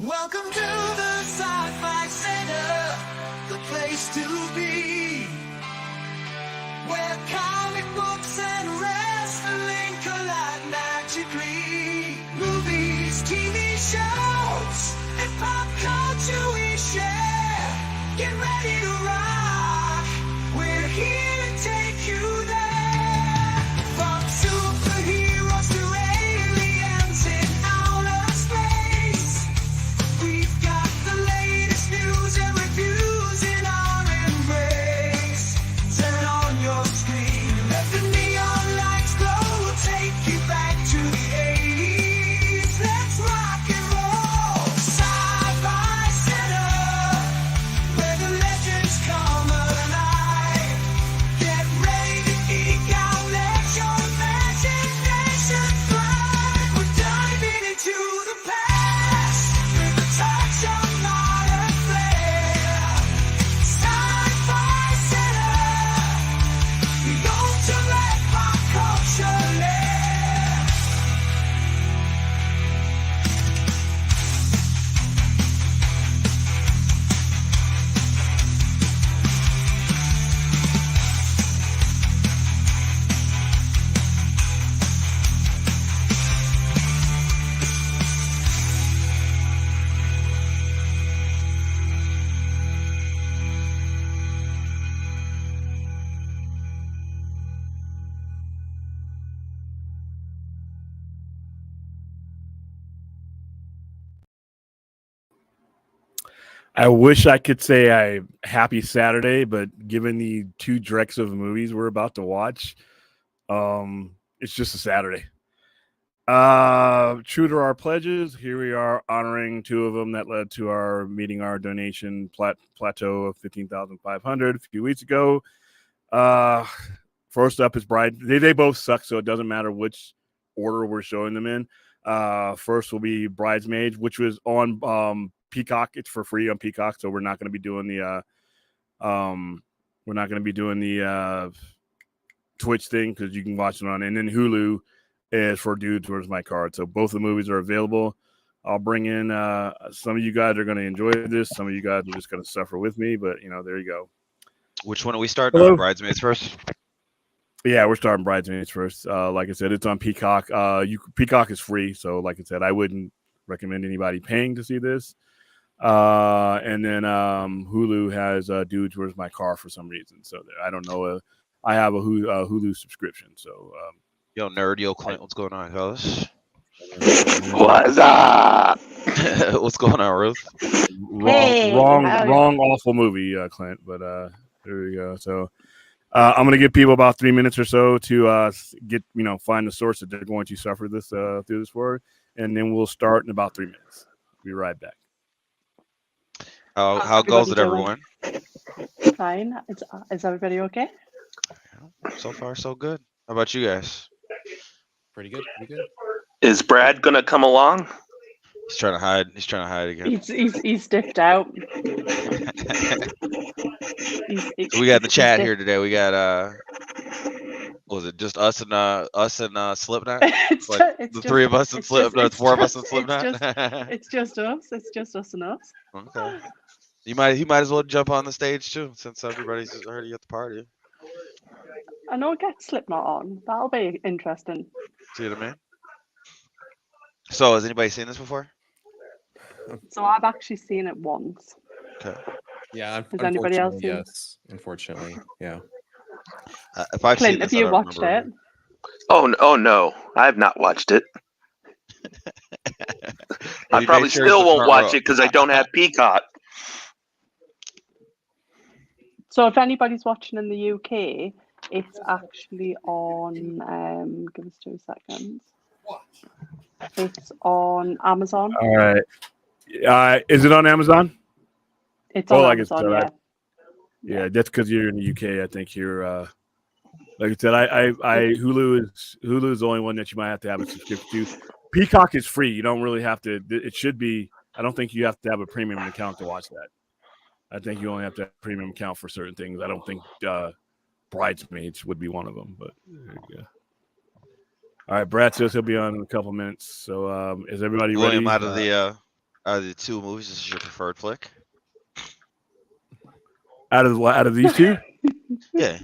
Welcome to the Sci-Fi Center, the place to be, where comic books and wrestling collide magically. Movies, TV shows, and pop culture we share. Get ready to rock, we're here to take you there. From superheroes to aliens in outer space, we've got the latest news and reviews in our embrace. Turn on your screen, let the neon lights glow, take you back to the 80s. Let's rock and roll. Sci-Fi Center, where the legends come alive. Get ready to geek out, let your imagination fly. We're diving into the past with a touch of modern flair. Sci-Fi Center, the ultimate pop culture lair. I wish I could say a happy Saturday, but given the two dregs of movies we're about to watch, it's just a Saturday. True to our pledges, here we are honoring two of them that led to our meeting our donation plateau of 15,500 a few weeks ago. First up is Bride. They both suck, so it doesn't matter which order we're showing them in. First will be Bridesmaids, which was on Peacock. It's for free on Peacock, so we're not going to be doing the Twitch thing because you can watch it on. And then Hulu is for Dudes Where's My Card. So both the movies are available. I'll bring in some of you guys are going to enjoy this. Some of you guys are just going to suffer with me, but there you go. Which one are we starting? Hello? Bridesmaids first. Yeah, we're starting Bridesmaids first. Like I said, it's on Peacock. Peacock is free, so like I said, I wouldn't recommend anybody paying to see this. And then Hulu has Dudes Where's My Car for some reason. So I don't know. I have a Hulu subscription. So Yo, nerd, yo, Clint, what's going on, fellas? What's up? What's going on, Ruth? Wrong, awful movie, Clint. But there we go. So I'm gonna give people about 3 minutes or so to get find the source that they're going to suffer this through this for, and then we'll start in about 3 minutes. Be right back. How goes it, everyone? Fine. Is everybody okay? So far, so good. How about you guys? Pretty good. Pretty good. Is Brad gonna come along? He's trying to hide. He's trying to hide again. He's dipped out. We got the chat here today. We got what was it just us and Slipknot? The three of us and Slipknot, four of us and Slipknot. It's just us. It's just us and us. Okay. He might as well jump on the stage too, since everybody's already at the party. I know, get Slipknot on. That'll be interesting. See what I mean? So, has anybody seen this before? So I've actually seen it once. Okay. Yeah. Has anybody else seen? Yes. Unfortunately, yeah. If I've Clint, seen this, have you watched it? Oh no, I have not watched it. I probably still won't watch it because I don't have Peacock. So if anybody's watching in the UK, it's actually on. Give us 2 seconds. It's on Amazon. All right. Is it on Amazon? It's on Amazon. Yeah. Yeah, that's because you're in the UK. I think you're. Like I said, Hulu is the only one that you might have to have a subscription to. Peacock is free. You don't really have to. It should be. I don't think you have to have a premium account to watch that. I think you only have to have a premium account for certain things. I don't think Bridesmaids would be one of them. But there you go. All right, Brad says he'll be on in a couple minutes. So is everybody ready? William out of the The two movies. This is your preferred flick. Out of these two? Yeah.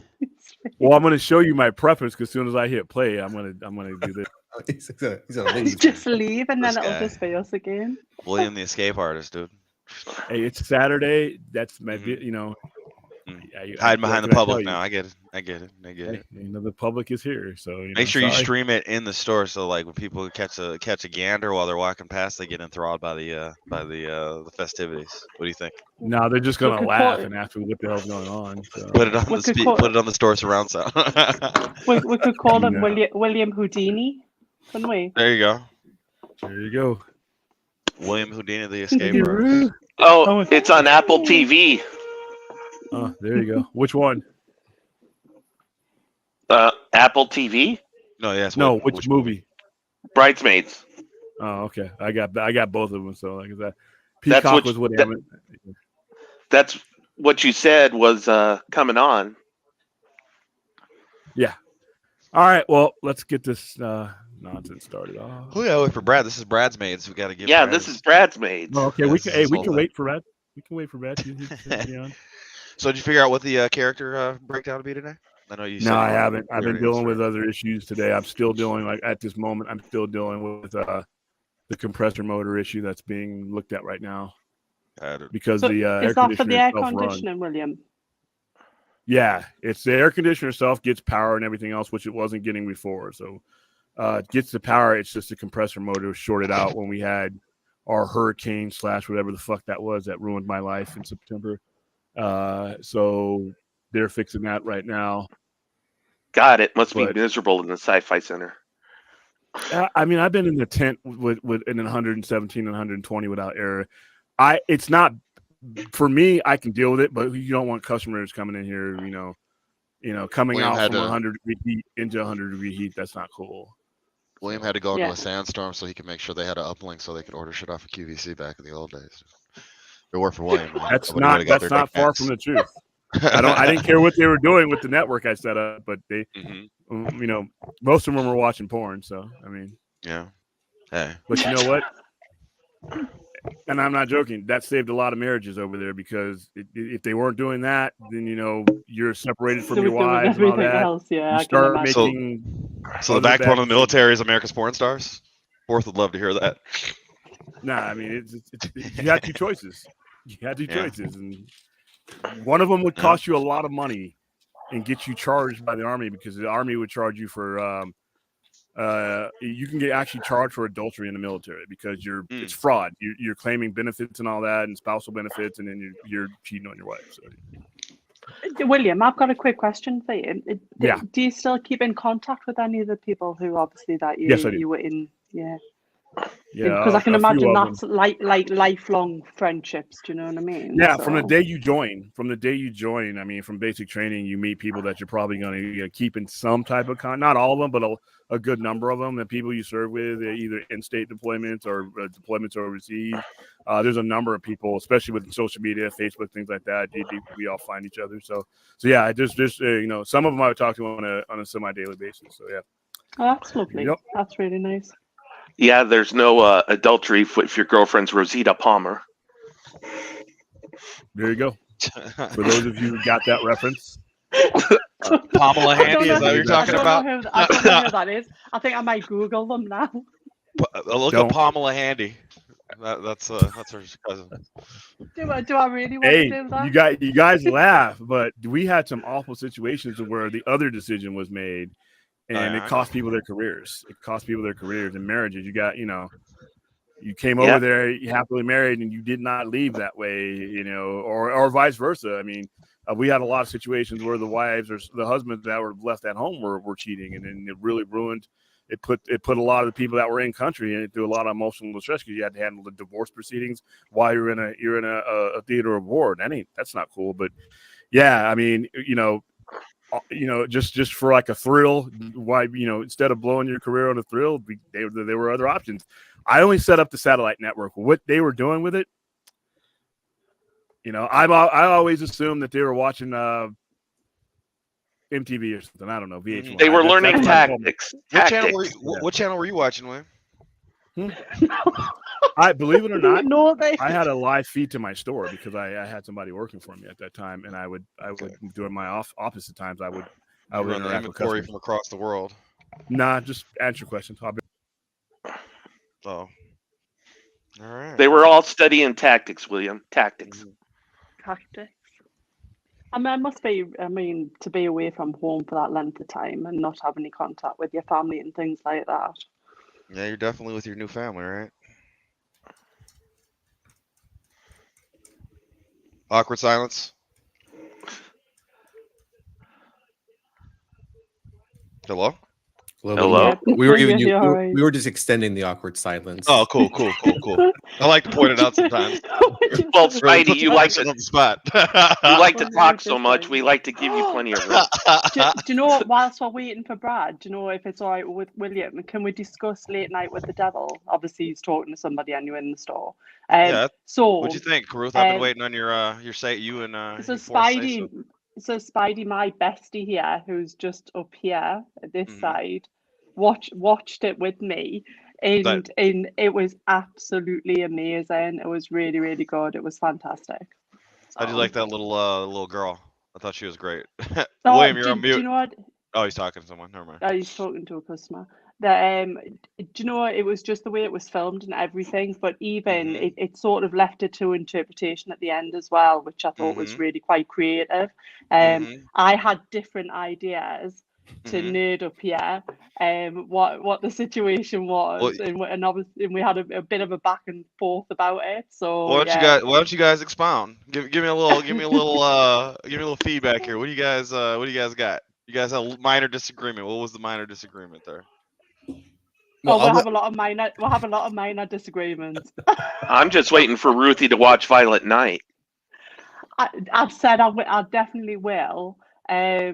Well, I'm going to show you my preference because as soon as I hit play, I'm gonna do this. He's gonna leave. Just leave, and then This it'll guy. just be us again. William the Escape Artist, dude. Hey, it's Saturday. That's my, you know. Hiding behind the public now. I get it. Hey, you know, the public is here, so Make sure you stream it in the store, so like when people catch a gander while they're walking past, they get enthralled by the festivities. What do you think? No, they're just gonna laugh and ask me what the hell's going on. So. Put it on put it on the store surround sound. we could call him William Houdini, couldn't we? There you go. There you go. William Houdini, the Escape Artist. Oh, it's on Apple TV. Oh, there you go. Which one? Apple TV. No, yes. No, which movie? Bridesmaids. Oh, okay. I got both of them. So like that. That's Peacock what was what. That's what you said was coming on. Yeah. All right. Well, let's get this nonsense started off. Oh yeah, wait for Brad. This is Bridesmaids. We got to give. Yeah, this is Bridesmaids. Oh, okay, we can. This We whole can thing. wait for Brad. We can wait for Brad. to on. So did you figure out what the character breakdown would be today? I know you. No, I haven't. I've been dealing with other issues today. I'm still dealing at this moment. I'm still dealing with the compressor motor issue that's being looked at right now because So the air is that for the air conditioner conditioning, William? Yeah, it's the air conditioner itself gets power and everything else, which it wasn't getting before. So it gets the power. It's just the compressor motor was shorted out when we had our hurricane / whatever the fuck that was that ruined my life in September. So they're fixing that right now. God, it must be miserable in the Sci-Fi Center. I mean, I've been in the tent with in 117 and 120 without error. It's not for me. I can deal with it, but you don't want customers coming in here, coming William out from 100-degree heat into 100-degree heat. That's not cool. William had to go into a sandstorm so he could make sure they had an uplink so they could order shit off of QVC back in the old days. It worked for William. That's not far from the truth. I didn't care what they were doing with the network I set up, but they, most of them were watching porn. So I mean, yeah. Hey, but you know what? And I'm not joking. That saved a lot of marriages over there because if they weren't doing that, then you're separated from your wives and all that. Else, yeah, you start making. So the backbone of the military is America's porn stars. Fourth would love to hear that. Nah, I mean, you have two choices. You had two choices, and one of them would cost you a lot of money and get you charged by the Army because the Army would charge you for. You can get actually charged for adultery in the military because it's fraud. You're claiming benefits and all that, and spousal benefits, and then you're cheating on your wife. So. William, I've got a quick question for you. Yeah. Do you still keep in contact with any of the people who obviously that you Yes, I do. you were in? Yeah. Yeah, because I can imagine that's like lifelong friendships. Do you know what I mean? Yeah, from the day you join, I mean, from basic training, you meet people that you're probably going to keep in some type of not all of them, but a good number of them. The people you serve with, either in-state deployments or deployments overseas. There's a number of people, especially with social media, Facebook, things like that. We all find each other. So yeah, there's some of them I would talk to on a semi-daily basis. So yeah. Oh, that's lovely. Yep. That's really nice. Yeah, there's no adultery if your girlfriend's Rosita Palmer. There you go. For those of you who got that reference. Pamela Handy, is that what you're talking about? I don't know who that is. I think I might Google them now. Look at Pamela Handy. That's her cousin. Do I really want to do that? You guys laugh, but we had some awful situations where the other decision was made. And it cost people their careers. It cost people their careers and marriages. You got, you came over there, you happily married, and you did not leave that way, or vice versa. I mean, we had a lot of situations where the wives or the husbands that were left at home were cheating, and then it really ruined. It put a lot of the people that were in country and through a lot of emotional distress because you had to handle the divorce proceedings while you're in a theater of war. That's not cool. But yeah, I mean, just for like a thrill, why, instead of blowing your career on a thrill, there were other options. I only set up the satellite network. What they were doing with it, I always assumed that they were watching MTV or something. I don't know, VH1. They were learning tactics. What channel were you watching, William? I believe it or not, No, I had a live feed to my store because I had somebody working for me at that time, and I would during my opposite times I would You run the interact with inventory customers. from across the world. Nah, just answer questions. Oh. All right. They were all studying tactics, William. Tactics. tactics. I mean, it must be. I mean, to be away from home for that length of time and not have any contact with your family and things like that. Yeah, you're definitely with your new family, right? Awkward silence. Hello? Hello? Yeah, We were giving you're you. alright. We were just extending the awkward silence. Oh, cool. I like to point it out sometimes. Well, Really Spidey, puts you the like person to on the spot. you like to Well, talk it's so just much. like- We like to give you plenty of room. do you know what? Whilst we're waiting for Brad, do you know if it's all right with William? Can we discuss Late Night with the Devil? Obviously, he's talking to somebody anyway in the store. Yeah. So What'd you think, Karuth? I've been um, waiting on your say. You and so your fourth say Spidey, so Spidey, my bestie here, who's just up here at this Mhm. side, watched it with me, and it was absolutely amazing. It was really, really good. It was fantastic. I do like that little girl. I thought she was great. Oh, William, you're do on mute. you know what? Oh, he's talking to someone. Never mind. Oh, he's talking to a customer. That do you know what? It was just the way it was filmed and everything, but even Mhm. it sort of left it to interpretation at the end as well, which I thought was Mhm. really quite creative. Mhm. I had different ideas to Mhm. nerd up here, what the situation was, Well, and obviously and we had a bit of a back and forth about it. So why yeah, don't you guys expound? Give me a little feedback here. What do you guys got? You guys had a minor disagreement. What was the minor disagreement there? Well, we'll have a lot of minor disagreements. I'm just waiting for Ruthie to watch Violet Night. I've said I definitely will. I've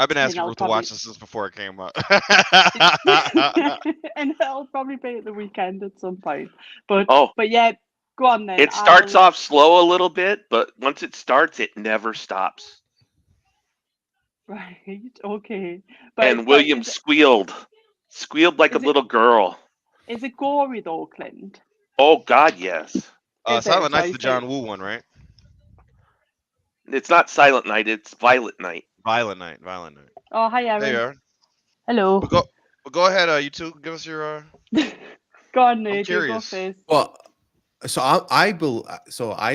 been asking I'll Ruth to probably- watch this since before it came up. and it'll probably be at the weekend at some point. But Oh. but yeah, go on then. It starts off slow a little bit, but once it starts, it never stops. Right. Okay. And William squealed like a is it- little girl. Is it gory though, Clint? Oh God, yes. Is Silent it? Night's So the John Woo one, right? It's not Silent Night. It's Violet Night. Violent Night. Oh, hi, Aaron. There you are. Hello. But go ahead, you two. Give us your. Go on, Nate. You go curious. first. Well, so I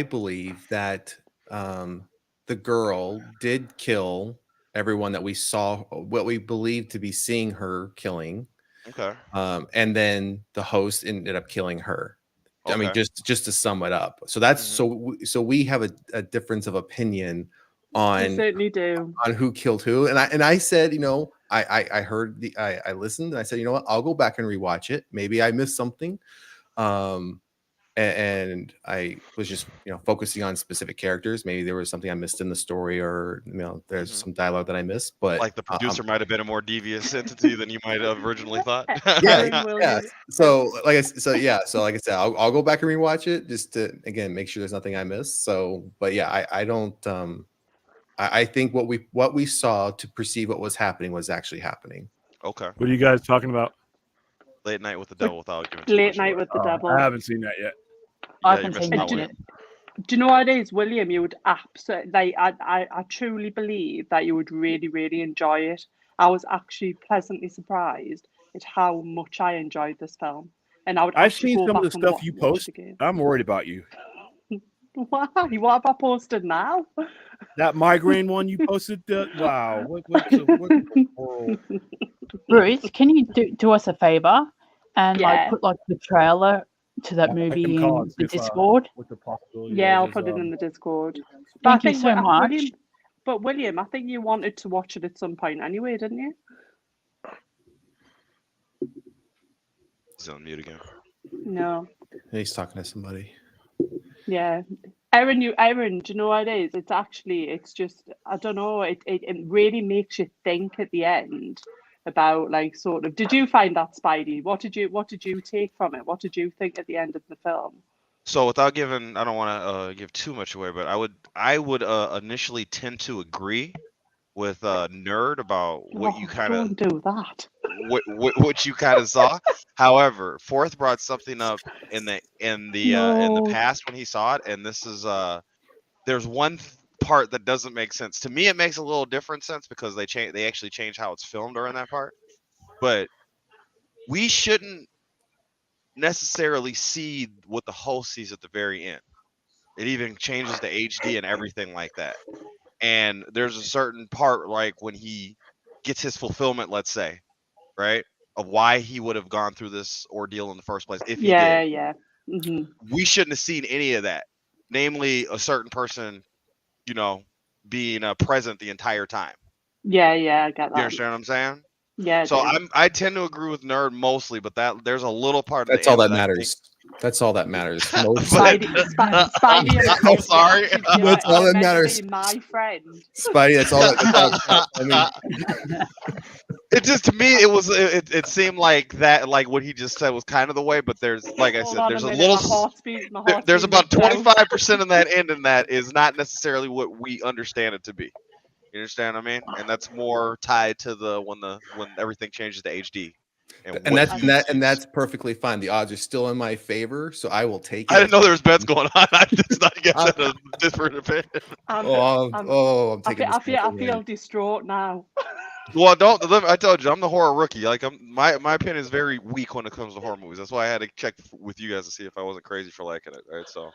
believe that the girl did kill everyone that we saw, what we believed to be seeing her killing. Okay. And then the host ended up killing her. I mean, Okay. just to sum it up. So that's so we have a difference of opinion on We certainly do. on who killed who. And I said, you know, I heard I listened and I said, you know what, I'll go back and rewatch it. Maybe I missed something. And I was just, you know, focusing on specific characters. Maybe there was something I missed in the story, or you know, there's some dialogue that I missed. But Like the producer might have been a more devious entity than you might have originally thought. yeah. So like I said, I'll go back and rewatch it just to again make sure there's nothing I missed. So, but yeah, I don't. I think what we saw to perceive what was happening was actually happening. Okay. What are you guys talking about? Late Night with the Devil without giving too Late much Night away. with the Devil. I haven't seen that yet. I Yeah, haven't you're seen missing that out, yet. William. Do you know what it is, William? You would absolutely like. I truly believe that you would really, really enjoy it. I was actually pleasantly surprised at how much I enjoyed this film, and I would. I've actually seen go some of the back and stuff you watch post. it again. I'm worried about you. Why? What have I posted now? That migraine one you posted. Wow. What the world? Ruth, can you do us a favor and Yeah. like put like the trailer to that I movie can in call and see the if, Discord? what the possibility Yeah, I'll is, put it in the Discord. Thank you so much. William, I think you wanted to watch it at some point anyway, didn't you? He's on mute again. No. He's talking to somebody. Yeah. Aaron, do you know what it is? It's just, I don't know, it really makes you think at the end about like sort of, did you find that, Spidey? What did you take from it? What did you think at the end of the film? So without giving, I don't want to give too much away, but I would initially tend to agree with Nerd about what you kind of don't do that. what you kind of saw. However, Fourth brought something up in the past when he saw it, and this is there's one part that doesn't make sense to me. It makes a little different sense because they actually changed how it's filmed during that part, but we shouldn't necessarily see what the host sees at the very end. It even changes to HD and everything like that. And there's a certain part like when he gets his fulfillment, let's say, right, of why he would have gone through this ordeal in the first place if he did. Yeah. Mm-hmm. We shouldn't have seen any of that. Namely, a certain person, being present the entire time. Yeah, I get that. You understand what I'm saying? Yeah. So I tend to agree with Nerd mostly, but there's a little part. That's all that matters. That's all that matters. Spidey, I'm sorry. That's all that matters. My friend. Spidey, that's all. I mean, it just to me it seemed like that, like what he just said was kind of the way, but there's like I said, there's a little. There's about 25% of that end in that is not necessarily what we understand it to be. You understand what I mean? And that's more tied to when everything changes to HD. And that's perfectly fine. The odds are still in my favor, so I will take it. I didn't know there was bets going on. I just not get a different opinion. I feel distraught now. Well, I told you I'm the horror rookie. Like my opinion is very weak when it comes to horror movies. That's why I had to check with you guys to see if I wasn't crazy for liking it. Right? So.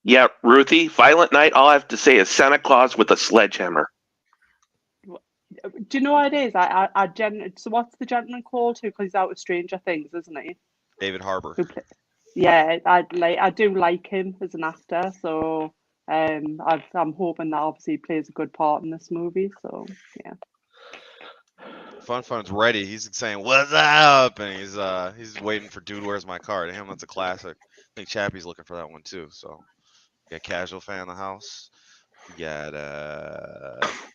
Yeah, Ruthie, Violent Night. All I have to say is Santa Claus with a sledgehammer. Do you know what it is? So what's the gentleman called who plays out with Stranger Things, isn't he? David Harbour. Yeah, I do like him as an actor, so I'm hoping that obviously he plays a good part in this movie. So yeah. Fun's ready. He's saying "What's up?" and he's waiting for "Dude, Where's My Car?" To him, that's a classic. I think Chappie's looking for that one too. So, got Casual Fan in the house. We got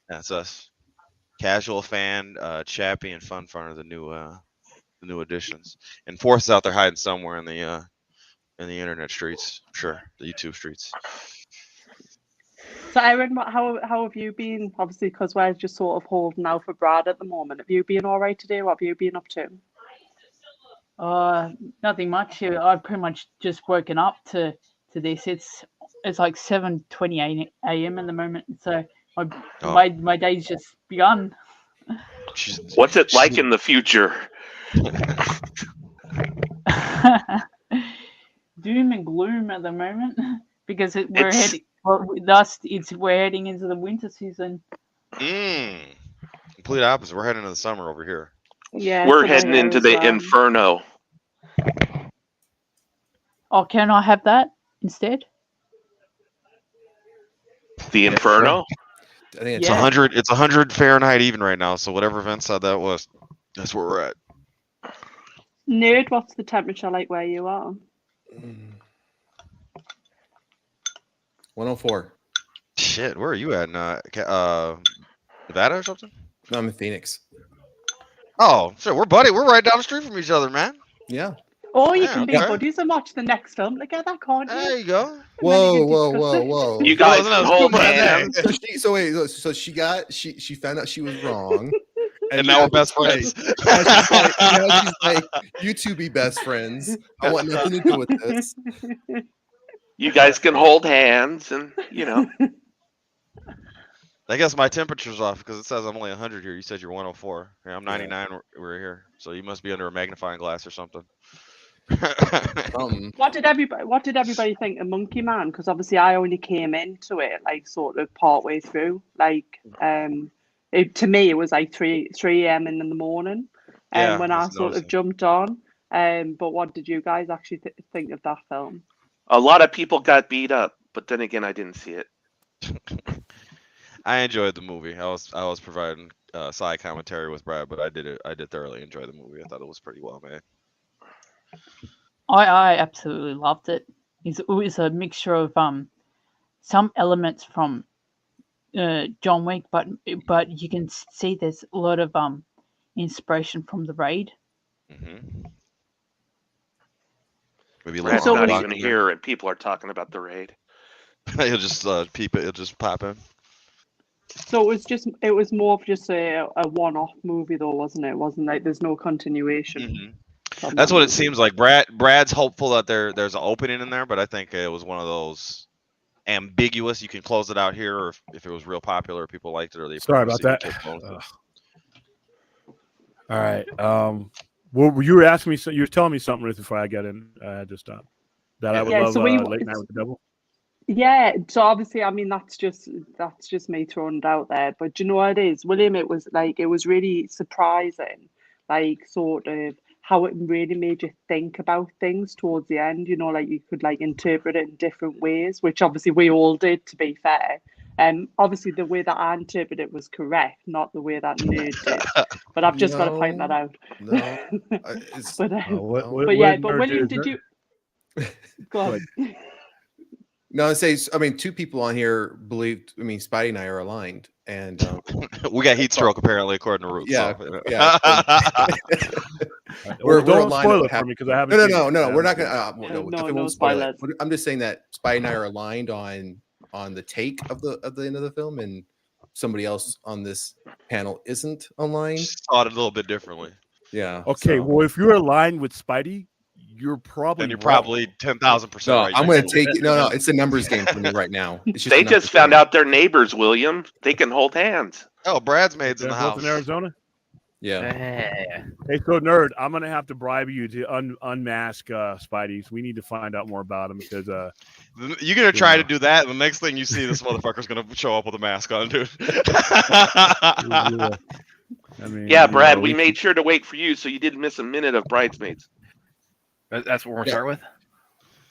that's us. Casual Fan, Chappie, and Fun are the new additions. And Fourth's out there hiding somewhere in the internet streets. I'm sure the YouTube streets. So, Erin, how have you been? Obviously, because we're just sort of holding out for Brad at the moment. Have you been all right today? What have you been up to? Nothing much. I've pretty much just woken up to this. It's like 7:20 a.m. in the moment. So my day's just begun. What's it like in the future? Doom and gloom at the moment because we're heading into the winter season. Complete opposite. We're heading into the summer over here. Yeah, we're heading into the inferno. Oh, can I have that instead? The inferno. I think it's 100. It's 100 Fahrenheit even right now. So whatever Vince said that was, that's where we're at. Nerd, what's the temperature like where you are? 104. Shit, where are you at? Nevada or something? No, I'm in Phoenix. Oh, shit, we're right down the street from each other, man. Yeah. Or you can be buddies and watch the next film together, can't you? There you go. Whoa. You guys hold hands. So she found out she was wrong. And now we're best friends. Now she's like, you two be best friends. I want nothing to do with this. You guys can hold hands and, I guess my temperature's off because it says I'm only 100 here. You said you're 104. Yeah, I'm 99. We're here. So you must be under a magnifying glass or something. What did everybody think of Monkey Man? Because obviously I only came into it like sort of partway through. Like to me it was like 3 a.m. in the morning when I sort of jumped on. But what did you guys actually think of that film? A lot of people got beat up, but then again I didn't see it. I enjoyed the movie. I was providing side commentary with Brad, but I did thoroughly enjoy the movie. I thought it was pretty well made. I absolutely loved it. It was a mixture of some elements from John Wick, but you can see there's a lot of inspiration from The Raid. Mm-hmm. Maybe Brad's not even here, and people are talking about The Raid. He'll just peep it. He'll just pop in. So it was more of just a one-off movie though, wasn't it? It wasn't like there's no continuation. Mm-hmm. That's what it seems like. Brad's hopeful that there's an opening in there, but I think it was one of those ambiguous. You can close it out here, or if it was real popular, people liked it, or they Sorry about that. All right. Well, you were asking me. You were telling me something Ruth, before I got in. I had to stop. That I would love Late Night with the Devil. Yeah. So obviously, I mean, that's just me throwing it out there. But do you know what it is, William? It was really surprising, like sort of how it really made you think about things towards the end. You know, like you could like interpret it in different ways, which obviously we all did. To be fair. Obviously the way that I interpreted it was correct, not the way that nerd did. But I've just got to point that out. No, but William, did you go on? No, it says. I mean, two people on here believed. I mean, Spidey and I are aligned, and we got heat stroke apparently, according to Root. Yeah, so. yeah. We're aligned. Spoil it for me because I haven't. No. We're not gonna. No spoilers. I'm just saying that Spidey and I are aligned on the take of the end of the film, and somebody else on this panel isn't aligned. Saw it a little bit differently. Yeah. Okay. Well, if you're aligned with Spidey, you're probably 10,000% right. I'm going to take it. No, it's a numbers game for me right now. They just found out they're neighbors, William. They can hold hands. Oh, Bridesmaids in the house. In Arizona. Yeah. Hey, so nerd, I'm gonna have to bribe you to unmask Spidey's. We need to find out more about him because you're gonna try to do that, and the next thing you see, this motherfucker's gonna show up with a mask on, dude. I mean, yeah, Brad, we made sure to wait for you, so you didn't miss a minute of Bridesmaids. That's what we're gonna start with.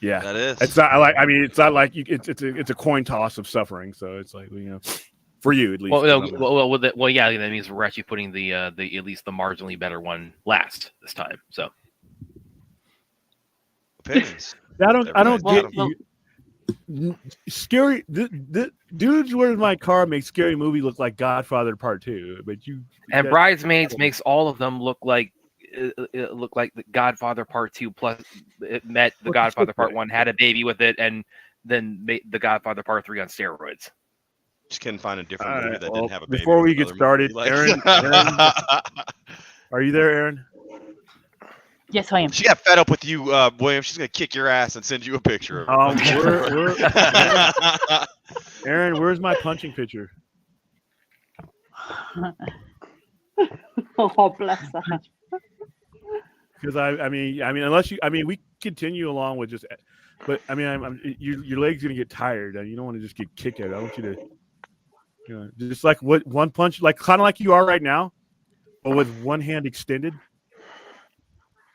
Yeah, that is. It's not like it's not like it's a coin toss of suffering. So it's like for you at least. Well, yeah, that means we're actually putting the at least the marginally better one last this time. So opinions. I don't get you. Scary dudes, where's my car makes Scary Movie look like Godfather Part 2, but you and Bridesmaids makes all of them look like the Godfather Part 2 plus it met the Godfather Part 1, had a baby with it, and then made the Godfather Part 3 on steroids. Just couldn't find a different movie that didn't have a baby. Before we get started, Aaron, are you there, Aaron? Yes, I am. She got fed up with you, William. She's gonna kick your ass and send you a picture of it. Aaron, where's my punching picture? Oh, bless her. Because I mean, unless we continue along with just, but I mean, your leg's gonna get tired, and you don't want to just get kicked at. I want you to, just like one punch, like kind of like you are right now, but with one hand extended,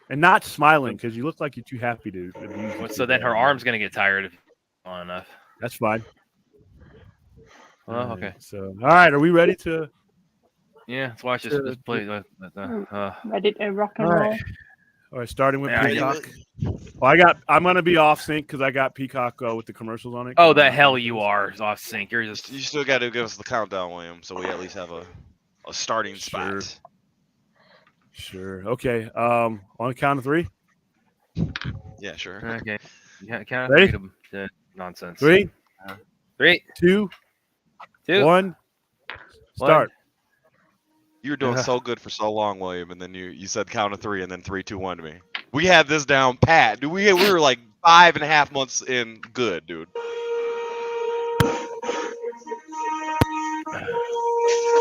and not smiling because you look like you're too happy to. So then her arm's gonna get tired if long enough. That's fine. Oh, okay. So, all right, are we ready to? Yeah, let's watch this. Let's play. Ready to rock and roll. All right, starting with Peacock. Well, I'm gonna be off sync because I got Peacock with the commercials on it. Oh, the hell you are off sync. You still got to give us the countdown, William, so we at least have a starting spot. Sure. Okay. On the count of 3. Yeah, sure. Okay. Yeah, count of 3 nonsense. 3, 3, 2, 1. Start. You were doing so good for so long, William, and then you said count of 3 and then 3, 2, 1 to me. We had this down pat. Dude, we were like 5.5 months in good, dude.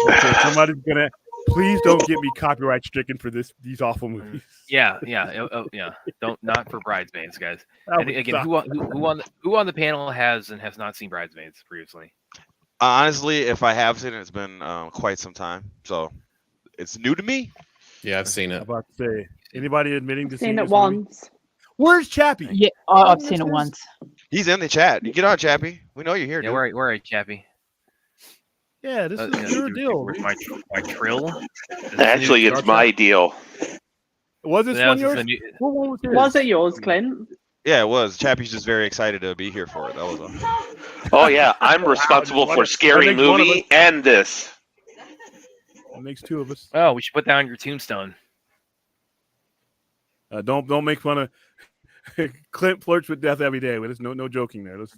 Okay, somebody's gonna please don't get me copyright stricken for these awful movies. Yeah. Not for Bridesmaids, guys. And again, who on the panel has and has not seen Bridesmaids previously? Honestly, if I have seen it, it's been quite some time, so it's new to me. Yeah, I've seen it. I'm about to say, anybody admitting to seeing it once? Where's Chappie? Yeah, I've seen it once. He's in the chat. You get on, Chappie. We know you're here. Yeah, dude. where are you, Chappie? Yeah, this is your deal. Where's my trill? Actually, it's my deal. Was this one yours? What one was yours? Was it yours, Clint? Yeah, it was. Chappie's just very excited to be here for it. That was a... Oh yeah, I'm responsible for Scary Movie and this. That makes 2 of us. Oh, we should put that on your tombstone. Don't make fun of Clint flirts with death every day. There's no joking there. Let's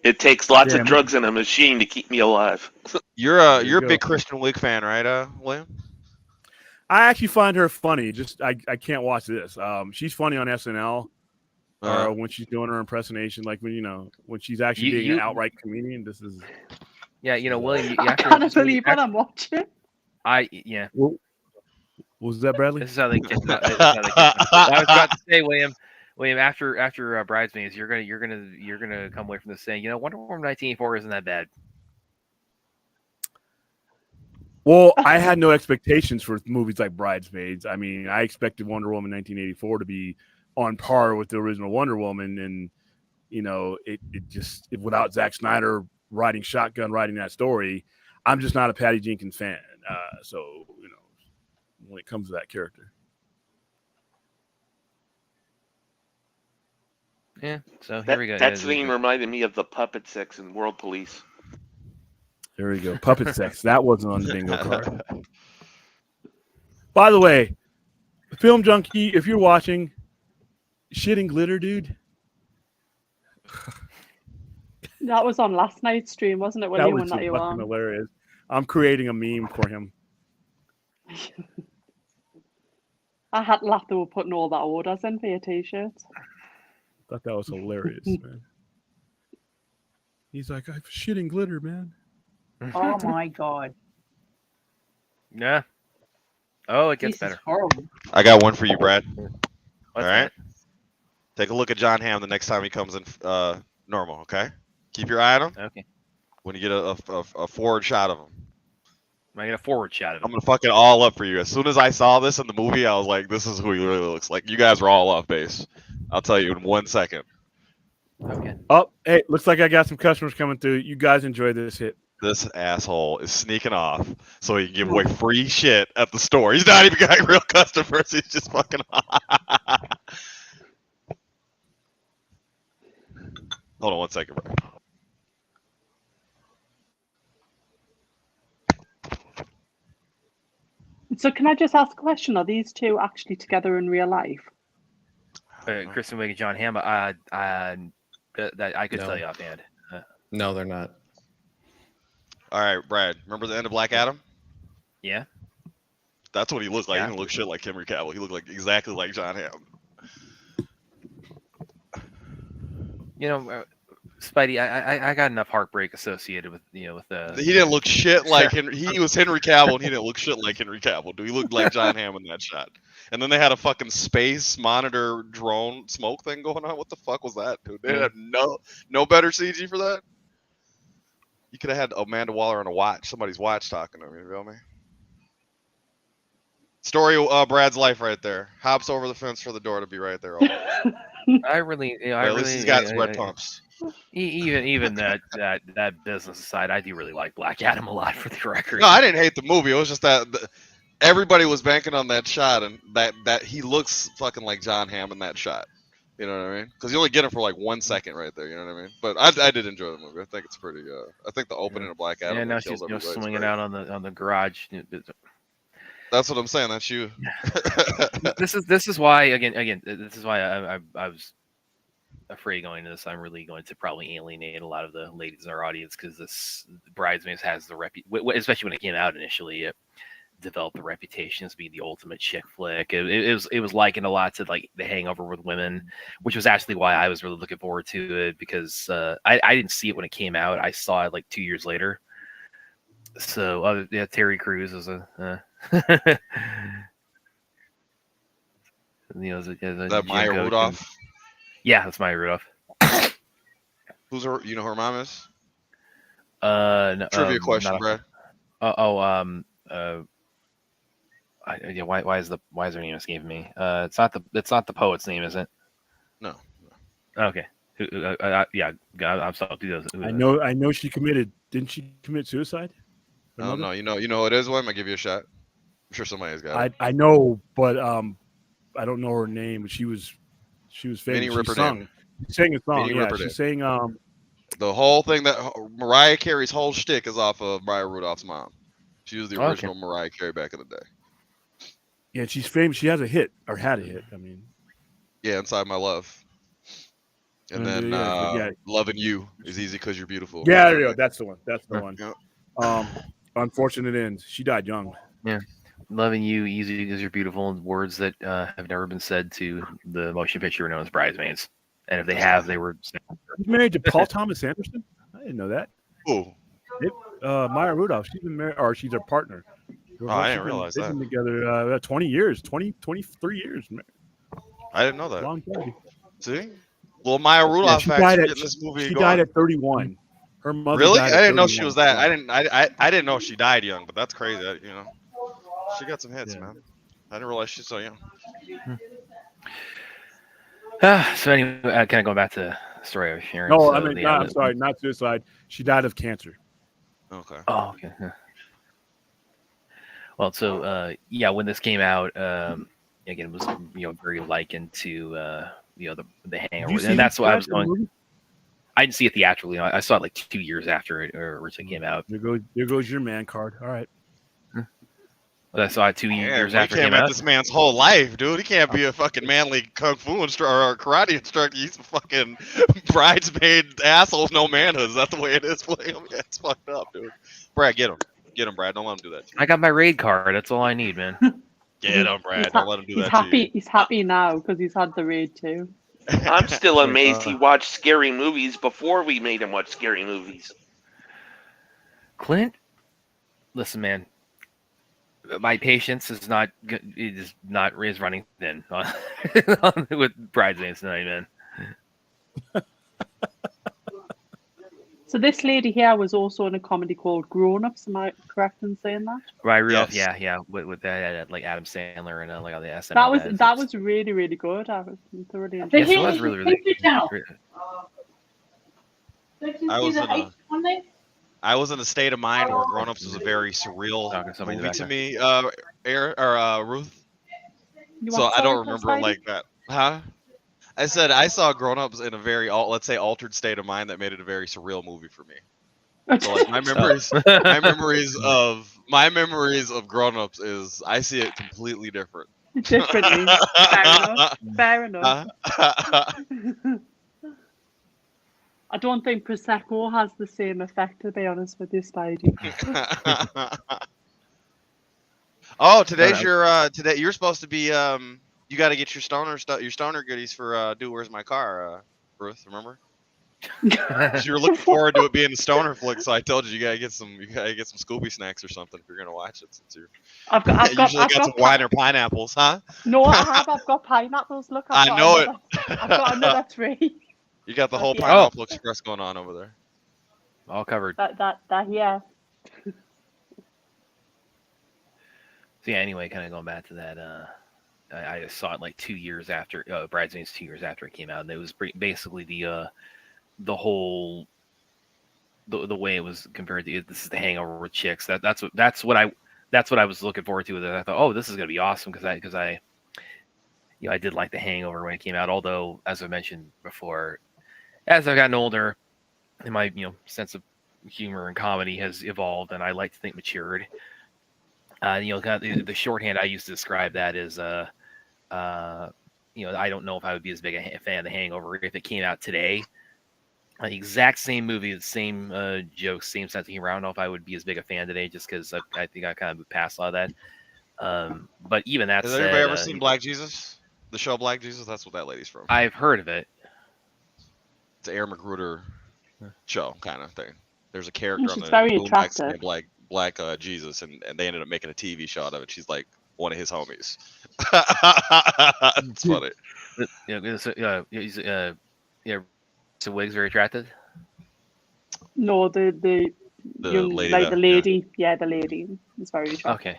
It takes lots Damn. of drugs and a machine to keep me alive. You're There you a go. big Christian Wiig fan, right, William? I actually find her funny. Just I can't watch this. She's funny on SNL or when she's doing her impersonation, like when she's actually being an outright comedian. This is William. I can't believe what I'm watching. What was that, Bradley? This is how they get. I was about to say, William, after Bridesmaids, you're gonna come away from this saying, Wonder Woman 1984 isn't that bad. Well, I had no expectations for movies like Bridesmaids. I mean, I expected Wonder Woman 1984 to be on par with the original Wonder Woman, and it just without Zack Snyder writing that story, I'm just not a Patty Jenkins fan. So when it comes to that character. Yeah, so here we go. That scene reminded me of the puppet sex in World Police. There we go. Puppet sex. That wasn't on the bingo card. By the way, Film Junkie, if you're watching, shit and glitter, dude. That was on last night's stream, wasn't it? That was fucking hilarious. I'm creating a meme for him. I had laughed they were putting all that orders in for your t-shirts. Thought that was hilarious, man. He's like, I'm shitting glitter, man. Oh my god. Yeah. Oh, it gets This better. is horrible. I got one for you, Brad. What's All right. Take a look at John Hamm the next time he comes in normal, okay? Keep your eye on him. Okay. When you get a forward shot of him. I get a forward shot of I'm him. gonna fuck it all up for you. As soon as I saw this in the movie, I was like, this is who he really looks like. You guys were all off base. I'll tell you in 1 second. Okay. Oh, hey, looks like I got some customers coming through. You guys enjoy this hit. This asshole is sneaking off so he can give away free shit at the store. He's not even got real customers. He's just fucking Hold on 1 second, bro. So can I just ask a question? Are these two actually together in real life? Kristen Wiig and John Hamm. That I could No. tell you offhand. No, they're not. All right, Brad. Remember the end of Black Adam? Yeah. That's what he looked like. Yeah. He didn't look shit like Henry Cavill. He looked like exactly like John Hamm. Spidey, I got enough heartbreak associated with with the. He didn't look shit like Henry. He was Henry Cavill, and he didn't look shit like Henry Cavill. Dude, he looked like John Hamm in that shot. And then they had a fucking space monitor drone smoke thing going on. What the fuck was that, dude? They had no better CG for that. You could have had Amanda Waller on a watch, somebody's watch talking to me. You feel me? Story of Brad's life right there. Hops over the fence for the door to be right there. I really, at least he's got his red pumps. Even that business aside, I do really like Black Adam a lot, for the record. No, I didn't hate the movie. It was just that everybody was banking on that shot, and that he looks fucking like John Hamm in that shot. You know what I mean? Because you only get him for like 1 second right there. You know what I mean? But I did enjoy the movie. I think it's pretty. I think the opening of Black Adam. Yeah, now she's swinging out on the garage. That's what I'm saying. That's you. This is why again this is why I was afraid going into this. I'm really going to probably alienate a lot of the ladies in our audience, because this Bridesmaids has the especially when it came out initially, it developed the reputation as being the ultimate chick flick. It was likened a lot to like The Hangover with women, which was actually why I was really looking forward to it, because I didn't see it when it came out. I saw it like 2 years later. So yeah, Terry Crews is a that Maya Rudolph. Yeah, that's Maya Rudolph. Who's her? You know who her mom is? No, Trivia question, Brad. Why is her name escaping me? It's not the poet's name, is it? No. Okay. Yeah, I'm sorry. I know she committed. Didn't she commit suicide? No. You know who it is. Why am I give you a shot? I'm sure somebody's got it. I know, but I don't know her name. But she was famous. Minnie Riperton. She sang a song. Minnie Yeah, Riperton. she sang the whole thing that Mariah Carey's whole shtick is off of Maya Rudolph's mom. She was the original Mariah Carey back in the day. Yeah, she's famous. She has a hit, or had a hit. I mean, yeah, Inside My Love. And then Loving You is easy because you're beautiful. Yeah, there you go. That's the one. That's the one. Yep. Unfortunate end. She died young. Yeah. Loving You, easy because you're beautiful, and words that have never been said to the motion picture known as Bridesmaids. And if they have, they were. She's married to Paul Thomas Anderson. I didn't know that. Oh. Maya Rudolph. She's been married, or she's her partner. I didn't realize that. They've been together 20 years, 23 years. I didn't know that. Long time. See? Well, Maya Rudolph she died at this movie. She died at 31. Her mother. Really? Died I didn't know 31. she was that. I didn't know she died young, but that's crazy. You know, she got some hits, man. I didn't realize she's so young. So anyway, kind of going back to the story of Sharon. No, I mean, I'm sorry, not suicide. She died of cancer. Okay. Oh, okay. Well, so when this came out, again, it was very likened to the Hangover, and that's why I was going. I didn't see it theatrically. I saw it like 2 years after it originally came out. There goes your man card. All right. Well, I saw it 2 years after it came out. This man's whole life, dude. He can't be a fucking manly kung fu instructor or karate instructor. He's a fucking bridesmaid asshole with no manhood. Is that the way it is? It's fucked up, dude. Brad, get him. Get him, Brad. Don't let him do that to you. I got my raid card. That's all I need, man. Get him, Brad. Don't let him do that to you. He's He's happy now because he's had the raid too. I'm still amazed he watched scary movies before we made him watch scary movies. Clint, listen, man. My patience is running thin with Bridesmaids tonight, man. So this lady here was also in a comedy called Grown Ups. Am I correct in saying that? Right, Rudolph. Yes. Yeah. With that, like Adam Sandler and like all the SNL. That was really, really good. I was thoroughly enjoyed. Yes, it was really, really good. I was in a state of mind where Grown Ups was a very surreal movie to me, Ruth. So I don't remember it like that. Huh? I said I saw Grown Ups in a very, let's say, altered state of mind that made it a very surreal movie for me. So like my memories of Grown Ups is I see it completely different. Differently. Fair enough. I don't think Prosecco has the same effect, to be honest with you, Spidey. Oh, today's today you're supposed to be you got to get your stoner goodies for Where's My Car, Ruth, remember? You were looking forward to it being a stoner flick, so I told you you gotta get some Scooby snacks or something if you're gonna watch it. Since I've got some wine or pineapples, huh? No, I have. I've got pineapples. Look, I've got another 3. You got the whole Pineapple Express going on over there. All covered. That yeah. So yeah. Anyway, kind of going back to that. I saw it like 2 years after Bridesmaids. 2 years after it came out, and it was basically the whole the way it was compared to this is the Hangover with chicks. That's what I was looking forward to. That I thought, oh, this is gonna be awesome because I did like the Hangover when it came out. Although, as I mentioned before, as I've gotten older, and my sense of humor and comedy has evolved, and I like to think matured. Kind of the shorthand I used to describe that is I don't know if I would be as big a fan of The Hangover if it came out today. The exact same movie, the same jokes, same sense of humor. I don't know if I would be as big a fan today just because I think I kind of moved past a lot of that. But even that Has anybody ever seen Black Jesus? The show Black Jesus? That's what that lady's from. I've heard of it. It's an Aaron McGruder show kind of thing. There's a character on the very attractive. Black Jesus, and they ended up making a TV show out of it. She's like one of his homies. It's funny. So Wig's very attractive? No, the lady, like the lady. Yeah, the lady is very attractive.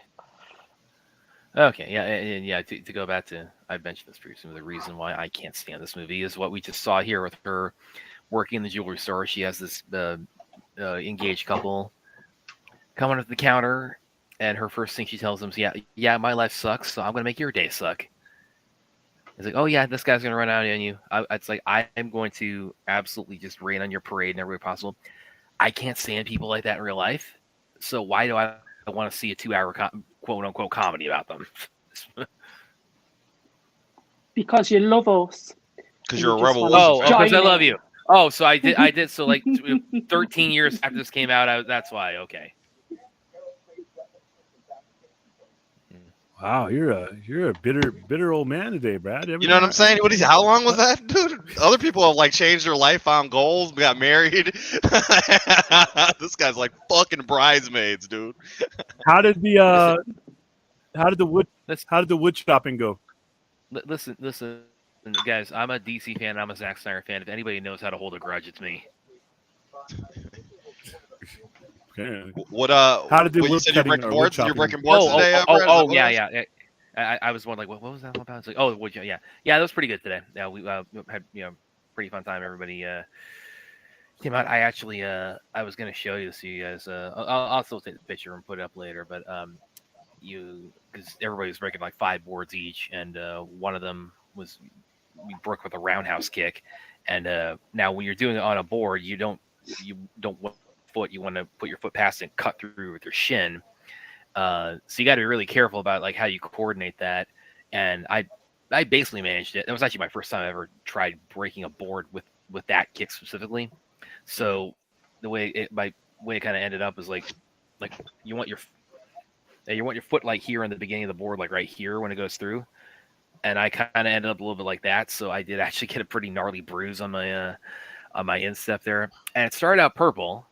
Okay, yeah, and yeah. To go back to, I mentioned this previously. The reason why I can't stand this movie is what we just saw here with her working in the jewelry store. She has this engaged couple coming up to the counter, and her first thing she tells them is, "Yeah, my life sucks, so I'm gonna make your day suck." It's like, oh yeah, this guy's gonna run out on you. It's like I am going to absolutely just rain on your parade in every way possible. I can't stand people like that in real life. So why do I want to see a 2-hour quote unquote comedy about them? Because you love us. because You you're a just Rebel wanna Wilson Oh, fan. because I join love it. you. Oh, so I did. So like 13 years after this came out, that's why. Okay. Wow, you're a bitter old man today, Brad. You know what I'm saying? How long was that, dude? Other people have like changed their life, found goals, got married. This guy's like fucking Bridesmaids, dude. How did the Let's wood chopping go? listen, guys. I'm a DC fan. I'm a Zack Snyder fan. If anybody knows how to hold a grudge, it's me. Okay. What How did the what, you wood said you're cutting breaking or wood boards? You're chopping? breaking boards today, Brad? Is that what it is? Yeah. I was wondering, like, what was that all about? It's like, oh, would you? Yeah, that was pretty good today. Yeah, we had pretty fun time. Everybody came out. I actually I was gonna show you so you guys. I'll still take the picture and put it up later. But because everybody was breaking like 5 boards each, and one of them was we broke with a roundhouse kick. And now when you're doing it on a board, you don't foot. You want to put your foot past it and cut through with your shin. So you got to be really careful about like how you coordinate that. And I basically managed it. That was actually my first time I ever tried breaking a board with that kick specifically. So the way it kind of ended up is like you want your foot like here in the beginning of the board, like right here when it goes through. And I kind of ended up a little bit like that. So I did actually get a pretty gnarly bruise on my instep there. And it started out purple.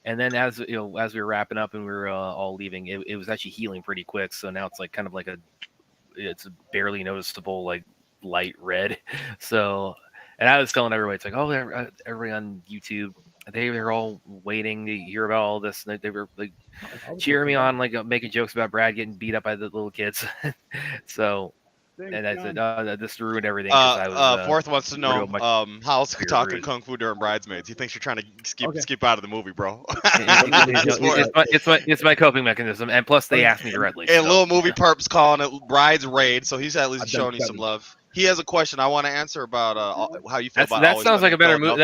And then as we were wrapping up and we were all leaving, it was actually healing pretty quick. So now it's like kind of like it's a barely noticeable like light red. So, and I was telling everybody, it's like, oh, everybody on YouTube, they're all waiting to hear about all this. And they were like cheering me on, like making jokes about Brad getting beat up by the little kids. So, and I said, this ruined everything. I was, Fourth wants to know how's talking rude. kung fu during Bridesmaids. He thinks you're trying to skip out of the movie, bro. It's my coping mechanism, and plus they asked me directly. And little movie perps calling it Brides Raid, so he's at least showing you some love. He has a question I want to answer about how you feel about. That sounds like a better movie.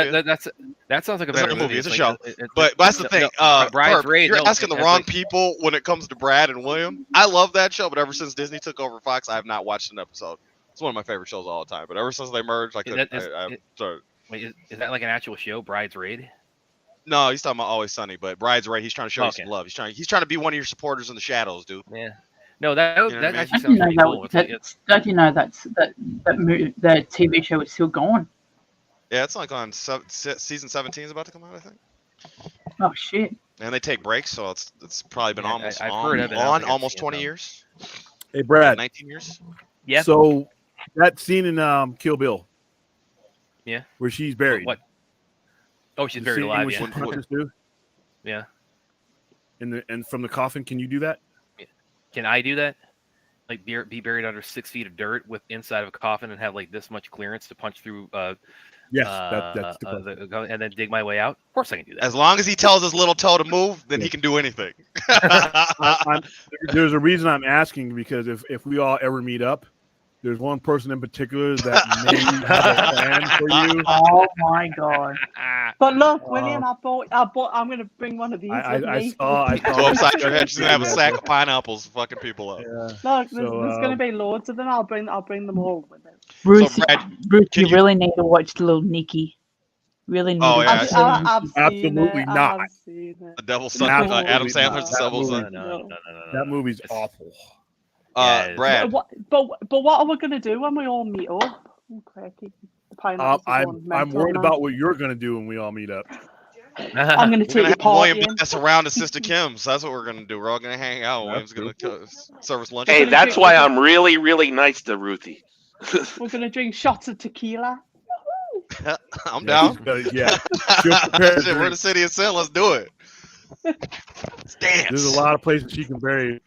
That sounds like a better movie. It's a show. But that's the thing. Brides Raid. You're asking the wrong people when it comes to Brad and William. I love that show, but ever since Disney took over Fox, I have not watched an episode. It's one of my favorite shows of all time. But ever since they merged, like, I'm sorry. Wait, is that like an actual show, Brides Raid? No, he's talking about Always Sunny, but Brides Raid. He's trying to show you some love. He's trying to be one of your supporters in the shadows, dude. Yeah. No, that actually I didn't sounds pretty know cool. Don't you know that the TV show is still going? Yeah, it's like on season 17 is about to come out, I think. Oh shit! And they take breaks, so it's probably been almost on almost 20 years. Hey, Brad. 19 years. Yeah. So that scene in Kill Bill. Yeah. Where she's buried. What? Oh, she's buried alive. Yeah. Yeah. And from the coffin, can you do that? Can I do that? Like be buried under 6 feet of dirt with inside of a coffin and have like this much clearance to punch through? Yes, that's the question. And then dig my way out. Of course, I can do that. As long as he tells his little toe to move, then he can do anything. There's a reason I'm asking, because if we all ever meet up, there's one person in particular that may have a plan for you. Oh my god! But look, William, I'm going to bring one of these. I saw. Go upside your head. She's gonna have a sack of pineapples, fucking people up. Yeah. Look, there's going to be loads of them. I'll bring them all with it. Bruce, So, Brad, Bruce, you really need to watch Little Nicky. Really need to watch Little Nicky. I've seen Absolutely it. not. I've seen it. The Devil's Son, Absolutely Adam not. Sandler's The Devil's Son. No. That movie's awful. Brad. But what are we going to do when we all meet up? Oh, cracky. The pineapples are going I'm mental worried now. about what you're going to do when we all meet up. I'm going to We're take gonna you have William partying. mess around his sister Kim's. That's what we're gonna do. We're all gonna hang out. William's gonna serve us lunch. Hey, that's why I'm really, really nice to Ruthie. We're going to drink shots of tequila. I'm down. Yeah. Shit, we're in the city of sin. Let's do it. Let's dance. There's a lot of places she can bury.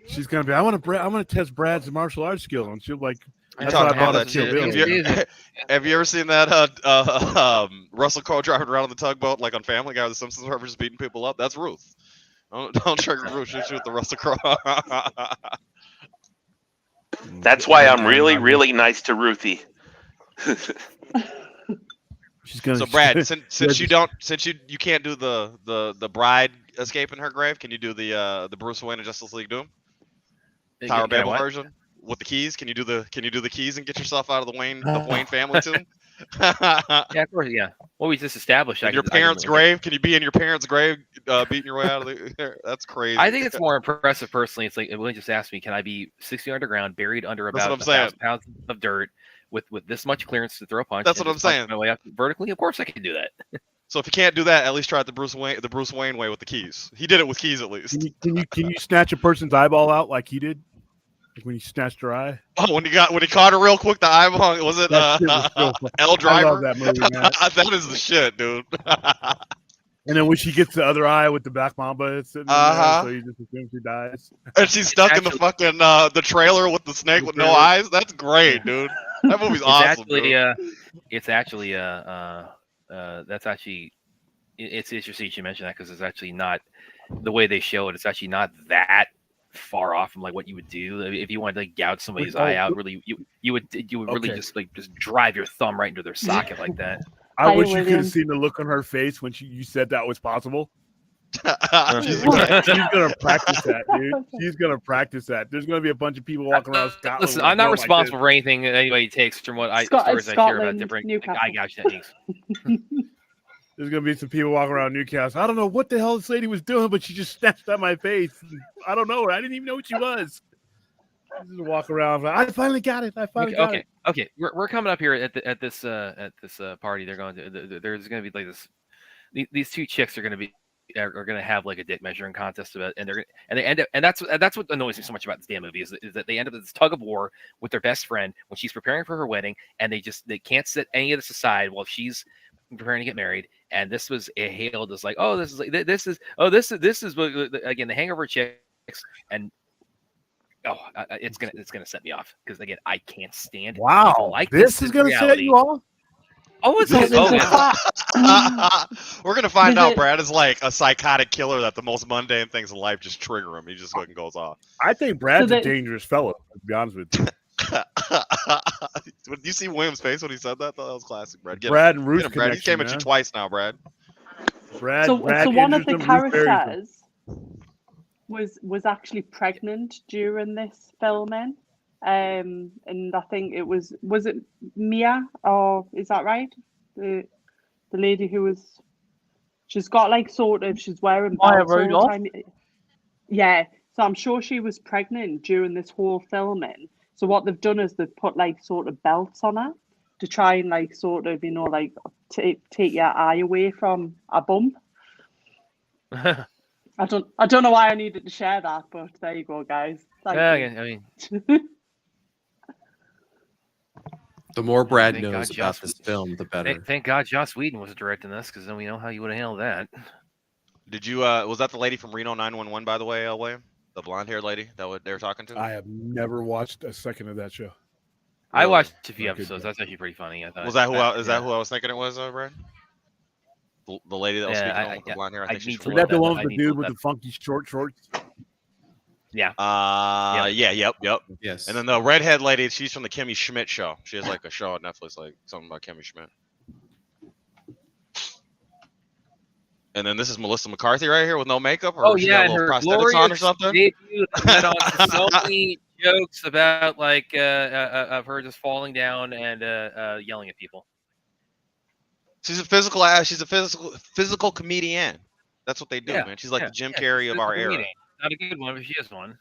She's gonna be. I want to test Brad's martial arts skill, and she'll like. That's what I bought at Kill Bill. Have you ever seen that Russell Crowe driving around on the tugboat like on Family Guy, or The Simpsons, where just beating people up? That's Ruth. Don't trigger Ruth. Shoot with the Russell Crowe. That's why I'm really, really nice to Ruthie. She's gonna. So Brad, since you can't do the bride escaping her grave, can you do the Bruce Wayne and Justice League Doom Tower of Babel version with the keys? Can you do the keys and get yourself out of the Wayne family tomb? Yeah, of course. Yeah. Well, we just established In your parents' grave? Can you be in your parents' grave, beating your way out of there? That's crazy. I think it's more impressive personally. It's like Willie just asked me, "Can I be 6 feet underground, buried under That's what about I'm saying. 1,000 pounds of dirt, with this much clearance to throw a punch?" That's and what I'm just punch saying. My way up vertically. Of course, I can do that. So if you can't do that, at least try the Bruce Wayne way with the keys. He did it with keys at least. Can you snatch a person's eyeball out like he did? Like when he snatched her eye. Oh, when he caught her real quick, the eyeball, was it L Driver? I love that movie, man. That is the shit, dude. And then when she gets the other eye with the black mamba sitting there, so you just assume she dies. And she's stuck in the fucking the trailer with the snake with no eyes. That's great, dude. That movie's awesome. It's actually that's actually it's interesting you mention that because it's actually not the way they show it. It's actually not that far off from like what you would do if you wanted to like gouge somebody's eye out. Really, you would really just drive your thumb right into their socket like that. I wish you could have seen the look on her face when you said that was possible. She's gonna practice that, dude. She's gonna practice that. There's gonna be a bunch of people walking around Scotland. Listen, I'm not responsible for anything that anybody takes from what stories I hear about different eye gouge techniques. There's gonna be some people walking around Newcastle. I don't know what the hell this lady was doing, but she just snatched at my face. I don't know her. I didn't even know what she was. Just walk around. I finally got it. I finally got it. Okay. We're coming up here at this party. They're going to. There's going to be like this. These two chicks are going to have like a dick measuring contest about, and they end up, and that's what annoys me so much about this damn movie is that they end up in this tug of war with their best friend when she's preparing for her wedding, and they can't set any of this aside while she's preparing to get married. And this was hailed as like, this is again the hangover chicks, and it's gonna set me off because again I can't stand. Wow, this is gonna set you off. Oh, it's we're gonna find out. Brad is like a psychotic killer that the most mundane things in life just trigger him. He just fucking goes off. I think Brad's a dangerous fellow. To be honest with you. Did you see William's face when he said that? That was classic, Brad. Brad and Ruth. Brad. He came at you twice now, Brad. So one of the characters was actually pregnant during this filming, and I think was it Mia, or is that right? The lady who she's got like she's wearing belts all the time. Yeah, so I'm sure she was pregnant during this whole filming. So what they've done is they've put like sort of belts on her to try and like sort of like take your eye away from a bump. I don't know why I needed to share that, but there you go, guys. I mean, the more Brad knows about this film, the better. Thank God Joss Whedon was directing this, because then we know how you would have handled that. Did you? Was that the lady from Reno 911, by the way, William? The blonde-haired lady that they were talking to? I have never watched a second of that show. I watched a few episodes. That's actually pretty funny. I thought. Was that who? Is that who I was thinking it was, Brad? The lady that was speaking with the blonde hair. I think she's from. Is that the one with the dude with the funky short shorts? Yeah. Yep. Yes. And then the redhead lady, she's from the Kimmy Schmidt show. She has like a show on Netflix, like something about Kimmy Schmidt. And then this is Melissa McCarthy right here with no makeup, or she got a little prosthetics on or something. On so many jokes about like of her just falling down and yelling at people. She's a physical comedian. That's what they do, man. She's like the Jim Carrey of our era. Not a good one, but she is one.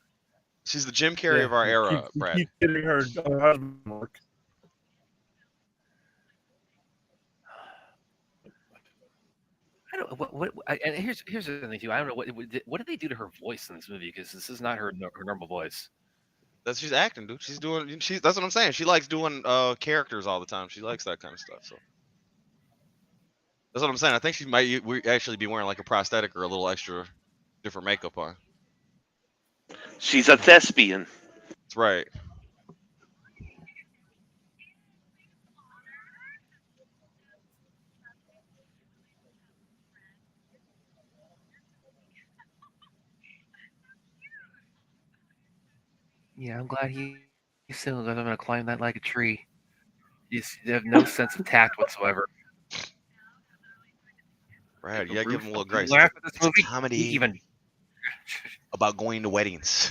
She's the Jim Carrey of our era, Brad. Keep getting her husband work. I don't. And here's the thing too. I don't know what did they do to her voice in this movie, because this is not her normal voice. She's acting, dude. That's what I'm saying. She likes doing characters all the time. She likes that kind of stuff. So that's what I'm saying. I think she might actually be wearing like a prosthetic or a little extra different makeup on. She's a thespian. That's right. Yeah, I'm glad he's single, because I'm going to climb that like a tree. You have no sense of tact whatsoever. Brad, you gotta give him a little grace. Laugh at this movie? It's a comedy Even about going to weddings.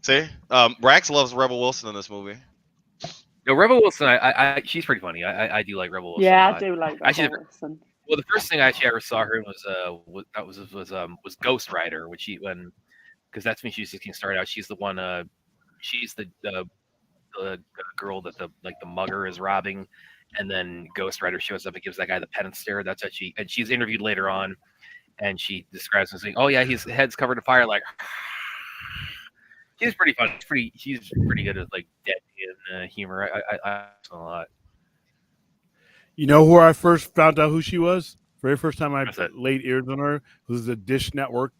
See? Rax loves Rebel Wilson in this movie. No, Rebel Wilson. She's pretty funny. I do like Rebel Wilson. Yeah, I do like Actually, Rebel Wilson. Well, the first thing I actually ever saw her in was Ghost Rider, because that's when she was getting started out. She's the one. She's the girl that the mugger is robbing, and then Ghost Rider shows up and gives that guy the penance stare. That's what she's interviewed later on, and she describes him saying, "Oh yeah, his head's covered in fire." Like, she's pretty funny. She's pretty good at like deadpan humor. I a lot. You know where I first found out who she was? Very first time I laid ears on her was the Dish Network.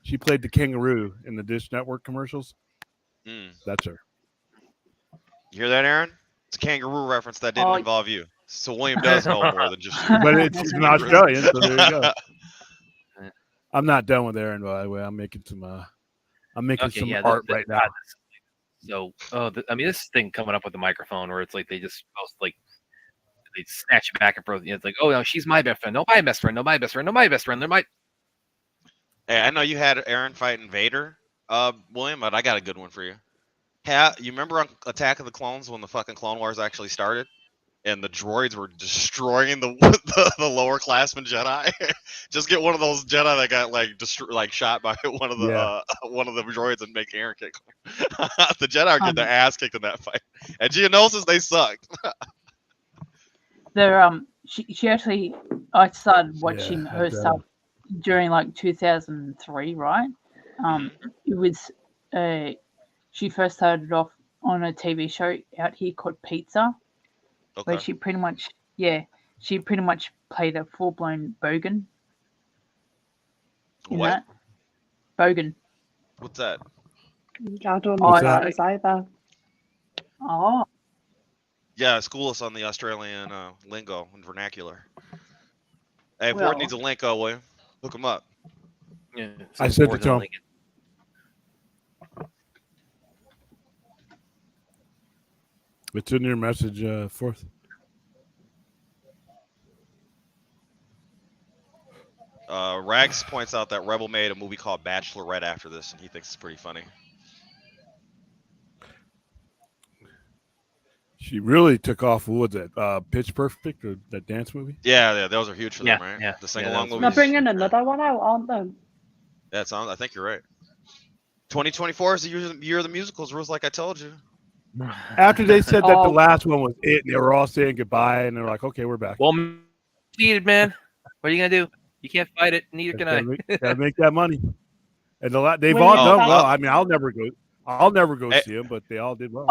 She played the kangaroo in the Dish Network commercials. That's her. You hear that, Aaron? It's a kangaroo reference that didn't involve you. So William does know more than just you. But it's an Australian, so there you go. I'm not done with Aaron, by the way. I'm making some art right now. So, this thing coming up with the microphone where it's like they just post like they snatch it back and forth. It's like, oh no, she's my best friend. No, my best friend. No, my best friend. No, my best friend. They're my. Hey, I know you had Aaron fighting Vader, William, but I got a good one for you. Yeah, you remember on Attack of the Clones when the fucking Clone Wars actually started, and the droids were destroying the lower classmen Jedi? Just get one of those Jedi that got shot by one of the droids and make Aaron kick them. The Jedi are getting their ass kicked in that fight. And Geonosis, they sucked. She actually, I started watching her stuff during like 2003, right? It was she first started off on a TV show out here called Pizza, where she pretty much played a full-blown bogan. What? Bogan. What's that? I don't know what that is either. Oh. Yeah, school us on the Australian lingo and vernacular. Hey, Ford needs a link, William. Hook him up. Yeah, I sent it to him. It's in your message, Fourth. Rags points out that Rebel made a movie called Bachelorette after this, and he thinks it's pretty funny. She really took off. What was that? Pitch Perfect, or that dance movie? Yeah, those are huge for them, right? Yeah, the sing-along movies. They're bringing another one out, aren't they? Yeah, I think you're right. 2024 is the year of the musicals, Rules, like I told you. After they said that the last one was it, and they were all saying goodbye, and they're like, "Okay, we're back." Well, needed, man. What are you gonna do? You can't fight it. Neither can I. Gotta make that money. And they've all done well. I mean, I'll never go see them, but they all did well.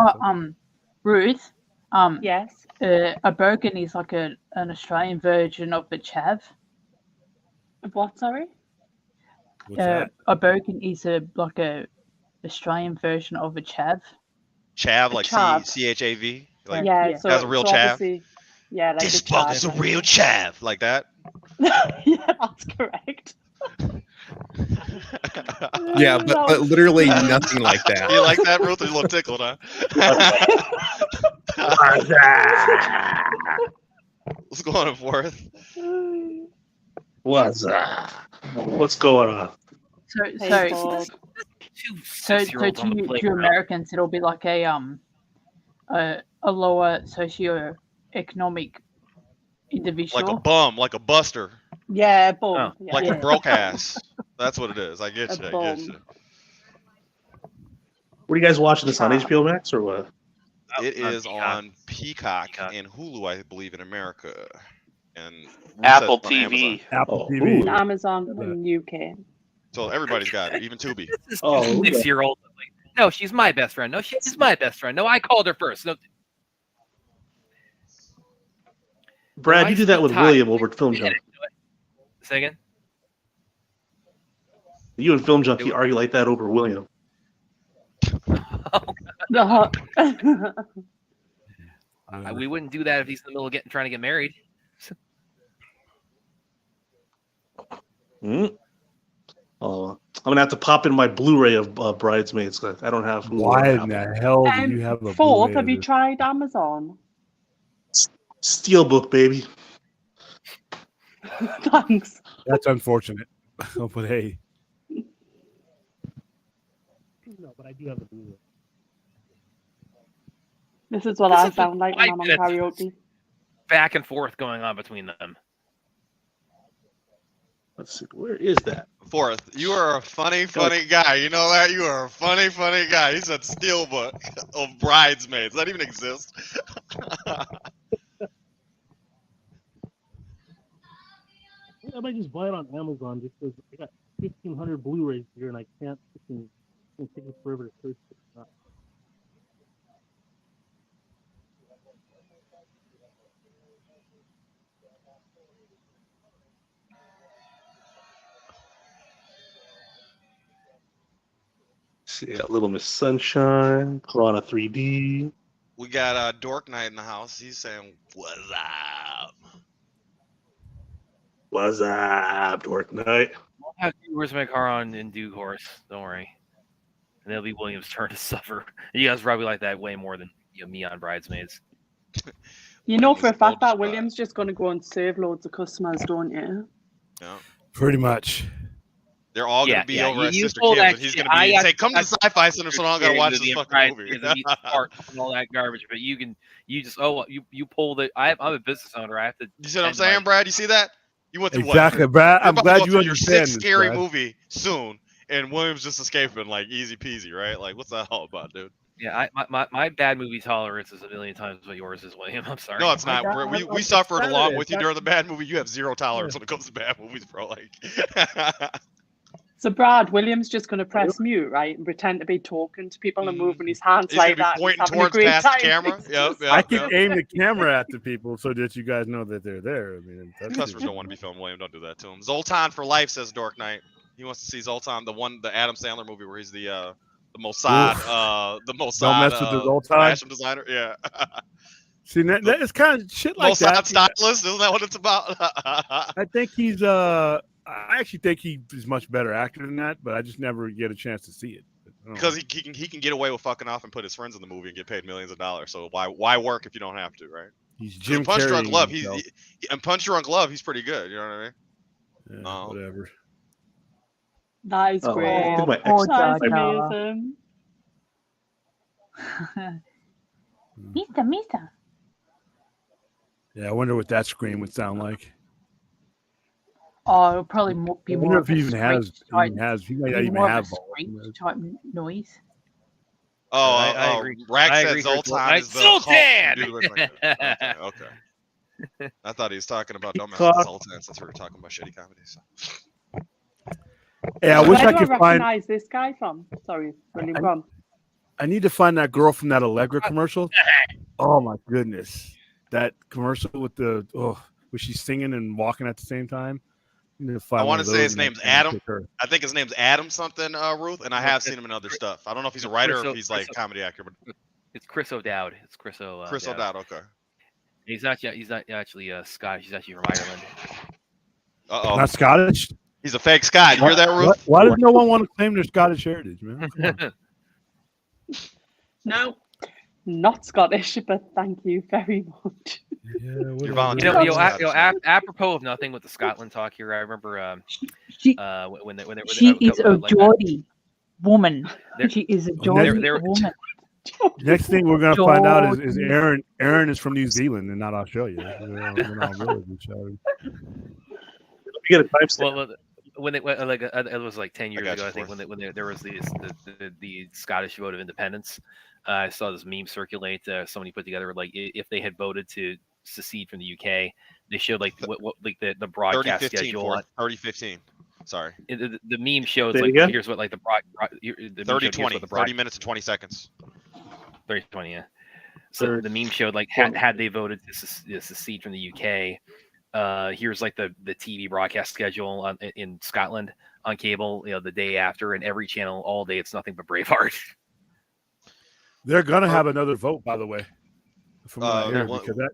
Ruth. Yes. A bogan is like an Australian version of a chav. What? Sorry. What's that? A bogan is a Australian version of a chav. Chav, like CHAV. Like, so that's a real chav. Yeah, like this fuck is a real chav, like that. Yeah, that's correct. Yeah, but literally nothing like that. You like that, Ruth? You're a little tickled, huh? What's going on, Fourth? What's going on? So to Americans, it'll be like a lower socioeconomic individual, like a bum, like a buster. Yeah, bum. Yeah. Like a broke ass. That's what it is. I get you. What are you guys watching this on HBO Max or what? It is on Peacock and Hulu, I believe, in America, and Apple TV. Apple TV. Amazon in UK. So everybody's got it, even Tubi. This is 6-year-old. Like, no, she's my best friend. No, she's my best friend. No, I called her first. No. Brad, you do that with William over at Film Junk. Say again? You and Film Junk, you argue like that over William. We wouldn't do that if he's in the middle of trying to get married. Oh, I'm gonna have to pop in my Blu-ray of Bridesmaids. I don't have. Why in the hell do you have a Fourth? Have you tried Amazon? Steelbook, baby. Thanks. That's unfortunate, but hey. No, but I do have a Blu-ray. This is what I sound like when I'm on karaoke. Back and forth going on between them. Let's see, where is that? Fourth, you are a funny guy. You know that? You are a funny guy. He said Steelbook of Bridesmaids. Does that even exist? I might just buy it on Amazon just because I got 1,500 Blu-rays here and I can't. It's take me forever to search it. See, Little Miss Sunshine, Piranha 3D. We got Dork Knight in the house. He's saying, "What's up? What's up, Dork Knight?" I'll have Where's My Car on in due course. Don't worry. And it'll be William's turn to suffer. You guys probably like that way more than me on Bridesmaids. You know for a fact that William's just going to go and save loads of customers, don't you? Yeah. Pretty much. They're all going to be over at Sister Kim's, and he's going to be say, "Come to the Sci-Fi Center, so I don't got to watch this fucking movie." And all that garbage, but you just you pulled it. I'm a business owner. I have to. You see what I'm saying, Brad? You see that? You went through exactly, what? Brad. I'm glad you understand your sixth this, scary Brad. movie soon, and William's just escaping like easy peasy, right? Like, what's that all about, dude? Yeah, my bad movie tolerance is a million times what yours is, William. I'm sorry. No, it's not. We suffered along with you during the bad movie. You have zero tolerance when it comes to bad movies, bro. Like. So Brad, William's just going to press mute, right, and pretend to be talking to people and moving his hands He's like gonna that. be pointing towards past the camera. Yep, I can aim the camera at the people so that you guys know that they're there. I mean, customers don't want to be filmed. William, don't do that to him. Zoltan for life, says Dork Knight. He wants to see Zoltan, the Adam Sandler movie where he's the Mossad, Don't mess with the Zoltan fashion designer. Yeah. See, that is kind of shit like Mossad that. stylist, isn't that what it's about? I think he's I actually think he is much better actor than that, but I just never get a chance to see it. Because he can get away with fucking off and put his friends in the movie and get paid millions of dollars. So why work if you don't have to, right? He's Jim Punch Carrey. Drunk Love. And Punch Drunk Love. He's pretty good. You know what I mean? Yeah, whatever. That is great. That's amazing. Mister. Yeah, I wonder what that scream would sound like. Oh, it'll probably be more of if he even has. He might not even have type noise. I agree. Rack I said agree Zoltan is the Zoltan! Okay. I thought he was talking about Don't Mess with Zoltan since we were talking about shitty comedy. So. Yeah, I wish I could recognize this guy from. Sorry, William, go on. I need to find that girl from that Allegra commercial. Oh my goodness, that commercial with was she singing and walking at the same time? I want to say his name's Adam. I think his name's Adam something, Ruth, and I have seen him in other stuff. I don't know if he's a writer or if he's like a comedy actor, but it's Chris O'Dowd. It's Chris O'Dowd. Chris O'Dowd, okay. He's not actually Scottish. He's actually from Ireland. Not Scottish. He's a fake Scot. You hear that, Ruth? Why does no one want to claim their Scottish heritage, man? No, not Scottish, but thank you very much. Yeah, you're volunteering. Apropos of nothing with the Scotland talk here, I remember she is a Geordie woman. She is a Geordie woman. Next thing we're gonna find out is Aaron. Aaron is from New Zealand and not Australia. We're not really You get a timestamp. Well, when it was like 10 years ago, I think, when there was the Scottish vote of independence. I saw this meme circulate. Somebody put together like if they had voted to secede from the UK, they showed like the broadcast schedule. 30-15. Sorry. The meme shows like here's what like the 30-20. 30 minutes and 20 seconds. 30-20. Yeah. So the meme showed like had they voted to secede from the UK. Here's like the TV broadcast schedule in Scotland on cable, the day after, and every channel all day. It's nothing but Braveheart. They're gonna have another vote, by the way, from what I hear, because that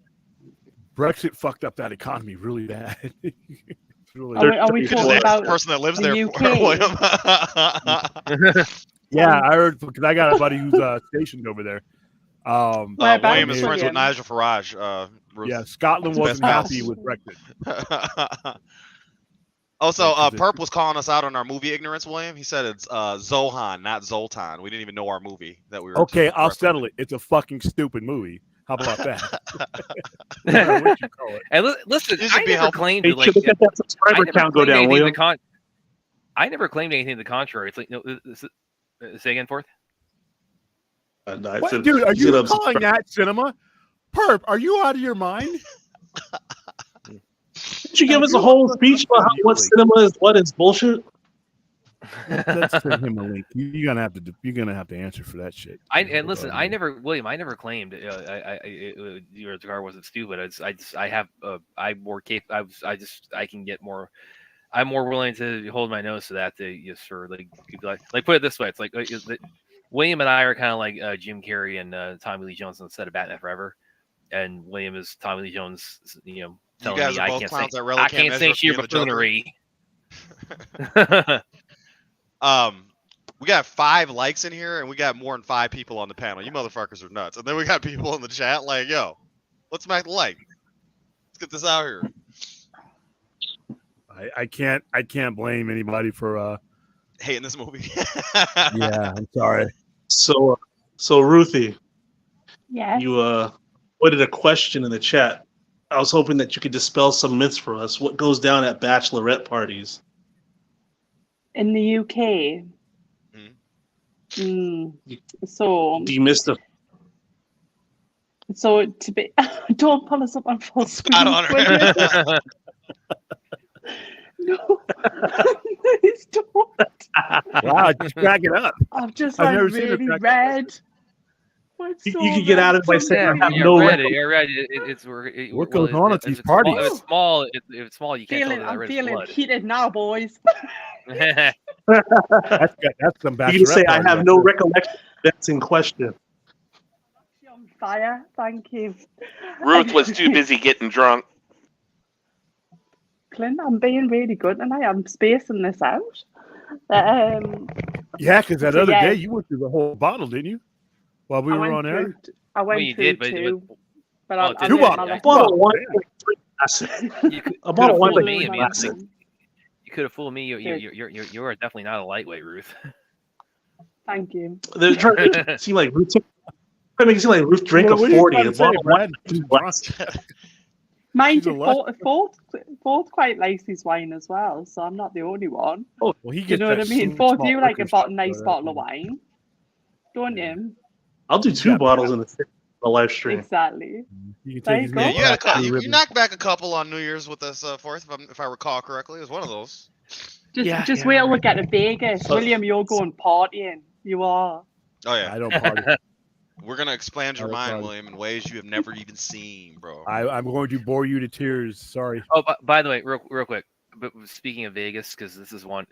Brexit fucked up that economy really bad. Really are we talking about the person that lives there? Yeah, I heard because I got a buddy who's stationed over there. William is friends with Nigel Farage. Yeah, Scotland wasn't happy with Brexit. Also, Yeah, 'cause Perp was calling us out on our movie ignorance, William. He said it's Zohan, not Zoltan. We didn't even know our movie that we were. Okay, I'll settle it. It's a fucking stupid movie. How about that? No matter what you call it. And listen, You should I be never helpful. claimed Hey, to like. look at that subscriber count go down, William. I never claimed anything to the contrary. It's like say again, Fourth. What, dude, are you calling that cinema? Perp, are you out of your mind? Did you give us a whole speech about what cinema is? What is bullshit? Let's send him a link. You're gonna have to answer for that shit. And listen, I never claimed your car wasn't stupid. I can get more. I'm more willing to hold my nose to that. Like put it this way, it's like William and I are kind of like Jim Carrey and Tommy Lee Jones instead of Batman Forever, and William is Tommy Lee Jones. Telling you guys me are both clowns that really can't say your buffoonery. We got 5 likes in here, and we got more than 5 people on the panel. You motherfuckers are nuts. And then we got people in the chat like, "Yo, let's smack the like. Let's get this out here." I can't blame anybody for hating this movie. Yeah, I'm sorry. So Ruthie, yeah, you put a question in the chat. I was hoping that you could dispel some myths for us. What goes down at bachelorette parties? In the UK. So do you miss the? So to be, don't pull us up on full screen. No, please don't. Wow, just crack it up. I've just really red. You can get out of it by saying I have no red. What goes on at these parties? If it's small, you can't tell I'm feeling heated now, boys. That's some bad. You can say I have no recollection. That's in question. On fire, thank you. Ruth was too busy getting drunk. Clint, I'm being really good tonight. I'm spacing this out. Yeah, because that other day you went through the whole bottle, didn't you? While we were on air. I went through two. But two bottles. A bottle of wine. A bottle of wine. You could have fooled me. You are definitely not a lightweight, Ruth. Thank you. They're trying to seem like Ruth. Trying to make it seem like Ruth drank a 40. A bottle of wine. Mind you, Fourth quite likes his wine as well, so I'm not the only one. Oh, well, he gets you know what I mean? Fourth, you like a nice bottle of wine, don't you? I'll do 2 bottles in the live stream. Exactly. You knocked back a couple on New Year's with us, Fourth, if I recall correctly. It was one of those. Just wait till we get to Vegas. William, you're going partying. You are. Oh, yeah. I don't party. We're going to expand your mind, William, in ways you have never even seen, bro. I'm going to bore you to tears. Sorry. Oh, by the way, real quick, but speaking of Vegas, because this is one,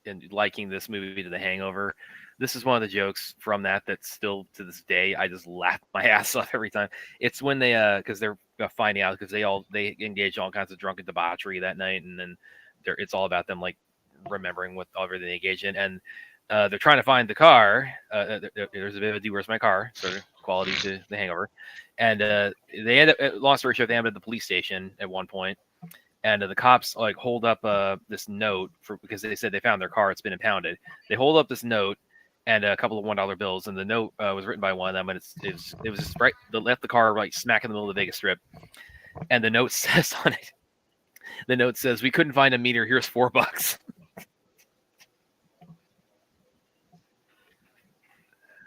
and liking this movie to The Hangover, this is one of the jokes from that still to this day I just laugh my ass off every time. It's when they because they're finding out because they engage in all kinds of drunken debauchery that night, and then it's all about them like remembering what everything they engaged in, and they're trying to find the car. There's a bit of a "Where's my car?" sort of quality to The Hangover, and they end up. Long story short, they end up at the police station at one point, and the cops like hold up this note because they said they found their car. It's been impounded. They hold up this note and a couple of $1 bills, and the note was written by one of them, and it was just right. They left the car right smack in the middle of the Vegas Strip, and the note says on it. The note says, "We couldn't find a meter. Here's $4."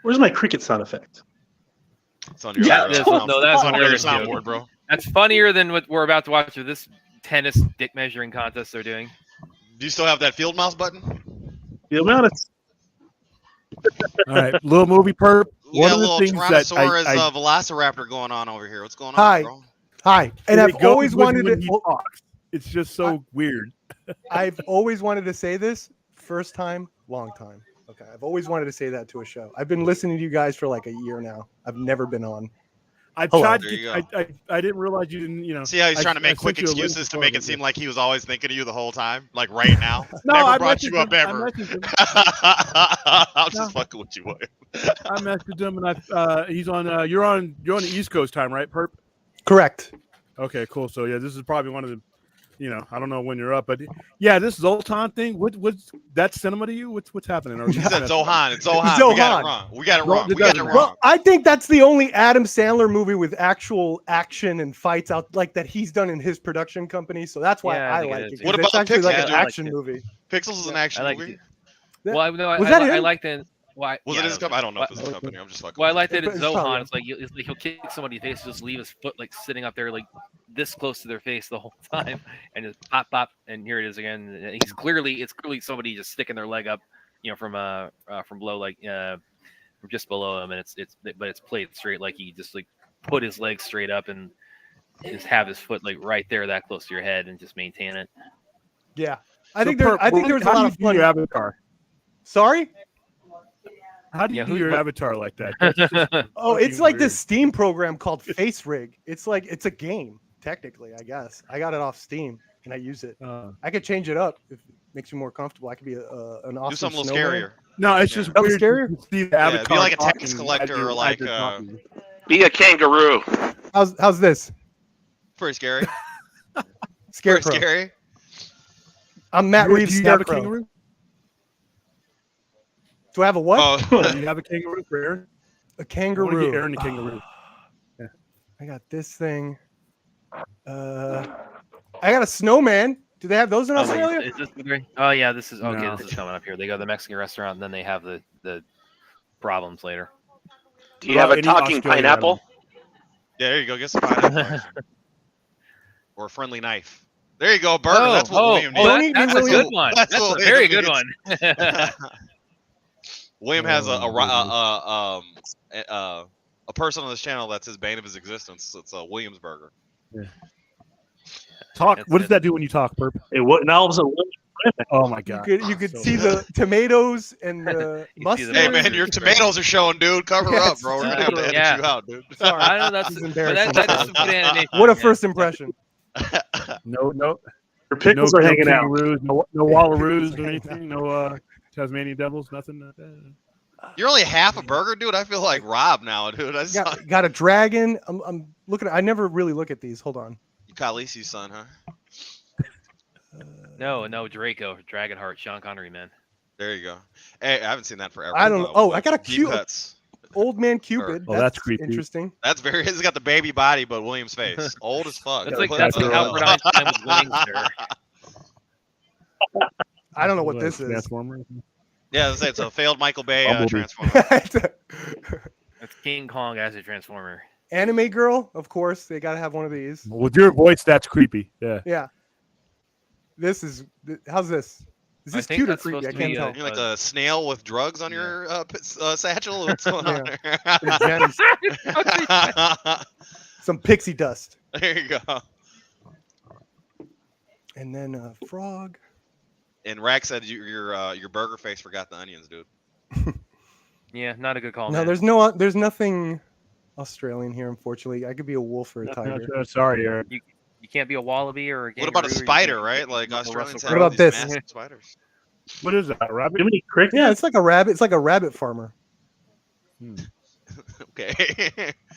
Where's my cricket sound effect? It's on your that's on your soundboard, bro. That's funnier than what we're about to watch with this tennis dick measuring contest they're doing. Do you still have that field mouse button? Field mouse. All right, little movie perp. One of the things that Velociraptor going on over here. What's going on, bro? Hi. And I've always wanted to. It's just so weird. I've always wanted to say this. First time, long time. Okay, I've always wanted to say that to a show. I've been listening to you guys for like a year now. I've never been on. I tried. I didn't realize you didn't. See how he's trying to make quick excuses to make it seem like he was always thinking of you the whole time, like right now. No, never I brought you up ever. I'm just fucking with you, William. I messaged him, and he's on. You're on the East Coast time, right, Perp? Correct. Okay, cool. So yeah, this is probably one of I don't know when you're up, but yeah, this Zoltan thing. What's that cinema to you? What's happening? He said Zohan. It's Zohan. Zohan. We got it wrong. We got it wrong. We got it wrong. Well, I think that's the only Adam Sandler movie with actual action and fights out like that he's done in his production company. So that's why I like it. What it's about actually like Pixels? an action movie. Pixels is an action movie. Well, I like that. Why Was it his company? I don't know if it's his company. I'm just fucking. Well, I like that it's Zohan. It's like he'll kick somebody in the face, just leave his foot like sitting up there, like this close to their face the whole time, and just pop, and here it is again. And it's clearly somebody just sticking their leg up, from below, like from just below him, and it's played straight, like he just like put his leg straight up and just have his foot like right there, that close to your head, and just maintain it. Yeah, I think there's a lot of fun. Your avatar. Sorry. How do you do your avatar like that? Oh, it's like this Steam program called Face Rig. It's a game, technically, I guess. I got it off Steam and I use it. I could change it up if it makes you more comfortable. I could be an awesome. Do something a little snowman. scarier. No, it's just weird. Scarier? See the avatar be like a tax collector or like. Be a kangaroo. How's this? Pretty scary. Scarecrow. Pretty scary. I'm Matt Reeves. Do you have a Scarecrow. kangaroo? Do I have a what? Do you have a kangaroo for Aaron? A I kangaroo. want to get Aaron a kangaroo. Yeah. I got this thing. I got a snowman. Do they have those in Australia? Is this oh yeah, this is okay. No. This is coming up here. They go to the Mexican restaurant, and then they have the problems later. Do you have a talking pineapple? Yeah, there you go. Get some pineapple. Or a friendly knife. There you go, burger. That's what William needs. That's a good one. That's a very good one. William has a person on this channel that's his bane of his existence. It's a Williams burger. Yeah. Talk. What does that do when you talk, Perp? And all of a sudden, oh my god! You could see the tomatoes and the mustard. Hey man, your tomatoes are showing, dude. Cover up, bro. We're gonna have to edit you out, dude. Sorry, I know that's embarrassing. That's some good animation. What a first impression. No. Your pickles are hanging out. No wallaroos or anything. No Tasmanian devils. Nothing. You're only half a burger, dude. I feel like Rob now, dude. I just got a dragon. I'm looking. I never really look at these. Hold on. Khaleesi's son, huh? No, Draco, Dragonheart, Sean Connery, man. There you go. Hey, I haven't seen that forever. I don't know. Oh, I got a cute cuts. Old man Cupid. Oh, that's creepy. Interesting. That's very. He's got the baby body, but William's face, old as fuck. That's like Albert Einstein with wings there. I don't know what this is. Transformer. Yeah, it's a failed Michael Bay Transformer. It's King Kong as a Transformer. Anime girl, of course. They got to have one of these. With your voice, that's creepy. Yeah. Yeah. This is. How's this? Is this cute or creepy? I can't tell. You're like a snail with drugs on your satchel. What's going on there? Some pixie dust. There you go. And then a frog. And Rack said your burger face forgot the onions, dude. Yeah, not a good call. No, man. there's nothing Australian here, unfortunately. I could be a wolf or a tiger. Sorry, Eric. You can't be a wallaby or a kangaroo. What about a spider, right? Like Australians have What about these this? massive spiders. What is that? A rabbit? Jiminy Cricket? Yeah, it's like a rabbit. It's like a rabbit farmer. Okay.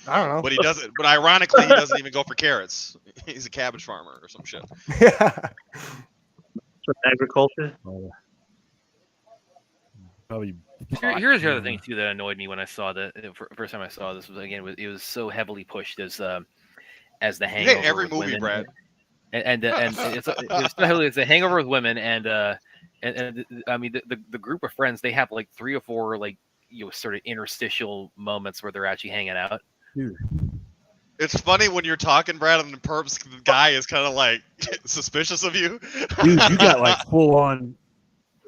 I don't know. But he doesn't. But ironically, he doesn't even go for carrots. He's a cabbage farmer or some shit. Yeah. Agriculture. Probably. Here's the other thing too that annoyed me when I saw the first time I saw this was again it was so heavily pushed as the Hangover. You hate every with movie, women. Brad. And it's so heavily it's a Hangover with women and I mean the group of friends, they have like 3 or 4 like sort of interstitial moments where they're actually hanging out. Dude. It's funny when you're talking, Brad, and the guy is kind of like suspicious of you. Dude, you got like full on.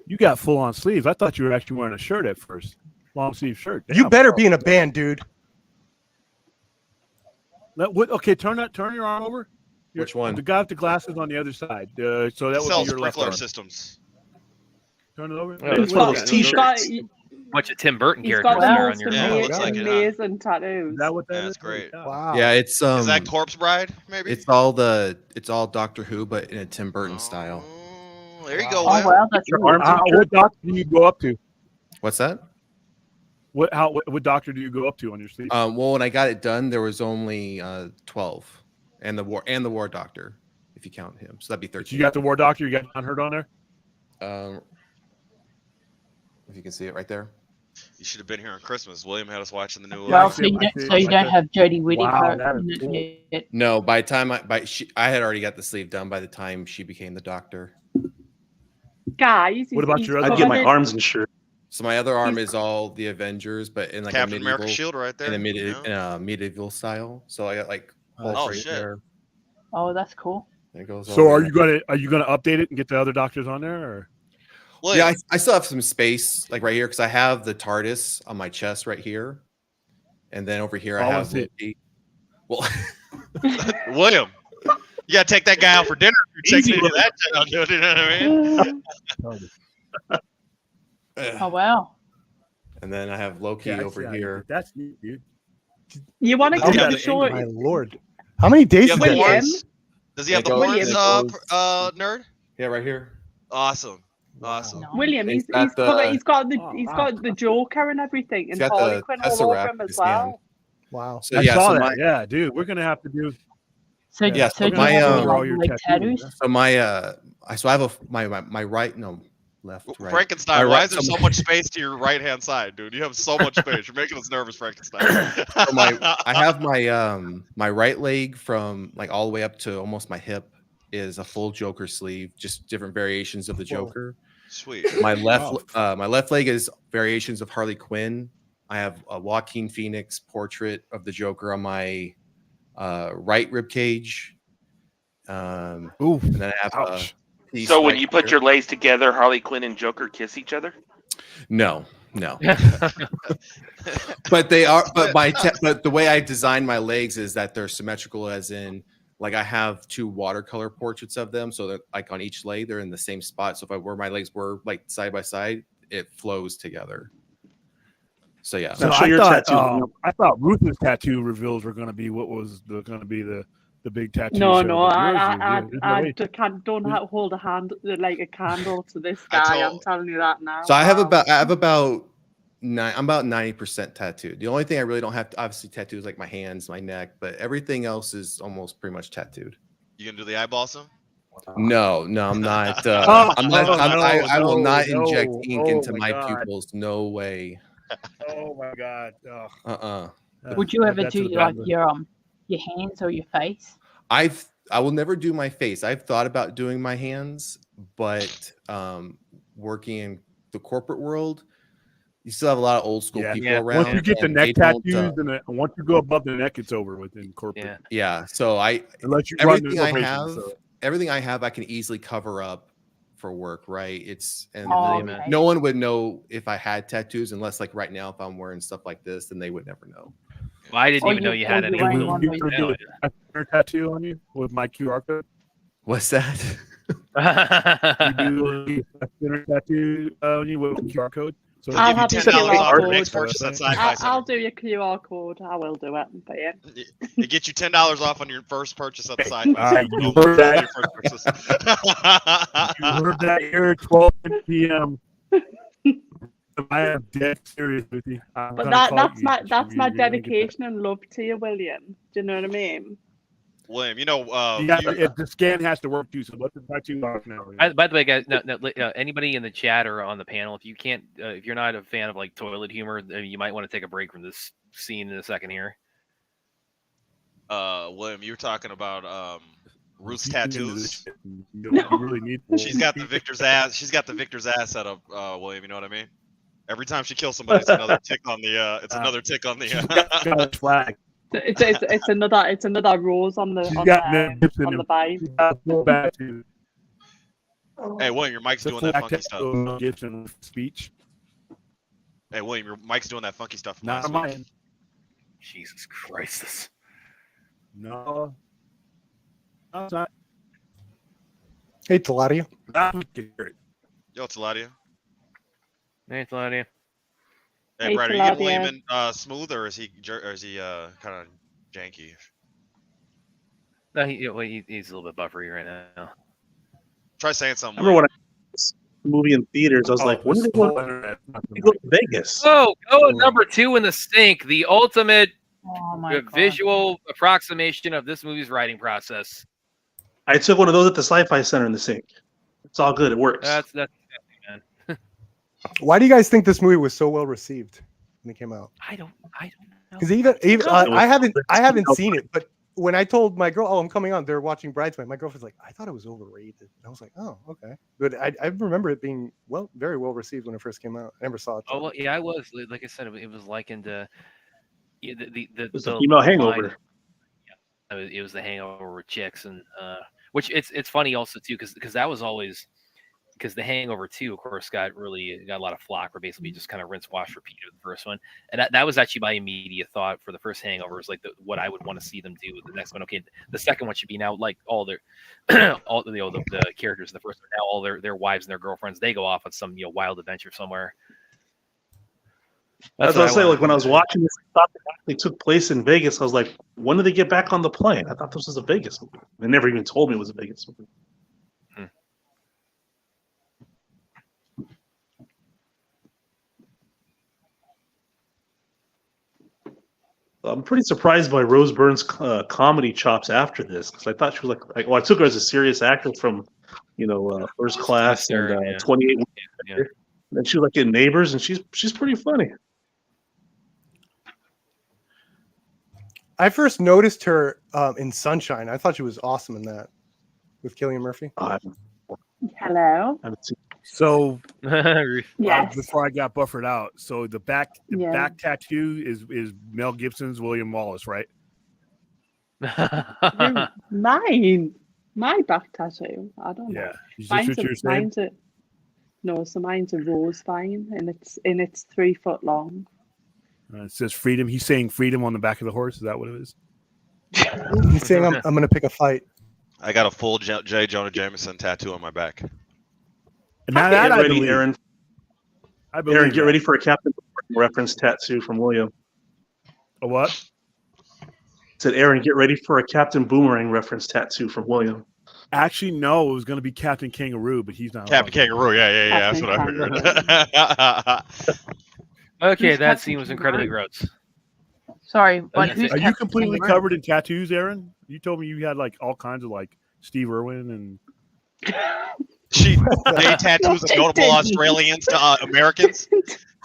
You got full on sleeves. I thought you were actually wearing a shirt at first, long sleeve shirt. Damn, You better bro. be in a band, dude. Okay, turn your arm over. Which one? The guy with the glasses on the other side. So that would Sells be your left sprinkler arm. systems. Turn it over. Oh, It's one of those t-shirts. Bunch of Tim Burton He's characters got there the on most your Yeah, it looks like it, huh? amazing tattoos. Is that what that Yeah, is? that's great. Wow. Yeah, it's Is that Corpse Bride? Maybe. it's all Doctor Who, but in a Tim Burton style. Oh, there you go. Oh Will. wow, that's Your cool. arms are What doctor do you go up to? What's that? What doctor do you go up to on your sleeve? Well, when I got it done, there was only 12, and the war doctor. if you count him. So that'd be 13. You got the War Doctor. You got Unheard on there. If you can see it right there. You should have been here on Christmas. William had us watching the new. Well, so you don't have Jodie Whittaker Wow, in it yet. No, by the time I had already got the sleeve done by the time she became the Doctor. Guys, what about your other? I'd get my arms insured. So my other arm is all the Avengers, but in like Captain a medieval, America shield right there. in a medieval style. So I got like oh right shit. there. Oh, that's cool. There goes. So are you gonna update it and get the other Doctors on there? Or? Well, yeah, I still have some space like right here because I have the TARDIS on my chest right here, and then over here I have Loki. Well, William, you gotta take that guy out for dinner. If you're taking that channel, dude, you know what I mean? Oh wow. And then I have Loki over here. That's neat, dude. You want to get the show? My lord, how many days? Does he have the horns, nerd? Yeah, right here. Awesome. Awesome. William, he's got the Joker and everything, and Harley Quinn all over him as well. Wow. So yeah, saw that. Yeah, dude, we're gonna have to do. So yeah, so my tattoos. So my so I have my right left right. Frankenstein. Why is there so much space to your right hand side, dude? You have so much space. You're making us nervous, Frankenstein. So I have my right leg from like all the way up to almost my hip is a full Joker sleeve, just different variations of the Joker. Sweet. My left leg is variations of Harley Quinn. I have a Joaquin Phoenix portrait of the Joker on my right rib cage. And then I have a piece. So when you put your legs together, Harley Quinn and Joker kiss each other? No. But they are. But the way I designed my legs is that they're symmetrical, as in. Like I have two watercolor portraits of them, so that like on each leg they're in the same spot. So if my legs were like side by side, it flows together. So yeah. So I thought Ruth's tattoo reveals were going to be what was going to be the big tattoo. No, show. I don't hold a hand like a candle to this guy. I'm telling you that now. So I have about I'm about 90% tattooed. The only thing I really don't have to obviously tattoo is like my hands, my neck, but everything else is almost pretty much tattooed. You gonna do the eyeball soon? No, I'm not. I will not inject ink into my God. pupils. No way. Oh my God. Would you ever do like your hands or your face? I will never do my face. I've thought about doing my hands, but working in the corporate world, you still have a lot of old school people around. Once you get the neck tattoos, and once you go above the neck, it's over within corporate. Yeah. So everything I have, I can easily cover up for work, right? No one would know if I had tattoos unless, like right now, if I'm wearing stuff like this, then they would never know. Well, I didn't even know you had any. Do a tattoo on you with my QR code. What's that? You do a tattoo on you with a QR code. So I'll have your QR code. I'll do your QR code. I will do it. But yeah. It gets you $10 off on your first purchase at the site. You heard that? You heard that here, 12 p.m. I am dead serious with you. But that's my dedication and love to you, William. Do you know what I mean? William, the scan has to work too. So what's the tattoo off now? By the way, guys, anybody in the chat or on the panel, if you're not a fan of like toilet humor, you might want to take a break from this scene in a second here. William, you were talking about Ruth's tattoos. Really need She's got the Victor's ass. She's got the Victor's ass set up, William. You know what I mean? Every time she kills somebody, it's another tick on the. It's another tick on the. Flag. It's another rose on the vine. Hey, William, your mic's doing that funky stuff. Speech. Hey, William, your mic's doing that funky stuff. Not mine. Jesus Christ! No, it's not. Hey, Taladia. Yo, Taladia. Hey, Taladia. Hey, Brad, are you getting William in smooth, or is he kind of janky? No, he's a little bit buffery right now. Try saying something. I remember when I saw the movie in theaters, I was like, when did they go to Vegas? Oh, number 2 in the stink, the ultimate visual approximation of this movie's writing process. I took one of those at the Sci-Fi Center in the sink. It's all good. It works. That's man. Why do you guys think this movie was so well received when it came out? I don't know. Because even I haven't seen it, but when I told my girl, "Oh, I'm coming on," they're watching Bridesmaids. My girlfriend's like, "I thought it was overrated." And I was like, "Oh, okay." But I remember it being very well received when it first came out. I never saw it. Oh well, yeah, I was like I said, it was likened to It was a female hangover. It was the Hangover with chicks, and which it's funny also too because that was always because the Hangover 2, of course, got a lot of flack where basically just kind of rinse, wash, repeat of the first one, and that was actually my immediate thought for the first Hangover is like what I would want to see them do with the next one. Okay, the second one should be now like all their the characters in the first one now all their wives and their girlfriends they go off on some wild adventure somewhere. That's what I was saying. Like when I was watching this, I thought it actually took place in Vegas. I was like, when did they get back on the plane? I thought this was a Vegas movie. They never even told me it was a Vegas movie. I'm pretty surprised by Rose Byrne's comedy chops after this because I thought she was like, well, I took her as a serious actor from, First Class and 28. Yeah. And then she was like in Neighbors, and she's pretty funny. I first noticed her in Sunshine. I thought she was awesome in that with Cillian Murphy. Hello. So yes. Before I got buffered out, so the back tattoo is Mel Gibson's William Wallace, right? My back tattoo. I don't know. Mine's a rose vine, and it's 3 foot long. It says freedom. He's saying freedom on the back of the horse. Is that what it is? He's saying I'm going to pick a fight. I got a full J. Jonah Jameson tattoo on my back. And now that get ready, believe. Aaron. Aaron, get ready for a Captain Boomerang reference tattoo from William. A what? Said Aaron, get ready for a Captain Boomerang reference tattoo from William. Actually, no, it was going to be Captain Kangaroo, but he's not. Captain Kangaroo, yeah. That's what I heard. Okay, that scene was incredibly gross. Sorry, are you completely covered in tattoos, Aaron? You told me you had like all kinds of like Steve Irwin and. She made tattoos of notable Australians to Americans.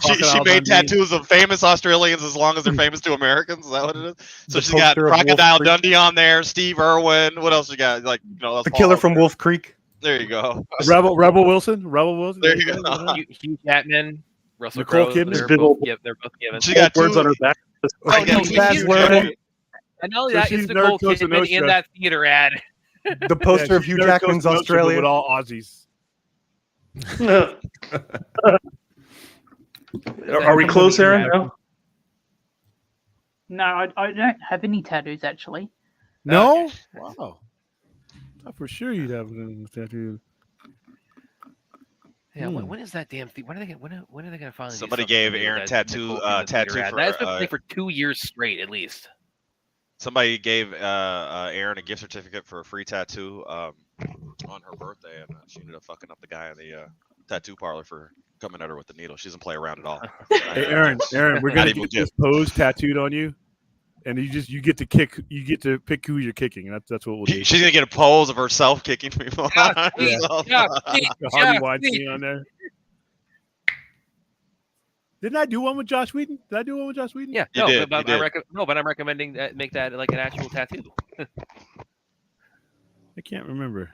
She made tattoos of famous Australians as long as they're famous to Americans. Is that what it is? So she's got Crocodile Dundee on there, Steve Irwin. What else you got? Like the killer from Wolf Creek. There you go. Rebel Wilson. There you go. Hugh Jackman, Russell Nicole Crowe. Kidman. They're both given. She got words on her back. And not only that, it's Nicole Kidman in that theater ad. The poster of Hugh Jackman's Australia with all Aussies. Are we close, Aaron? No, I don't have any tattoos actually. No? Okay. Wow. I thought for sure you'd have a tattoo. Yeah, when is that damn thing? When are they gonna finally? Somebody gave Aaron tattoo for. That's been for 2 years straight at least. Somebody gave Aaron a gift certificate for a free tattoo on her birthday, and she ended up fucking up the guy in the tattoo parlor for coming at her with the needle. She doesn't play around at all. Hey, Aaron, we're gonna get this pose tattooed on you, and you get to pick who you're kicking. That's what we'll do. She's gonna get a pose of herself kicking people. Harvey Weinstein on there. Didn't I do one with Josh Whedon? Did I do one with Josh Whedon? Yeah, you did. But I'm recommending that make that like an actual tattoo. I can't remember.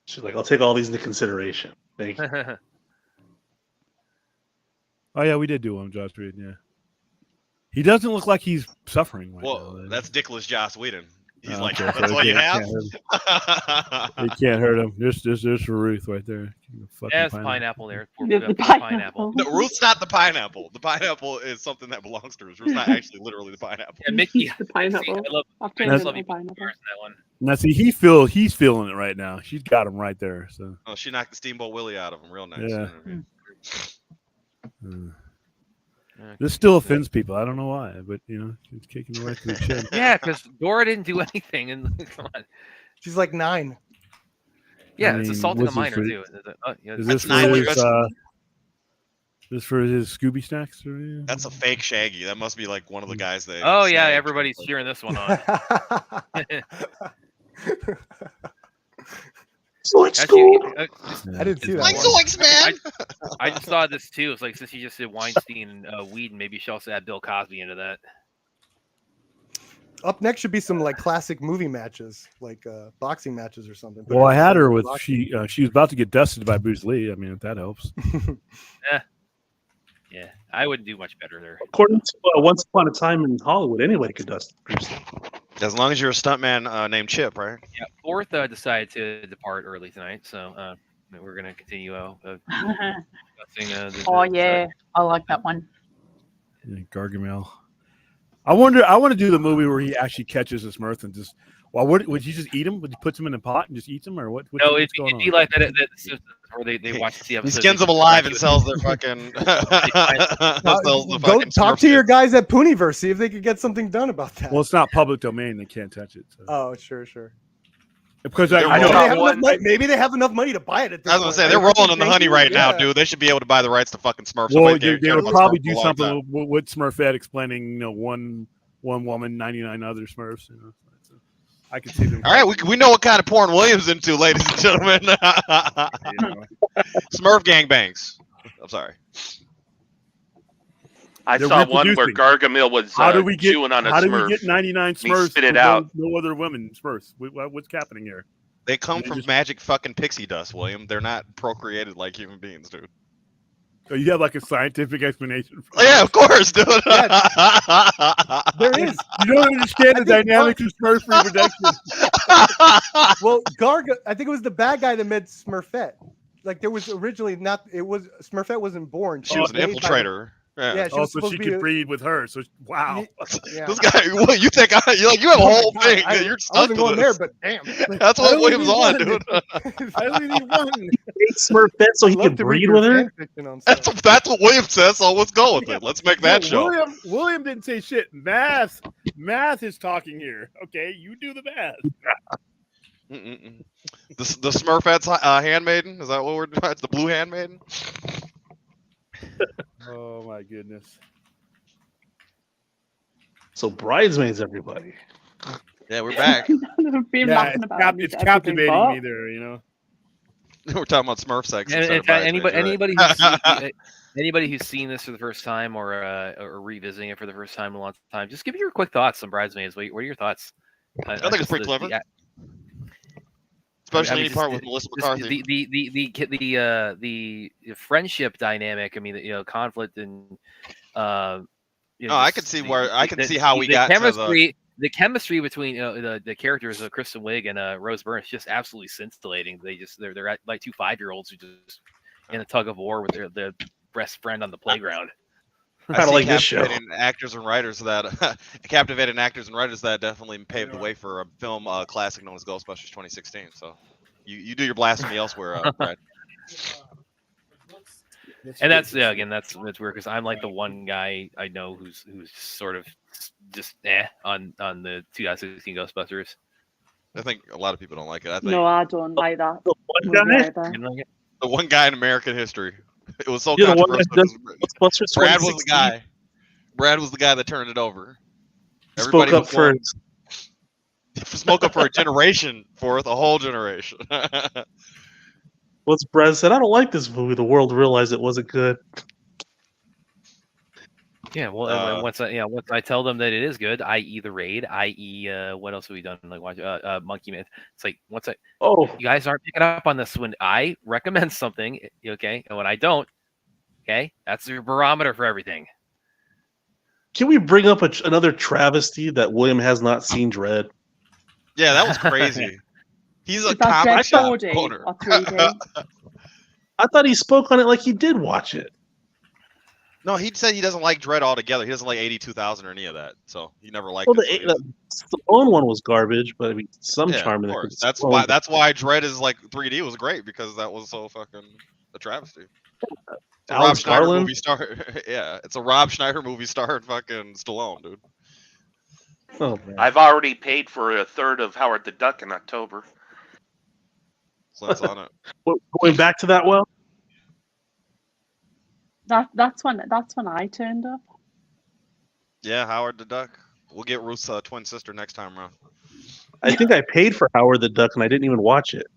She's like, I'll take all these into consideration. Thank you. Oh yeah, we did do one with Josh Whedon. Yeah, he doesn't look like he's suffering. Right now, that's Dickless Joss Whedon. He's like, okay, that's what you have. They can't hurt him. There's for Ruth right there. There's pineapple there. The pineapple. No, Ruth's not the pineapple. The pineapple is something that belongs to her. Ruth's not actually literally the pineapple. Yeah, Mickey. The pineapple. I love you pineapple. That one. Now see, he's feeling it right now. She's got him right there. So. Oh, she knocked the Steamboat Willie out of him. Real nice. Yeah. This still offends people. I don't know why, but she's kicking right to the chin. Yeah, because Dora didn't do anything, and come on, she's like 9. Yeah, it's assaulting a minor too. Is this for his Scooby snacks? Or, That's a fake Shaggy. That must be like one of the guys they. Oh yeah, everybody's cheering this one on. Actually, I didn't see that. Like one. Zoinks, man. I just thought this too. It's like since you just did Weinstein and Whedon, maybe you should also add Bill Cosby into that. Up next should be some like classic movie matches, like boxing matches or something. Well, I had her with she was about to get dusted by Bruce Lee. I mean, if that helps. Yeah, I wouldn't do much better there. According to Once Upon a Time in Hollywood, anybody could dust Bruce Lee. As long as you're a stuntman named Chip, right? Yeah, Fourth decided to depart early tonight, so we're gonna continue discussing. Oh yeah, I like that one. Yeah, Gargamel. I want to do the movie where he actually catches this Smurf and just. Well, would he just eat him? Would he put him in a pot and just eat them, or what? No, it'd be like that. Where they watch the episode. He skins them alive and sells their fucking. Go talk to your guys at Pooniverse, see if they could get something done about that. Well, it's not public domain; they can't touch it. So. Oh, sure. Because I know maybe they have enough money to buy it. At this I was gonna say they're rolling in the honey right now, dude. They should be able to buy the rights to fucking Smurfs. Well, they would probably do something with Smurfette explaining, one woman, 99 other Smurfs. I could see them. All right, we know what kind of porn William's into, ladies and gentlemen. Smurf gangbangs. I'm sorry. I saw one where Gargamel was chewing on a Smurf. How do we get 99 Smurfs? Spit it out. No other women Smurfs. What's happening here? They come from magic fucking pixie dust, William. They're not procreated like human beings, dude. So you have like a scientific explanation. Yeah, of course, dude. There is. You don't understand the dynamics of Smurf reproduction. Well, I think it was the bad guy that made Smurfette. Like there was originally not. It was Smurfette wasn't born. She was an infiltrator. Yeah, so she could breed with her. So wow, this guy. What you think? You have a whole thing. You're I wasn't going there, but damn, that's what William's on, dude. I only need one. Smurfette so he can breed with her. That's what William says. So let's go with it. Let's make that show. William didn't say shit. Math is talking here. Okay, you do the math. The Smurfette's handmaiden. Is that what we're doing? It's the blue handmaiden. Oh my goodness! So Bridesmaids, everybody. Yeah, we're back. It's captivating me there. We're talking about Smurf sex. Anybody who's seen this for the first time or revisiting it for the first time in a long time, just give me your quick thoughts on Bridesmaids. What are your thoughts? I think it's pretty clever. Especially any part with Melissa McCarthy. The friendship dynamic. I mean, conflict and I can see how we got chemistry. The chemistry between the characters of Kristen Wiig and Rose Byrne is just absolutely scintillating. They're like two 5-year-olds who just in a tug of war with their best friend on the playground. I don't like this show. Actors and writers that definitely paved the way for a film classic known as Ghostbusters 2016. So you do your blasphemy elsewhere, Brad. And that's that's weird because I'm like the one guy I know who's sort of just on the 2016 Ghostbusters. I think a lot of people don't like it. No, I don't like that. The one guy in American history. It was so controversial. Brad was the guy. Brad was the guy that turned it over. Everybody spoke up for a generation, for a whole generation. What's Brad said? I don't like this movie. The world realized it wasn't good. Yeah, well, once I tell them that it is good, i.e. The Raid, i.e. What else have we done? Like watch Monkey Man. It's like you guys aren't picking up on this when I recommend something, okay, and when I don't, okay, that's your barometer for everything. Can we bring up another travesty that William has not seen? Dredd. Yeah, that was crazy. He's a comic shop owner. I thought he spoke on it like he did watch it. No, he said he doesn't like Dredd altogether. He doesn't like 82,000 or any of that. So he never liked it. The Stallone one was garbage, but I mean, some charm in it. That's why Dredd is like 3D was great because that was so fucking a travesty. Rob Schneider movie star. Yeah, it's a Rob Schneider movie starring fucking Stallone, dude. Oh man. I've already paid for a third of Howard the Duck in October. So that's on it. Going back to that, well. That's when I turned up. Yeah, Howard the Duck. We'll get Ruth's twin sister next time around. I think I paid for Howard the Duck and I didn't even watch it.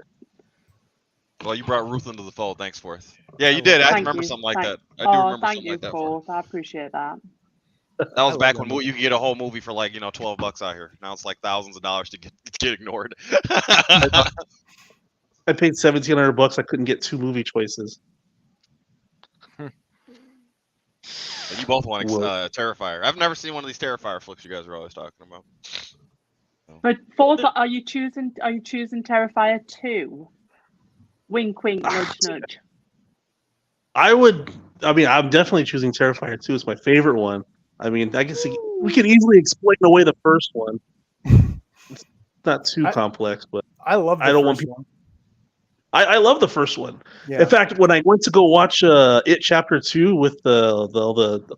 Well, you brought Ruth into the fold. Thanks, Forth. Yeah, you did. I remember something like that. I do remember thank something you, like that. Paul. I appreciate that. That was back when you could get a whole movie for like $12 out here. Now it's like thousands of dollars to get ignored. I paid $1,700. I couldn't get 2 movie choices. And you both want Terrifier. I've never seen one of these Terrifier flicks you guys are always talking about. But Fourth, are you choosing Terrifier 2? Wink, wink, nudge, nudge. I'm definitely choosing Terrifier 2. It's my favorite one. I mean, I guess we could easily explain away the first one. It's not too complex, but I love. I don't want people. I love the first one. Yeah. In fact, when I went to go watch It Chapter 2 with the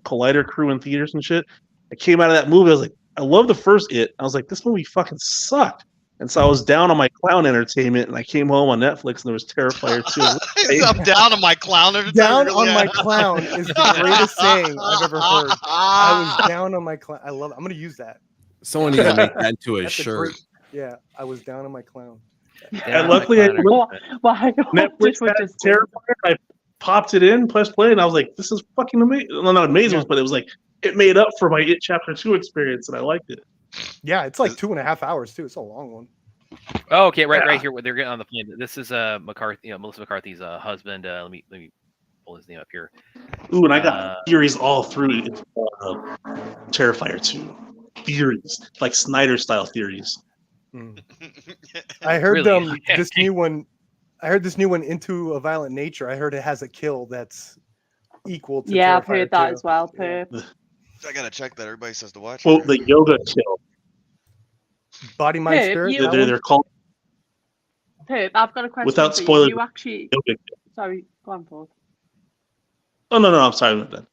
Collider crew in theaters and shit, I came out of that movie. I was like, I love the first It. I was like, this movie fucking sucked. And so I was down on my clown entertainment, and I came home on Netflix, and there was Terrifier 2. I'm down on my clown entertainment. Down on my clown is the greatest saying I've ever heard. I was down on my clown. I love it. I'm going to use that. Someone needs to make that into a shirt. Yeah, I was down on my clown. And luckily, Netflix had Terrifier. I popped it in, pressed play, and I was like, "This is fucking amazing." Well, not amazing, but it was like it made up for my It Chapter 2 experience, and I liked it. Yeah, it's like 2.5 hours too. It's a long one. Oh, okay, right here. They're getting on the plane. This is McCarthy, Melissa McCarthy's husband. Let me pull his name up here. Ooh, and I got theories all through Terrifier 2. Theories, like Snyder style theories. I heard Really? this new one. I heard this new one, Into a Violent Nature. I heard it has a kill that's equal to. Yeah, Terrifier I've heard that 2. as well, Perp. I gotta check that. Everybody says to watch. Well, the yoga kill. Body, mind, spirit. They're called. Perp, I've got a question. Without for spoiling. You actually. Sorry, go on, Paul. Oh no, I'm sorry about that.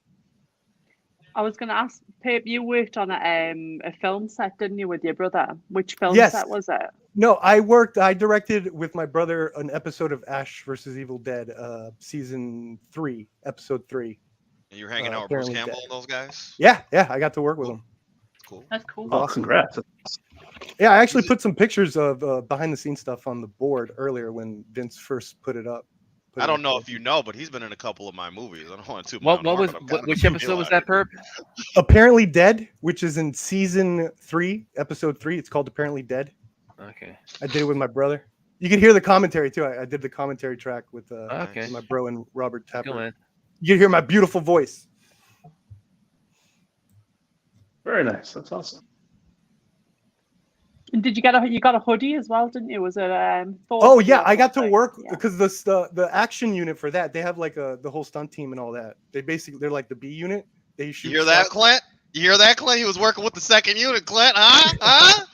I was going to ask, Perp, you worked on a film set, didn't you, with your brother? Which film set was it? No, I directed with my brother an episode of Ash vs. Evil Dead, season 3, episode 3. And you're hanging out with Bruce Campbell and those guys? Yeah, I got to work with them. Cool. That's cool. Oh, congrats. Yeah, I actually put some pictures of behind the scenes stuff on the board earlier when Vince first put it up. I don't know if you know, but he's been in a couple of my movies. I don't want to. Which episode was that, Perp? Apparently Dead, which is in season 3, episode 3. It's called Apparently Dead. Okay. I did it with my brother. You can hear the commentary too. I did the commentary track with my bro and Robert Tapper. Cool, You can hear my beautiful voice. Very nice. That's awesome. And did you got a hoodie as well, didn't you? Was it Oh yeah, I got to work because the action unit for that, they have like the whole stunt team and all that. They're like the B unit. They shoot. You hear that, Clint? You hear that, Clint? He was working with the second unit, Clint. Huh?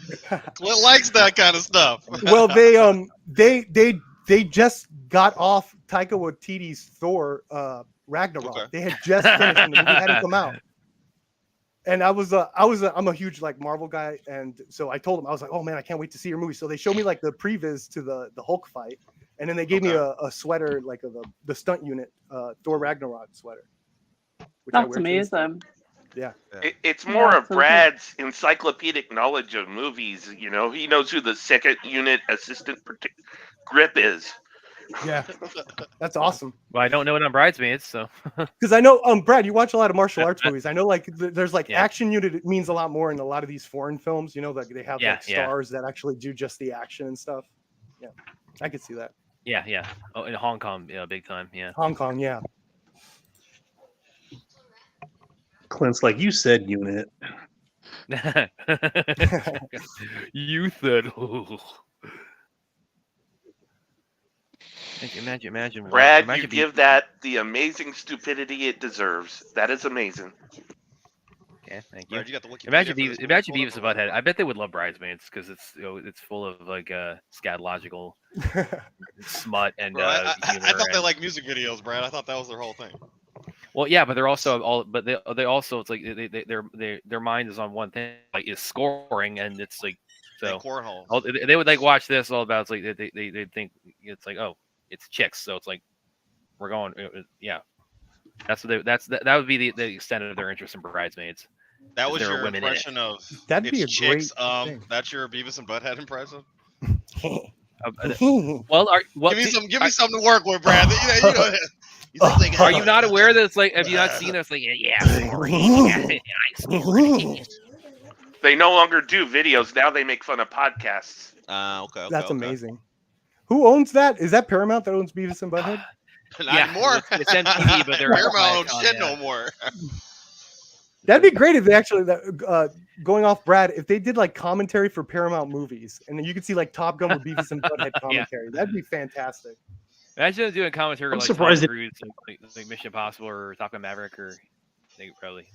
Clint likes that kind of stuff. Well, they just got off Taika Waititi's Thor Ragnarok. Okay. They had just finished and the movie hadn't come out. And I'm a huge like Marvel guy, and so I told him, I was like, oh man, I can't wait to see your movie. So they showed me like the previs to the Hulk fight, and then they gave me a sweater like of the stunt unit Thor Ragnarok sweater. That's amazing. Yeah, it's more of Brad's encyclopedic knowledge of movies. You know, he knows who the second unit assistant grip is. Yeah, that's awesome. Well, I don't know it on Bridesmaids, so. Because I know, Brad, you watch a lot of martial arts movies. I know, like, there's like action unit. It means a lot more in a lot of these foreign films. You know, like they have like stars that actually do just the action and stuff. Yeah, I could see that. Yeah. Oh, in Hong Kong, big time. Yeah. Hong Kong, yeah. Clint's like, you said unit. You said. Imagine. Brad, you give that the amazing stupidity it deserves. That is amazing. Okay, thank you. Brad, you got the imagine Beavis and Butthead. I bet they would love Bridesmaids because it's full of like scatological smut and. Bro, I thought they like music videos, Brad. I thought that was their whole thing. Well, yeah, but they're also they also it's like their mind is on one thing, like is scoring, and it's like so. They would like watch this all about. It's like they think it's like, oh, it's chicks, so it's like we're going, yeah. That would be the extent of their interest in Bridesmaids. That was there are your women in it. impression of That'd be it's a great chicks. thing. That's your Beavis and Butthead impression. Well, Give me something to work with, Brad. You know, are you not aware that it's like? Have you not seen it? It's like They no longer do videos now. They make fun of podcasts. Okay. That's amazing. Who owns that? Is that Paramount that owns Beavis and Butthead? Not anymore. It's MTV, but they're Paramount shit no more. That'd be great if they actually, going off Brad, if they did like commentary for Paramount movies, and then you could see like Top Gun with Beavis and Butthead commentary. That'd be fantastic. Imagine doing commentary I'm like surprised Tom Cruise, like Mission Impossible or Top Gun Maverick, or I think probably.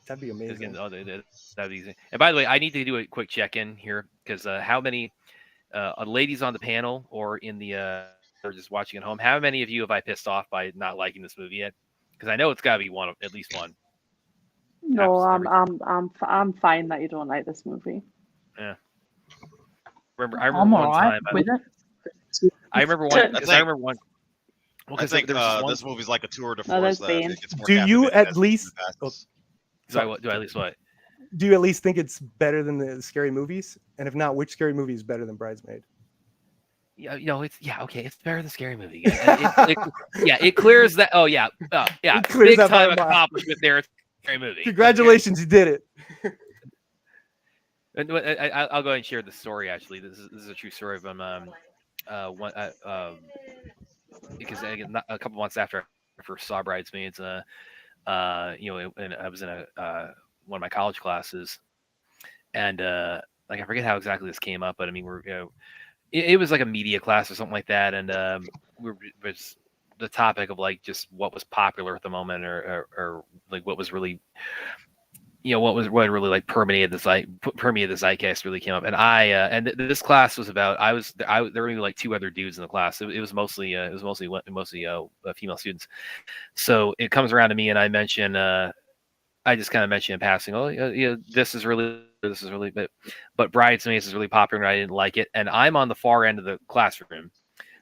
That'd be amazing. That'd be easy. And by the way, I need to do a quick check-in here because how many ladies on the panel or in the or just watching at home, how many of you have I pissed off by not liking this movie yet? Because I know it's got to be at least one. No, I'm fine that you don't like this movie. Yeah. I remember one time with it. I remember one. I remember one. Well, I think this movie's like a tour de force. Do you at least? Do I at least what? Do you at least think it's better than the scary movies? And if not, which scary movie is better than Bridesmaid? Yeah, it's better than Scary Movie. It clears that. Oh yeah, big time accomplishment there. It's Scary Movie. Congratulations, you did it. And I'll go ahead and share the story. Actually, this is a true story from because a couple months after I first saw Bridesmaids, and I was in one of my college classes, and like I forget how exactly this came up, but I mean it was like a media class or something like that, and was the topic of like just what was popular at the moment, or like what was really, what really like permeated the zeitgeist really came up. And this class was about there were maybe like two other dudes in the class. It was mostly female students. So it comes around to me, and I just kind of mention in passing, this is really, but Bridesmaids is really popular, and I didn't like it. And I'm on the far end of the classroom,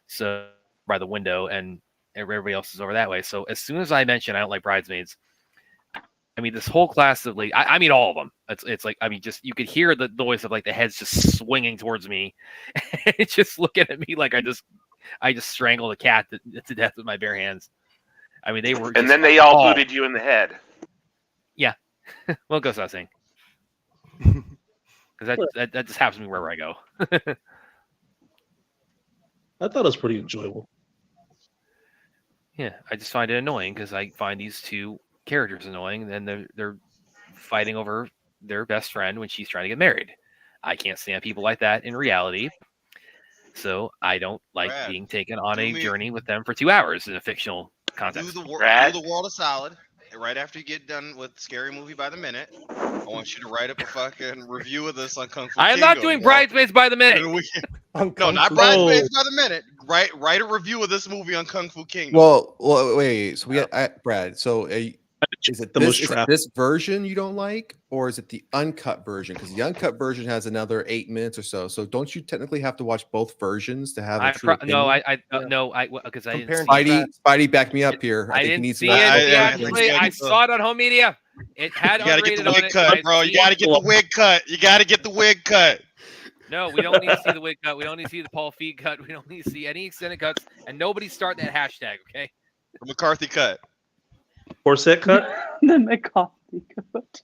so by the window, and everybody else is over that way. So as soon as I mention I don't like Bridesmaids, I mean, this whole class of I mean, all of them. It's like, I mean, just you could hear the noise of like the heads just swinging towards me, just looking at me like I just strangled a cat to death with my bare hands. I mean, they were. And then they all booted you in the head. Yeah, well, it goes without saying. Because that just happens to me wherever I go. I thought it was pretty enjoyable. Yeah, I just find it annoying because I find these two characters annoying, and they're fighting over their best friend when she's trying to get married. I can't stand people like that in reality, so I don't like being taken on a journey with them for 2 hours in a fictional context. Do the world a solid. Right after you get done with Scary Movie by the Minute, I want you to write up a fucking review of this on Kung Fu. I am not doing Bridesmaids by the Minute. No, not Bridesmaids by the Minute. Write a review of this movie on Kung Fu Kingdom. Well, wait. So we got Brad. So is it this version you don't like, or is it the uncut version? Because the uncut version has another 8 minutes or so. So don't you technically have to watch both versions to have a true opinion? Because I didn't. Spidey, back me up here. I didn't see it. I saw it on home media. It had you gotta get the wig cut, bro. You gotta get the wig cut. You gotta get the wig cut. No, we don't need to see the wig cut. We don't need to see the Paul Feig cut. We don't need to see any extended cuts. And nobody start that hashtag, okay? The McCarthy cut. Corset cut? The McCarthy cut.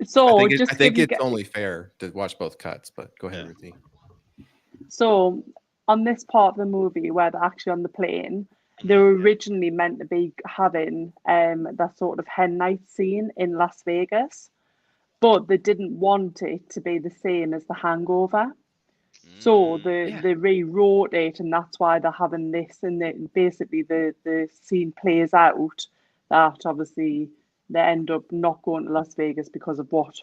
So I think it's only fair to watch both cuts, but go ahead, Ruthie. So on this part of the movie where they're actually on the plane, they were originally meant to be having that sort of hen night scene in Las Vegas, but they didn't want it to be the same as The Hangover. So they rewrote it, and that's why they're having this. And basically the scene plays out that obviously they end up not going to Las Vegas because of what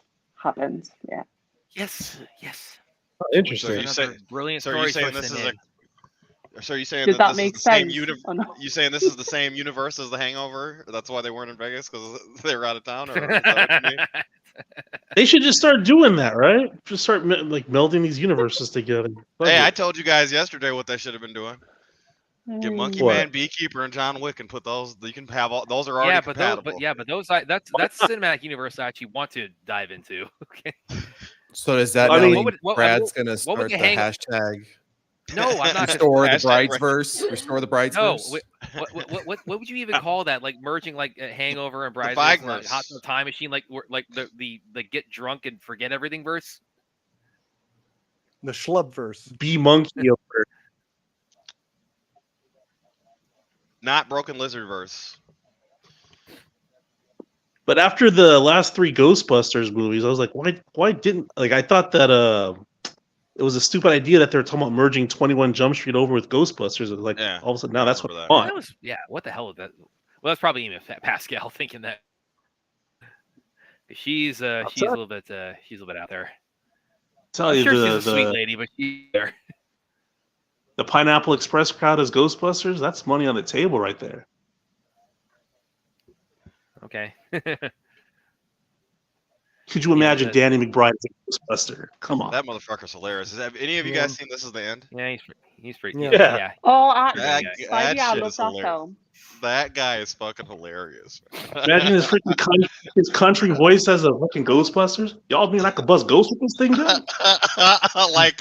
happens. Yeah. Yes. Oh, interesting. Brilliant story. So you're saying this is So are you saying Does that make sense? You saying this is the same universe as The Hangover? That's why they weren't in Vegas, because they were out of town? Or is that what you mean? They should just start doing that, right? Just start like melding these universes together. Hey, I told you guys yesterday what they should have been doing. Get Monkey What? Man, Beekeeper, and John Wick, and put those. You can have all. Those are already Yeah, compatible. but those that's cinematic universe I actually want to dive into. Okay. So does that I mean mean, Brad's gonna what would start the the hang- hashtag No, I'm not. restore the Hashtag brides verse? Restore the brides No, verse? what would you even call that? Like merging like a Hangover and Bridesmaids, Bridesmaids, and Hot Tub Time Machine, like the get drunk and forget everything verse. The schlub verse. Bee Monkey over. Not Broken Lizard verse. But after the last 3 Ghostbusters movies, I was like, why didn't I thought that it was a stupid idea that they were talking about merging 21 Jump Street over with Ghostbusters. It was like all of a sudden now that's what I want. That was what the hell is that? Well, that's probably even Pascal thinking that. She's a little bit out there. Tell I'm you sure the, she's a sweet lady, but she's there. The Pineapple Express crowd as Ghostbusters, that's money on the table right there. Okay. Could you imagine Danny McBride as a Ghostbuster? Come on. That motherfucker's hilarious. Have any of you guys seen This Is the End? Yeah, he's pretty. Yeah. Oh, That Spidey, shit I love is that hilarious. film. That guy is fucking hilarious. Imagine his freaking his country voice as a fucking Ghostbusters. Y'all mean I could buzz ghosts with this thing, dude? like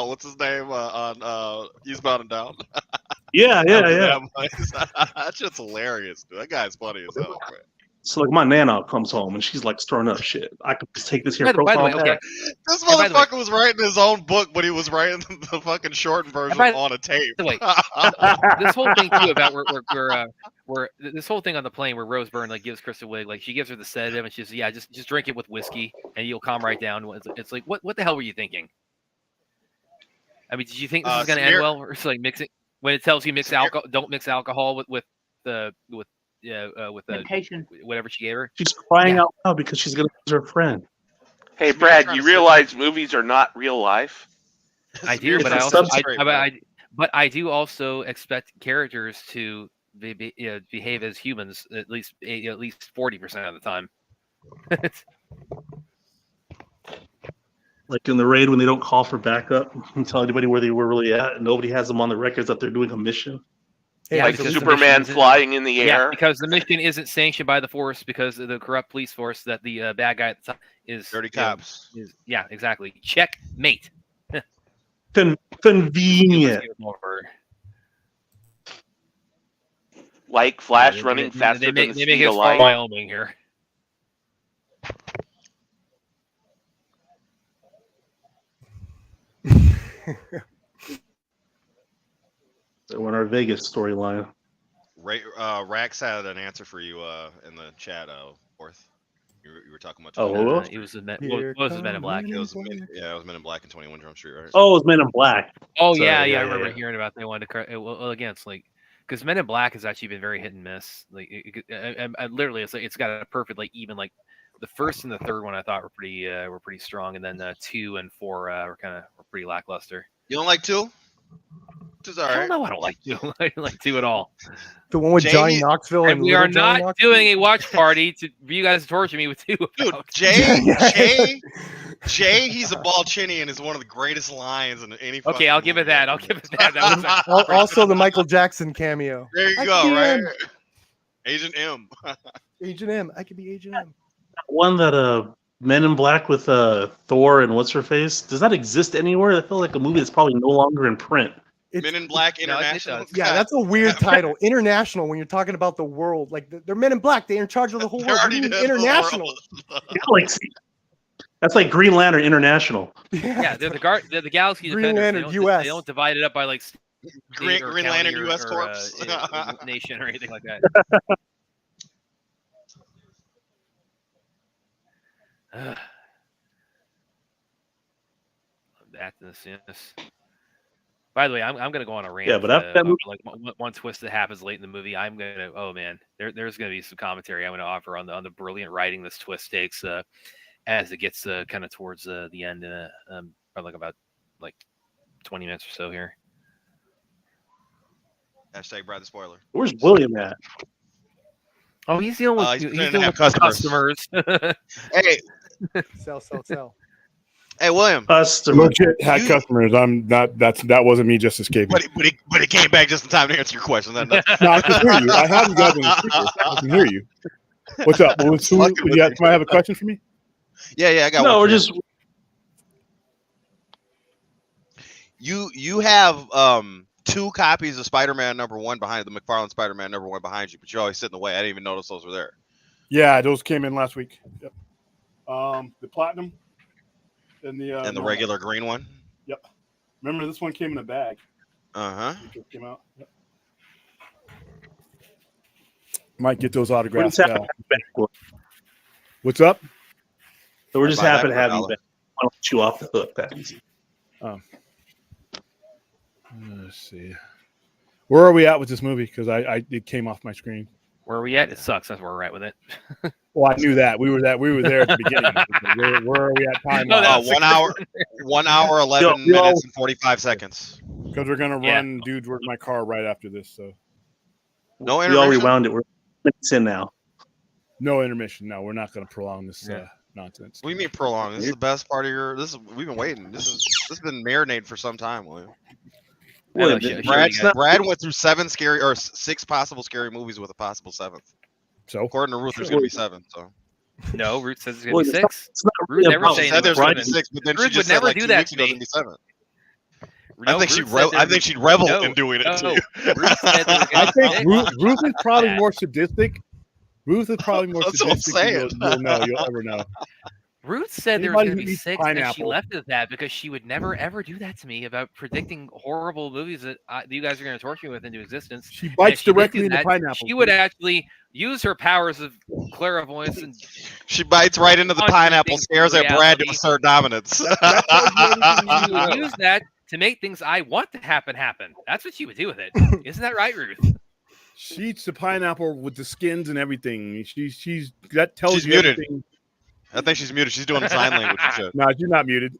what's his name on Eastbound and Down? Yeah. That shit's hilarious, dude. That guy's funny as hell, man. So like my nana comes home and she's like stirring up shit. I could just take this here By the profile way, okay. pack. This motherfucker was writing his own book, but he was writing the fucking short version on a tape. Wait, this whole thing too about where this whole thing on the plane where Rose Byrne like gives Kristen Wiig, like she gives her the sedative and she's just drink it with whiskey and you'll calm right down. It's like what the hell were you thinking? I mean, did you think this was going to end well? Or it's like mixing when it tells you don't mix alcohol with medication, whatever she gave her. She's crying out loud because she's gonna lose her friend. Hey, Brad, you realize movies are not real life? I do, but I do also expect characters to behave as humans at least 40% of the time. Like in the raid when they don't call for backup and tell anybody where they were really at, and nobody has them on the records that they're doing a mission. Yeah, like Superman flying in the air. Yeah, because the mission isn't sanctioned by the force because of the corrupt police force that the bad guy at the top is dirty cops. Yeah, exactly. Checkmate. Convenient. Like Flash running faster than the speed of light. Wyoming here. So we're in our Vegas storyline. Rax had an answer for you in the chat. Fourth, you were talking about. It was Men in Black. It was Men in Black and 21 Jump Street, right? Oh, it was Men in Black. Oh yeah, I remember hearing about they wanted to. Well, again, it's like because Men in Black has actually been very hit and miss. Like, I literally, it's got a perfect even like the first and the third one I thought were pretty strong, and then 2 and 4 were pretty lackluster. You don't like 2? I don't know. I don't like 2. I don't like 2 at all. The one with Johnny Knoxville and we are not doing a watch party for you guys to torture me with 2. Dude, Jay, he's a Balchinian and is one of the greatest lions in any. Okay, I'll give it that. That was also the Michael Jackson cameo. There you go, right? Agent M. Agent M. I could be Agent M. One that Men in Black with Thor and what's her face. Does that exist anywhere? I feel like a movie that's probably no longer in print. Men in Black International. Yeah, that's a weird title. International, when you're talking about the world. Like, they're Men in Black. They're in charge of the whole world. What do you mean international? That's like Green Lantern International. Yeah, they're the Galaxy Green Defenders. Lantern US. They don't divide it up by like Green Lantern US Corps, nation or anything like that. Back to this, yes. By the way, I'm going to go on a rant. Yeah, but after that movie, like one twist that happens late in the movie, I'm going to. Oh man, there's going to be some commentary I'm going to offer on the brilliant writing this twist takes as it gets kind of towards the end, probably like about 20 minutes or so here. Hashtag Brad the spoiler. Where's William at? Oh, he's dealing with he's dealing with customers. Hey. Sell. Hey, William. Legit had customers. I'm not. That wasn't me just escaping. But he came back just in time to answer your question. No, I can hear you. I have you guys on the speaker. I can hear you. What's up? Well, might have a question for me? Yeah, I got one. No, we're for just. You have 2 copies of Spider-Man #1 behind the McFarlane Spider-Man #1 behind you, but you always sit in the way. I didn't even notice those were there. Yeah, those came in last week. Yep. The platinum and the regular green one. Yep. Remember, this one came in a bag. Came out. Yep. Might get those autographs. What's up? So we're just happy to have you back. Why don't you off the hook, Pat? Let's see. Where are we at with this movie? Because it came off my screen. Where are we at? It sucks. That's where we're at with it. Well, I knew that. We were there at the beginning. Where are we at time? 1 hour, 11 minutes, and 45 seconds. Because we're gonna run Dude, Where's My Car right after this. So no intermission. We all rewound it. We're minutes in now. No intermission. No, we're not gonna prolong this nonsense. What do you mean prolong? This is the best part of your. We've been waiting. This has been marinated for some time, William. Brad went through 6 possible scary movies with a possible 7th. So according to Ruth, there's going to be 7. So no, Ruth says it's going to be 6. Ruth never said there's going to be 6, but then she just would never do that to me. 7. No, I think she'd revel in doing it too. I think Ruth is probably more sadistic. Ruth is probably more sadistic. You'll ever know. Ruth said there was going to be 6, and she left it at that because she would never ever do that to me about predicting horrible movies that you guys are going to torture me with into existence. She bites directly into pineapple. She would actually use her powers of clairvoyance and she bites right into the pineapple, stares at Brad to assert dominance. She would use that to make things I want to happen. That's what she would do with it. Isn't that right, Ruth? She eats the pineapple with the skins and everything. That tells she's you muted. everything. I think she's muted. She's doing the sign language and shit. No, she's not muted.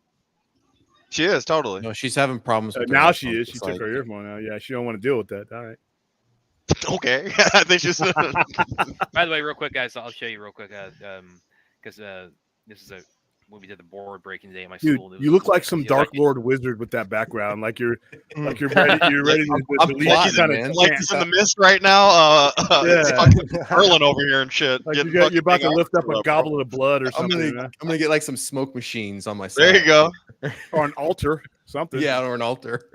She is totally. No, she's having problems. With now she is. She took her earphone out. Yeah, she don't want to deal with that. All right. Okay. I think she's. By the way, real quick, guys, I'll show you real quick because this is when we did the board breaking day at my school. You look like some Dark Lord wizard with that background. Like you're ready. You're ready to leave. Like he's in the mist right now. Fucking hurling over here and shit. Like you're about to lift up a goblet of blood or something. I'm gonna get like some smoke machines on my side. There you go. Or an altar, something. Yeah, or an altar.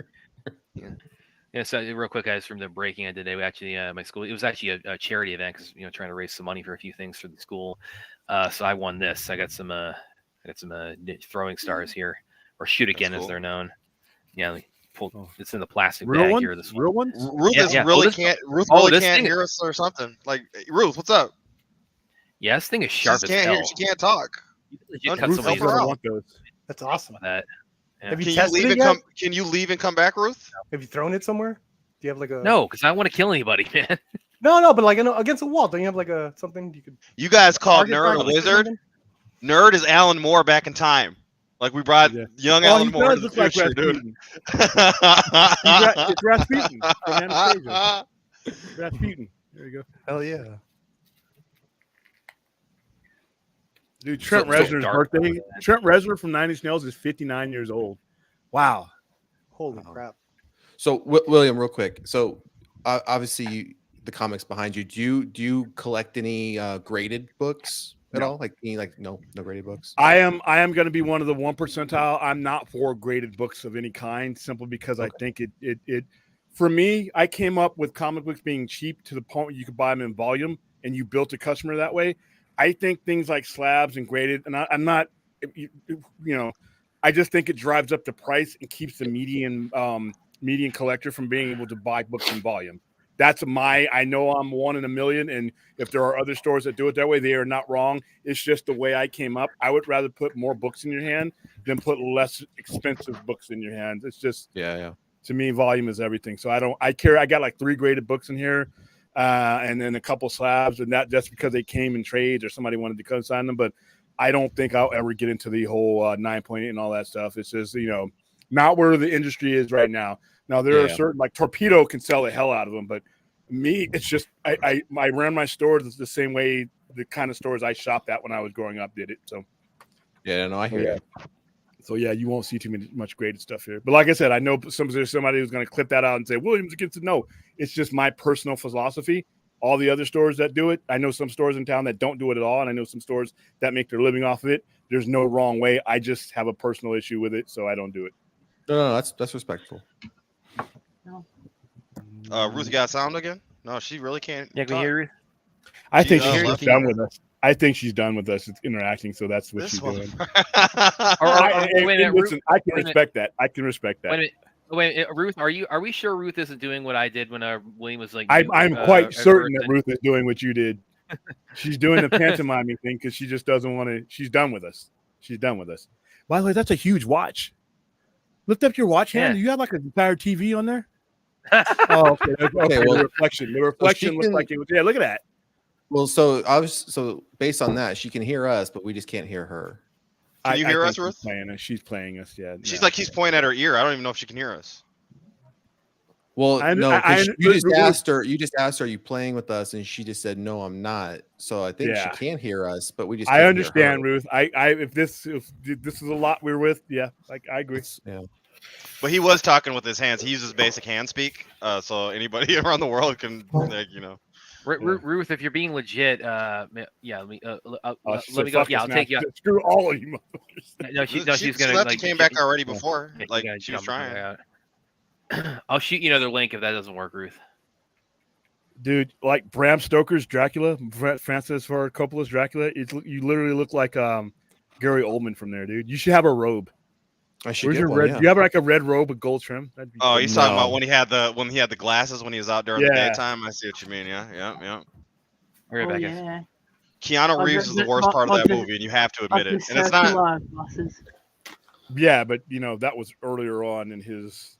Yeah, so real quick, guys, from the breaking I did today, we actually my school. It was actually a charity event because trying to raise some money for a few things for the school. So I won this. I got some throwing stars here, or shoot again as they're known. Yeah, it's in the plastic bag here. This real ones. Ruth really can't hear us or something. Like Ruth, what's up? Yeah, this thing is sharp as hell. She can't talk. That's awesome. Yeah. Have you tested it yet? Can you leave and come back, Ruth? Have you thrown it somewhere? Do you have like a? No, because I don't want to kill anybody, man. No, but like against a wall, don't you have like a something you could? You guys called Nerd a wizard. Nerd is Alan Moore back in time. Like we brought young Alan Moore to the future, dude. It's Rasputin from Anastasia. Rasputin. There you go. Hell yeah. Dude, Trent Reznor's birthday. Trent Reznor from Nine Inch Nails is 59 years old. Wow. Holy crap. So, William, real quick. So, obviously, the comics behind you. Do you collect any graded books at all? Like no graded books. I am going to be one of the 1 percentile. I'm not for graded books of any kind, simply because I think it. For me, I came up with comic books being cheap to the point where you could buy them in volume, and you built a customer that way. I think things like slabs and graded, and I'm not, I just think it drives up the price and keeps the median collector from being able to buy books in volume. That's I know I'm one in a million, and if there are other stores that do it that way, they are not wrong. It's just the way I came up. I would rather put more books in your hand than put less expensive books in your hands. It's just, to me, volume is everything. So I got like 3 graded books in here. And then a couple slabs, and that just because they came in trades or somebody wanted to co-sign them. But I don't think I'll ever get into the whole 9.8 and all that stuff. It's just, not where the industry is right now. Now there are certain, like Torpedo can sell the hell out of them, but me, it's just I ran my stores the same way the kind of stores I shopped at when I was growing up did it. So I hear you. So yeah, you won't see much graded stuff here. But like I said, I know there's somebody who's going to clip that out and say Williams gets it. No, it's just my personal philosophy. All the other stores that do it, I know some stores in town that don't do it at all, and I know some stores that make their living off of it. There's no wrong way. I just have a personal issue with it, so I don't do it. No, that's respectful. No. Ruth got sound again? No, she really can't. Yeah, can you hear Ruth? I think she's left. done with us. I think she's done with us. It's interacting, so that's what she's doing. Listen, I can respect that. I can respect that. Wait, Ruth, are we sure Ruth isn't doing what I did when William was like? I'm quite certain that Ruth is doing what you did. She's doing the pantomiming thing because she just doesn't want to. She's done with us. She's done with us. By the way, that's a huge watch. Lift up your watch hand. Do you have like an entire TV on there? Oh, okay. Well, the reflection. The reflection looks like it was. Yeah, look at that. Well, so based on that, she can hear us, but we just can't hear her. Can you hear us, Ruth? She's playing us. Yeah. She's like he's pointing at her ear. I don't even know if she can hear us. Well, you just asked her. You just asked her, "Are you playing with us?" And she just said, "No, I'm not." So I think she can hear us, but we just. I understand, Ruth. If this is a lot we're with, yeah, like I agree. Yeah. But he was talking with his hands. He uses basic hand speak, so anybody around the world can, Ruth, if you're being legit, let me go. Yeah, I'll take you out. Screw all of you. She's gonna. She came back already before. She was trying. I'll shoot you another link if that doesn't work, Ruth. Dude, like Bram Stoker's Dracula, Francis Ford Coppola's Dracula. You literally look like Gary Oldman from there, dude. You should have a robe. I should Where's get your one, red? yeah. You have like a red robe with gold trim. He's talking about when he had the glasses when he was out during the daytime. I see what you mean. Yeah. Right back yeah. Keanu Reeves is the worst part of that movie, and you have to admit it. And it's not. Yeah, but that was earlier on in his.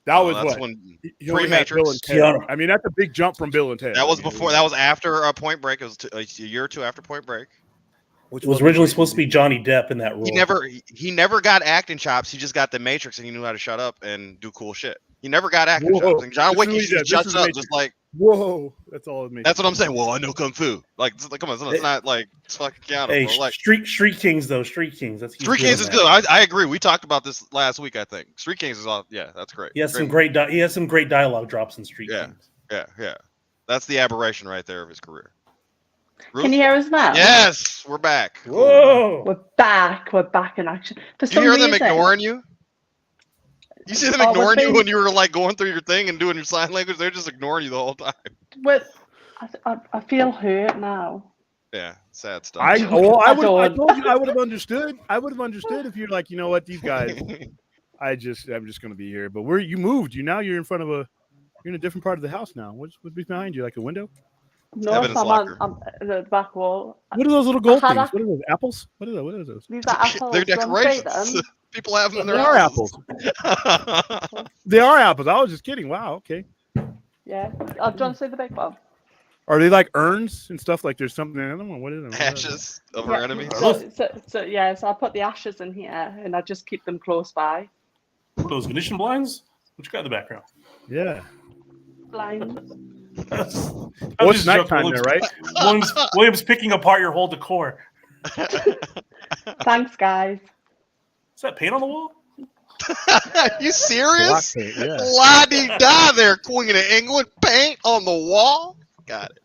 That was that's what when pre-Matrix. I mean, that's a big jump from Bill and Ted. That was before. That was after Point Break. It was a year or two after Point Break. Which was originally supposed to be Johnny Depp in that role. He never got acting chops. He just got the Matrix, and he knew how to shut up and do cool shit. He never got acting chops. And John Wick, he just shuts up, just like whoa. That's all it makes. That's what I'm saying. Well, I know kung fu. Like come on, it's not like it's fucking Keanu. Hey, bro. Like Street Kings though. Street Kings. Street Kings is good. I agree. We talked about this last week. I think Street Kings is all. Yeah, that's great. He has some great. He has some great dialogue drops in Street Kings. Yeah. That's the aberration right there of his career. Ruth? Can you hear us now? Yes, we're back. Whoa, we're back in action. Do you hear them ignoring you? You see them ignoring you when you were like going through your thing and doing your sign language? They're just ignoring you the whole time. But I feel hurt now. Yeah, sad stuff. I told you I would have understood. I would have understood if you're like, you know what, these guys. I'm just going to be here. But you moved. You're in front of you're in a different part of the house now. What's behind you? Like a window? No, I'm on the back wall. What are those little gold things? What are those? Apples? What are those? These are apples. They're decorations. People have them in their apples. They are apples. I was just kidding. Wow. Okay. Yeah. I'm trying to say the big one. Are they like urns and stuff? Like there's something in them? What is it? Ashes of our enemies. So I put the ashes in here and I just keep them close by. Those Venetian blinds? What you got in the background? Yeah. Blinds. What's nighttime there, right? William's picking apart your whole decor. Thanks, guys. Is that paint on the wall? Are you serious? Paint, yeah. La-di-da there, Queen of England. Paint on the wall? Got it.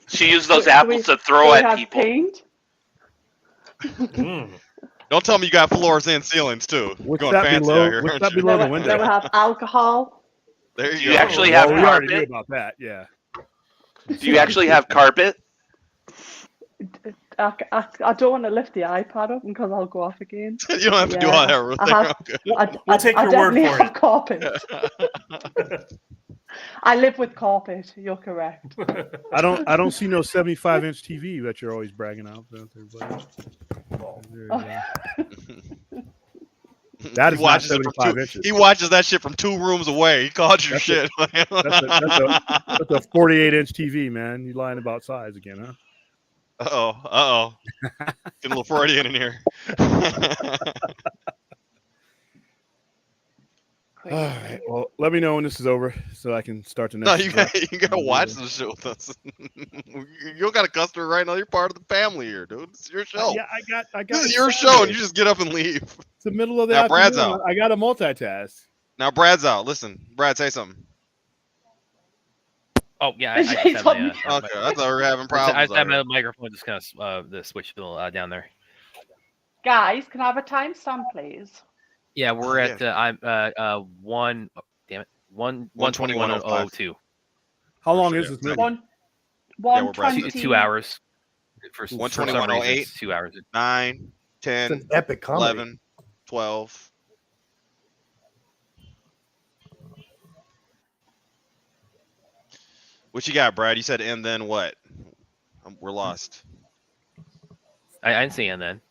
She used those apples to throw at people. Paint? Don't tell me you got floors and ceilings, too. What's that below the window? Then we have alcohol. There you go. Do you actually have we already carpet? knew about that, yeah. Do you actually have carpet? I don't want to lift the iPad up because I'll go off again. You don't have to do all that. Ruth. We'll take your word for it. Carpet. I live with carpet. You're correct. I don't see no 75-inch TV that you're always bragging out. That is not 75 inches. He watches that shit from 2 rooms away. He called you shit. That's a 48-inch TV, man. You lying about size again, huh? Uh-oh. Getting a little Freudian in here. All right. Well, let me know when this is over so I can start the next. No, you gotta watch the show with us. You don't got a customer right now. You're part of the family here, dude. It's your show. Yeah, I got. This is your show, and you just get up and leave. It's the middle of the now. afternoon. Brad's out. I got to multitask. Now Brad's out. Listen, Brad, say something. Oh yeah, I just have my, okay. I thought we were having problems. I just have my microphone just kind of the switch down there. Guys, can I have a timestamp, please? Yeah, we're at I'm 1:21:02. How long is this movie? 2 hours. For 1:21:08. 2 hours. 9, 10, It's an epic comedy. 11, 12. What you got, Brad? You said and then what? We're lost. I didn't see and then.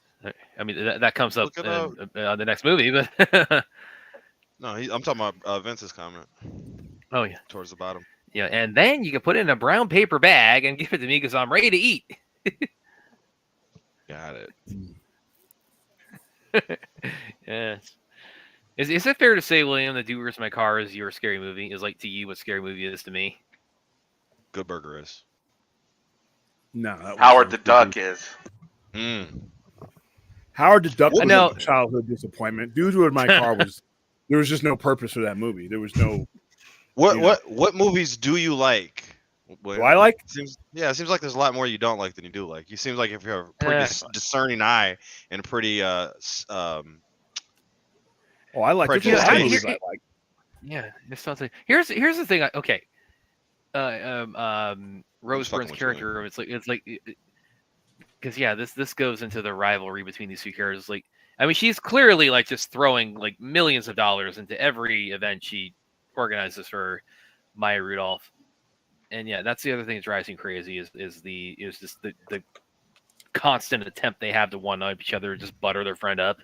I mean that comes up on the next movie, but no, I'm talking about Vince's comment. Oh yeah, towards the bottom. Yeah, and then you can put it in a brown paper bag and give it to me because I'm ready to eat. Got it. Yes. Is it fair to say, William, that Do Where's My Car is your scary movie? Is like to you what scary movie is to me? Good Burger is. No. Howard the Duck is. Howard the Duck was know. a childhood disappointment. Dude Where's My Car was. There was just no purpose for that movie. There was no. What movies do you like? Do I like? It seems like there's a lot more you don't like than you do like. You seems like if you have a pretty discerning eye and pretty I like prejudiced taste. I like. Yeah, it's something. Here's the thing. Okay, Rose Byrne's character. It's like because this goes into the rivalry between these two characters. Like, I mean, she's clearly like just throwing like millions of dollars into every event she organizes for Maya Rudolph. And yeah, that's the other thing that drives me crazy is just the constant attempt they have to one-up each other, just butter their friend up.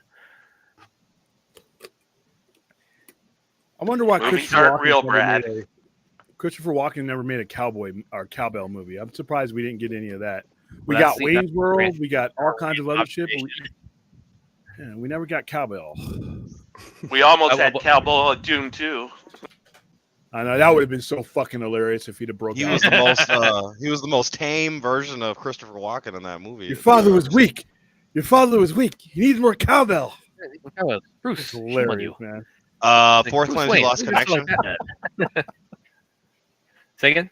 I wonder why movies aren't real, Brad. Christopher Walken never made a cowboy or cowbell movie. I'm surprised we didn't get any of that. We got Wayne's World. We got all kinds of other shit. We never got cowbell. We almost had Cowbell at Dune 2. I know that would have been so fucking hilarious if he'd have broken. He was the most tame version of Christopher Walken in that movie. Your father was weak. Your father was weak. He needs more cowbell. Bruce, it's hilarious, man. Fourth Claims You Lost Connection. Say again?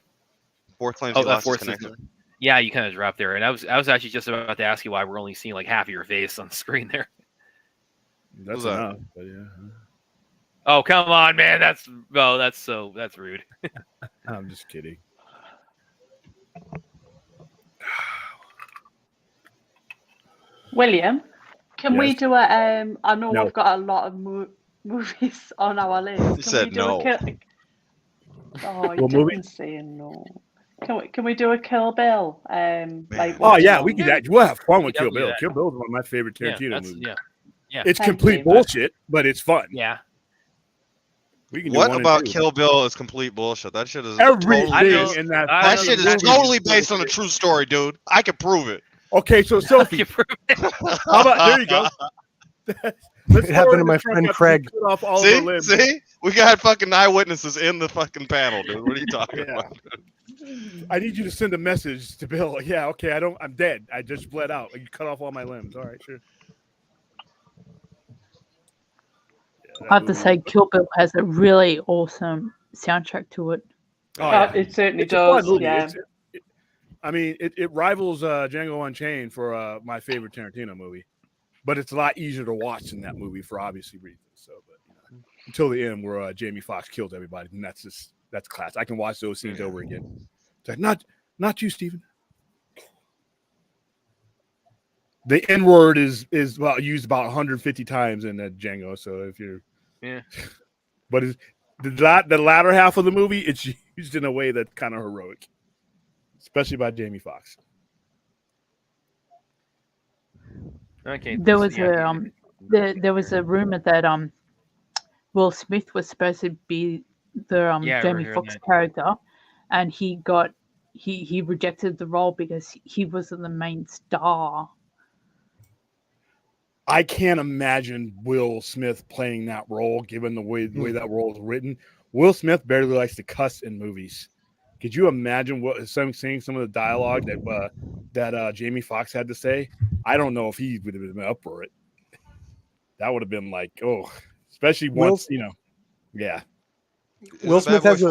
Fourth Claims You Lost Connection. Yeah, you kind of dropped there, and I was actually just about to ask you why we're only seeing like half of your face on the screen there. That's enough, but yeah. Oh, come on, man. That's rude. I'm just kidding. William, can we do a I know No. we've got a lot of movies on our list. You said no. Oh, you What movie? didn't say no. Can we do a Kill Bill? Like Oh yeah, watch we along? could. We'll have fun with Yeah, Kill we'll do Bill. that. Kill Bill is one of my favorite Tarantino movies. Yeah. It's Thank complete you. bullshit, but it's fun. Yeah. We can do What one and about two. Kill Bill is complete bullshit? That shit is Everything totally in that. that fucking shit is movie totally based on a true story, dude. I can prove it. Okay, so Sophie, how about there you go. It happened to my friend Craig. Cut off all of her limbs. See, we got fucking eyewitnesses in the fucking panel, dude. What are you talking Yeah. about? I need you to send a message to Bill. Yeah, okay, I'm dead. I just bled out. You cut off all my limbs. All right, sure. Yeah, I have to say, Kill Bill has a really awesome soundtrack to it. Oh, yeah. It certainly It's a fun does. movie. Yeah. I mean, it rivals Django Unchained for my favorite Tarantino movie, but it's a lot easier to watch than that movie for obviously reasons. So, but until the end where Jamie Foxx kills everybody, and that's class. I can watch those scenes over again. It's like, not you, Stephen. The N word is used about 150 times in Django. So if you're but the latter half of the movie, it's used in a way that's kind of heroic, especially by Jamie Foxx. Okay. There was there was a rumor that Will Smith was supposed to be the Jamie Foxx character, and he rejected the role because he wasn't the main star. I can't imagine Will Smith playing that role, given the way that role is written. Will Smith barely likes to cuss in movies. Could you imagine seeing some of the dialogue that Jamie Foxx had to say? I don't know if he would have been up for it. That would have been like, especially once, yeah. Will Smith has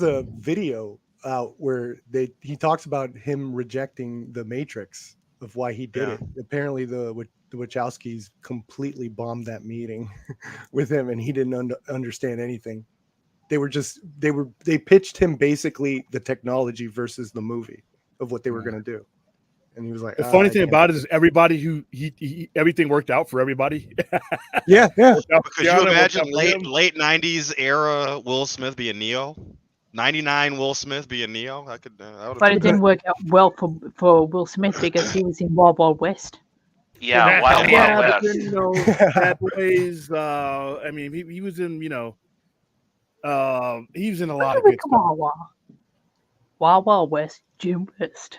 a video out where he talks about him rejecting the Matrix of why he did it. Apparently, the Wachowskis completely bombed that meeting with him, and he didn't understand anything. They pitched him basically the technology versus the movie of what they were going to do, and he was like, the funny thing about it is everybody who everything worked out for everybody. yeah. Could you imagine late 90s era Will Smith being Neo? 99 Will Smith being Neo? But it didn't work out well for Will Smith because he was in Wild Wild West. Yeah, Wild Wild West. Bad Boys. I mean, he was in, he was in a lot of good stuff. Wild Wild West, Jim West.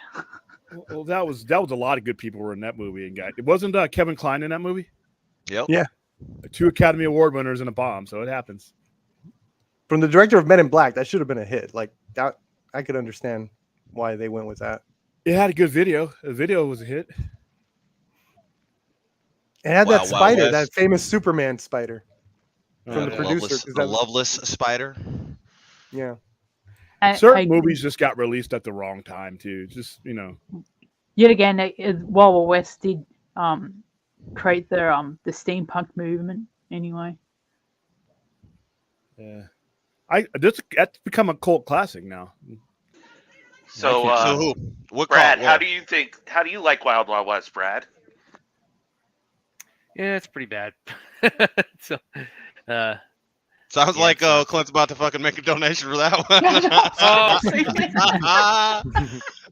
Well, that was a lot of good people were in that movie, and it wasn't Kevin Kline in that movie. Yep. Yeah. 2 Academy Award winners and a bomb, so it happens. From the director of Men in Black, that should have been a hit. Like that, I could understand why they went with that. It had a good video. The video was a hit. It had that spider, that famous Superman spider from the producer. The Loveless spider. Yeah. Certain movies just got released at the wrong time too. Just Yet again, Wild Wild West did create the steampunk movement. Anyway. Yeah. That's become a cult classic now. So who? Brad, how do you like Wild Wild West, Brad? Yeah, it's pretty bad. So, sounds like Clint's about to fucking make a donation for that one.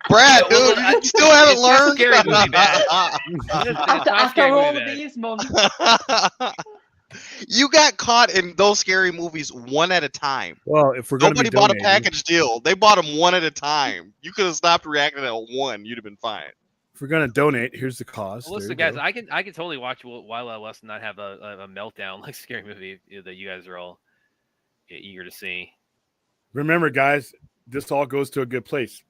Brad, dude, you still haven't learned. Scary movie, man. After all of these months. You got caught in those scary movies one at a time. Well, if we're going nobody bought a package deal, they bought them one at a time. You could have stopped reacting at one. You'd have been fine. If we're gonna donate, here's the cause. Well, listen, guys, I can totally watch Wild Wild West and not have a meltdown like scary movie that you guys are all eager to see. Remember, guys, this all goes to a good place.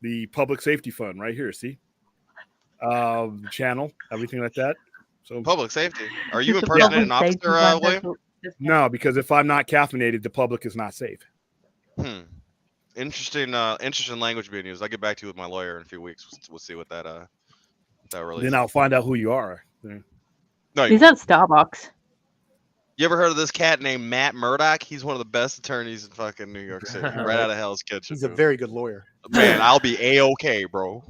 The Public Safety Fund, right here. See, the channel, everything like that. So public safety. Are you impersonating an officer, William? No, because if I'm not caffeinated, the public is not safe. Interesting language being used. I'll get back to you with my lawyer in a few weeks. We'll see what that really. Then I'll find out who you are. No, he's at Starbucks. You ever heard of this cat named Matt Murdock? He's one of the best attorneys in fucking New York City, right out of Hell's Kitchen. He's a very good lawyer. Man, I'll be A-okay, bro.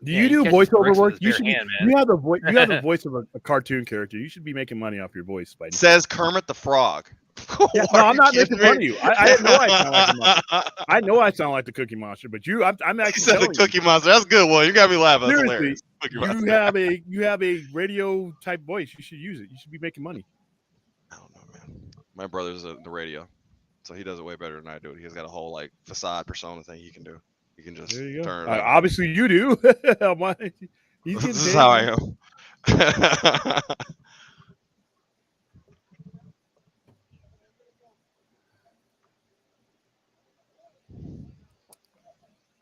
Do you do voiceover work? You should. You have the voice. You have the voice of a cartoon character. You should be making money off your voice. Says Kermit the Frog. Yeah, no, I'm not making fun of you. I know I sound like a monster. I know I sound like the Cookie Monster, but I'm actually said the Cookie Monster. That's good one. You got me laughing. That's hilarious. You have a radio type voice. You should use it. You should be making money. I don't know, man. My brother's the radio, so he does it way better than I do. He's got a whole facade persona thing he can do. You can just turn. Obviously, you do. This is how I am.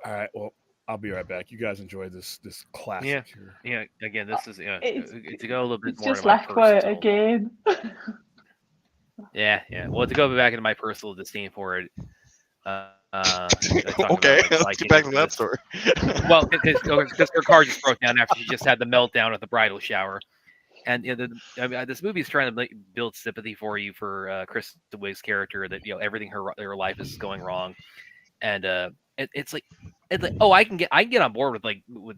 All right. Well, I'll be right back. You guys enjoy this classic. Yeah. Again, this is to go a little bit more. Just left quiet again. Yeah. Well, to go back into my personal disdain for it. Okay, let's get back to that story. Well, because her car just broke down after she just had the meltdown at the bridal shower, and this movie is trying to build sympathy for you for Kristen Wiig's character, that everything her life is going wrong, and it's like I can get on board with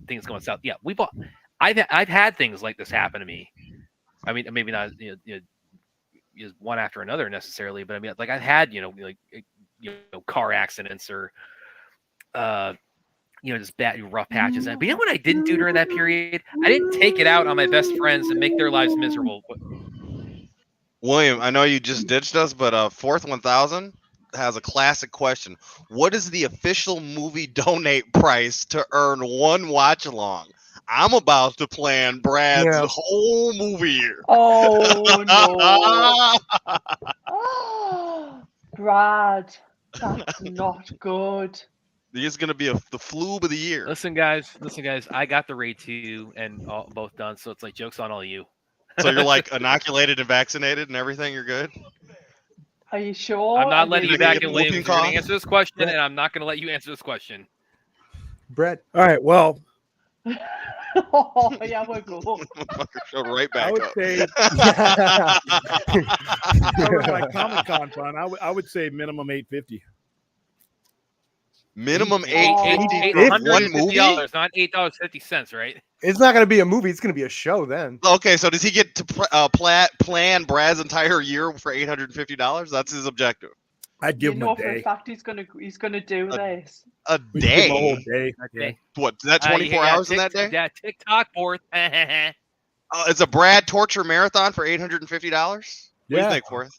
things going south. Yeah, I've had things like this happen to me. I mean, maybe not one after another necessarily, but I mean, I've had car accidents or just bad rough patches. But you know what I didn't do during that period? I didn't take it out on my best friends and make their lives miserable. William, I know you just ditched us, but Fourth 1000 has a classic question. What is the official movie donate price to earn one watch along? I'm about to plan Brad's whole movie year. Oh no. Brad, that's not good. He's gonna be the floob of the year. Listen, guys. I got the raid 2 and both done, so it's like jokes on all you. So you're like inoculated and vaccinated and everything. You're good. Are you sure? I'm not letting you back in, William. You're going to cough? answer this question, and I'm not going to let you answer this question. Brett. All right. Well, Oh, yeah, we're cool. Showed right back I would up. say for my Comic-Con fun, I would say minimum $850. Minimum $850 one movie. $850, not $8.50, right? It's not going to be a movie. It's going to be a show then. Okay, so does he get to plan Brad's entire year for $850? That's his objective. I'd give him a For day. a fact he's gonna do this. A We'd give him a whole day. day. Okay. What? Is that 24 hours in that day? Yeah, TikTok fourth. It's a Brad torture marathon for $850. What do you think, Forth?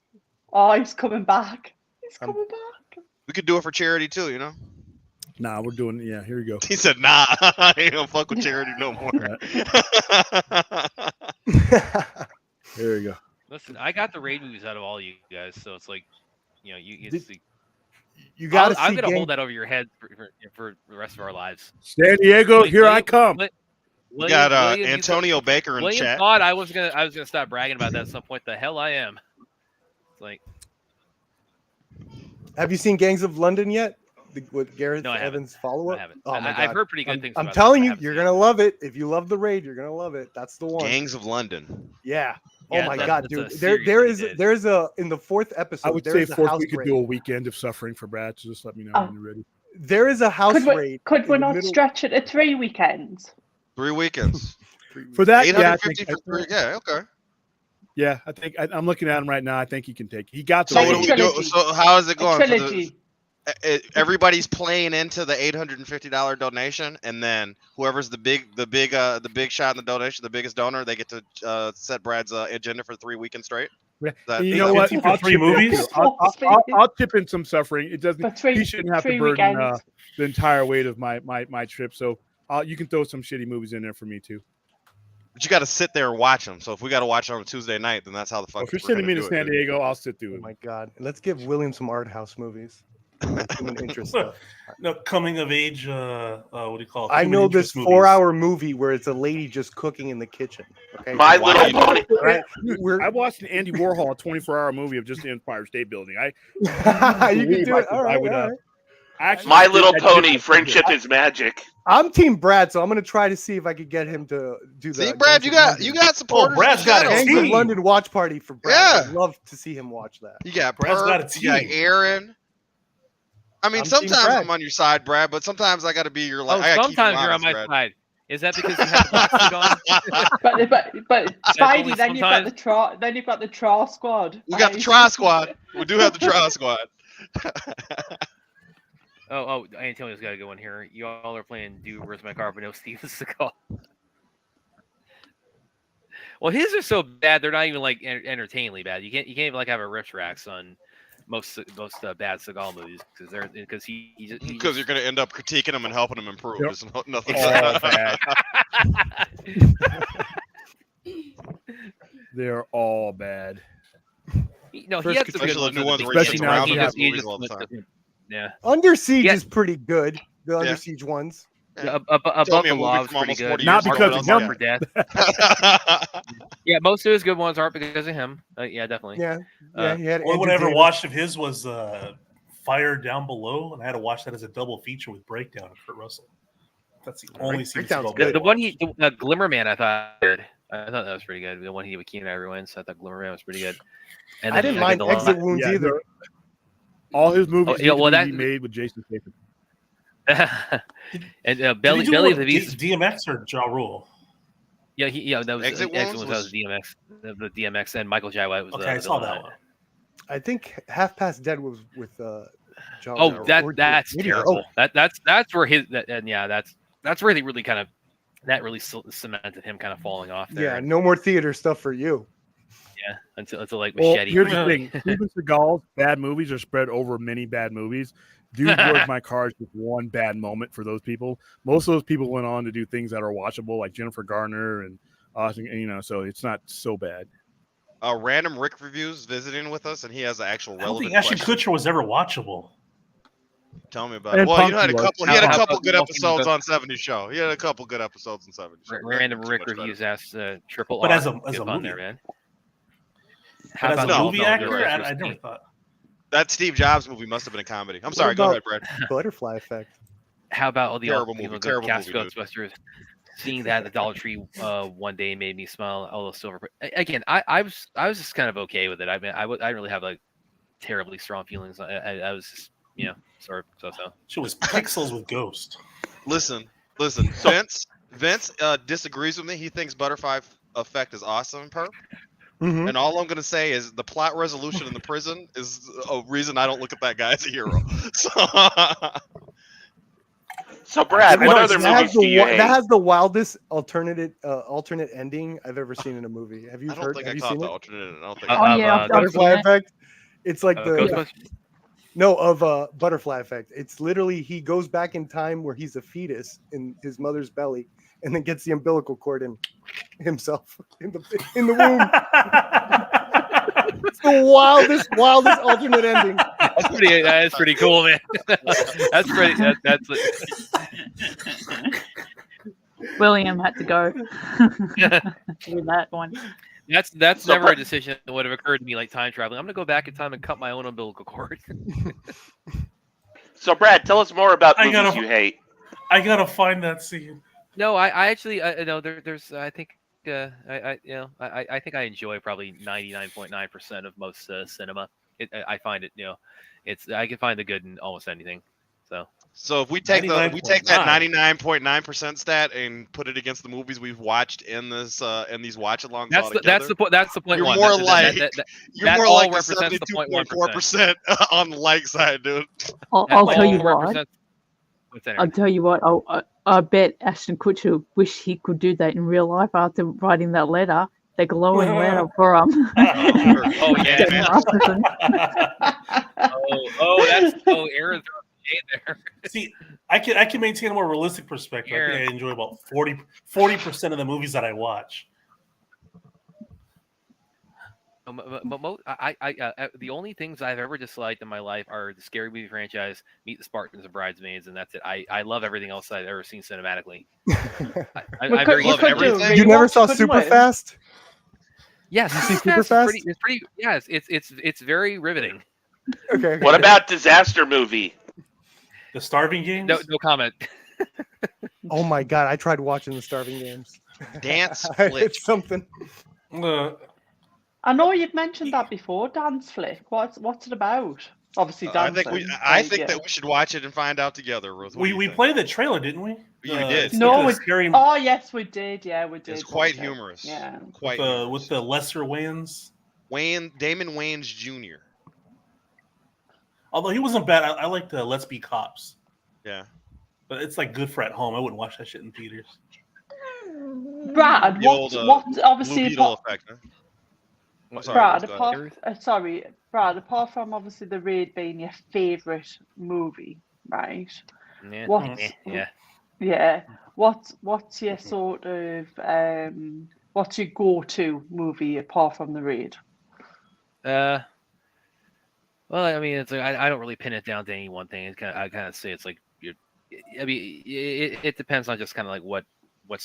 Oh, he's coming back. He's coming back. We could do it for charity too, you know. Nah, we're doing. Yeah, here we go. He said, "Nah, I ain't gonna fuck with charity no more." Here we go. Listen, I got the raid movies out of all you guys, so it's like, you know, you got. I'm gonna hold that over your head for the rest of our lives. San Diego, here I come. We got Antonio Baker in William chat. thought I was gonna stop bragging about that at some point. The hell I am. It's like, have you seen Gangs of London yet? With Gareth No, I haven't. Evans' follow-up? I haven't. Oh my God. I've heard pretty good things. I'm about telling it. you, you're gonna love it. If you love the raid, you're gonna love it. That's the one. Gangs of London. Yeah. Yeah, Oh my that's- God, that's dude. a There's a in the fourth episode. I would say there's a fourth house we could raid. do a weekend of suffering for Brad. So just let me know when you're ready. There is a house raid. Could we in the not middle- stretch it to 3 weekends? 3 weekends. For that, yeah, I 850 think, for 3. Yeah, okay. yeah, I think I'm looking at him right now. I think he can take. He got the. So Like what a do we do? trilogy. So how is it A going? For trilogy. Everybody's playing into the $850 donation, and then whoever's the big shot in the donation, the biggest donor, they get to set Brad's agenda for 3 weekends straight. You know what? For 3 movies? I'll chip in some suffering. It doesn't. For three- He shouldn't have to 3 burden weekends. the entire weight of my trip. So you can throw some shitty movies in there for me too. But you got to sit there and watch them. So if we got to watch them on a Tuesday night, then that's how the fuck. If you're we're sending me gonna to do it, San dude. Diego, I'll sit through Oh it. my God. And let's give William some art house movies. Human interest stuff. No, coming of age. What do you call it? I Human know interest this movies. 4-hour movie where it's a lady just cooking in the kitchen. Okay. My So Little Pony. right? I watched an Andy Warhol 24-hour movie of just the Empire State Building. You can do it. All right. All right. Actually, My did Little that Pony. just- Friendship is magic. I'm Team Brad, so I'm gonna try to see if I could get him to do that. See, Brad, you got supporters. Brad's got a Gangs team. of London watch party for Brad. Yeah. I'd love to see him watch that. You got Brad's got a Perp, you got team. Aaron. I mean, I'm Team sometimes Brad. I'm on your side, Brad, but sometimes I got to be your like. Oh, I gotta keep you sometimes you're on honest, my Brad. side. Is that because you have the boxing on? But only Spidey, then you've got the Tra squad. We got the Tri Squad. We do have the Tri Squad. Oh, Antonio's got to go in here. You all are playing Do Where's My Car, but no Steven Seagal. Well, his are so bad; they're not even like entertainingly bad. You can't even like have a riff racks on most bad Seagal movies because Because you're going to end up critiquing them and helping them improve. Yep. There's nothing. All bad. They're all bad. No, he First had some good especially ones. the new ones where he gets around He and just- has he movies just- all the time. Yeah. Under Siege Yeah. is pretty good. The Under Siege ones. Yeah, Tell above me a the movie law is from pretty almost 40 good. Not years because ago. of Mark him. for Death. Yeah, most of his good ones aren't because of him. Yeah, definitely. Yeah. Yeah. He had Only one Andrew I ever Davis. watched of his was Fire Down Below, and I had to watch that as a double feature with Breakdown of Kurt Russell. That's the only Steven Breakdown's Seagal good. movie The I one watched. Glimmerman, I thought that was pretty good. The one he did with Keenan Ivory Wayans, I thought Glimmerman was pretty good. And I didn't mind Exit Wounds Yeah, either. all his movies Oh, yeah, well, need to that- be made with Jason Statham. and Did Belly he do Belly what, of the Beast. DMX or Ja Rule? Yeah, that was Exit Wounds that was DMX. The DMX and Michael Jai White was Okay, the I saw villain that on one. it. I think Half Past Dead was with John. Oh, or that's maybe- terrible. That's where that's where they really kind of that really cemented him kind of falling off there. Yeah, no more theater stuff for you. Yeah, until like Well, Machete. here's the thing: Steven Seagal's bad movies are spread over many bad movies. Dude, Where's My Car is just one bad moment for those people. Most of those people went on to do things that are watchable, like Jennifer Garner and Austin. So it's not so bad. Random Rick reviews visiting with us, and he has an actual I don't relevant think Ashton question. Kutcher was ever watchable. Tell me about it. Well, he had a couple good episodes on 70 Show. He had a couple good episodes on 70 Show. Random Rick reviews asked Triple But R. as a Get movie, on there, man. But as a the movie actor, I never thought. That Steve Jobs movie must have been a comedy. I'm sorry. Go ahead, Brad. Butterfly Effect. How about all the Terrible other movie, good terrible cast movie, dude. Ghostbusters? Seeing that at the Dollar Tree one day made me smile. All the silver. Again, I was just kind of okay with it. I mean, I didn't really have like terribly strong feelings. I was just, sort of so. She was Pixels with Ghost. Listen. Vince disagrees with me. He thinks Butterfly Effect is awesome, Perp. Mm-hmm. And all I'm gonna say is the plot resolution in the prison is a reason I don't look at that guy as a hero. So Brad, what other movies do you hate? That has the wildest alternate ending I've ever seen in a movie. Have you heard? Think have I you caught seen the it? alternate. I don't think. Butterfly Effect. It's like Ghostbusters? Butterfly Effect. It's literally he goes back in time where he's a fetus in his mother's belly, and then gets the umbilical cord in himself in the womb. It's the wildest alternate ending. That's pretty cool, man. That's pretty. That's William had to go with that one. That's never a decision that would have occurred to me, like time traveling. I'm gonna go back in time and cut my own umbilical cord. So Brad, tell us more about movies you hate. I gotta find that scene. No, I actually no. There's I think I think I enjoy probably 99.9% of most cinema. I find it I can find the good in almost anything. So if we take that 99.9% stat and put it against the movies we've watched in this in these watch-alongs, that's the point. That's the point. You're one. more that like represents the 72.4% on the like side, dude. I'll tell you what. I'll tell you what. I bet Ashton Kutcher wish he could do that in real life after writing that letter. The glowing letter for him. Oh yeah, man. That's Aaron's there. See, I can maintain a more realistic perspective. I think I enjoy about 40% of the movies that I watch. The only things I've ever disliked in my life are the Scary Movie franchise, Meet the Spartans, and Bridesmaids, and that's it. I love everything else I've ever seen cinematically. I love everything. You never saw Superfast? Yes, you see Superfast? It's pretty. Yes, it's very riveting. Okay. What about disaster movie? The Starving Games? No comment. Oh my god, I tried watching the Starving Games. Dance Flick. Flick. Something. I know you've mentioned that before. Dance Flick. What's it about? Obviously, dancing. I think that we should watch it and find out together, Ruth. We played the trailer, didn't we? We did. No, oh yes, we did. Yeah, we did. It's quite humorous. Yeah, quite with the lesser Wayans. Damon Wayans Jr. Although he wasn't bad, I liked Let's Be Cops. Yeah, but it's like good for at home. I wouldn't watch that shit in theaters. Brad, what obviously effect, huh? Brad, apart from obviously The Raid being your favourite movie, right? Yeah. What's your sort of what's your go-to movie apart from The Raid? Well, I mean, it's like I don't really pin it down to any one thing. I kind of say it's like it depends on just kind of like what mood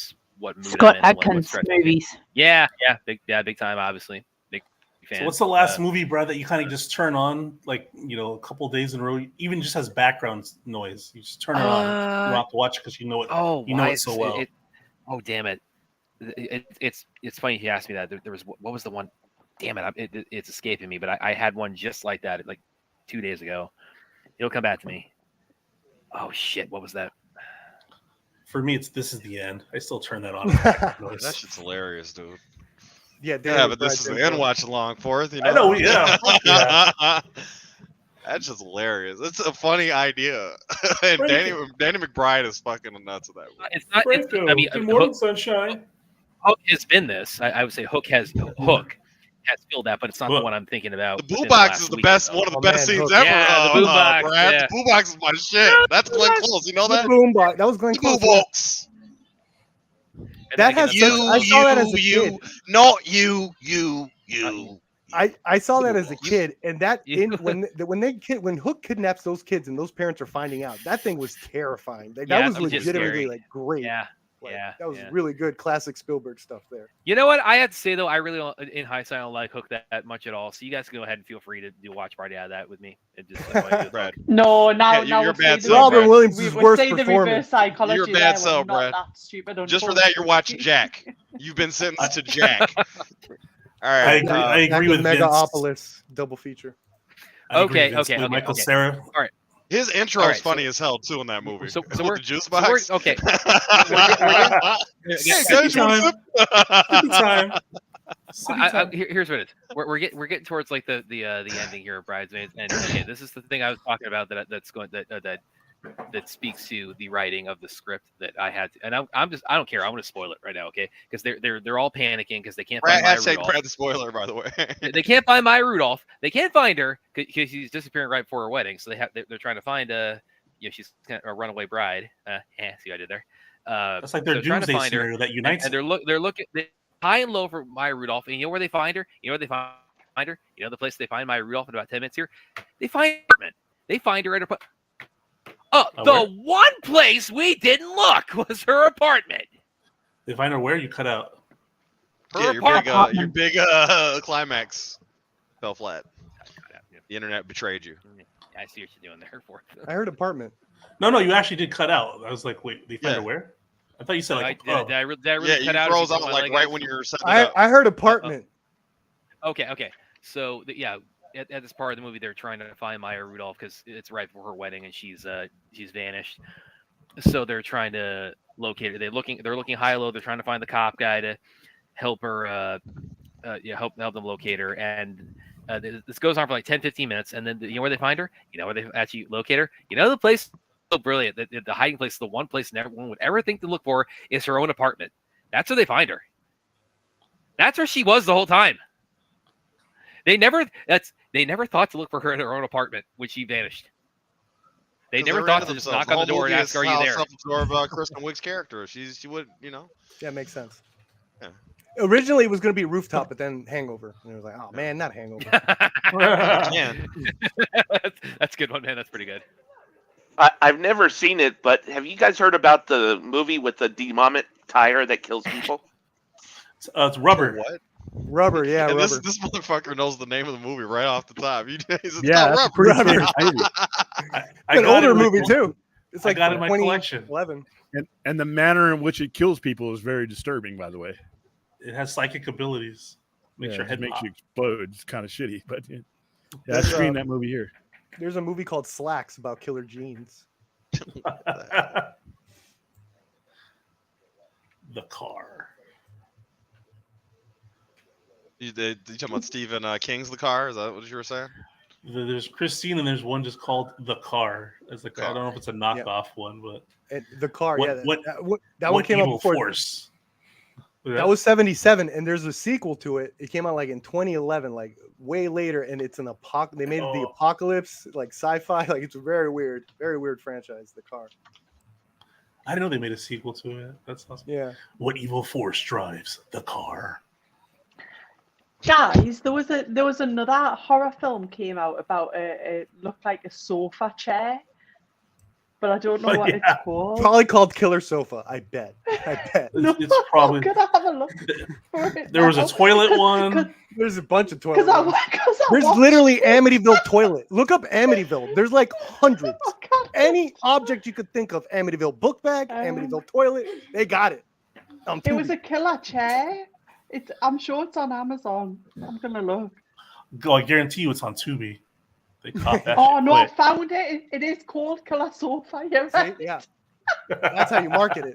Scott I'm in, Adkins movies. Yeah, big time, obviously. Big fan. So what's the last movie, Brad, that you kind of just turn on, like, a couple days in a row, even just has background noise? You just turn it on. You don't have to watch it because you know it. You know it so well. Damn it! It's funny you asked me that. There was what was the one? Damn it! It's escaping me. But I had one just like that like 2 days ago. It'll come back to me. Oh shit! What was that? For me, This Is the End. I still turn that on. That shit's hilarious, dude. Yeah, but this is the end watch along forth. I know, yeah. That's just hilarious. It's a funny idea. And Danny McBride is fucking nuts with that. It's not. I mean, Good morning, sunshine. Hook has been this. I would say Hook has Hook can't spill that, but it's not the one I'm thinking about. The Boo Box is the best, one of the best scenes ever. Yeah, the Boo Box. Brad. Yeah. The Boo Box is my shit. That's Glenn Close. You know that? Boom Box. That was Glenn Close. Boo Box. That has I saw that as a kid. Not you. I saw that as a kid, and that when Hook kidnaps those kids and those parents are finding out, that thing was terrifying. That was legitimately like great. Yeah. That was really good classic Spielberg stuff there. You know what? I have to say though, I really don't, in hindsight, I don't like Hook that much at all. So you guys can go ahead and feel free to do watch party out of that with me. And just Brad. No, now you're bad. Robin Williams is we're worst saying the performance. reverse psychology. You're a bad there, cell, we're not Brad. that stupid, Just for that, you're watching Jack. You've been sentenced to Jack. All right. I agree with Vince. Megaopolis double feature. Okay. Michael Cera. All right. His intro is funny as hell too in that movie. So with we're the juice box. Okay. Here's what it is. We're getting towards like the ending here of Bridesmaids, and okay, this is the thing I was talking about that speaks to the writing of the script that I had to, and I don't care. I'm going to spoil it right now, okay? Because they're all panicking because they can't find Maya Rudolph. Brad the spoiler, by the way. They can't find Maya Rudolph. They can't find her because she's disappearing right before her wedding. So they're trying to find she's kind of a runaway bride. See what I did there. That's like their doomsday scenario that unites. And they're looking high and low for Maya Rudolph. And you know where they find her? You know where they find her? You know the place they find Maya Rudolph in about 10 minutes here? They find her. They find her at her. The one place we didn't look was her apartment. They find her where? You cut out. Your big climax fell flat. The internet betrayed you. I see what you're doing there for. I heard apartment. No, you actually did cut out. I was like, wait, they find her where? I thought you said like. Did I really cut out? Froze out like right when you're setting it up. I heard apartment. Okay. So at this part of the movie, they're trying to find Maya Rudolph because it's right before her wedding and she's vanished. So they're trying to locate her. They're looking high low. They're trying to find the cop guy to help her. Help them locate her. And this goes on for like 10-15 minutes. And then you know where they find her? You know where they actually locate her? You know the place so brilliant. The hiding place, the one place everyone would ever think to look for is her own apartment. That's where they find her. That's where she was the whole time. They never thought to look for her in her own apartment when she vanished. They never thought to just knock on the door and ask, "Are you there?" Self-absorbed Kristen Wiig's character. She would, Yeah, makes sense. Yeah. Originally, it was going to be Rooftop, but then Hangover. And it was like, oh man, not Hangover. That's a good one, man. That's pretty good. I've never seen it, but have you guys heard about the movie with the demonic tire that kills people? It's Rubber. What? Rubber, yeah, and Rubber. This motherfucker knows the name of the movie right off the top. It's Rubber. An older movie too. It's like I got it in my collection. 11. And the manner in which it kills people is very disturbing, by the way. It has psychic abilities. Makes your head makes you explode. It's kind of shitty, but I screened that movie here. There's a movie called Slacks about killer jeans. The Car. You talking about Stephen King's The Car? Is that what you were saying? There's Christine, and there's one just called The Car. It's like, I don't know if it's a knockoff one, but The Car. That one came out before. Force? That was 77, and there's a sequel to it. It came out like in 2011, like way later, and it's an They made the Apocalypse, like sci-fi. Like it's a very weird franchise. The Car. I didn't know they made a sequel to it. That's awesome. Yeah. What evil force drives the car? Guys, there was another horror film came out about it looked like a sofa chair, but I don't know what it's called. Probably called Killer Sofa. I bet. No, it's probably. Could I have a look for it? There was a toilet one. There's a bunch of toilets. There's watched literally Amityville toilet. Look up Amityville. There's like hundreds. Any object you could think of, Amityville book bag, Amityville toilet, they got it. It was a killer chair. I'm sure it's on Amazon. I'm gonna look. I guarantee you it's on Tubi. They caught that. Oh no, I quick. found it. It is called Killer Sofa. You're right. See? Yeah. That's how you market it.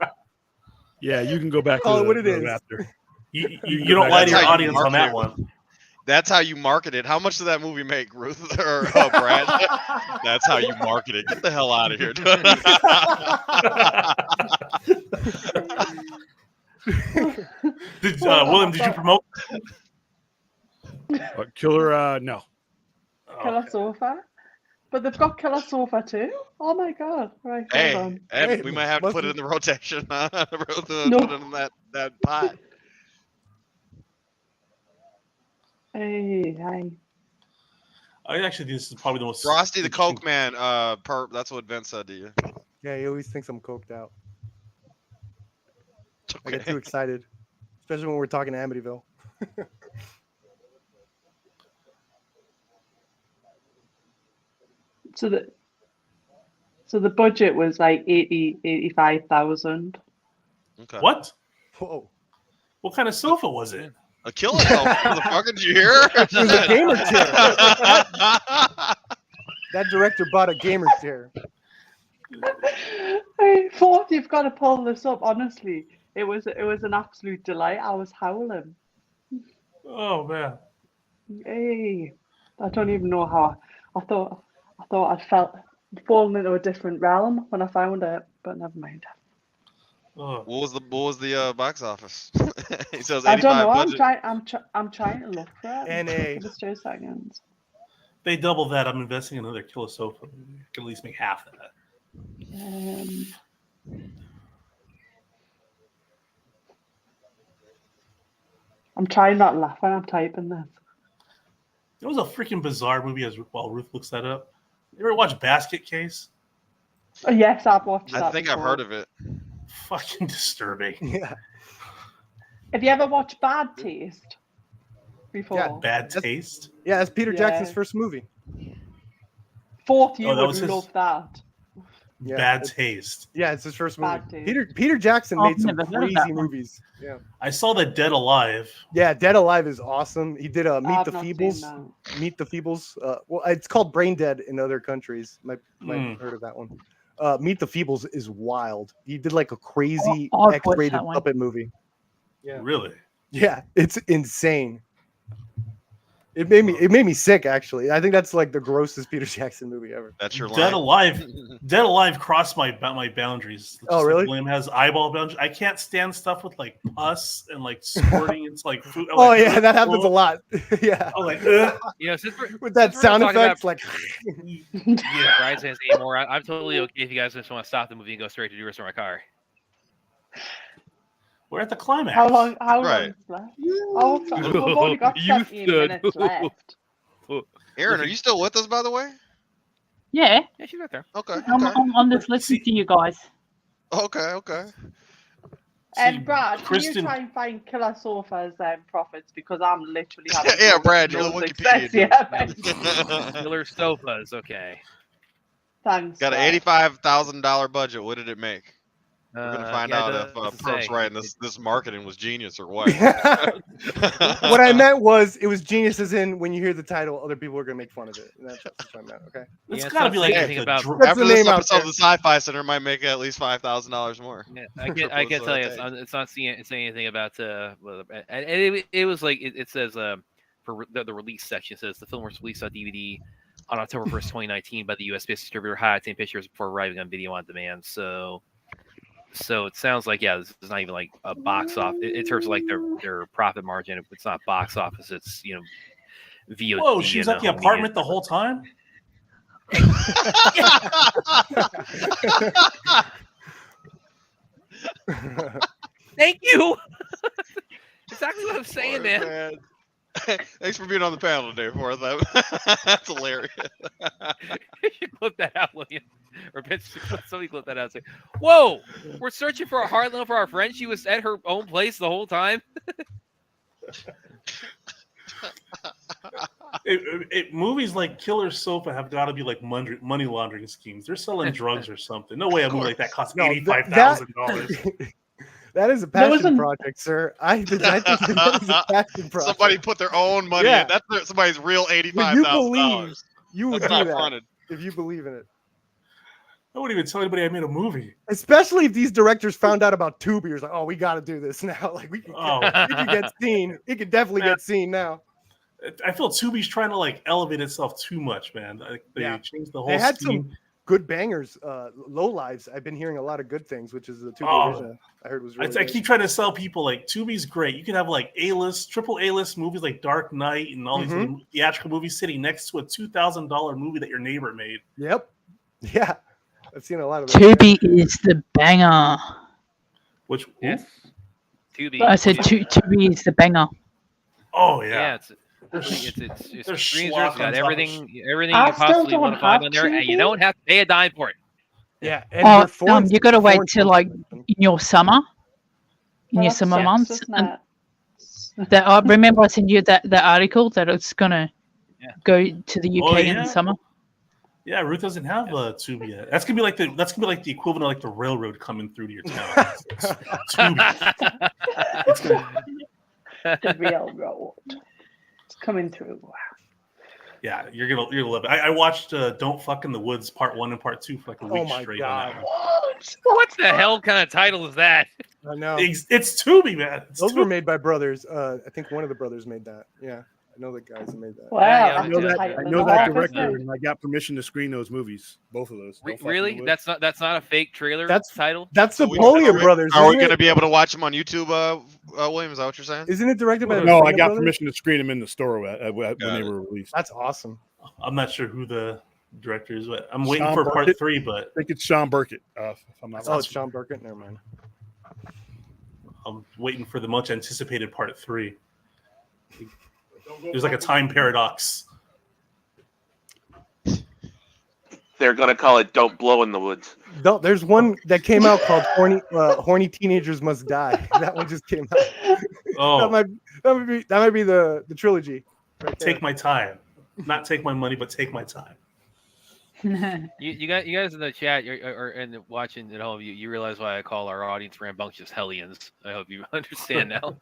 Yeah, you can go back to what it is. after. You don't lie to your audience on that one. That's how you market it. How much did that movie make, Ruth or Brad? That's how you market it. Get the hell out of here. William, did you promote? Killer, no. Killer Sofa. But they've got Killer Sofa too. Oh my god! Right, Hey, hold on. and we might have to put it in the rotation. Put it in that pot. Hey. I actually think this is probably the most Frosty the Coke Man, perp. That's what Vince said to you. Yeah, he always thinks I'm coked out. Okay. I get too excited, especially when we're talking to Amityville. So the budget was like 85,000. Okay. What? Whoa! What kind of sofa was it? A killer sofa, motherfucker. Did you hear? It was a gamer chair. That director bought a gamer chair. I thought you've got to pull this up. Honestly, it was an absolute delight. I was howling. Oh man. Hey, I don't even know how. I thought I felt fallen into a different realm when I found it, but never mind. What was the box office? He says 85 I don't know. budget. I'm trying to look for it. NA. Give us 2 seconds. They double that. I'm investing in another Killer Sofa. I can at least make half of that. I'm trying not to laugh when I'm typing this. It was a freaking bizarre movie while Ruth looks that up. You ever watch Basket Case? Oh, yes, I've watched that. I think before. I've heard of it. Fucking disturbing. Yeah. Have you ever watched Bad Taste before? Yeah, Bad Taste? Yeah, that's Peter Jackson's first movie. Thought you that would was his- love that. Yeah, Bad Taste. Yeah, it's his first movie. Bad Taste. Peter Jackson Oh, made I've some never heard of crazy that one. movies. Yeah. I saw the Dead Alive. Yeah, Dead Alive is awesome. He did Meet I've the not seen Feebles. that. Meet the Feebles. Well, it's called Brain Dead in other countries. Might have heard of that one. Meet the Feebles is wild. He did like a crazy I've watched X-rated that one. puppet movie. Yeah. Really? Yeah, it's insane. It made me sick actually. I think that's like the grossest Peter Jackson movie ever. That's your Dead line. Dead Alive crossed my boundaries. Oh, really? Like William has eyeball boundaries. I can't stand stuff with like pus and like squirting. It's like food. Oh yeah, that happens a lot. Yeah. I was like, ugh. You know, since With that since we're sound not talking effect, like yeah, Bridesmaids anymore, I'm totally okay if you guys just want to stop the movie and go straight to Doers for My Car. We're at the climax. How long? How Right. long left? Oh, we've only got You 17 said- minutes left. Aaron, are you still with us, by the way? Yeah, Yeah, she's right there. Okay. I'm just listening to you guys. Okay. And Brad, Kristen- can you try and find Killer Sofa's profits, because I'm literally having Yeah, no- Brad, no you're the success Wikipedia yet. Killer sofas, okay. Thanks. Got an Brad. $85,000 budget. What did it make? We're gonna find out if Perp's right and this marketing was genius or what. what I meant was it was genius as in when you hear the title, other people are gonna make fun of it. And that's what I meant. Okay. It's Yeah, gotta it's be not like saying anything about- That's After the this name out episode there. of the Sci-Fi Center might make at least $5,000 more. Yeah, I can't tell you. It's not saying anything about and it was like it says for the release section, it says the film was released on DVD on October 1st, 2019 by the US-based distributor High Octane Pictures before arriving on video on demand. So it sounds like, yeah, this is not even like a box office in terms of like their profit margin. It's not box office. It's VOD. Whoa, she was and at the home apartment media. the whole time? Thank you. Exactly what I'm saying, man. Thanks for being on the panel today for that. That's hilarious. You should clip that out, William. Or Vince, somebody clip that out. Say, "Whoa, we're searching for a heartland for our friend. She was at her own place the whole time." Movies like Killer Sofa have got to be like money laundering schemes. They're selling drugs or something. No way a movie like that costs $85,000. That is a passion project, sir. I think that is a passion project. Somebody put their own money in. That's somebody's real $85,000. You would do not that fronted. if you believe in it. I wouldn't even tell anybody I made a movie. Especially if these directors found out about Tubi. It's like, oh, we got to do this now. Like we can get seen. It could definitely get seen now. I feel Tubi's trying to like elevate itself too much, man. Like, they changed the whole They had scheme. good bangers, Low Lives. I've been hearing a lot of good things, which is the Tubi original I heard was really I good. keep trying to sell people like Tubi's great. You can have like A-list, triple A-list movies like Dark Knight and all these other theatrical movies sitting next to a $2,000 movie that your neighbor made. Yep. Yeah. I've seen a lot of Tubi is the banger. Which? Yes. Tubi. I said Tubi is the banger. Oh Yeah. It's schlock got on everything you I could possibly still want to don't find have on there, and you Tubi. don't have to pay a dime for it. Yeah. And You got to wait till like in your summer, in your that summer sucks, months. doesn't And it? that I remember I sent you that article that it's gonna go to the UK in the summer. Yeah, Ruth doesn't have a Tubi yet. That's gonna be like the equivalent of like the railroad coming through to your town. It's Tubi. It's The railroad. It's coming through. Yeah, you're gonna love it. I watched Don't Fuck in the Woods Part 1 and Part 2 for like a week straight. God. On that one. What the hell kind of title is that? I know. It's Tubi, man. Those were made by brothers. I think one of the brothers made that. Yeah. I know the guys that made that. Wow, I know that director, and I got permission to screen those movies, both of those. Really? That's not a fake trailer title? That's the Polio brothers. Are we going to be able to watch them on YouTube, William? Is that what you're saying? Isn't it directed by the No, I Polio got brothers? permission to screen them in the store when they were released. That's awesome. I'm not sure who the director is, but I'm waiting Sean for Burkett. Part 3. But I think it's Sean Burkett. If I'm not wrong. It's Sean Burkett. Never mind. I'm waiting for the much anticipated Part 3. There's like a time paradox. They're gonna call it "Don't Blow in the Woods." No, there's one that came out called "Horny Teenagers Must Die." That one just came out. Oh, that might be the trilogy. Right there. take my time, not take my money, but take my time. You guys in the chat or and watching at home, you realize why I call our audience rambunctious hellions. I hope you understand now.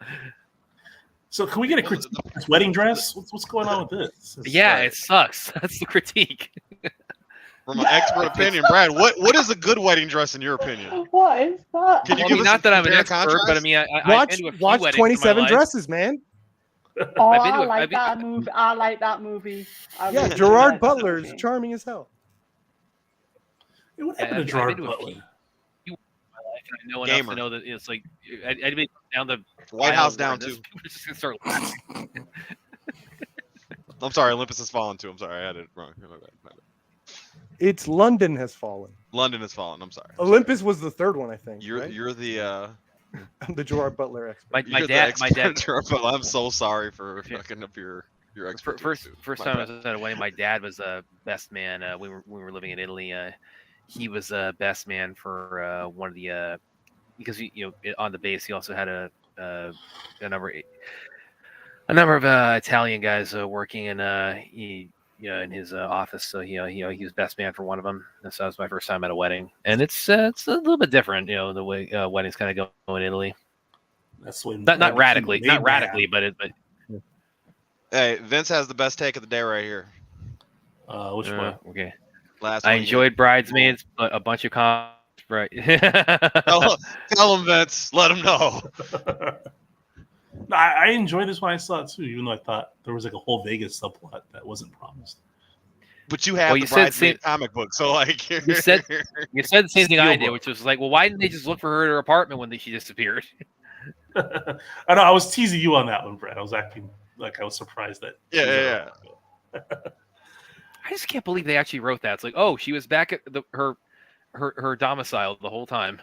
So can we get a critique of this wedding dress? What's going on with this? Yeah, it sucks. That's the critique. From an expert opinion, Brad, what is a good wedding dress in your opinion? What is that? Can you I give mean, us not that I'm an compare expert, contrast? but I mean, I've been to a few watch weddings 27 in my life. Dresses, man. Oh, I've been to I a- like I've been- that movie. I like that movie. I Yeah, really Gerard like that Butler is movie. charming as hell. Hey, what happened to I've Gerard been to a Butler? few in my life, and I know enough Gamer. to know that it's like I'd be down the White aisle House where down, this- too. we're just gonna start laughing. I'm sorry, Olympus has fallen too. I'm sorry, I had it wrong. My bad. It's London has fallen. London has fallen. I'm sorry. Olympus was the third one, I think. You're right? the I'm the Gerard Butler expert. My you're dad. the expert, but I'm so sorry for fucking up your expertise. First My time bad. I was at a wedding, my dad was best man. We were living in Italy. He was best man for one of the because on the base he also had a number of Italian guys working, and he in his office. So he was best man for one of them. And so that was my first time at a wedding, and it's a little bit different, the way weddings kind of go in Italy. That's when Not radically, but Hey, Vince has the best take of the day right here. Which one? Okay. Last I one he enjoyed Bridesmaids, but a bunch of comments. Right. Tell him, Vince. Let him know. No, I enjoyed this when I saw it too, even though I thought there was like a whole Vegas subplot that wasn't promised. But you have Well, the you said Bridesmaid comic book, so like You said the same thing I did, Steelbook. which was like, well, why didn't they just look for her at her apartment when she disappeared? I know I was teasing you on that one, Brad. I was acting like I was surprised that. Yeah. I just can't believe they actually wrote that. It's like, oh, she was back at her domicile the whole time.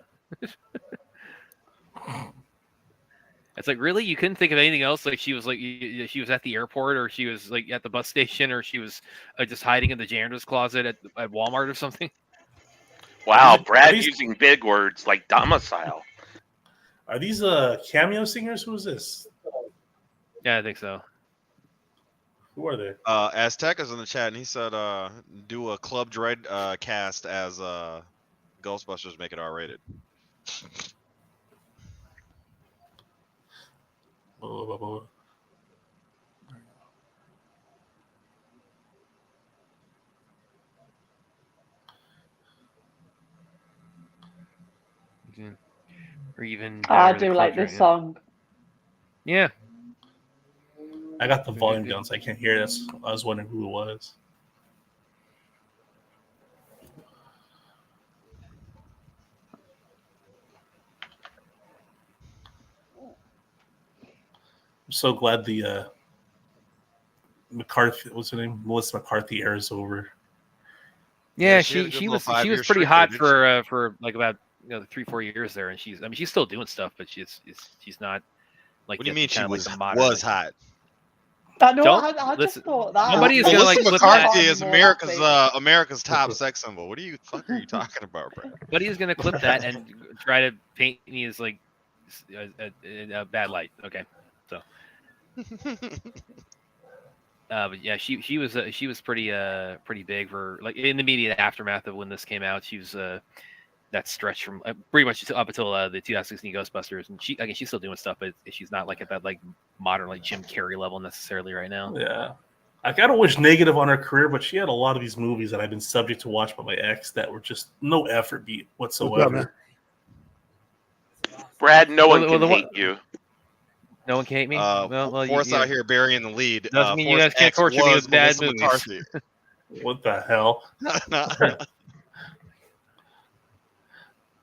It's like, really? You couldn't think of anything else? Like she was at the airport, or she was like at the bus station, or she was just hiding in the janitor's closet at Walmart or something. Wow, Brad using big words like domicile. Are these cameo singers? Who is this? Yeah, I think so. Who are they? Aztec is in the chat, and he said, "Do a Club Dread cast as Ghostbusters, make it R-rated." Or even. I do like this song. Yeah. I got the volume down, so I can't hear this. I was wondering who it was. so glad the McCarthy, what's her name, Melissa McCarthy era is over. Yeah, she she was pretty hot for like about 3-4 years there, and she's still doing stuff, but she's not like. What do you mean she was was hot? I know. I just thought that. Nobody's gonna Melissa like McCarthy is America's top sex symbol. What are you talking about, bro? Nobody's gonna clip that and try to paint me as like a bad light. Okay, so. But yeah, she was pretty big for like in the immediate aftermath of when this came out. She was that stretch from pretty much up until the 2016 Ghostbusters, and she's still doing stuff, but she's not like at that like modern like Jim Carrey level necessarily right now. Yeah, I don't wish negative on her career, but she had a lot of these movies that I've been subject to watch by my ex that were just no effort beat whatsoever. Brad, no one can hate you. No one can hate me. Forrest out here burying the lead. Doesn't mean you guys can't torture me with bad movies. What the hell?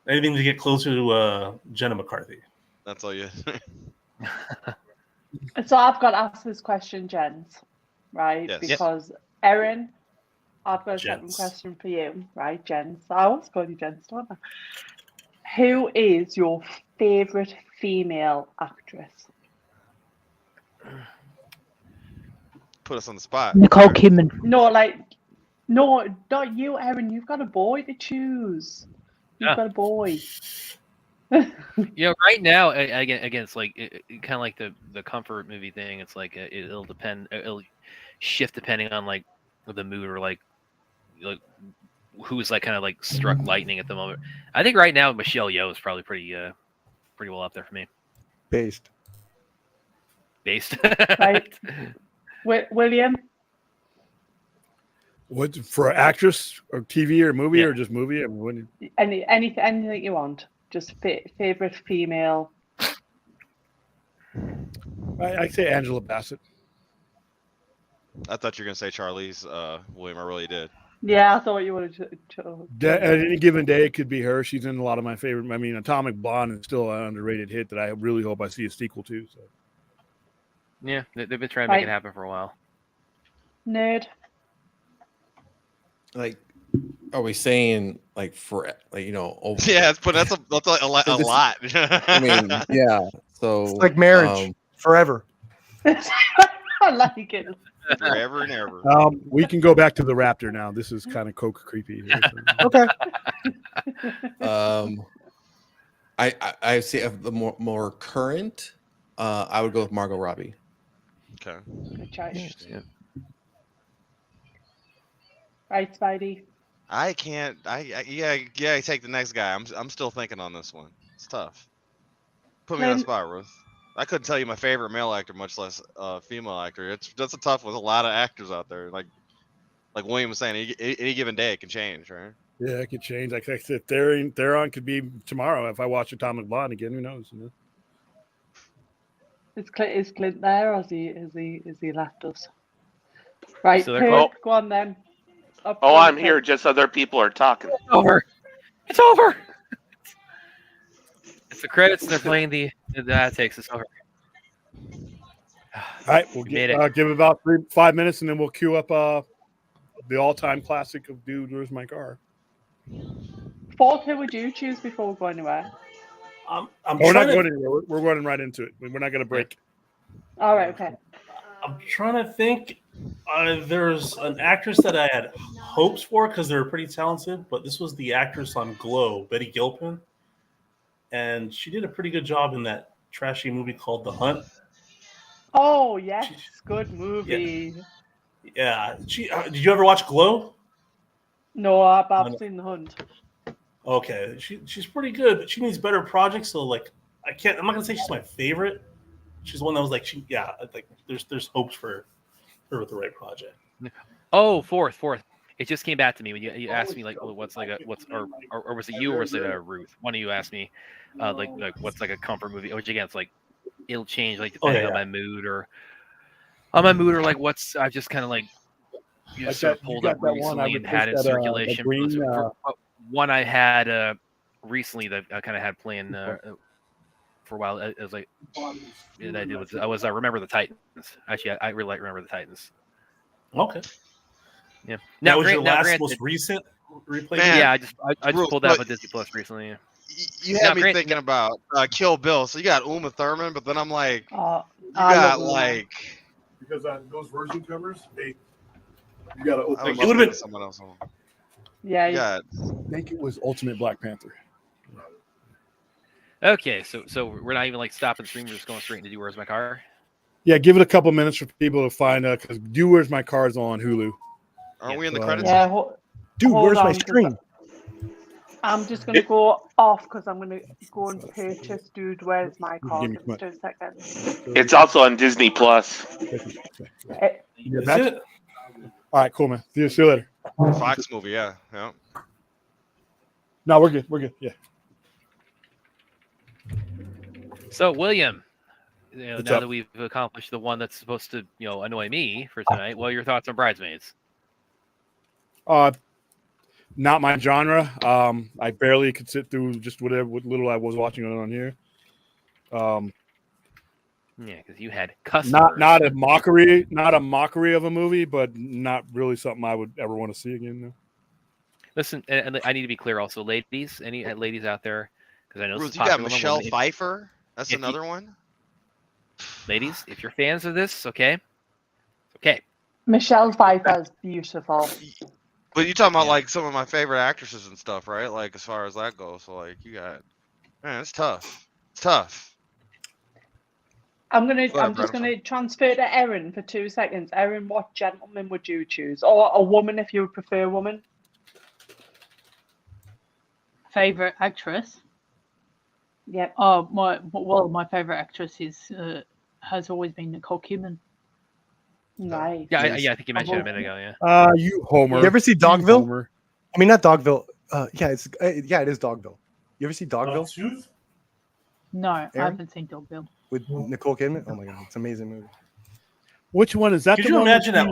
Anything to get closer to Jenna McCarthy. That's all you. So I've got to ask this question, Jens, right? Yes. Because Erin, I've got a second question for you, right, Jens? I always call you Jens, don't I? Who is your favorite female actress? Put us on the spot. Nicole Kidman. No, not you, Erin. You've got a boy to choose. You've got a boy. Right now, again, it's like kind of like the comfort movie thing. It's like it'll depend. It'll shift depending on like the mood or like who's like kind of like struck lightning at the moment. I think right now Michelle Yeoh is probably pretty well up there for me. Based. Right. William. What for actress or TV or movie or just movie? Anything you want. Just favorite female. I say Angela Bassett. I thought you were gonna say Charlize William. I really did. Yeah, I thought you would have. At any given day, it could be her. She's in a lot of my favorite. I mean, Atomic Blonde is still an underrated hit that I really hope I see a sequel to. So. Yeah, they've been trying to make it happen for a while. Nerd. Like, are we saying like for like over? Yeah, that's a lot. I mean, yeah. So it's like marriage forever. I like it. Forever and ever. We can go back to the Raptor now. This is kind of coke creepy. Okay. I say of the more current, I would go with Margot Robbie. Okay. Good choice. Right, Spidey. I can't. I take the next guy. I'm still thinking on this one. It's tough. Put me on the spot, Ruth. I couldn't tell you my favorite male actor, much less female actor. That's a tough one. There's a lot of actors out there. Like William was saying, any given day it can change, right? Yeah, it could change. Like I said, Theron could be tomorrow if I watch Atomic Blonde again. Who knows? Is Clint there, or has he left us? Right, So go on then. I'm here. Just other people are talking. It's over. It's over. It's the credits, and they're playing the takes. It's over. All right, we'll give it about 5 minutes, and then we'll queue up the all-time classic of "Dude, Where's My Car." Fourth, who would you choose before we go anywhere? We're not going anywhere. We're running right into it. We're not going to break. All right, okay. I'm trying to think. There's an actress that I had hopes for because they were pretty talented, but this was the actress on Glow, Betty Gilpin, and she did a pretty good job in that trashy movie called The Hunt. Oh yes, good movie. Yeah. Did you ever watch Glow? No, I've seen The Hunt. Okay, she's pretty good, but she needs better projects. So I'm not gonna say she's my favorite. She's one that was there's hopes for her with the right project. Oh, fourth. It just came back to me when you asked me or was it you or was it Ruth? One of you asked me like what's like a comfort movie, which again it's like it'll change like depending on my mood or like what's I've just kind of like sort of pulled up recently and had in circulation. One I had recently that I kind of had playing for a while. It was like, I Remember the Titans. Actually, I really like Remember the Titans. Okay. Yeah. That was your last most recent replay? Yeah, I just pulled that up on Disney Plus recently. Yeah. You had me thinking about Kill Bill. So you got Uma Thurman, but then I'm like, you got like because those version covers, you got to open. It would have been someone else on. Yeah. I think it was Ultimate Black Panther. Okay, so we're not even like stopping the stream. We're just going straight into Do Where's My Car? Yeah, give it a couple minutes for people to find out because Do Where's My Car is on Hulu. Aren't we in the credits? Yeah. Dude, where's my screen? I'm just going to go off because I'm going to go and purchase Dude, Where's My Car? Give me Just 2 seconds. It's also on Disney Plus. All right, cool, man. See you later. Fox movie, yeah. No, we're good. We're good. Yeah. So, William, now up? that we've accomplished the one that's supposed to, annoy me for tonight, what are your thoughts on Bridesmaids? Not my genre. I barely could sit through just what little I was watching on here. Yeah, because you had customers. Not a mockery of a movie, but not really something I would ever want to see again. No. Listen, and I need to be clear also, ladies, any ladies out there, because I know Ruth, you got Michelle Pfeiffer. That's another one. Ladies, if you're fans of this, okay. Michelle Pfeiffer is beautiful. But you're talking about like some of my favorite actresses and stuff, right? Like as far as that goes. So like you got, man, it's tough. It's tough. I'm just gonna transfer to Erin for 2 seconds. Erin, what gentleman would you choose, or a woman if you would prefer a woman? Favorite actress? Yep. Oh, my favorite actress has always been Nicole Kidman. Nice. Yeah, I think you mentioned it a minute ago. Yeah. You homer. You ever see Dogville? Homer. I mean, not Dogville. Yeah, it is Dogville. You ever see Dogville? No, I Aaron? haven't seen Dogville. With Nicole Kidman? Oh my god, it's an amazing movie. Which one is that? Could you imagine that?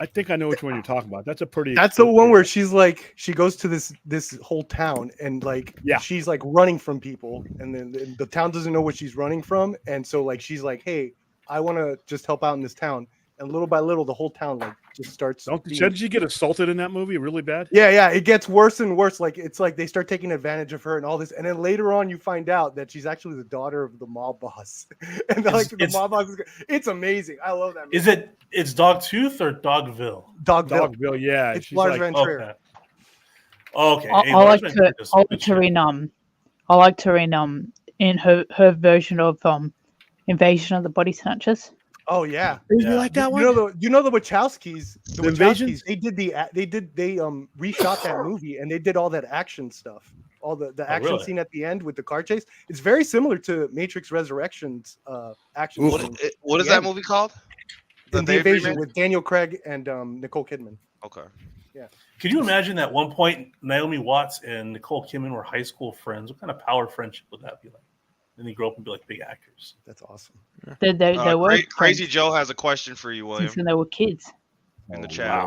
I think I know which one you're talking about. That's a pretty. That's the one where she's like, she goes to this whole town and like, yeah, she's like running from people, and then the town doesn't know what she's running from, and so like she's like, hey, I want to just help out in this town, and little by little, the whole town like just starts. Didn't she get assaulted in that movie really bad? Yeah, it gets worse and worse. Like it's like they start taking advantage of her and all this, and then later on you find out that she's actually the daughter of the mob boss, and like the mob boss it's amazing. I love that movie. It's Dogtooth or Dogville? Dogville, yeah. It's Lars Van Trier. Okay. I like to read in her version of Invasion of the Body Snatchers. Oh yeah, you like that one? You know the Wachowskis. The Wachowskis. They reshot that movie and they did all that action stuff. All the action scene at the end with the car chase. It's very similar to Matrix Resurrections action. What is that movie called? The Invasion with Daniel Craig and Nicole Kidman. Okay. Yeah. Could you imagine that at one point Naomi Watts and Nicole Kidman were high school friends? What kind of power friendship would that be like? Then they grow up and be like big actors. That's awesome. They were Crazy Joe has a question for you, William. Since they were kids. In the chat.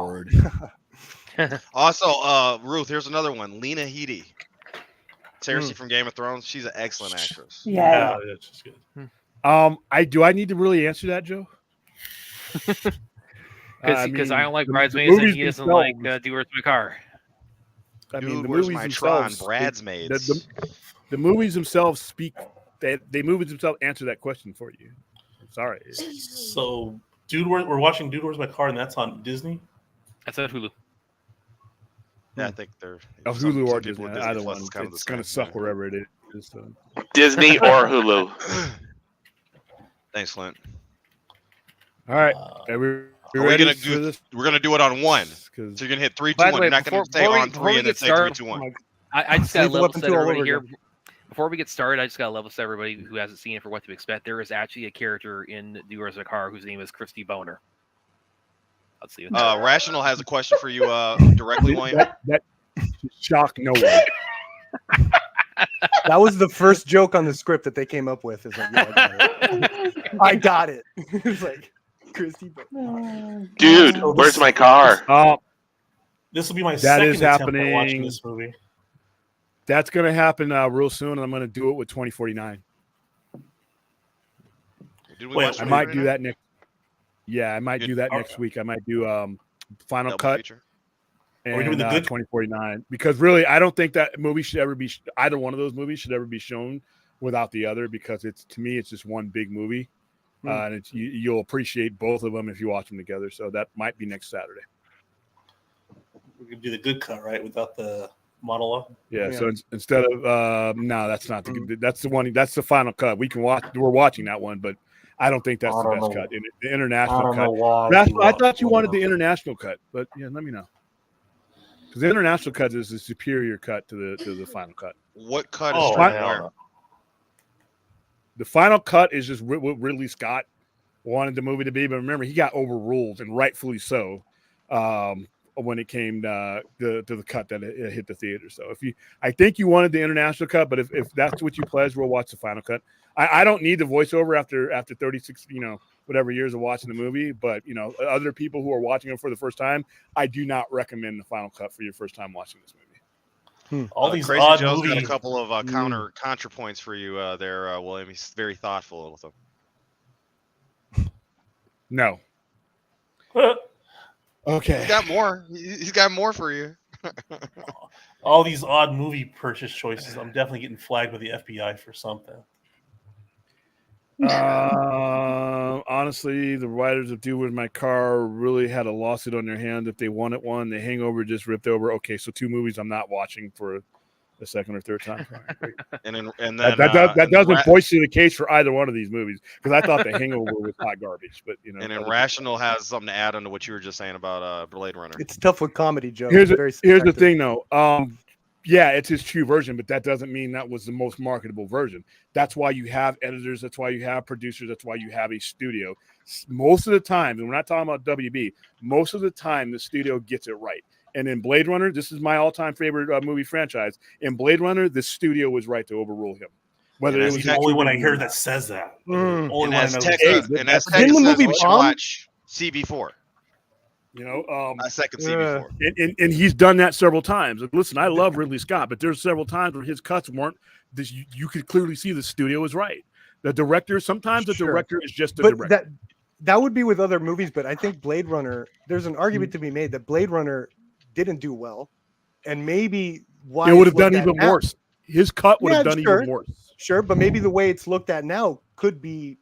Also, Ruth, here's another one. Lena Headey. Cersei from Game of Thrones. She's an excellent actress. Yeah. That's just good. I need to really answer that, Joe? Because I don't like Bridesmaids and he doesn't like Do Where's My Car. I mean, the Where's movies My themselves, Tron? Bridesmaids. The movies themselves speak. They movies themselves answer that question for you. I'm sorry. So, we're watching Dude Where's My Car, and that's on Disney. That's on Hulu. Yeah, I think they're Hulu or Disney. Either one. It's going to suck wherever it is. So. Disney or Hulu. Thanks, Clint. All right. We're gonna do it on one. So you're gonna hit 3, 2, 1. You're not gonna say on 3 and then say 3, 2, 1. I just got to level set everybody here. Before we get started, I just got to level set everybody who hasn't seen it for what to expect. There is actually a character in Do Where's My Car whose name is Christy Boner. Let's see. Rational has a question for you directly, William. That shocked no one. That was the first joke on the script that they came up with. Is like, yeah, I got it. It's like Christy. Dude, where's my car? This will be my second attempt at watching this movie. That's going to happen real soon, and I'm going to do it with 2049. I might do that next. Yeah, I might do that next week. I might do Final Double Cut. feature. And Are we doing the good 2049? Because really, I don't think that movie should ever be either one of those movies should ever be shown without the other, because it's, to me, it's just one big movie, and it's you'll appreciate both of them if you watch them together. So that might be next Saturday. We're gonna do the good cut, right, without the monologue. Yeah. So instead of no, that's not the good. That's the one. That's the Final Cut. We can watch. We're watching that one, but I don't think that's the best cut. The international cut. I thought you wanted the international cut, but yeah, let me know. Because the international cut is a superior cut to the Final Cut. What cut is where? The Final Cut is just what Ridley Scott wanted the movie to be, but remember, he got overruled, and rightfully so, when it came to the cut that it hit the theater. So I think you wanted the international cut, but if that's what you pledge, we'll watch the Final Cut. I don't need the voiceover after 36, whatever years of watching the movie, but other people who are watching it for the first time, I do not recommend the Final Cut for your first time watching this movie. All these Crazy odd Joe's movies. got a couple of counterpoints for you there, William. He's very thoughtful with them. No. Okay. He's got more. He's got more for you. All these odd movie purchase choices. I'm definitely getting flagged by the FBI for something. Honestly, the writers of Do With My Car really had a lawsuit on their hand if they wanted one. The Hangover just ripped over. Okay, so 2 movies I'm not watching for the second or third time. and then that doesn't voice the case for either one of these movies, because I thought The Hangover was hot garbage. But and Irrational has something to add on to what you were just saying about Blade Runner. It's tough with comedy, Joe. Here's the thing, though. Yeah, it's his true version, but that doesn't mean that was the most marketable version. That's why you have editors. That's why you have producers. That's why you have a studio. Most of the time, and we're not talking about WB, most of the time the studio gets it right. And in Blade Runner, this is my all-time favorite movie franchise. In Blade Runner, the studio was right to overrule him. Whether it was the only one I hear that says that. And as Texas says, we should watch CB4. A second CB4. And he's done that several times. Listen, I love Ridley Scott, but there's several times where his cuts weren't this. You could clearly see the studio is right. The director, sometimes the director is just a director. That would be with other movies, but I think Blade Runner, there's an argument to be made that Blade Runner didn't do well, and maybe why it would have done even worse. His cut would have done even worse. Sure, but maybe the way it's looked at now could be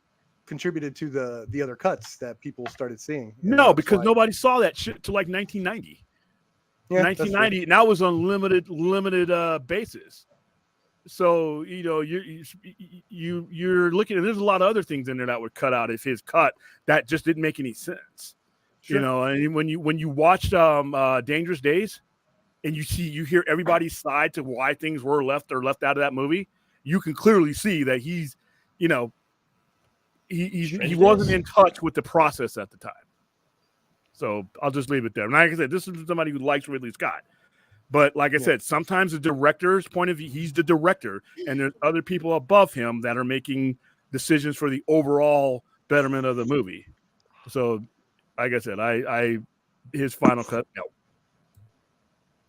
contributed to the other cuts that people started seeing. No, because nobody saw that shit till like 1990. Yeah, 1990, and that was on limited basis. So you're looking, and there's a lot of other things in there that would cut out if his cut that just didn't make any sense. Sure. And when you watched Dangerous Days, and you hear everybody's side to why things were left out of that movie, you can clearly see that he wasn't in touch with the process at the time. So I'll just leave it there. And like I said, this is somebody who likes Ridley Scott. But like I said, sometimes the director's point of view, he's the director, and there's other people above him that are making decisions for the overall betterment of the movie. So, like I said, his Final Cut, no.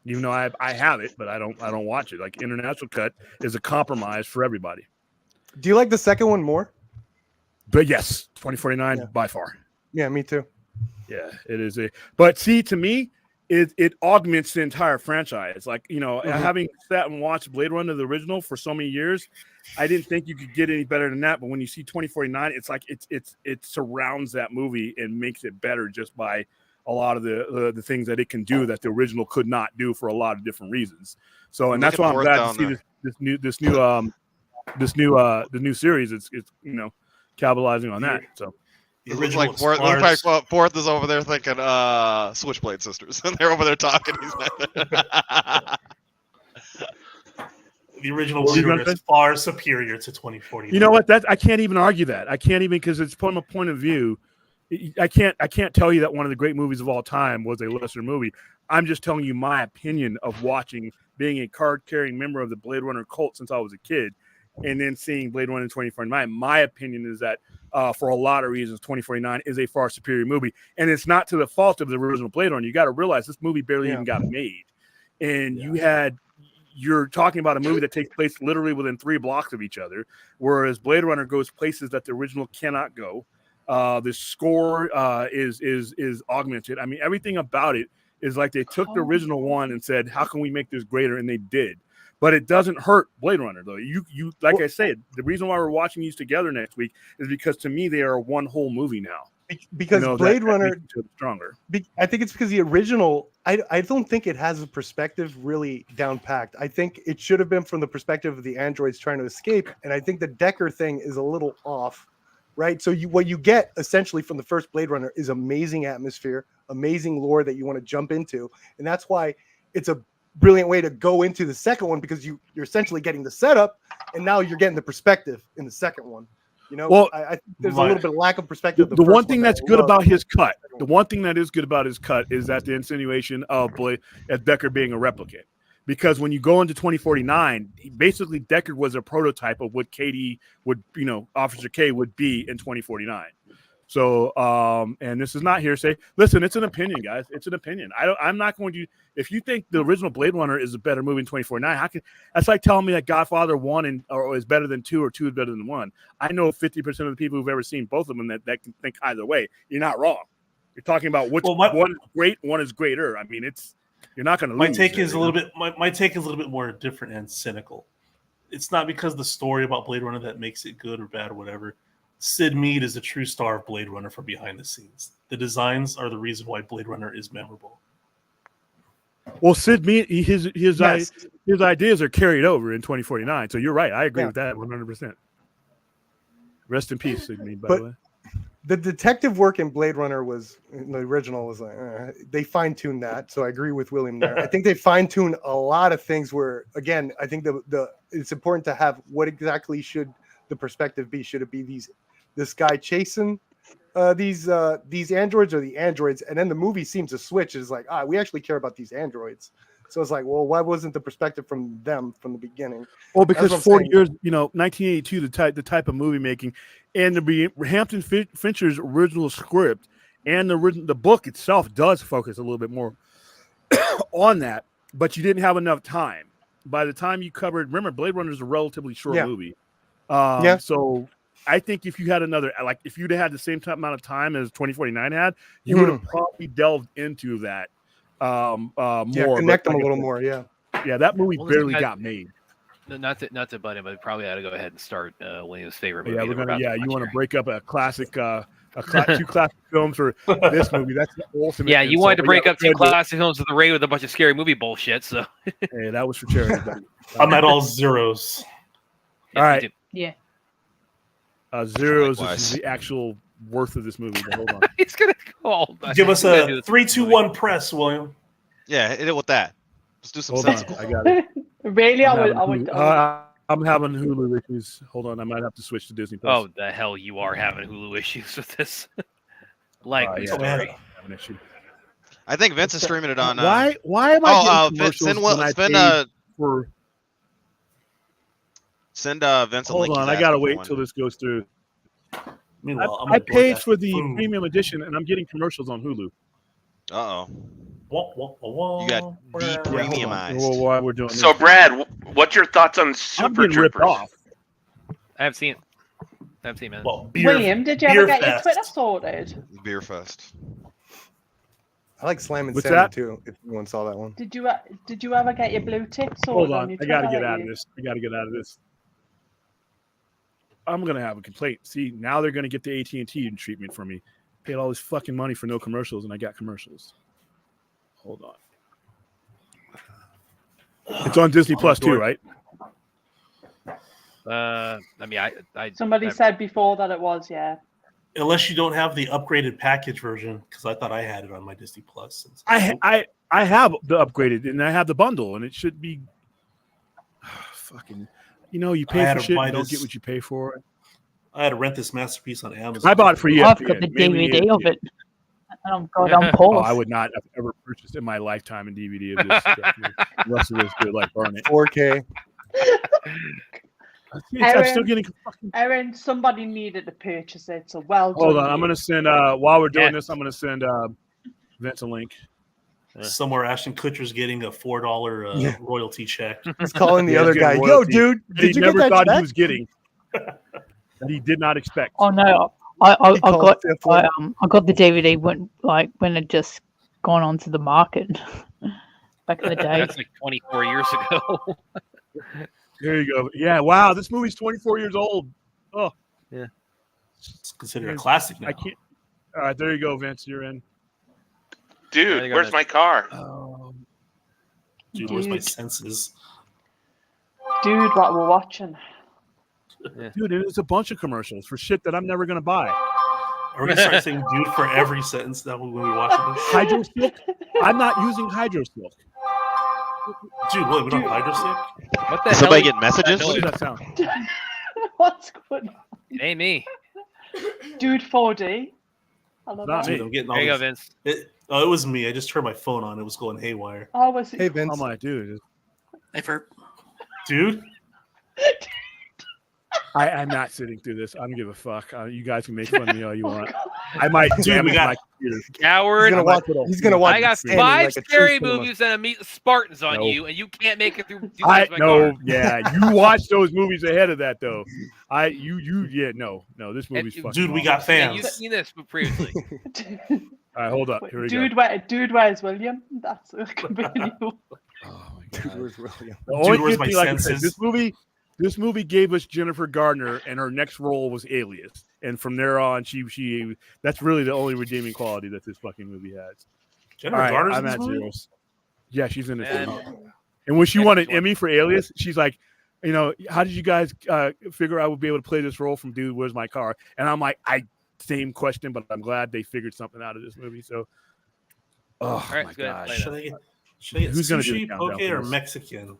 Even though I have it, but I don't watch it. Like, international cut is a compromise for everybody. Do you like the second one more? But yes, 2049 by far. Yeah, me too. Yeah, it is but see, to me, it augments the entire franchise. Like, having sat and watched Blade Runner, the original, for so many years, I didn't think you could get any better than that. But when you see 2049, it's like it surrounds that movie and makes it better just by a lot of the things that it can do that the original could not do for a lot of different reasons. So, and that's why I'm glad to see this new series. It's capitalizing on that. So. It looks like Fourth is over there thinking Switchblade Sisters, and they're over there talking. The original Blade is far superior to 2040. You know what? I can't even argue that. I can't even, because it's from a point of view. I can't tell you that one of the great movies of all time was a lesser movie. I'm just telling you my opinion of watching, being a card-carrying member of the Blade Runner cult since I was a kid, and then seeing Blade Runner in 2049. My opinion is that for a lot of reasons, 2049 is a far superior movie. And it's not to the fault of the original Blade Runner. You got to realize this movie barely even got made. And you you're talking about a movie that takes place literally within 3 blocks of each other, whereas Blade Runner goes places that the original cannot go. The score is augmented. I mean, everything about it is like they took the original one and said, how can we make this greater? And they did. But it doesn't hurt Blade Runner, though. You like I said, the reason why we're watching these together next week is because to me they are one whole movie now. Because Blade Runner stronger. I think it's because the original. I don't think it has a perspective really down packed. I think it should have been from the perspective of the androids trying to escape, and I think the Decker thing is a little off, right? So what you get essentially from the first Blade Runner is amazing atmosphere, amazing lore that you want to jump into, and that's why it's a brilliant way to go into the second one, because you're essentially getting the setup, and now you're getting the perspective in the second one. You know, well, I think there's a little bit of lack of perspective. The one thing that's good about his cut, the one thing that is good about his cut is that the insinuation of Decker being a replicant. Because when you go into 2049, basically Decker was a prototype of what Katie would, Officer K would be in 2049. So, and this is not hearsay. Listen, it's an opinion, guys. It's an opinion. I'm not going to. If you think the original Blade Runner is a better movie in 2049, that's like telling me that Godfather 1 is better than 2 or 2 is better than 1. I know 50% of the people who've ever seen both of them that can think either way. You're not wrong. You're talking about which one is great, one is greater. I mean, you're not going to lose. My take is a little bit more different and cynical. It's not because the story about Blade Runner that makes it good or bad or whatever. Sid Mead is a true star of Blade Runner from behind the scenes. The designs are the reason why Blade Runner is memorable. Well, Sid Mead, his ideas are carried over in 2049. So you're right. I agree with that 100%. Rest in peace, Sid Mead, by the way. The detective work in Blade Runner in the original was like, they fine-tuned that. So I agree with William there. I think they fine-tuned a lot of things where, again, I think it's important to have what exactly should the perspective be. Should it be this guy chasing these androids or the androids? And then the movie seems to switch. It's like, we actually care about these androids. So it's like, well, why wasn't the perspective from them from the beginning? Well, because 40 years, 1982, the type of movie making, and Hampton Fincher's original script and the book itself does focus a little bit more on that, but you didn't have enough time. By the time you covered, remember, Blade Runner is a relatively short movie. So I think if you had if you'd had the same amount of time as 2049 had, you would have probably delved into that more. Connect them a little more. Yeah, that movie barely got made. Not to butt in, but we probably ought to go ahead and start William's favorite movie. You want to break up a classic, two classic films for this movie. That's the ultimate. Yeah, you wanted to break up 2 classic films with the Ray with a bunch of scary movie bullshit. So hey, that was for charity. I'm at all zeros. All right. Yeah. Zeros is the actual worth of this movie. But hold on. It's gonna go all. Give us a 3, 2, 1 press, William. Yeah, hit it with that. Let's do some sensible. I got it. Really, I would. I'm having Hulu issues. Hold on, I might have to switch to Disney Plus. Oh, the hell you are having Hulu issues with this. Likely story. Have an issue. I think Vince is streaming it on. Why am I getting Send Vince a link. Hold on, I gotta wait till this goes through. Meanwhile, I paid for the premium edition, and I'm getting commercials on Hulu. You got de-premiumized. Well, while we're doing so, this. Brad, what's your thoughts on Super ripped Troopers? off. I haven't seen it, man. Well, William, did you ever get your Twitter sorted? Beer Fest. I like Slam and What's Sandy that? too. If anyone saw that one. Did you ever get your blue tick sorted? Hold on, your I gotta Twitter get out of ID? this. I'm gonna have a complaint. See, now they're gonna get the AT&T treatment for me. Paid all this fucking money for no commercials, and I got commercials. Hold on. It's on Disney Plus too, right? I mean, I Somebody said before that it was, yeah. Unless you don't have the upgraded package version, because I thought I had it on my Disney Plus. I have the upgraded, and I have the bundle, and it should be fucking. You pay for shit, and don't get what you pay for. I had to rent this masterpiece on Amazon. I bought it for you. I've got the DVD of it. I would not have ever purchased in my lifetime a DVD of this stuff, unless it was good, like burn it. 4K. I'm still getting. Aaron, somebody needed to purchase it, so well done. Hold on, I'm gonna send. While we're doing this, I'm gonna send Vince a link. somewhere Ashton Kutcher's getting a $4 royalty check. He's calling the other guy, "Yo, dude, did you never get that thought check?" he was getting that he did not expect. Oh no, I got the DVD when it just gone onto the market back in the day. That's like 24 years ago. There you go. Yeah, wow, this movie's 24 years old. Oh, yeah, it's considered a classic now. I can't. All right, there you go, Vince. You're in. Dude, where's my car? Dude, where's my senses? Dude, what we're watching. Yeah. Dude, it's a bunch of commercials for shit that I'm never gonna buy. Are we gonna start saying "dude" for every sentence that when we watch this? Hydro Silk? I'm not using Hydro Silk. Dude, what? We don't have Hydro Silk? What the Is hell? somebody getting messages? What does that sound? What's going on? It ain't me. Dude 4D. I love Not that. me. Dude, I'm getting all There you go, this. Vince. It was me. I just turned my phone on. It was going haywire. Oh, was it? Hey, Vince. Oh my dude. Hey, Ferb. Dude, I'm not sitting through this. I don't give a fuck. You guys can make fun of me all you want. I might Dude, damage we got- my computer. Coward. He's gonna watch. I got Standing 5 like a true scary cinema. movies and a meet the Spartans on No. you, and you can't make it through. Yeah, you watched those movies ahead of that though. No, this movie's fucking. dude, we awful. got Yeah, fans. you've seen this previously. All right, hold up. Here we go. Dude, where's William? That's could be new. Oh my Dude, god. where's William? The only where's good my thing, like I said, senses? this movie gave us Jennifer Gardner, and her next role was Alias. And from there on, she that's really the only redeeming quality that this fucking movie has. Jennifer All right, Garner's I'm in this at movie? zeros. Yeah, she's in it. Yeah. And when she Yeah, won she's an Emmy for Alias, she's like, how did you guys figure I would be able to play this role from Dude, Where's My Car? And I'm like, same question, but I'm glad they figured something out of this movie. So, oh right, my go ahead, gosh. play Should I get Who's gonna do the sushi, countdown poke, for or this? Mexican?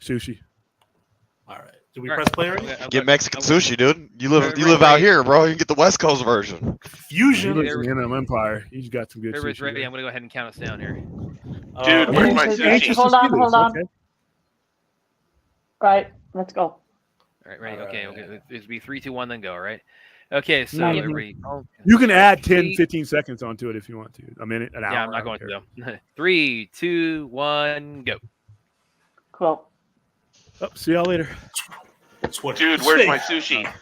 Sushi. All right. Did we All right. press play already? Get Mexican sushi, dude. You live Right, out right. here, bro. You can get the West Coast version. He Fusion. lives in the Inland Empire. He's got some good Everybody's sushi. ready. there. I'm gonna go ahead and count us down here. Dude, where's my Anxious sushi? to Hold on, see this. hold on. Okay. Right, let's go. All right, ready? Okay. It's be 3, 2, 1, then go. All right. Okay, so Mhm. everybody. You can add 10, Three- 15 seconds onto it if you want to. A minute, an hour. Yeah, I'm I not don't going to care. though. 3, 2, 1, go. Cool. Oh, see y'all later. That's what- Dude, where's my sushi?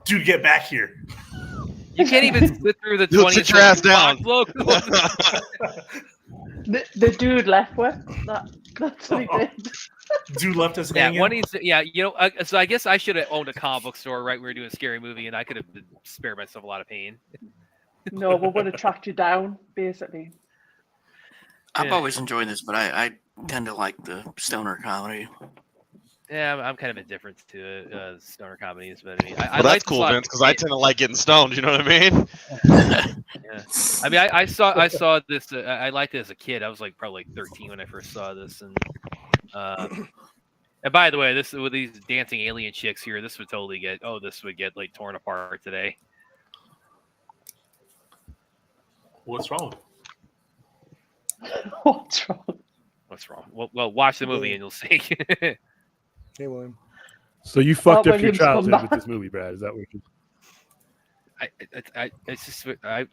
Dude, get back here. You can't even sit through the You'll 20 sit your ass down. The dude left with that's what he did. Dude left us Yeah, hanging. one needs to, so I guess I should have owned a comic book store right when we were doing a scary movie, and I could have spared myself a lot of pain. No, we would have tracked you down, basically. I've Yeah. always enjoyed this, but I tend to like the stoner comedy. Yeah, I'm kind of indifferent to stoner comedies, but I mean, I Well, like that's cool, Vince, because I tend to like getting stoned. You know what I mean? Yeah. I mean, I saw this. I liked it as a kid. I was like probably 13 when I first saw this, and by the way, this with these dancing alien chicks here, this would totally get like torn apart today. What's wrong? What's wrong? What's wrong? Well, watch the movie and you'll see. Hey, William. So you fucked up your William's come childhood with back. this movie, Brad? Is that what you?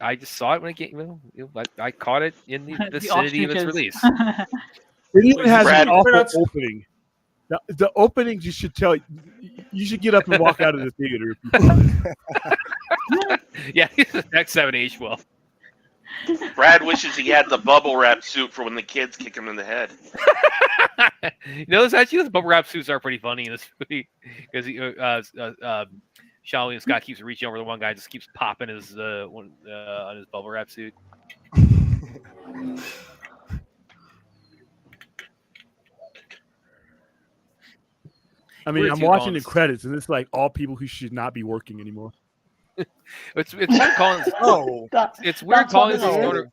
I just saw it when it came. I caught it in the The vicinity of its ostriches. release. It even has Brad, an awful Brad's- opening. The openings you should tell. You should get up and walk out of the theater. If you saw this. Yeah, X7H. Well, Brad wishes he had the bubble wrap suit for when the kids kick him in the head. those bubble wrap suits are pretty funny in this movie because Sean William Scott keeps reaching over the one guy, just keeps popping his on his bubble wrap suit. I mean, We're I'm two watching the dogs. credits, and it's like all people who should not be working anymore. It's weird calling this, Oh, it's weird That's calling this what it is.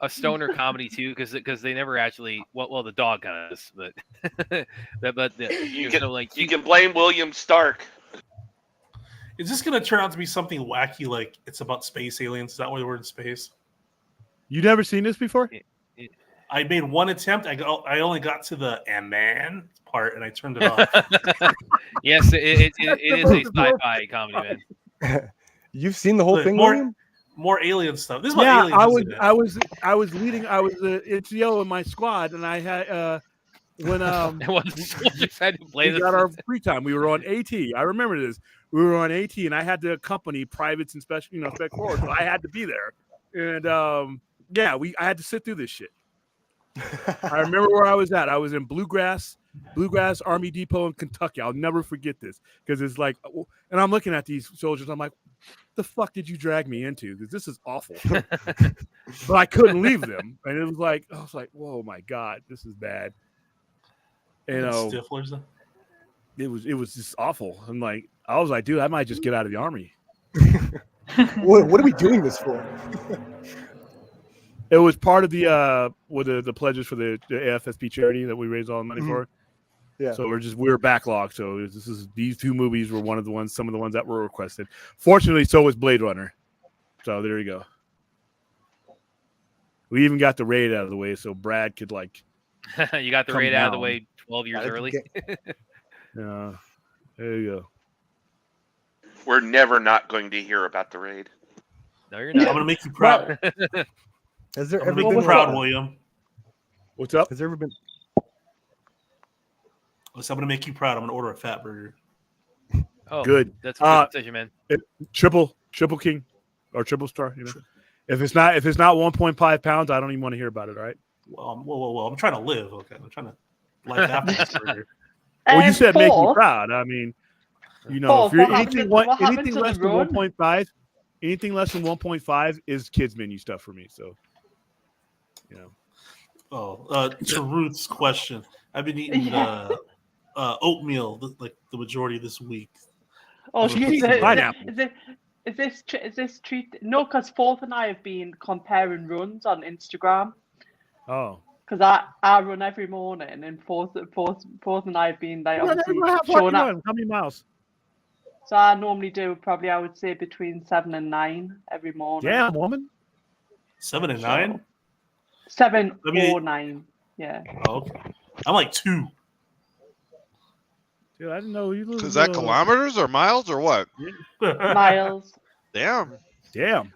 a stoner comedy too because they never actually well the dog kind of is, but You there's can, no, like you can blame William Stark. Is this going to turn out to be something wacky like it's about space aliens? Is that why we're in space? You never seen this before? I made one attempt. I only got to the "and man" part, and I turned it off. Yes, it is a sci-fi comedy, man. you've seen the whole Look, thing, more- William? more alien stuff. This is what Yeah, aliens I is was in it. I was leading. I was the NCO in my squad, and I had when we got our free time. We were on AT. I remember this. We were on AT, and I had to accompany privates and special, spec corps. So I had to be there, and I had to sit through this shit. I remember where I was at. I was in Bluegrass Army Depot in Kentucky. I'll never forget this because it's like, and I'm looking at these soldiers. I'm like, the fuck did you drag me into? Because this is awful. But I couldn't leave them, and it was like, I was like, whoa, my god, this is bad. Stiflers. It was just awful. I was like, dude, I might just get out of the army. What are we doing this for? It was part of the pledges for the AFSP charity that we raised all the money for. Yeah. So we're backlogged. So these two movies were some of the ones that were requested. Fortunately, so was Blade Runner. So there you go. We even got the raid out of the way, so Brad could you got the raid out of the way 12 years early. Yeah. There you go. We're never not going to hear about the raid. No, you're not. I'm gonna make you proud. Has there I'm ever gonna make been you proud, William? What's up? Has there ever been? Listen, I'm gonna make you proud. I'm gonna order a fat burger. Oh, good. That's a good decision, man. Triple King or triple star. If it's not 1.5 pounds, I don't even want to hear about it. All right. Well, I'm trying to live. Okay, I'm trying to life after this burger. Well, you said make me proud. I mean, if you're anything less than 1.5, anything less than 1.5 is kids menu stuff for me. So, to Ruth's question, I've been eating oatmeal like the majority of this week. Oh, she eats pineapple. Is this treat? No, because Fourth and I have been comparing runs on Instagram. Oh. Because I run every morning, and Fourth and I have been like obviously showing up. How many miles? So I normally do probably, I would say, between 7 and 9 every morning. Damn, woman. 7 and 9? 7 or 9. Yeah. Oh, okay. I'm like 2. Dude, I didn't know you. Is that kilometers or miles or what? Miles. Damn.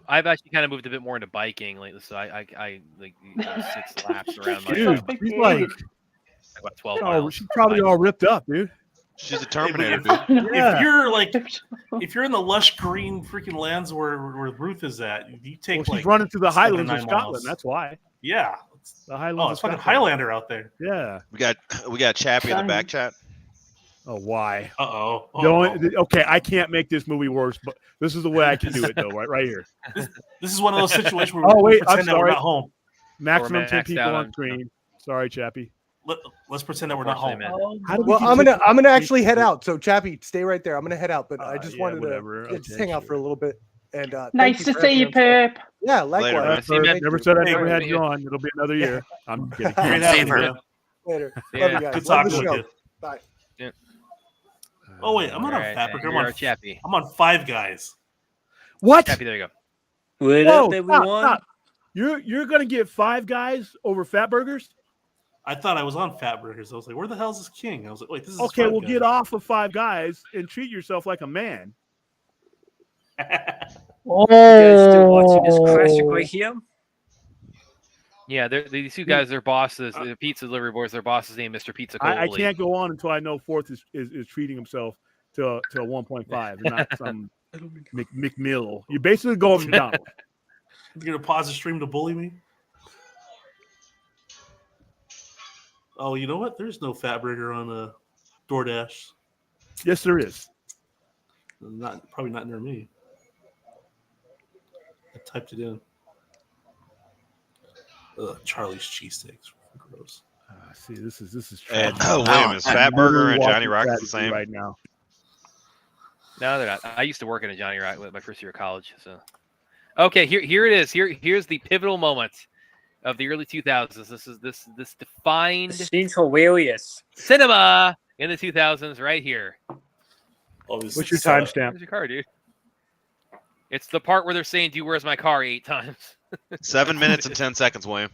I've actually kind of moved a bit more into biking lately, so I like 6 laps around my. Dude, she's like about 12 miles. She's probably all ripped up, dude. She's a Terminator, dude. If you're in the lush green freaking lands where Ruth is at, you take she's running through the Highlands of Scotland. Miles. That's why. Yeah. The Highlands. It's fucking Highlander out there. Yeah. We got Chappie in the back chat. Oh, why? Uh-oh. Okay, I can't make this movie worse, but this is the way I can do it, though, right here. This is one of those situations where we pretend that we're not home. Maximum 10 people on screen. Sorry, Chappie. Let's pretend that we're not home. I'm gonna actually head out. So Chappie, stay right there. I'm gonna head out, but I just wanted to just hang out for a little bit. And nice to see you, Perp. Yeah, likewise. Never said I never had you on. It'll be another year. I'm kidding. Later. Love you guys. Good talking with Love the show. you. Bye. Yeah. Oh wait, I'm not on Fat Burger. I'm on Five Guys. What? Chappie, there you go. What up, everyone? Stop. You're gonna get Five Guys over Fat Burgers? I thought I was on Fat Burgers. I was like, where the hell's this king? I was like, wait, this is okay. Five Well, Guys. get off of Five Guys and treat yourself like a man. You guys still watching this classic right here? Yeah, these two guys, their bosses, the pizza delivery boys, their boss's name, Mr. Pizza Coley. I can't go on until I know Fourth is treating himself to a 1.5 and not some McMill. You're basically going McDonald's. You're gonna pause the stream to bully me? Oh, you know what? There's no Fat Burger on DoorDash. Yes, there is. Probably not near me. I typed it in. Charlie's cheesesteaks. Gross. See, this is. And William, is Fat Burger and Johnny Rockets the same right now? No, they're not. I used to work at a Johnny Rock with my first year of college. So, okay, here it is. Here's the pivotal moment of the early 2000s. This defined. It seems hilarious. Cinema in the 2000s, right here. What's your timestamp? Where's your car, dude? It's the part where they're saying, "Do where's my car?" 8 times. 7 minutes and 10 seconds, William.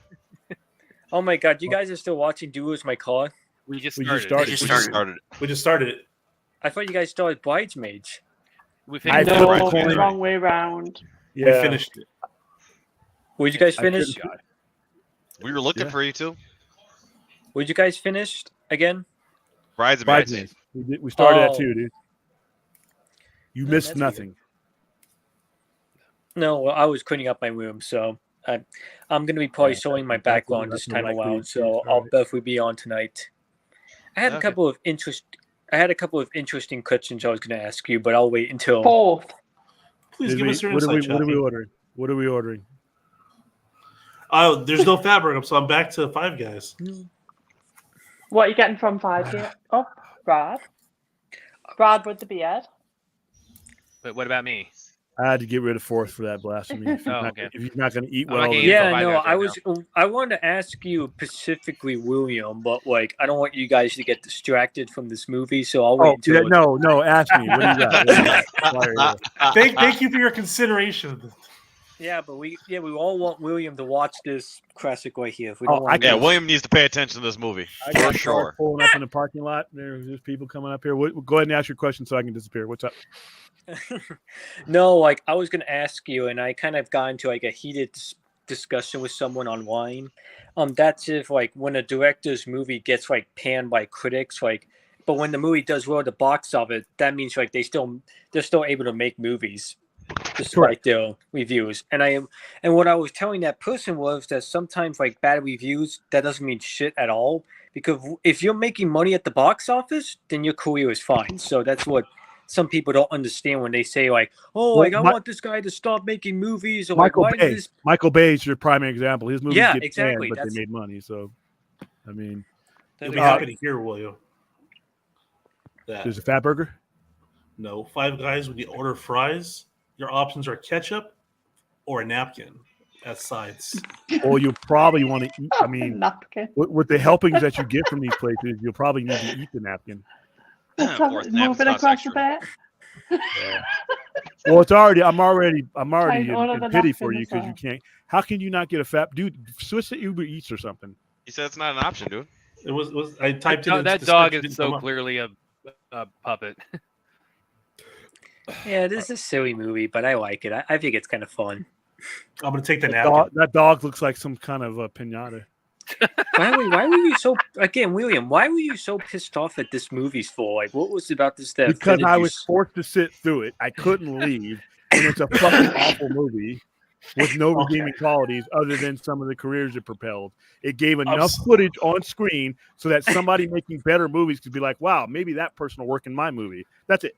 Oh my god, you guys are still watching Do Where's My Car? We just started it. I thought you guys started Bridesmaids. We finished it. No, wrong way around. Yeah. We finished it. Would you guys finish? We were looking for you too. Would you guys finish again? Bridesmaids. We started at 2, dude. You missed that's nothing. No, well, I was cleaning up my room, so I'm going to be probably showing my background this time around. So I'll definitely be on tonight. I had a couple of interesting questions I was going to ask you, but I'll wait until. Fourth. Please give us your insight. What are we ordering? What are we ordering? Oh, there's no fabric, so I'm back to Five Guys. What are you getting from Five Guys? Oh, Brad. Brad with the beard. But what about me? I had to get rid of Fourth for that blasphemy. If you're not going to eat well, I wanted to ask you specifically, William, but like I don't want you guys to get distracted from this movie, so I'll wait until. No, ask me. What do you got? Thank you for your consideration. Yeah, but we all want William to watch this classic right here. If we don't want William needs to pay attention to this movie for sure. Pulling up in the parking lot, there's people coming up here. Go ahead and ask your question so I can disappear. What's up? No, like I was gonna ask you, and I kind of got into like a heated discussion with someone online. That's if like when a director's movie gets like panned by critics, like, but when the movie does well at the box office, that means like they're still able to make movies despite their reviews. And what I was telling that person was that sometimes like bad reviews, that doesn't mean shit at all, because if you're making money at the box office, then your career is fine. So that's what some people don't understand when they say like, "Oh, I want this guy to stop making movies." Or Michael Bay is your primary example. His movies get exactly. Banned, but they made money. So, I mean, you'll be happy to hear, William. There's a fat burger. No, Five Guys. When you order fries, your options are ketchup or a napkin as sides. Well, you'll probably want to eat. I mean, with the helpings that you get from these places, you'll probably need to eat the napkin. Moving across the bed. Well, I'm already in pity for you because you can't. How can you not get a fat dude? Switch to Uber Eats or something. He said it's not an option, dude. It was. I typed in that dog is so clearly a puppet. Yeah, this is a silly movie, but I like it. I think it's kind of fun. I'm gonna take the napkin. That dog looks like some kind of a pinata. Why were you so William? Why were you so pissed off at this movie's for? Like, what was about this? Because I was forced to sit through it. I couldn't leave, and it's a fucking awful movie with no redeeming qualities other than some of the careers it propelled. It gave enough footage on screen so that somebody making better movies could be like, "Wow, maybe that person will work in my movie." That's it.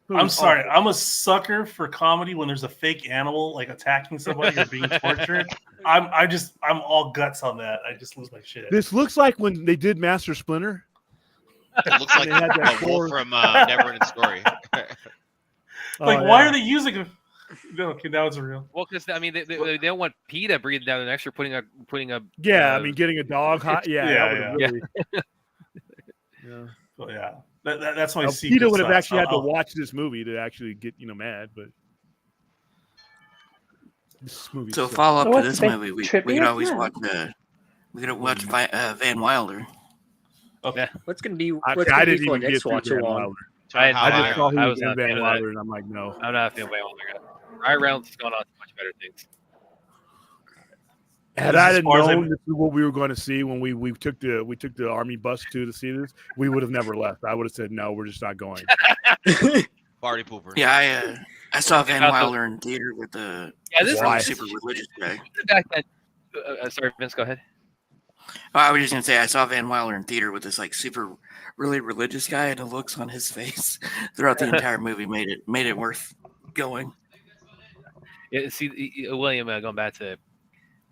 I'm sorry. I'm a sucker for comedy when there's a fake animal like attacking somebody or being tortured. I'm all guts on that. I just lose my shit. This looks like when they did Master Splinter. It looks like a wolf from Neverending Story. Why are they using a? No, okay, now it's real. Well, because I mean, they don't want PETA breathing down the neck. They're putting a. Yeah, I mean, getting a dog hot. Yeah. Yeah. Well, yeah. That's my secret. PETA would have actually had to watch this movie to actually get mad, but this movie. So follow up to this movie, we could always watch Van Wilder. Okay, what's gonna be? I didn't even get through Van Wilder. I just saw he was in Van Wilder, and I'm like, no. I'm not feeling Van Wilder. Ryan Reynolds has gone on to much better things. Had I known this is what we were going to see when we took the army bus to see this, we would have never left. I would have said no, we're just not going. Party pooper. Yeah, I saw Van Wilder in theater with the super religious guy. Sorry, Vince, go ahead. I was just gonna say I saw Van Wilder in theater with this like super really religious guy, and the looks on his face throughout the entire movie made it worth going. Yeah, see, William, going back to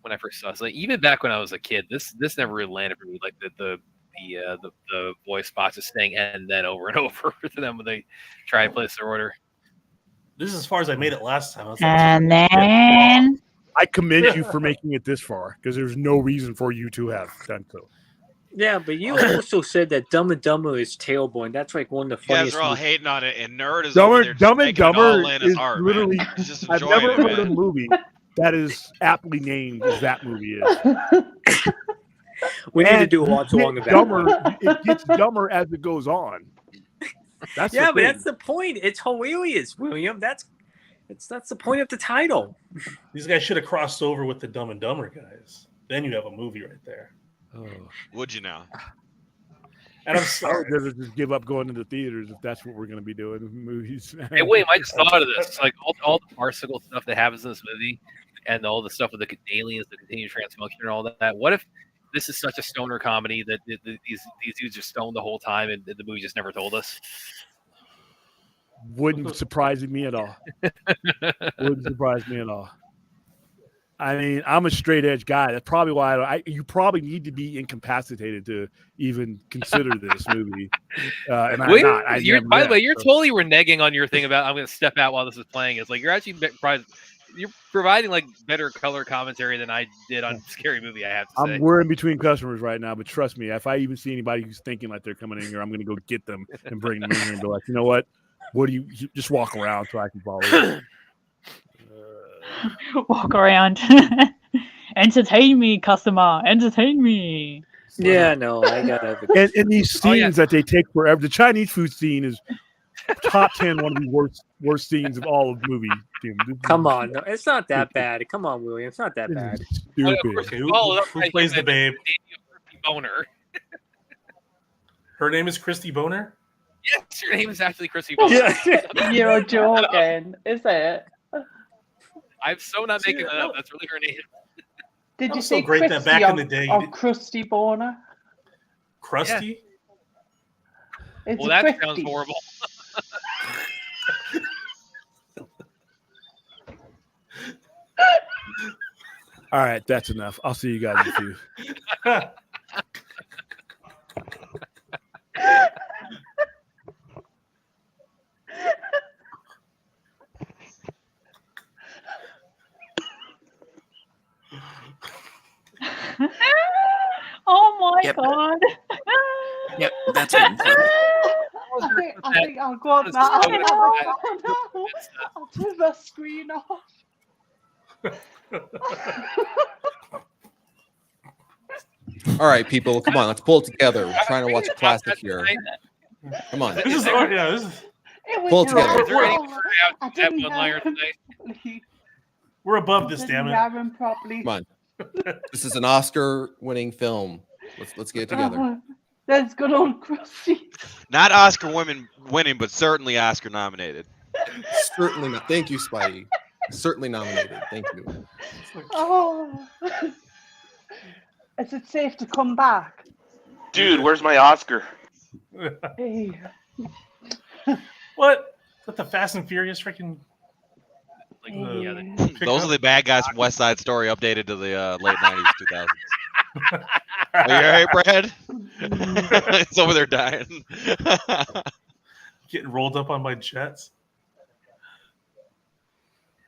when I first saw it, so like, even back when I was a kid, this never really landed for me. Like the voice box is saying and then over and over to them when they try and place their order. This is as far as I made it last time. And then I commend you for making it this far because there's no reason for you to have done so. Yeah, but you also said that Dumb and Dumber is terrible, and that's like one of the funniest. You guys are all hating on it, and Nerd is Dumb Dumb and Dumber is art, literally. just I've never heard of a movie that is aptly named as that movie is. We need to do a watch along of that. It gets dumber as it goes on. That's but that's the point. It's hilarious, William. That's That's the point of the title. These guys should have crossed over with the Dumb and Dumber guys. Then you have a movie right there. Oh. Would you now? And I'm sorry. I would just give up going to the theaters if that's what we're going to be doing with movies. Hey, William, I just thought of this. Like all the farcical stuff that happens in this movie, and all the stuff with the aliens, the continued transfunction, and all that. What if this is such a stoner comedy that these dudes are stoned the whole time, and the movie just never told us? Wouldn't surprise me at all. Wouldn't surprise me at all. I mean, I'm a straight edge guy. That's probably why you probably need to be incapacitated to even consider this movie. And I'm not. By the way, you're totally reneging on your thing about I'm going to step out while this is playing. It's like you're actually you're providing like better color commentary than I did on Scary Movie. I have to say. We're in between customers right now, but trust me, if I even see anybody who's thinking like they're coming in here, I'm going to go get them and bring them in here and be like, you know what? What do you just walk around so I can follow you? Walk around. Entertain me, customer. Entertain me. Yeah, no, I gotta. And these scenes that they take forever. The Chinese food scene is top 10, one of the worst scenes of all of the movie. Come on, no, it's not that bad. Come on, William, it's not that bad. Stupid. Okay, who plays the babe? Boner. Her name is Christy Boner? Yes, her name is actually Christy Boner. You're joking, is it? I'm so not making that up. That's really her name. Did you so say great Christy that back in the day, or Krusty Boner? Krusty? Yeah. Well, that sounds horrible. All right, that's enough. I'll see you guys in a few. Oh my Yep. God. Yep, that's it. I think I'll go on that. I'll turn the screen off. All right, people, come on, let's pull it together. We're trying to watch a classic here. Come on. This is Pull it together. Is there any one-liner tonight? We're above this, damn it. Come on. This is an Oscar-winning film. Let's get it together. That's good on Krusty. Not Oscar winning, but certainly Oscar nominated. Certainly not. Thank you, Spidey. Certainly nominated. Thank you. Oh. Is it safe to come back? Dude, where's my Oscar? Hey. What? Is that the Fast and Furious freaking? Those are the bad guys from West Side Story updated to the late 90s, 2000s. Are you all right, Brad? It's over there dying. Getting rolled up on my jets.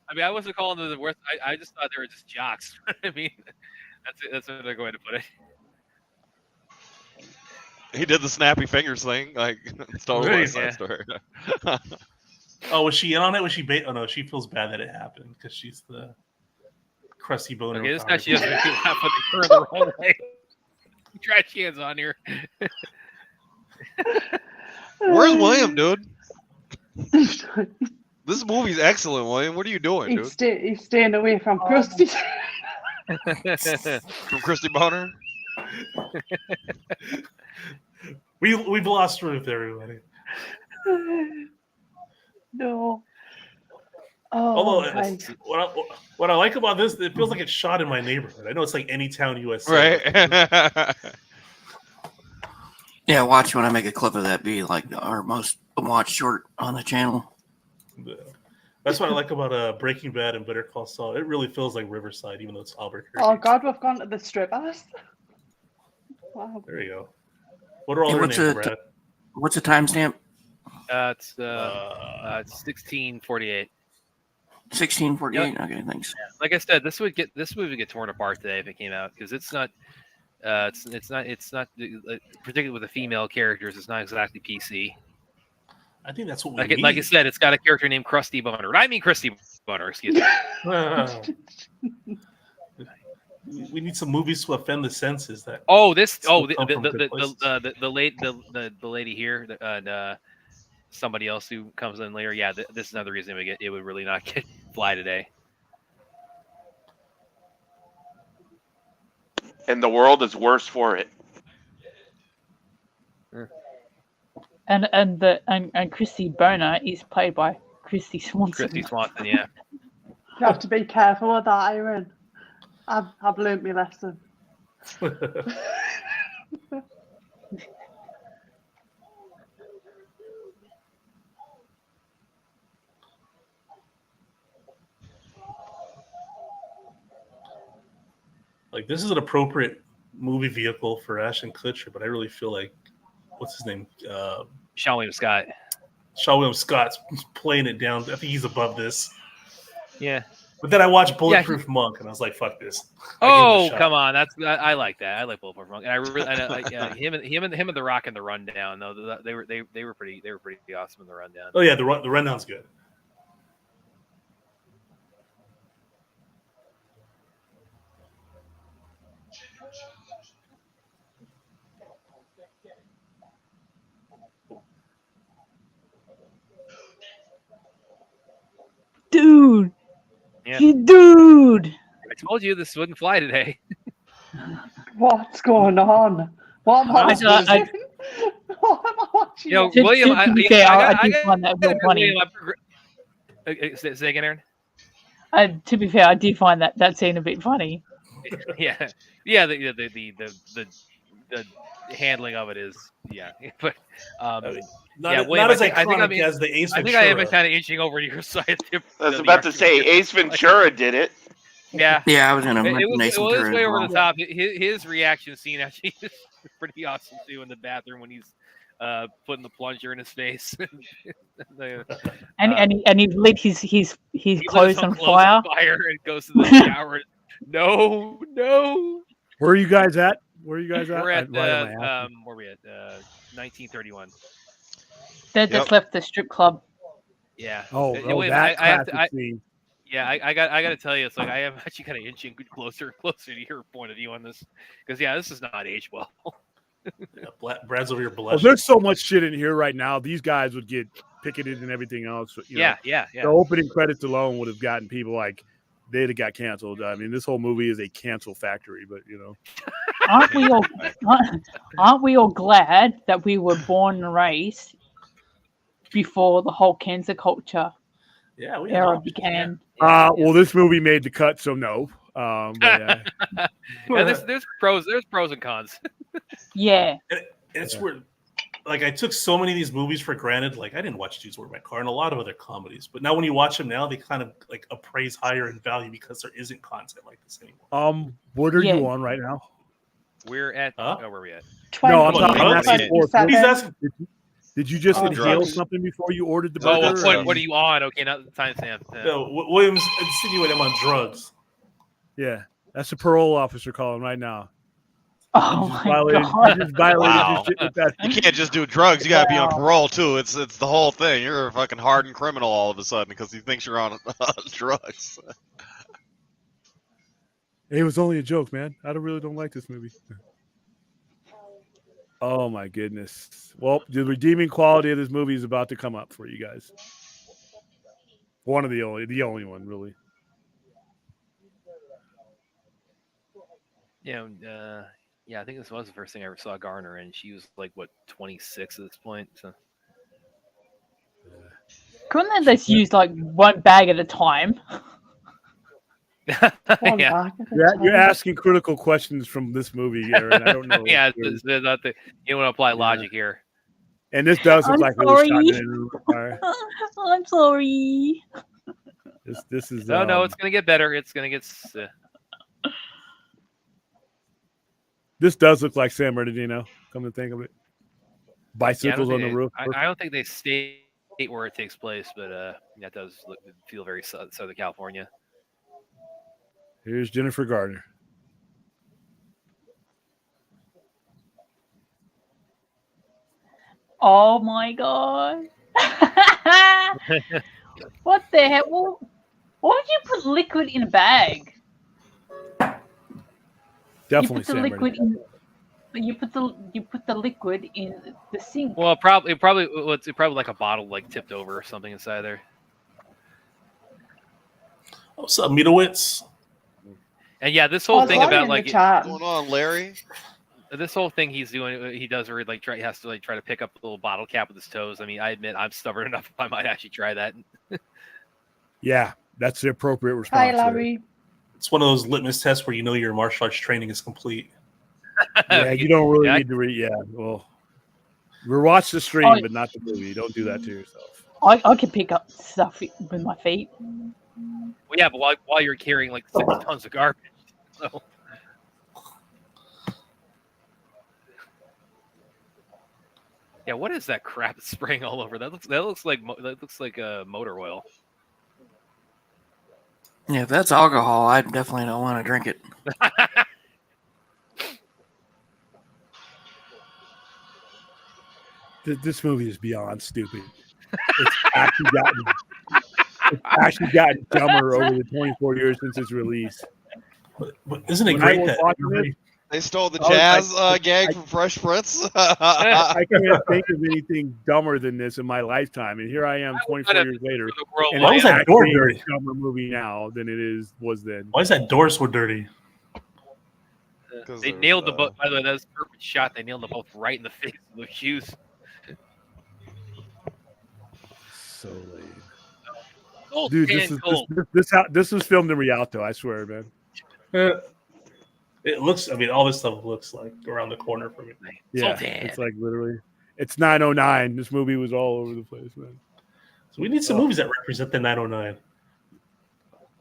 I mean, I wasn't calling them the worst. I just thought they were just jocks. I mean, that's what they're going to put it. He did the snappy fingers thing, like it's totally West Side Story. Oh, was she in on it? Was she bait? Oh no, she feels bad that it happened because she's the crusty boner. Okay, this time she doesn't feel bad, but they turn the wrong way. Trash cans on here. Where's William, dude? This movie's excellent, William. What are you doing, dude? He's staying away from Krusty. From Christy Boner? We've lost Ruth, everybody. No. Although what I like about this, it feels like it's shot in my neighborhood. I know it's like Anytown, USA. Right. Yeah, watch when I make a clip of that be like our most watched short on the channel. That's what I like about Breaking Bad and Better Call Saul. It really feels like Riverside, even though it's Albuquerque. Oh God, we've gone to the strippers. Wow. There you go. What are all their names, Brad? What's the timestamp? It's 16:48. 16:48. Okay, thanks. Like I said, this movie would get torn apart today if it came out because it's not. It's not particularly with the female characters. It's not exactly PC. I think that's what we need. Like I said, it's got a character named Krusty Boner. I mean Krusty Boner. Excuse me. We need some movies to offend the senses. That the lady here. somebody else who comes in later, yeah, this is another reason it would really not get fly today. And the world is worse for it. And Chrissy Boner is played by Christy Swanson. Christy Swanson, yeah. You have to be careful with that, Aaron. I've learnt my lesson. Like, this is an appropriate movie vehicle for Ashton Kutcher, but I really feel like, what's his name? Sean William Scott. Sean William Scott's playing it down. I think he's above this. Yeah. But then I watched Bulletproof Monk, and I was like, "Fuck this." Oh, come on! I like that. I like Bulletproof Monk, and I really him and The Rock in the Rundown. Though they were pretty awesome in the Rundown. Oh yeah, the Rundown's good. Dude. Yeah. Dude. I told you this wouldn't fly today. What's going on? What am I watching? What am I watching? You know, William, I do find that real funny. Say again, Aaron. To be fair, I did find that scene a bit funny. Yeah. The handling of it is but not as iconic as the Ace Ventura. I think I am kind of inching over to your side. I was about to say Ace Ventura did it. Yeah, I was gonna. It was way over the top. His reaction scene actually is pretty awesome too in the bathroom when he's putting the plunger in his face. and he lit his clothes on fire. And goes to the shower. No. Where are you guys at? We're at where are we at? 1931. They just left the strip club. Yeah. That classic scene. Yeah, I got to tell you, it's like I am actually kind of inching closer to your point of view on this, because this is not aged well. Brad's over here Oh, blushing. there's so much shit in here right now. These guys would get picketed and everything else. Yeah. The opening credits alone would have gotten people like they'd have got canceled. I mean, this whole movie is a cancel factory, but aren't we all glad that we were born and raised before the whole cancer culture era began? Well, this movie made the cut, so no. There's pros and cons. Yeah. And it's weird. Like, I took so many of these movies for granted. Like, I didn't watch Dudes Wear My Car and a lot of other comedies. But now when you watch them now, they kind of like appraise higher in value because there isn't content like this anymore. What are you on right now? We're at where are we at? No, I'm talking about He's asking. Did you just inhale something before you ordered the burger? What are you on? Okay, now time stamp. No, Williams insinuated I'm on drugs. Yeah, that's the parole officer calling right now. Oh my God! You just violated his shit with that. You can't just do drugs. You gotta be on parole too. It's the whole thing. You're a fucking hardened criminal all of a sudden because he thinks you're on drugs. It was only a joke, man. I really don't like this movie. Oh my goodness. Well, the redeeming quality of this movie is about to come up for you guys. The only one, really. Yeah, I think this was the first thing I ever saw Garner, and she was like 26 at this point. So couldn't they just use like one bag at a time? You're asking critical questions from this movie, Aaron. I don't know. Yeah, you want to apply logic here. And this does look like it was shot in I'm sorry. This is no, it's gonna get better. It's gonna get. This does look like San Bernardino. Come to think of it, bicycles on the roof. I don't think they state where it takes place, but that does feel very Southern California. Here's Jennifer Gardner. Oh my God! What the heck? Well, why would you put liquid in a bag? Definitely you put the liquid in. You put the liquid in the sink. Well, probably like a bottle like tipped over or something inside there. What's up, Mitowitz? And yeah, this whole thing about like what's going on, Larry? This whole thing he does where he has to try to pick up the little bottle cap with his toes. I mean, I admit I'm stubborn enough. I might actually try that. Yeah, that's the appropriate response. Hi, Larry. It's one of those litmus tests where you know your martial arts training is complete. Yeah, you don't really need to read. Yeah, well, watch the stream, but not the movie. Don't do that to yourself. I can pick up stuff with my feet. Well, yeah, but while you're carrying like 6 tons of garbage. So. Yeah, what is that crap spraying all over? That looks like motor oil. Yeah, if that's alcohol, I definitely don't want to drink it. This movie is beyond stupid. It's actually gotten dumber over the 24 years since its release. But isn't it great that they stole the jazz gag from Fresh Prince? I can't think of anything dumber than this in my lifetime, and here I am 24 years later. And why was that door dirty? A dumber movie now than it was then. Why is that door so dirty? They nailed the both. By the way, that was a perfect shot. They nailed them both right in the face with the shoes. So lame. Cold, dude. This was filmed in Rialto. I swear, man. It looks. I mean, all this stuff looks like around the corner from me. Yeah, it's like literally. It's 909. This movie was all over the place, man. So we need some movies that represent the 909.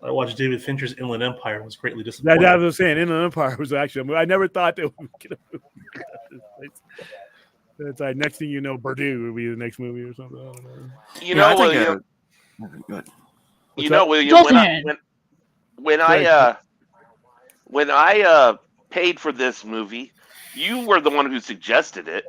I watched David Fincher's Inland Empire and was greatly disappointed. That was saying. Inland Empire was actually a movie. I never thought they would get a movie. It's like next thing you know, Purdue will be the next movie or something. I don't know. You know, William. You know, William. When I paid for this movie, you were the one who suggested it.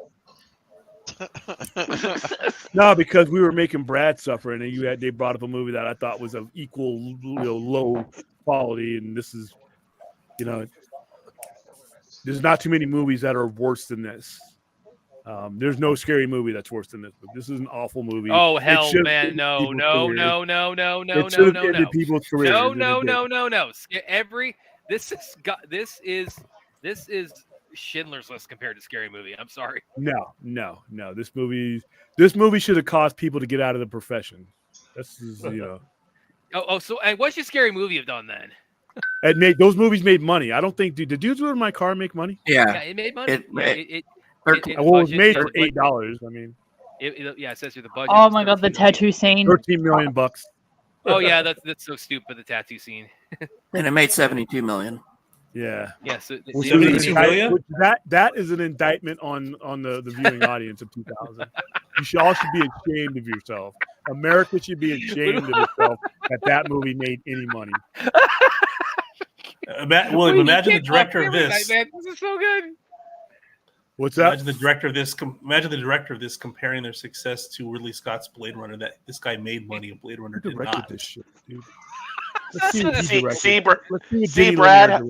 No, because we were making Brad suffer, and they brought up a movie that I thought was of equal low quality, and this is, there's not too many movies that are worse than this. There's no scary movie that's worse than this. But this is an awful movie. Oh hell, man! No. People's careers. No. This is Schindler's List compared to Scary Movie. I'm sorry. No. This movie should have caused people to get out of the profession. This is So and what should Scary Movie have done then? Those movies made money. I don't think. Did the Dudes With My Car make money? Yeah, it made money. It was made for $8. I mean, it says here the budget. Oh my god, the tattoo scene. $13 million. Oh yeah, that's so stupid. The tattoo scene. And it made $72 million. Yeah. Yes. Yeah, that is an indictment on the viewing audience of 2000. You all should be ashamed of yourself. America should be ashamed of itself that movie made any money. Imagine the director of this. Man. This is so good. What's that? Imagine the director of this comparing their success to Ridley Scott's Blade Runner. That this guy made money and Blade Runner did not. This shit, dude. See, Brad.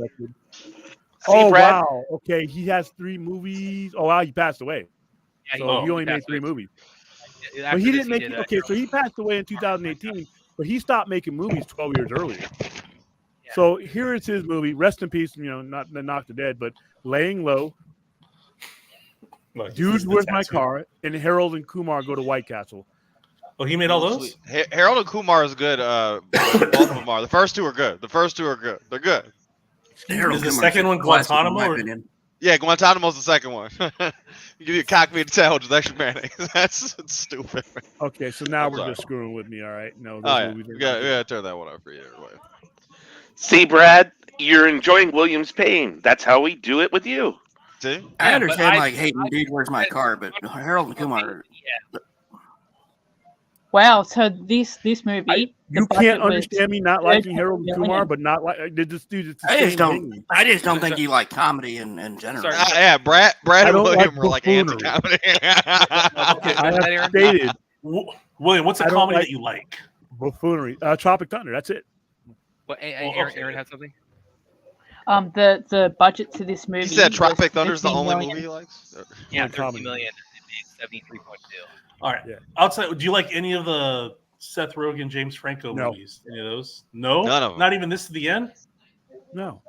Oh wow. Okay, he has 3 movies. Oh wow, he passed away. Yeah, so he only made 3 movies. But he didn't make. Okay, so he passed away in 2018, but he stopped making movies 12 years earlier. Yeah. So here is his movie. Rest in peace. Not Knock the Dead, but Laying Low. Dudes With My Car, and Harold and Kumar Go to White Castle. Oh, he made all those? Harold and Kumar is good. Both of them are. The first 2 are good. They're good. Is the second one Guantanamo? Yeah, Guantanamo's the second one. You give you a cockpit tail with extra mayonnaise. That's stupid. Okay, so now we're just screwing with me, all right? No, we gotta turn that one up for you. See, Brad, you're enjoying William's pain. That's how we do it with you. See? I understand, hating Dude, Where's My Car, but Harold and Kumar. Wow, so this movie. You can't understand me not liking Harold and Kumar, but not like this dude. I just don't think you like comedy in general. Yeah, Brad and William are like anti-comedy. I have stated. William, what's a comedy that you like? Buffoonery. Tropic Thunder. That's it. But Aaron had something. The budget to this movie. He said Tropic was Thunder is the 15 only million. movie he likes. Yeah, Only 13 comedy. million. It made 73.2. All right. Yeah. Outside, do you like any of the Seth Rogen, James Franco No. movies? Any of those? No. None of them. Not even This to the End. No.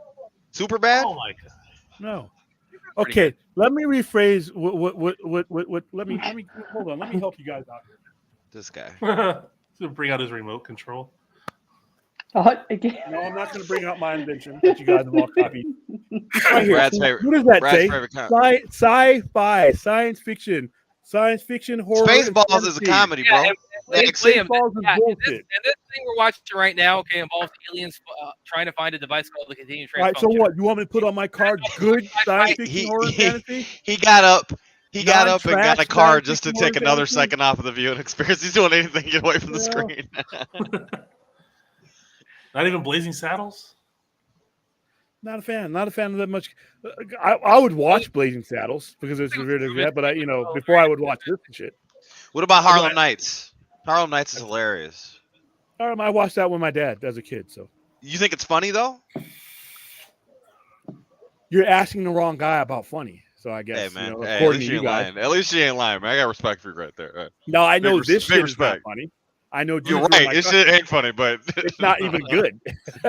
Super bad. Oh my god. No. Okay, let me rephrase what let me hold on. Let me help you guys out here. This guy. To bring out his remote control. Again. No, I'm not going to bring out my invention that you guys have all copied. Right here. Brad's favorite- What does that Brad's say? favorite kind. Sci-fi, science fiction, horror. Spaceballs is a fantasy. comedy, bro. Spaceballs is bullshit. And this thing we're watching right now, okay, involves aliens trying to find a device called the continuum All right, so transfunction. what? You want me to put on my card good science fiction, horror, fantasy? He got up. He got up and got a Non-trash card science just to fiction, take horror, another fantasy? second off of the viewing experience. He's doing anything to get away from the Yeah. screen. Not even Blazing Saddles. Not a fan. Not a fan of that much. I would watch Blazing Saddles because it's weird as that, but before I would watch this and shit. What about Harlem Nights? Harlem Nights is hilarious. I watched that with my dad as a kid. So You think it's funny though? you're asking the wrong guy about funny. So I guess, Hey man, according at to least you you ain't guys. lying. At least you ain't lying, man. I got respect for you right there. Right. No, I know Big this big shit is not respect. funny. I know You're dudes right. like This us, shit ain't funny, but it's not even good.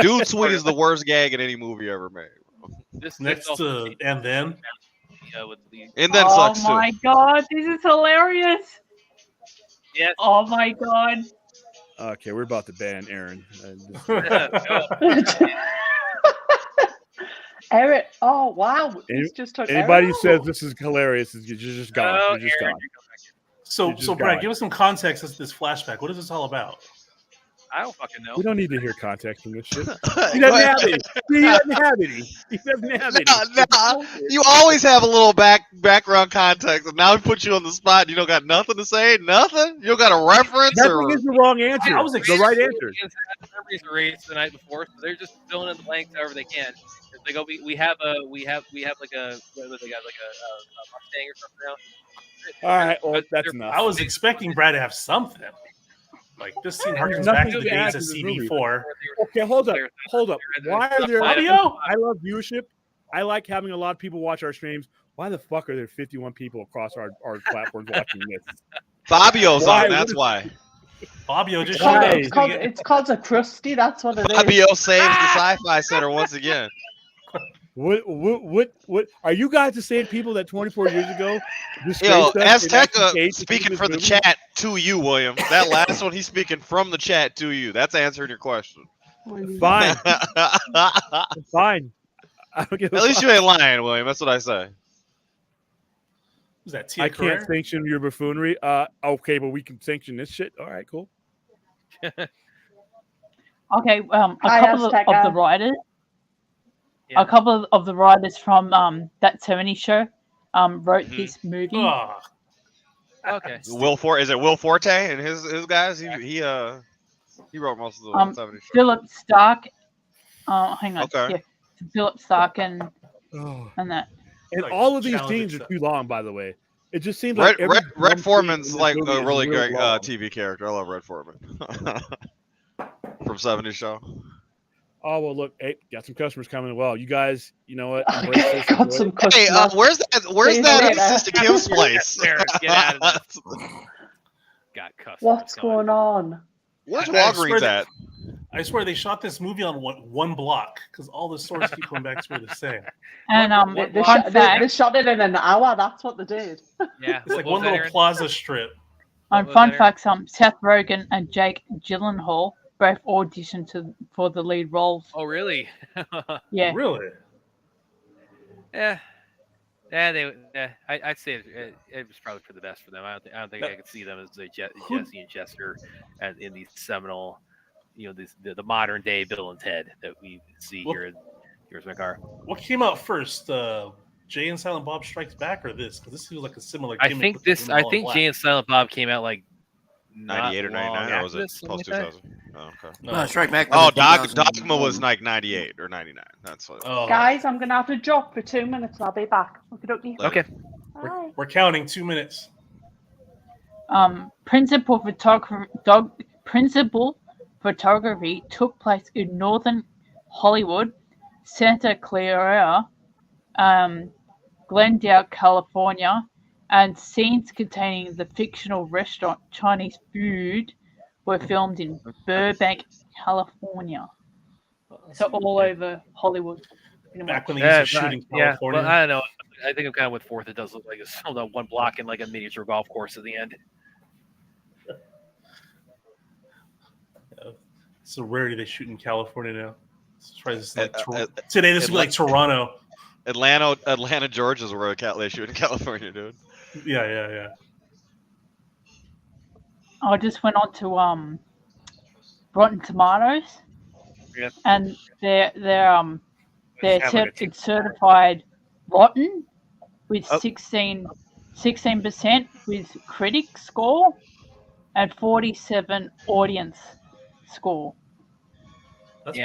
Dude Sweet is the worst gag in any movie ever made. This Next to And Then. And Then Oh sucks too. my god, this is hilarious. Yes. Oh my god. Okay, we're about to ban Aaron. Eric. Oh wow. He's just took Anybody who Eric. says this is hilarious is you're just gone. You're just gone. So, You're just Brad, gone. give us some context as to this flashback. What is this all about? I don't fucking know. We don't need to hear context from this shit. He doesn't have any. He doesn't have any. He doesn't have any. You always have a little background context, and now we put you on the spot. You don't got nothing to say, nothing. You don't got a reference, Nothing or is the wrong answer. I was the right answer. Memories were raised the night before, so they're just filling in the blanks however they can. If they go, we have like a what they got like a Mustang or something now. All right, well that's enough. I was expecting Brad to have something. Like this scene harkens There's back to nothing the to add days of to this movie. CB4. Okay, hold up. Why are there? Fabio? I love viewership. I like having a lot of people watch our streams. Why the fuck are there 51 people across our platforms watching this? Fabio's Why? on. That's why. Fabio just It's called a crusty. That's what it is. Fabio saves the Sci-Fi Center once again. What are you guys the same people that 24 years ago Yo, disgraced us and actually Azteca paid to speaking do for the this movie? chat to you, William. That last one, he's speaking from the chat to you. That's answering your question. Fine. Fine. I don't give a At least fuck. you ain't lying, William. That's what I say. Is that Tia I can't Carrere? sanction your buffoonery. Okay, but we can sanction this shit. All right, cool. Okay, a Hi, couple of Azteca. the writers. Yeah. A couple of the writers from that 70 show wrote this movie. Oh, Okay. Will Is it Will Forte and his guys? He wrote most of the 70s show. Philip Stark. Hang on. Okay. Yeah, Philip Stark and Oh. that. And Like all of these challenging scenes are stuff. too long, by the way. It just seems like Red every dumb scene Foreman's in this like movie a is really real great long. TV character. I love Red Foreman from 70s show. Oh well, look, hey, got some customers coming. Well, you guys, you know what? Embrace this, Got enjoy some it. Hey, customers. where's Please that later. Sister Kim's place? There, get out of this. Got customers. What's going on? Where's I swear Walgreens that- at? I swear they shot this movie on one block because all the stores keep coming back to where the same. And They fun they fact, shot it in an hour. That's what they did. Yeah. It's like what was one that, little Aaron? plaza strip. on was fun that, facts, Seth Rogen and Jake Gyllenhaal both auditioned for the lead roles. Oh, really? Yeah. Really? Yeah. I'd say it was probably for the best for them. I don't think I could see them as Jesse and Chester, and in these seminal, the modern day Bill and Ted that we see here in Here's My Car. What came out first? Jay and Silent Bob Strikes Back or this? Because this feels like a similar. I gimmick think with the this. women I all in think black. Jay and Silent Bob came out like 98 or 99, or was it this, post 2000? Oh, okay. No, Strike Back. Oh, was Dogma was like 98 or 99. That's what. Oh. Guys, I'm gonna have to drop for 2 minutes. I'll be back. Okay. Okay. Bye. We're counting 2 minutes. Principal photography took place in northern Hollywood, Santa Clara, Glendale, California, and scenes containing the fictional restaurant Chinese food were filmed in Burbank, California. So all over Hollywood. Back when they used to shoot in California. Yeah, well, I don't know. I think I'm kind of with Fourth. It does look like it's filmed on one block and like a miniature golf course at the end. It's a rarity they shoot in California now. Today this would be like Toronto. Atlanta, Georgia is where they shoot in California, dude. Yeah. I just went on to Rotten Tomatoes, and they're it's certified rotten with 16% with critic score and 47 audience score. That's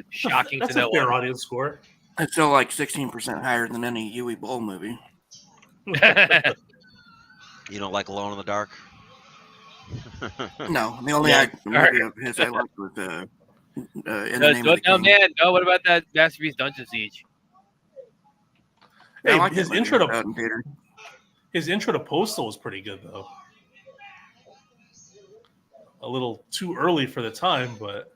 shocking that's to know. That's a fair audience score. It's still like 16% higher than any Huey Bowl movie. You don't like Alone in the Dark? No, the only movie of his I liked was In the Name of the King. Man, no. What about that Masterpiece Dungeon Siege? Hey, his intro to Postal was pretty good though. A little too early for the time, but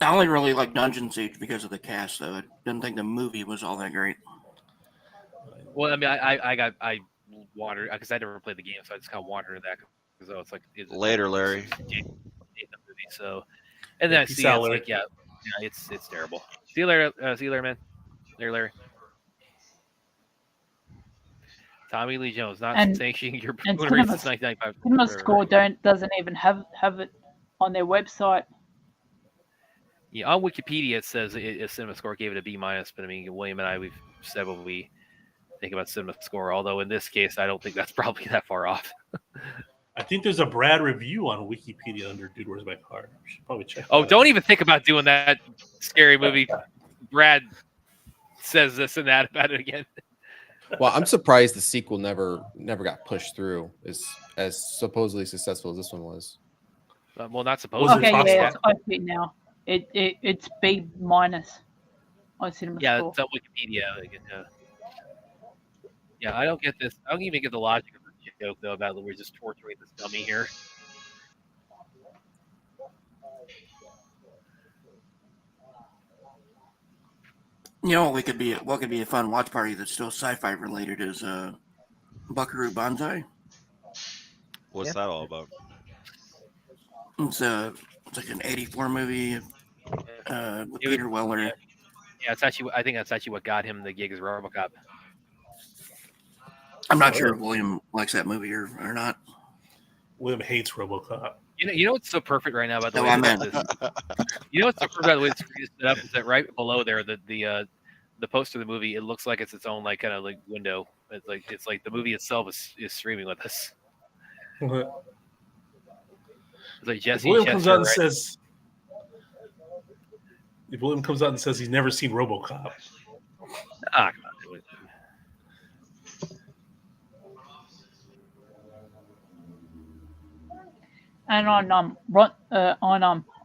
I only really like Dungeon Siege because of the cast, though. I didn't think the movie was all that great. Well, I mean, I wandered because I never played the game, so I just kind of wandered in that because it's like later, Larry. So, and then I see it's like it's terrible. See you later, man. Later, Larry. Tommy Lee Jones not sanctioning your movie since 1995. Cinema Score doesn't even have it on their website. Yeah, on Wikipedia it says Cinema Score gave it a B-, but I mean William and I we've said what we think about Cinema Score. Although in this case, I don't think that's probably that far off. I think there's a Brad review on Wikipedia under "Dude, Where's My Car?" We should probably check. Oh, don't even think about doing that scary movie. Brad says this and that about it again. Well, I'm surprised the sequel never got pushed through as supposedly successful as this one was. Well, not supposedly. Okay, yeah, I see it now. It's B- on Cinema Score. It's on Wikipedia. Yeah, I don't get this. I don't even get the logic of the joke though about we're just torturing this dummy here. You know what could be a fun watch party that's still sci-fi related is Buckaroo Banzai. What's that all about? It's like an '84 movie with Peter Weller. Yeah, I think that's actually what got him the gig as RoboCop. I'm not sure if William likes that movie or not. William hates RoboCop. You know what's so perfect right now about the No, way I meant- you know what's so perfect about the way it's set up is that right below there the poster of the movie, it looks like it's its own like kind of like window. It's like the movie itself is streaming with us. It's like Jesse. If William comes out and says he's never seen RoboCop. Ah, come on. And on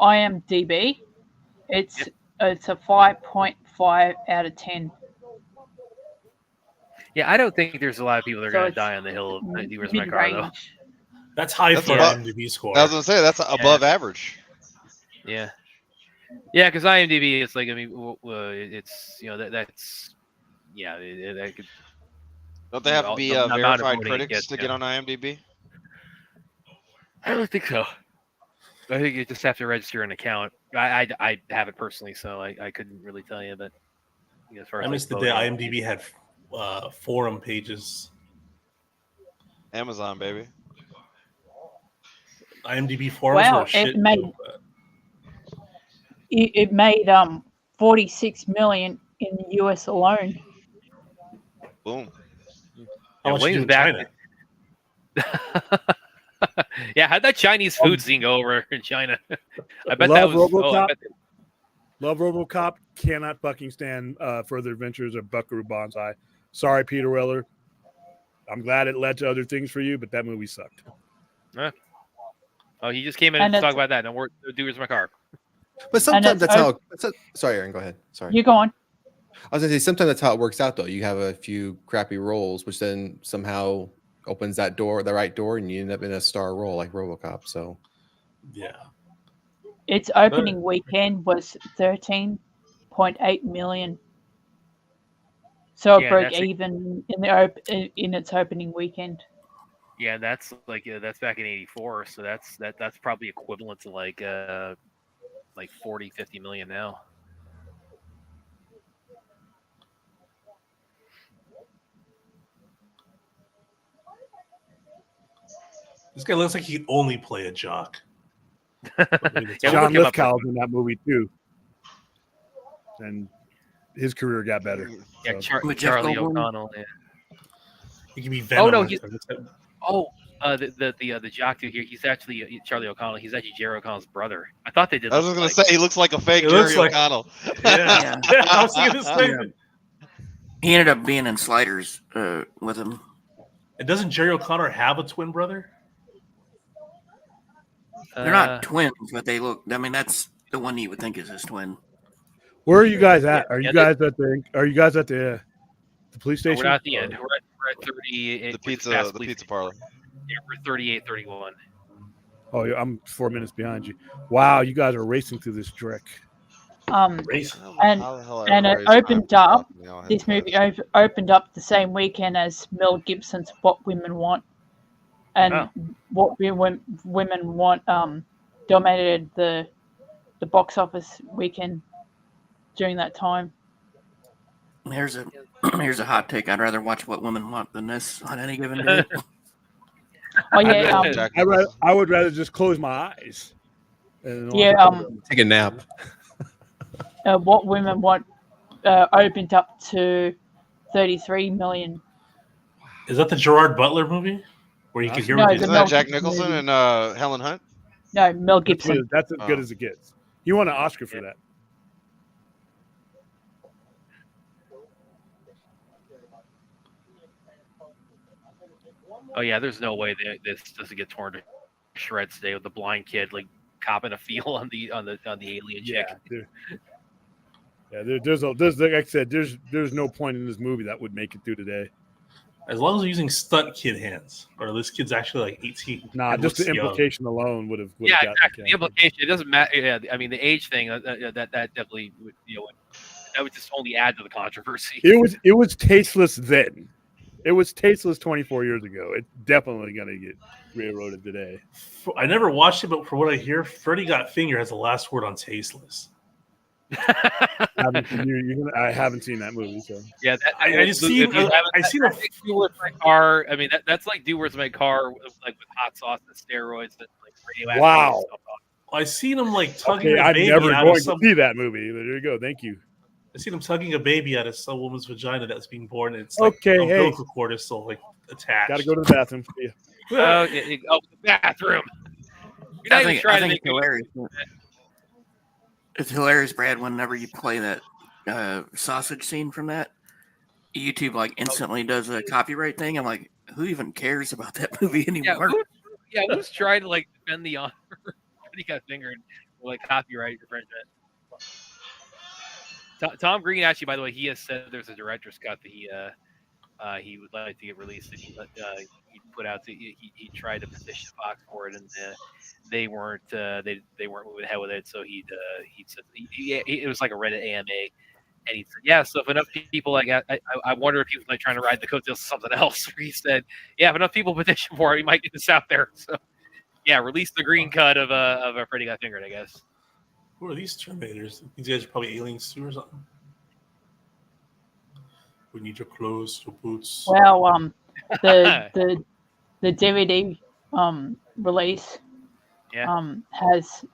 IMDb, it's a 5.5 out of 10. Yeah, I don't think there's a lot of people that are going to die on the hill of Where's My Car, though. That's high for IMDb score. I was going to say, that's above average. Yeah. Yeah, because IMDb, it's like, I mean, it's, that's, that could. Don't they have to be verified critics to get on IMDb? I don't think so. I think you just have to register an account. I have it personally, so I couldn't really tell you. But as far as I missed the day IMDb had forum pages. Amazon, baby. IMDb forums were shit. It made $46 million in the US alone. Boom. How much did you do in China? Yeah, how'd that Chinese food scene go over in China? I bet Love that was. RoboCop. Love RoboCop. Cannot fucking stand Further Adventures of Buckaroo Banzai. Sorry, Peter Weller. I'm glad it led to other things for you, but that movie sucked. Oh, he just came in and talk about that. Don't worry, Dude, Where's My Car? But sometimes that's how. Sorry, Aaron. Go ahead. Sorry. You go on. I was gonna say sometimes that's how it works out though. You have a few crappy roles, which then somehow opens that door, the right door, and you end up in a star role like RoboCop. So yeah. Its opening weekend was 13.8 million. So it broke even in its opening weekend. Yeah, that's that's back in '84, so that's probably equivalent to like 40-50 million now. This guy looks like he could only play a jock. John Lithgow's in that movie too, and his career got better. Yeah, so. Charlie O'Connell. Yeah. He can be Venom. Oh no, the jock dude here. He's actually Charlie O'Connell. He's actually Jerry O'Connell's brother. I thought they did. I was just gonna say he looks like a fake Jerry O'Connell. Yeah. I was thinking the same thing. He ended up being in Sliders with him. And doesn't Jerry O'Connor have a twin brother? They're not twins, but they look. I mean, that's the one you would think is his twin. Where are you guys at? Are you guys at the police station? We're not at the end. We're at 30. The pizza parlor. Yeah, we're 38-31. Oh, I'm 4 minutes behind you. Wow, you guys are racing through this trick. And it opened up. This movie opened up the same weekend as Mel Gibson's "What Women Want," and What Women Want dominated the box office weekend during that time. Here's a hot take. I'd rather watch What Women Want than this on any given day. Oh yeah, I would rather just close my eyes. Take a nap. What Women Want opened up to 33 million. Is that the Gerard Butler movie where you could hear? Isn't that Jack Nicholson and Helen Hunt? No, Mel Gibson. That's as good as it gets. You won an Oscar for that. Oh yeah, there's no way this doesn't get torn to shreds today with the blind kid like copping a feel on the alien chick. There's like I said, there's no point in this movie that would make it through today. As long as they're using stunt kid hands, or this kid's actually like 18. Nah, just the implication alone would have. Yeah, exactly. The implication, it doesn't matter. Yeah, I mean the age thing that definitely would, that would just only add to the controversy. It was tasteless then. It was tasteless 24 years ago. It's definitely gonna get railroaded today. I never watched it, but for what I hear, Freddy Got Finger has the last word on tasteless. I haven't seen that movie, so yeah. I just see. I see the my car. I mean, that's like "Do Where's My Car" with hot sauce and steroids and like radioactive. Wow. I seen him like tugging a I'm baby never out going of some. to see that movie. There you go. Thank you. I seen him tugging a baby out of some woman's vagina that's being born, and it's like okay. umbilical cord is still like attached. Got to go to the bathroom. Yeah. The bathroom. I think it's hilarious. It's hilarious, Brad. Whenever you play that sausage scene from that, YouTube like instantly does a copyright thing. I'm like, who even cares about that movie anymore? Who's trying to like defend the honor? He got fingered like copyright infringement. Tom Green actually, by the way, he has said there's a director's cut that he would like to get released. And he put out. He tried to petition Fox for it, and they weren't they weren't moving ahead with it. So he said it was like a Reddit AMA, and he said, yeah. So if enough people like I wonder if he was like trying to ride the coattails of something else. He said, yeah, if enough people petition for it, he might get this out there. So yeah, release the green cut of a Freddy Got Fingered, I guess. Who are these Terminators? These guys are probably aliens too, or something. We need your clothes, your boots. Well, the DVD release has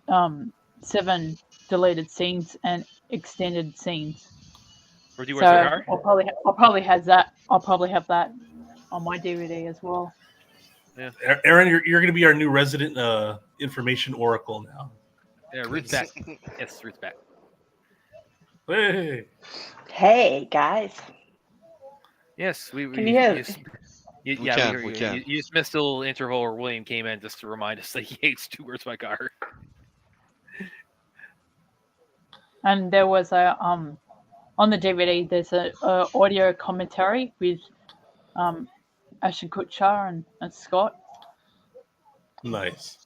7 deleted scenes and extended scenes. So I'll probably have that. I'll probably have that on my DVD as well. Yeah, Aaron, you're going to be our new resident information oracle now. Yeah, Ruth's back. Yes, Ruth's back. Hey guys. Yes, we can you hear? We can. You just missed a little interval where William came in just to remind us that he hates "Do Where's My Car." And there was a on the DVD. There's a audio commentary with Ashton Kutcher and Scott. Nice.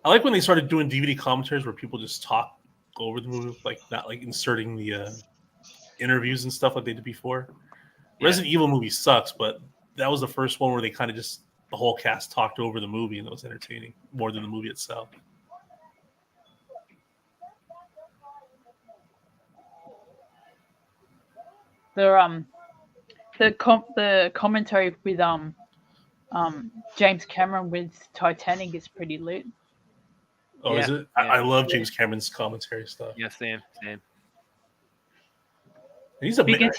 I like when they started doing DVD commentaries where people just talk over the movie, like not like inserting the interviews and stuff like they did before. Yeah. Resident Evil movie sucks, but that was the first one where they kind of just the whole cast talked over the movie and it was entertaining more than the movie itself. The commentary with James Cameron with Titanic is pretty lit. Oh, Yeah. is it? Yeah. I love James Cameron's commentary stuff. Yeah, same. He's a Because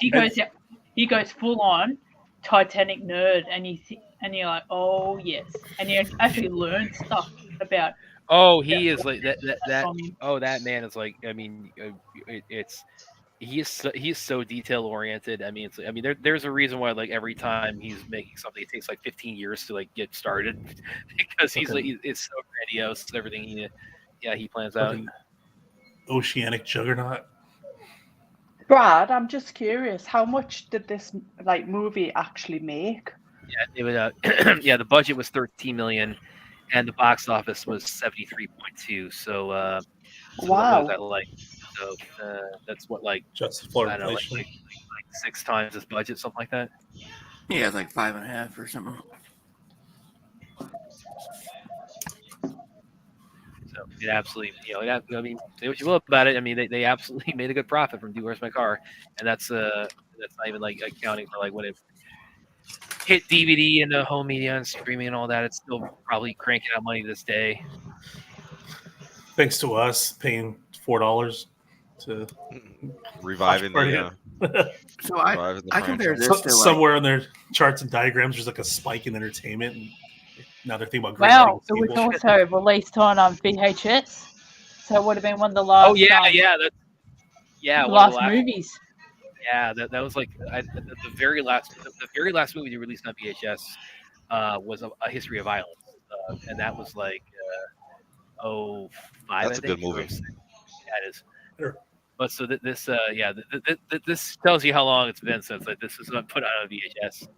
he goes full on Titanic nerd, and you're like, oh yes, and you actually learn stuff about. Oh, he is like that. from him. Oh, that man is like. I mean, he is so detail oriented. I mean, there's a reason why like every time he's making something, it takes like 15 years to like get started because he's like it's so grandiose. Everything he plans out. Oceanic juggernaut. Brad, I'm just curious, how much did this like movie actually make? Yeah, it was, yeah, the budget was 13 million, and the box office was 73.2. So, Wow. What is that like? So that's what like just for I don't know, like 6 times his budget, something like that. Yeah, it's like 5.5 or something. So it absolutely, I mean, say what you will about it. I mean, they absolutely made a good profit from "Do Where's My Car," and that's not even like accounting for like what it hit DVD and the home media and streaming and all that. It's still probably cranking out money to this day. Thanks to us paying $4 to reviving the. So I compare this to somewhere in their charts and diagrams. There's like a spike in entertainment. And now they're thinking about Wow, it was also released on VHS, so it would have been one of the last. Oh yeah, the last movies. Yeah, that was like the very last movie they released on VHS was a History of Violence, and that was like 05. That's a good movie. Yeah, it is. But so this this tells you how long it's been since like this was put out on VHS.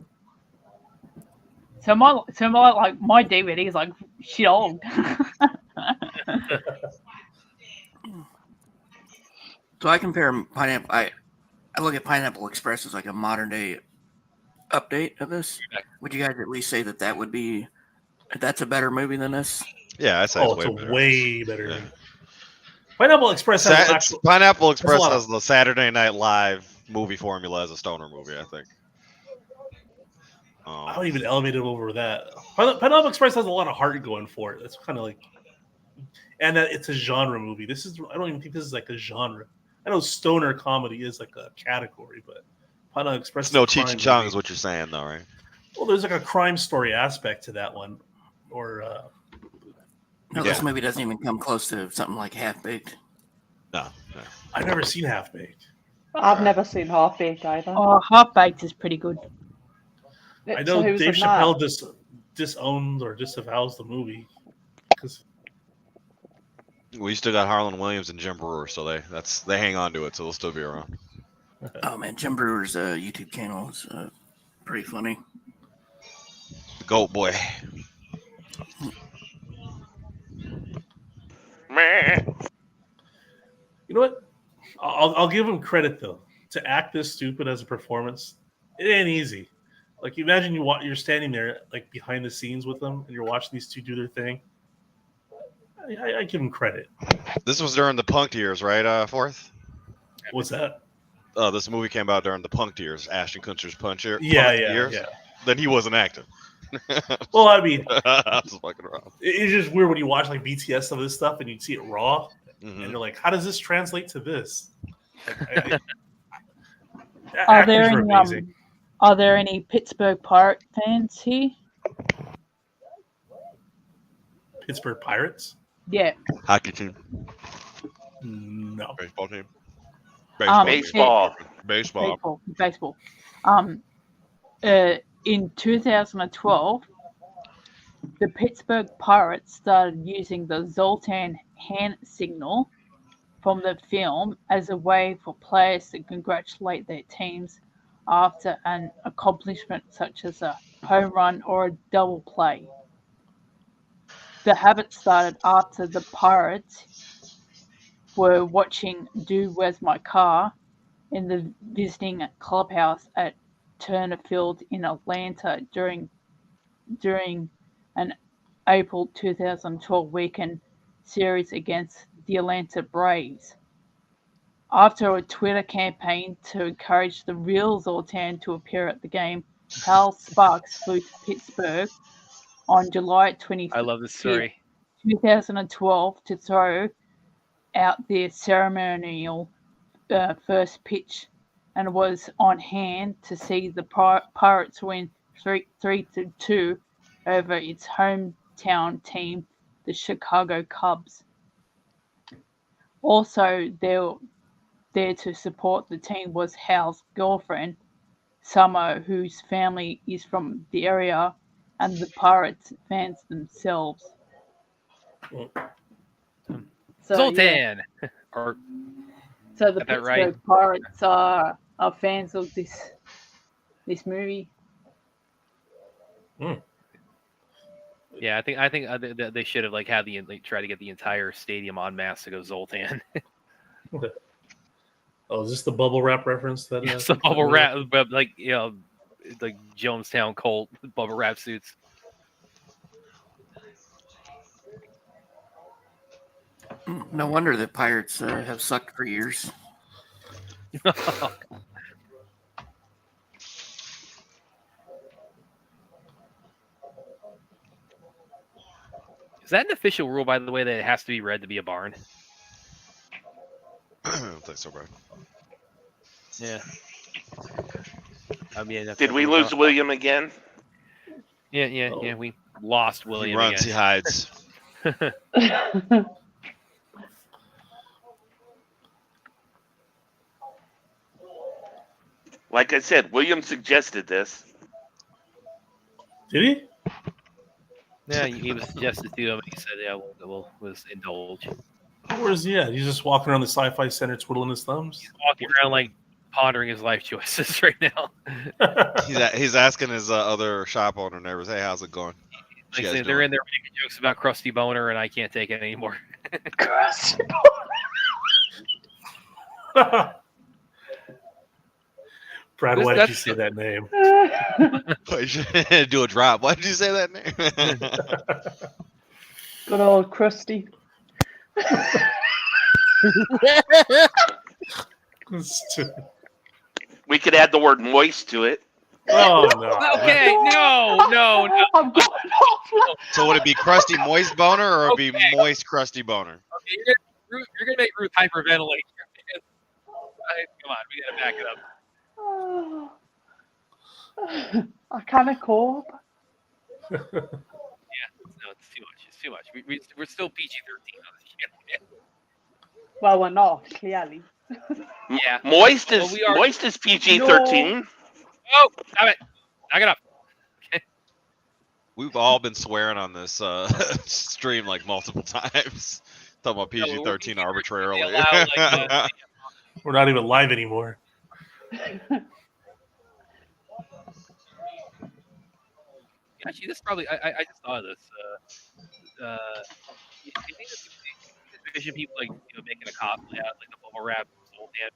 So my DVD is like shit old. So I compare Pineapple. I look at Pineapple Express as like a modern day update of this. Would you guys at least say that would be that's a better movie than this? Yeah, I say it's way better. Yeah. Pineapple Express has Pineapple Express has the Saturday Night Live movie formula as a stoner movie, I think. I don't even elevate it over that. Pineapple Express has a lot of heart going for it. That's kind of like, and that it's a genre movie. I don't even think this is like a genre. I know stoner comedy is like a category, but Pineapple Express. It's no Cheech and Chong is what you're saying, though, right? Well, there's like a crime story aspect to that one, or. No, this movie doesn't even come close to something like Half Baked. No. I've never seen Half Baked. I've never seen Half Baked either. Oh, Half Baked is pretty good. I know Dave Chappelle disowns or disavows the movie because we still got Harlan Williams and Jim Brewer, so they hang on to it, so they'll still be around. Oh man, Jim Brewer's YouTube channel is pretty funny. The Goat Boy. You know what? I'll give him credit though. To act this stupid as a performance, it ain't easy. Like imagine you're standing there like behind the scenes with them, and you're watching these two do their thing. I give him credit. This was during the punk years, right? Fourth. What's that? This movie came out during the punk years, Ashton Kutcher's punk years. Yeah. Then he wasn't acting. Well, I mean, I'm just fucking around. It's just weird when you watch like BTS some of this stuff and you see it raw, and you're like, how does this translate to this? Like, Are there any Pittsburgh Pirate fans here? Pittsburgh Pirates? Yeah. Hockey team. No. Baseball team. Baseball. In 2012, the Pittsburgh Pirates started using the Zoltan hand signal from the film as a way for players to congratulate their teams after an accomplishment such as a home run or a double play. The habit started after the Pirates were watching Do Where's My Car in the visiting clubhouse at Turner Field in Atlanta during an April 2012 weekend series against the Atlanta Braves. After a Twitter campaign to encourage the real Zoltan to appear at the game, Hal Sparks flew to Pittsburgh on July 25th, I love this story. 2012 to throw out their ceremonial first pitch and was on hand to see the Pirates win 3-2 over its hometown team, the Chicago Cubs. Also there to support the team was Hal's girlfriend, Summer, whose family is from the area, and the Pirates fans themselves. So, Zoltan! Yeah. Or, So the got that Pittsburgh right? Pirates are fans of this movie. Yeah, I think they should have had try to get the entire stadium en masse to go Zoltan. Oh, is this the bubble wrap reference? That It's a bubble wrap, but like Jonestown Colt bubble wrap suits. No wonder the Pirates have sucked for years. Is that an official rule, by the way, that it has to be red to be a barn? I don't think so, bro. Yeah. I mean, Did we lose William again? Yeah. We lost William. He runs, again. he hides. Like I said, William suggested this. Did he? Yeah, he was suggested to him, and he said, "Yeah, we'll indulge." Where's he at? He's just walking around the Sci-Fi Center twiddling his thumbs. He's walking around pondering his life choices right now. He's asking his other shop owner neighbors, "Hey, how's it going?" Like they're in there making jokes about Krusty Boner, and I can't take it anymore. Krusty Boner. Brad, why did you say that name? Do a drop. Why did you say that name? Good old Krusty. We could add the word moist to it. Oh no. Okay, no. I'm going off. So would it be Krusty Moist Boner or would it be Moist Krusty Boner? Okay, you're gonna make Ruth hyperventilate. Come on, we gotta back it up. I can't cope. Yeah, no, it's too much. It's too much. We're still PG-13 on this shit. Well, we're not, clearly. Yeah. Moist is PG-13. No. Oh, stop it. Knock it up. Okay. We've all been swearing on this stream multiple times. Talking about PG-13 arbitrarily. We're not even live anymore. Actually, this probably I just thought of this. You think it's vision people making a cosplay out the bubble wrap Zoltan.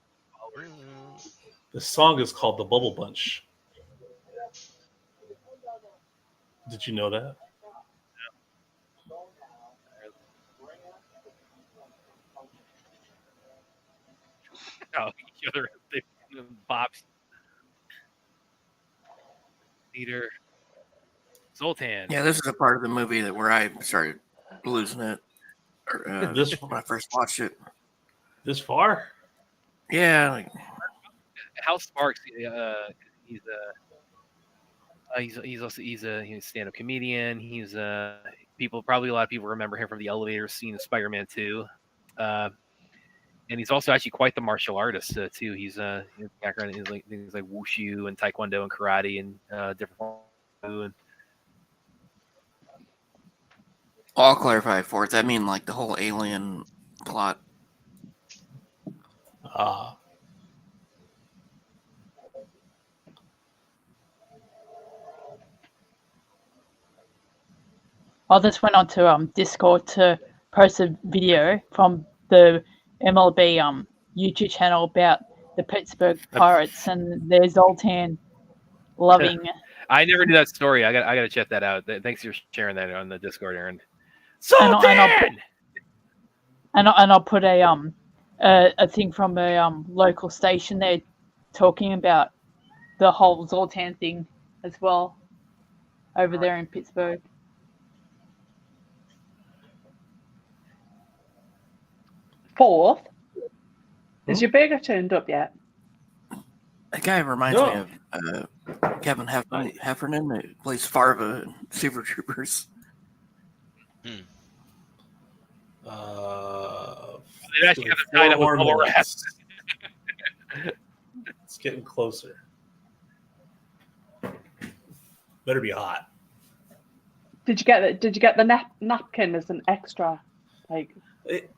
The song is called "The Bubble Bunch." Did you know that? Oh, each other bops. Leader Zoltan. Yeah, this is a part of the movie where I started losing it. When I first watched it. This far? Yeah. Hal Sparks. He's a stand-up comedian. He's a lot of people remember him from the elevator scene of Spider-Man 2. And he's also actually quite the martial artist too. He's his background is things like wushu and taekwondo and karate and different forms. And I'll clarify for it. I mean, the whole alien plot. I just went onto Discord to post a video from the MLB YouTube channel about the Pittsburgh Pirates and their Zoltan loving. I never knew that story. I got to check that out. Thanks for sharing that on the Discord, Aaron. Zoltan! And I'll put a thing from a local station there talking about the whole Zoltan thing as well over there in Pittsburgh. Fourth, is your burger turned up yet? That guy reminds me of Kevin Heffernan that plays Farva in Super Troopers. They actually have it tied up with bubble wrap. It's getting closer. Better be hot. Did you get the napkin as an extra? Like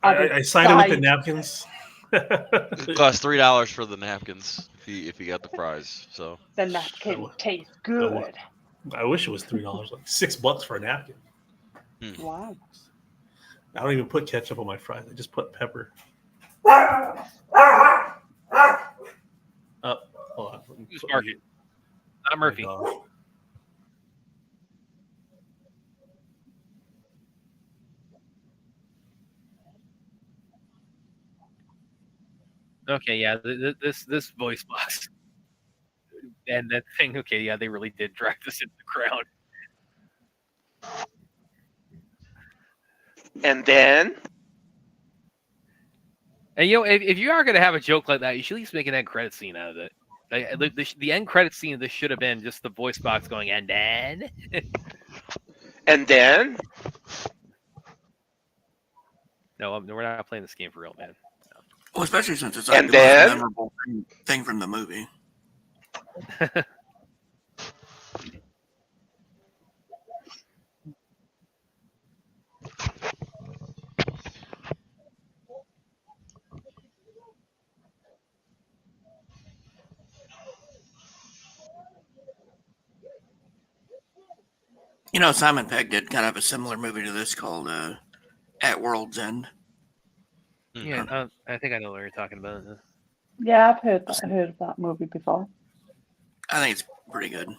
I signed it with the napkins. It cost $3 for the napkins if you got the fries. So the napkin tastes good. I wish it was $3, like $6 for a napkin. Wow. I don't even put ketchup on my fries. I just put pepper. Hold on. Who's Marky? Not Murphy. Okay, yeah, this voice box and that thing. Okay, yeah, they really did drag this into the ground. And then, and if you are gonna have a joke like that, you should at least make an end credit scene out of it. Like the end credit scene of this should have been just the voice box going, and then, and then. No, we're not playing this game for real, man. No. Well, especially since it's like the most memorable thing from the movie. You know, Simon Pegg did kind of a similar movie to this called At World's End. Yeah, I think I know what you're talking about. Yeah, I've heard of that movie before. I think it's pretty good.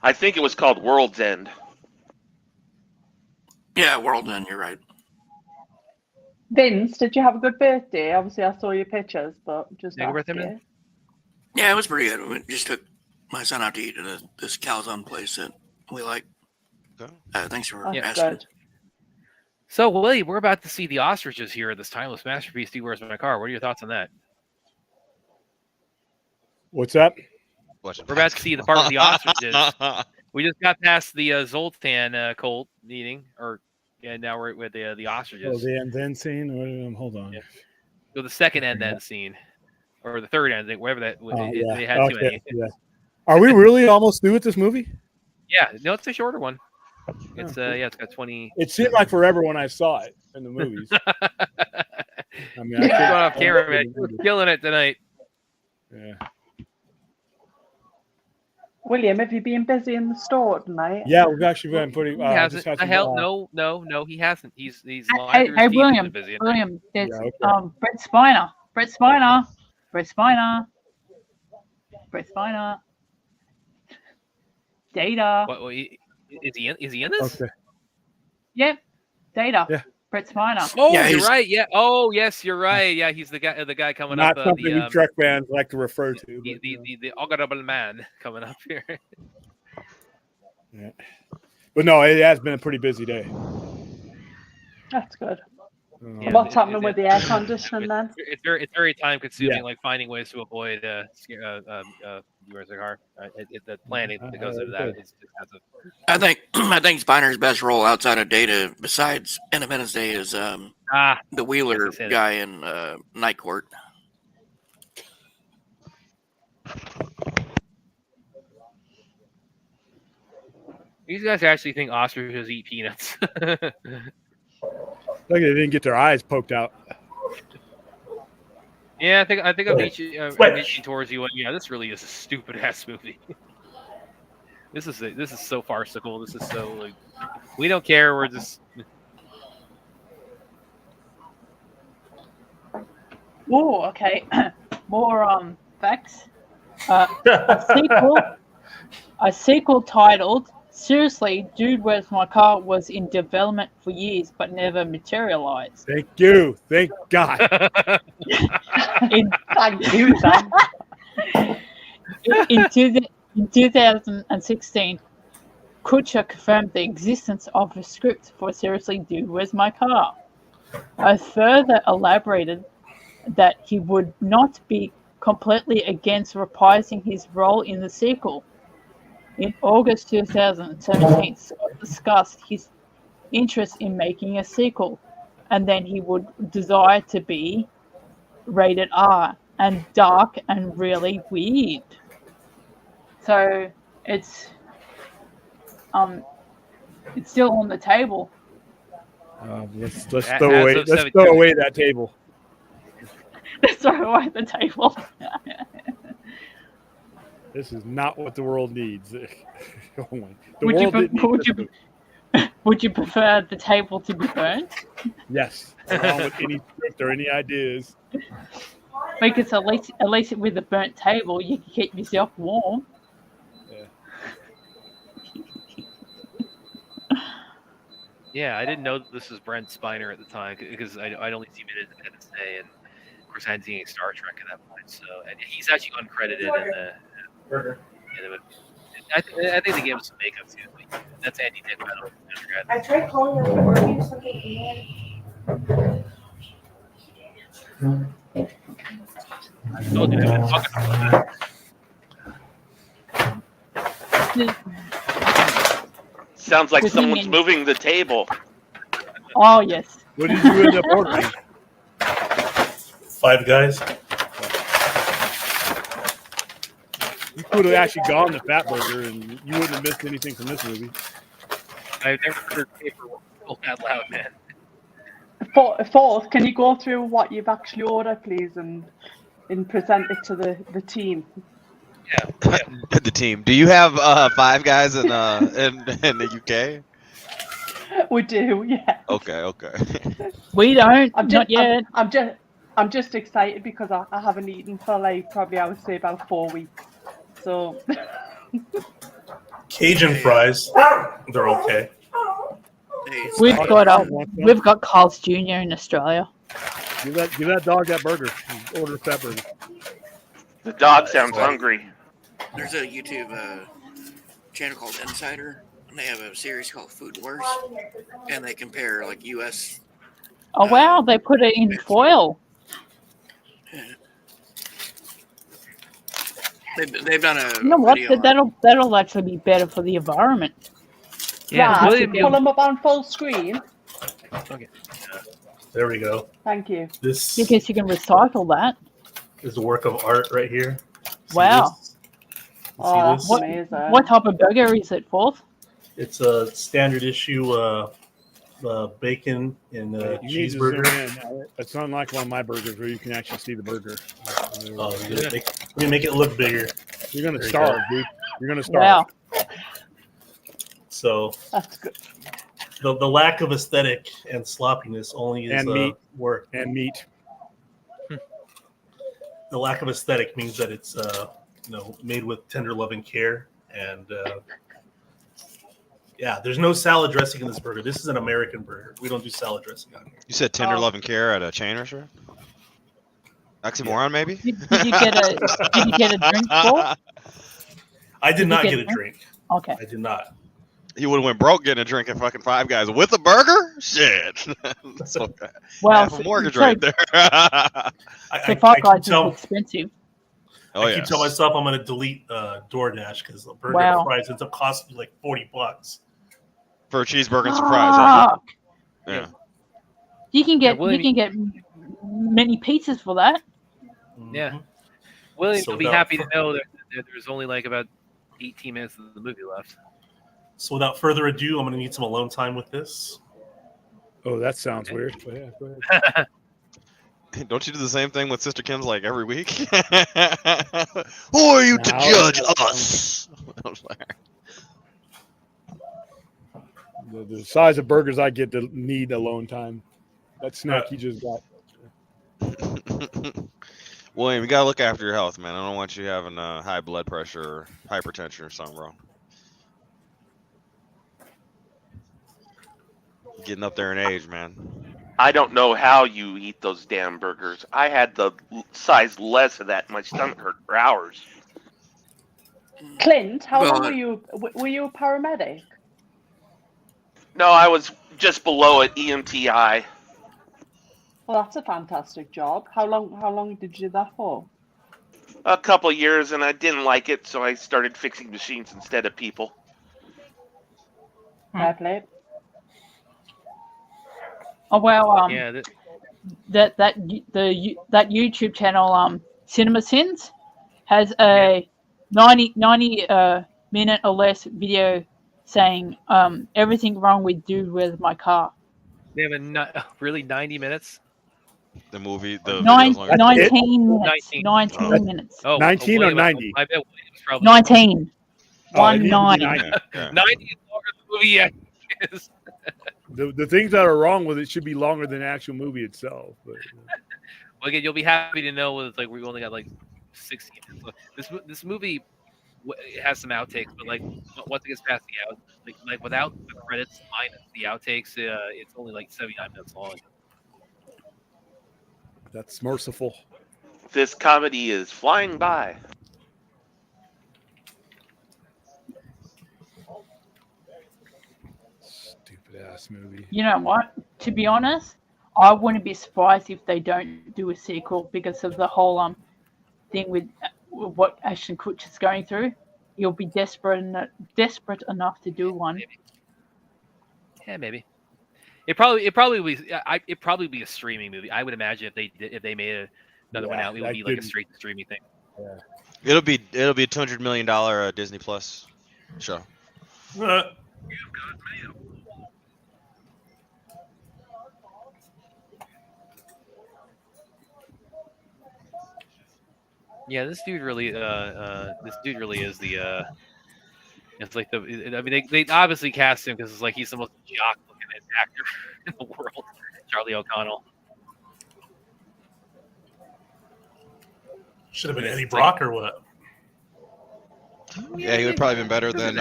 I think it was called World's End. Yeah, World's End, you're right. Vince, did you have a good birthday? Obviously, I saw your pictures, but just Yeah, it was pretty good. We just took my son out to eat at this calzone place that we like. Thanks for asking. Good. So, Willie, we're about to see the ostriches here at this timeless masterpiece. Where's my car? What are your thoughts on that? What's that? We're about to see the part with the ostriches. We just got past the Zoltan Colt meeting, and now we're with the ostriches. Oh, the and then scene. Hold on. Yeah. So the second and then scene, or the third end, whatever that. Yeah. They had too many. Yeah. Are we really almost through with this movie? Yeah, no, it's a shorter one. It's it's got 20. It seemed like forever when I saw it in the movies. I mean, going off camera, man. You're killing it tonight. Yeah. William, have you been busy in the store tonight? Yeah, we've actually been pretty. He hasn't. No, he hasn't. He's Hey, William, there's Brett Spiner, Data. What, is he in this? Okay. Yep, Data. Yeah. Brett Spiner. Oh, yeah, you're right. Yeah. Oh, yes, you're right. Yeah, he's the guy coming Not up. something you Trek fans like to refer to. The honorable man coming up here. Yeah. But no, it has been a pretty busy day. That's good. Yeah, What's happening with the air conditioning then? It's very time consuming, Yeah. like finding ways to avoid where's the car? The planning that goes into that. I think Spiner's best role outside of Data, besides Independence Day, is the Wheeler guy in Night Court. These guys actually think ostriches eat peanuts. Look, they didn't get their eyes poked out. Yeah, I think I'm reaching towards you. And yeah, this really is a stupid ass movie. This is so farcical. This is so like we don't care. We're just. Oh, okay. More facts. A sequel titled "Seriously, Dude, Where's My Car" was in development for years but never materialized. Thank you. Thank God. Thank you, Sam. In 2016, Kutcher confirmed the existence of a script for "Seriously, Dude, Where's My Car?" I further elaborated that he would not be completely against reprising his role in the sequel. In August 2017, Scott discussed his interest in making a sequel, and then he would desire to be rated R and dark and really weird. So it's still on the table. Let's throw away that table. Let's throw away the table. This is not what the world needs. Would you prefer the table to be burnt? Yes, along with any script or any ideas. Because at least with a burnt table, you can keep yourself warm. Yeah, I didn't know this was Brent Spiner at the time because I'd only seen it at Independence Day, and of course I hadn't seen any Star Trek at that point. So and he's actually uncredited in the. I think they gave him some makeup too. But that's Andy Dick. I tried calling them, but working something in I told you they've been fucking with that. Sounds like someone's moving the table. Oh yes. What did you end up ordering? Five Guys. You could have actually gone to Fat Burger, and you wouldn't have missed anything from this movie. I've never heard paperwork that loud, man. Fourth, can you go through what you've actually ordered, please, and present it to the team? Yeah. The team. Do you have Five Guys in the UK? We do, yeah. Okay. We don't. Not yet. I'm just excited because I haven't eaten for like probably I would say about 4 weeks. So Cajun fries, they're okay. We've got Carl's Jr. in Australia. Give that dog that burger. Order a Fat Burger. The dog sounds hungry. There's a YouTube channel called Insider, and they have a series called Food Wars, and they compare like U.S. Oh wow, they put it in foil. They've done a. You know what? Video That'll actually be better for the environment. Yeah, pull them up on full screen. Okay. There we go. Thank you. This Because you can recycle that. is a work of art right here. See Wow. this? Oh, See that's this? amazing. What type of burger is it, Fourth? It's a standard issue bacon and You need to cheeseburger. zoom in. It's unlike one of my burgers where you can actually see the burger. Oh, let me make it look bigger. You're gonna There you starve, go. dude. You're gonna starve. Wow. So That's good. the lack of aesthetic and sloppiness only is And meat. work. And meat. The lack of aesthetic means that it's made with tender loving care, and there's no salad dressing in this burger. This is an American burger. We don't do salad dressing on here. You said tender loving care at a chain restaurant? Oxymoron, maybe? Did you get a drink, Fourth? I did not get a drink. Okay. I did not. He would have went broke getting a drink at fucking Five Guys with a burger? Shit. That's okay. Well, half a mortgage right there. So Five Guys is expensive. Oh, I keep telling myself I'm going to delete DoorDash because the burger Wow. and fries ends up costing me like $40. For a cheeseburger and surprise. Huh? Fuck. Yeah. You can get many pizzas for that. Yeah. William So will be no. happy to know that there's only like about 18 minutes of the movie left. So without further ado, I'm going to need some alone time with this. Oh, that sounds weird. Go ahead. Don't you do the same thing with Sister Kim's like every week? Who are you to judge us? The size of burgers I get to need alone time. That snack you just got. William, you gotta look after your health, man. I don't want you having high blood pressure or hypertension or something wrong. Getting up there in age, man. I don't know how you eat those damn burgers. I had the size less of that, and my stomach hurt for hours. Clint, how long were you? Were you a paramedic? No, I was just below it, EMTI. Well, that's a fantastic job. How long did you do that for? A couple of years, and I didn't like it, so I started fixing machines instead of people. Fair play. Oh well, yeah, that YouTube channel, Cinema Sins, has a 90 minute or less video saying everything wrong we do with my car. They have really 90 minutes. The movie, 19 minutes. 19 minutes. Oh, 19 or 90? I bet William's probably 19. Oh, 1 9. 90 is longer than the movie yet is. The things that are wrong with it should be longer than the actual movie itself. But, Well, again, you'll be happy to know it's like we only got like 60 minutes. This movie has some outtakes, but like once it gets past the like without the credits minus the outtakes, it's only like 79 minutes long. That's merciful. This comedy is flying by. Stupid ass movie. You know what? To be honest, I wouldn't be surprised if they don't do a sequel because of the whole thing with what Ashton Kutcher is going through. You'll be desperate enough to do one. Maybe. Yeah, maybe. It probably be a streaming movie. I would imagine if they made another one out, it would be like a straight streaming thing. Yeah. It'll be a $200 million Disney Plus show. Yeah, this dude really is the. It's like I mean, they obviously cast him because it's like he's the most jock-looking actor in the world, Charlie O'Connell. Should have been Eddie Brock or what? Yeah, he would probably been better than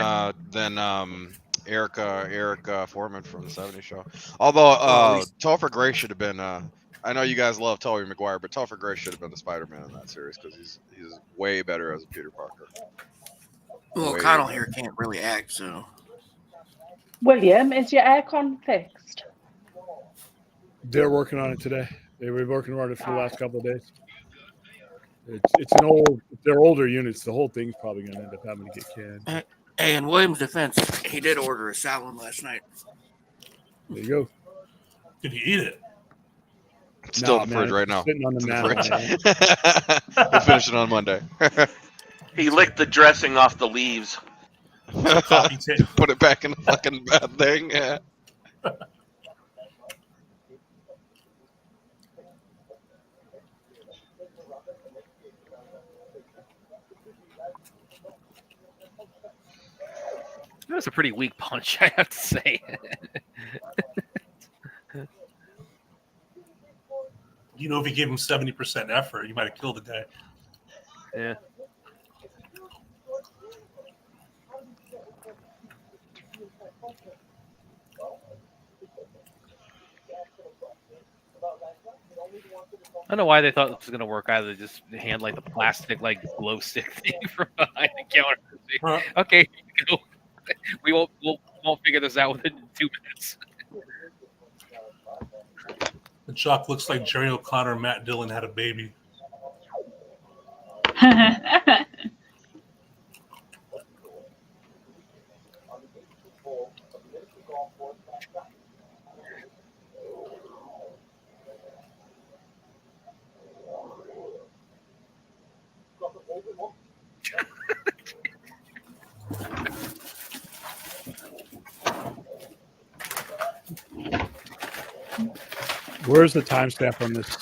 Eric Foreman from the '70s show. Although Topher Grace should have been. I know you guys love Tobey Maguire, but Topher Grace should have been the Spider-Man in that series because he's way better as a Peter Parker. Well, O'Connell here can't really act, so. William, is your aircon fixed? They're working on it today. They've been working on it for the last couple of days. They're older units. The whole thing's probably going to end up having to get canned. Hey, in William's defense, he did order a salad last night. There you go. Did he eat it? It's still in the fridge right now. Sitting on the mat. We'll finish it on Monday. He licked the dressing off the leaves. Put it back in the fucking bad thing. Yeah. That was a pretty weak punch, I have to say. You know, if he gave him 70% effort, he might have killed the guy. Yeah. I don't know why they thought this was gonna work. Either just hand like the plastic like glow stick thing from behind the counter. Huh? Okay, here you go. We'll figure this out within 2 minutes. The Chuck looks like Jerry O'Connor and Matt Dillon had a baby. Where's the timestamp on this?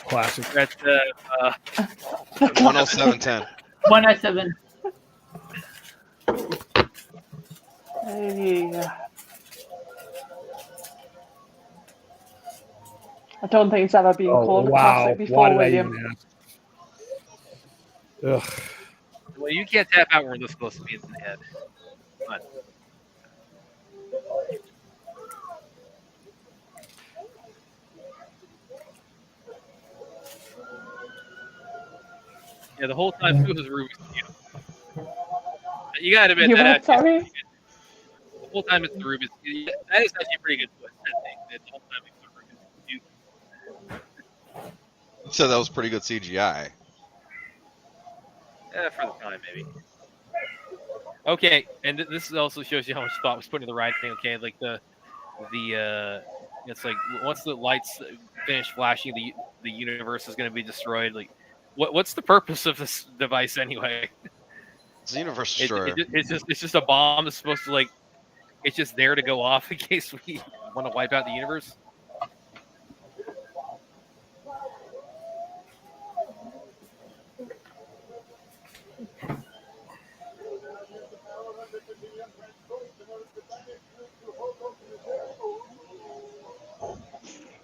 Classic. That's 107.10. 107. Hey. I don't think it's ever been called a classic before, Why did William. I even ask? Ugh. well, you can't tap out where this supposed to be in the head. Come on. Yeah, the whole time it was Ruby's. You gotta admit You that. what, sorry? The whole time it's the Rubik's. That is actually a pretty good twist. I think that the whole time it's the Rubik's. So that was pretty good CGI. For the time, maybe. Okay, and this also shows you how much thought was put into the writing. Okay, like it's like once the lights finish flashing, the universe is going to be destroyed. Like, what's the purpose of this device anyway? It's a universe destroyer. It's just a bomb that's supposed to like. It's just there to go off in case we want to wipe out the universe.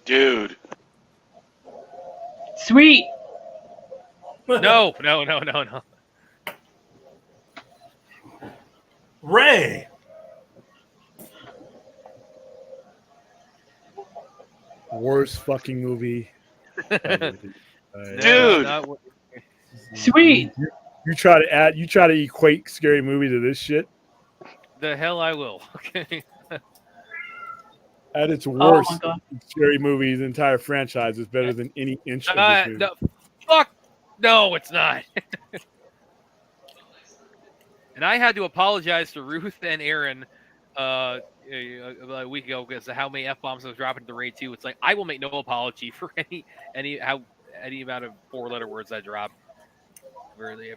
Dude. Sweet. No. Ray. Worst fucking movie. Dude. Sweet. You try to equate Scary Movie to this shit. The hell I will. Okay. At its worst, my God. Scary Movie, the entire franchise is better than any inch of this movie. No, fuck. No, it's not. And I had to apologize to Ruth and Aaron about a week ago because of how many F-bombs I was dropping to Raid 2. It's like I will make no apology for any amount of 4-letter words I drop. Where the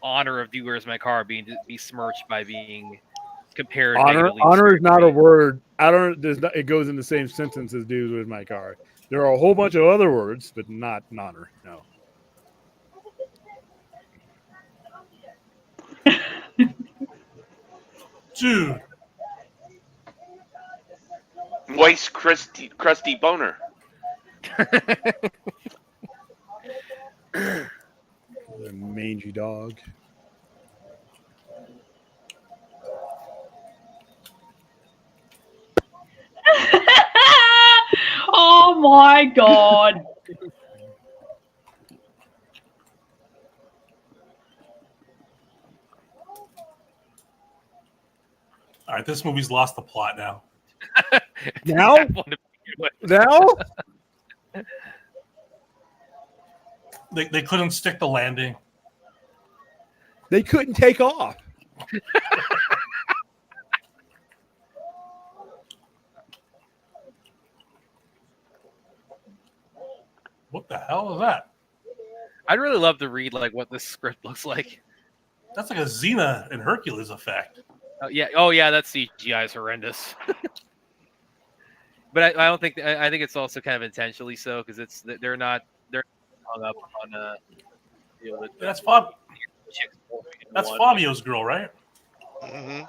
honor of "Do Where's My Car" being besmirched by being compared. Honor is not a word. It goes in the same sentence as "Do Where's My Car." There are a whole bunch of other words, but not honor. No. Dude. Moist, crusty boner. The mangy dog. Oh my God. All right, this movie's lost the plot now. Now? Now? They couldn't stick the landing. They couldn't take off. What the hell is that? I'd really love to read like what this script looks like. That's like a Xena and Hercules effect. Oh yeah, that CGI is horrendous. But I don't think I think it's also kind of intentionally so because they're hung up on That's Fabio's girl, right? Mm-hmm.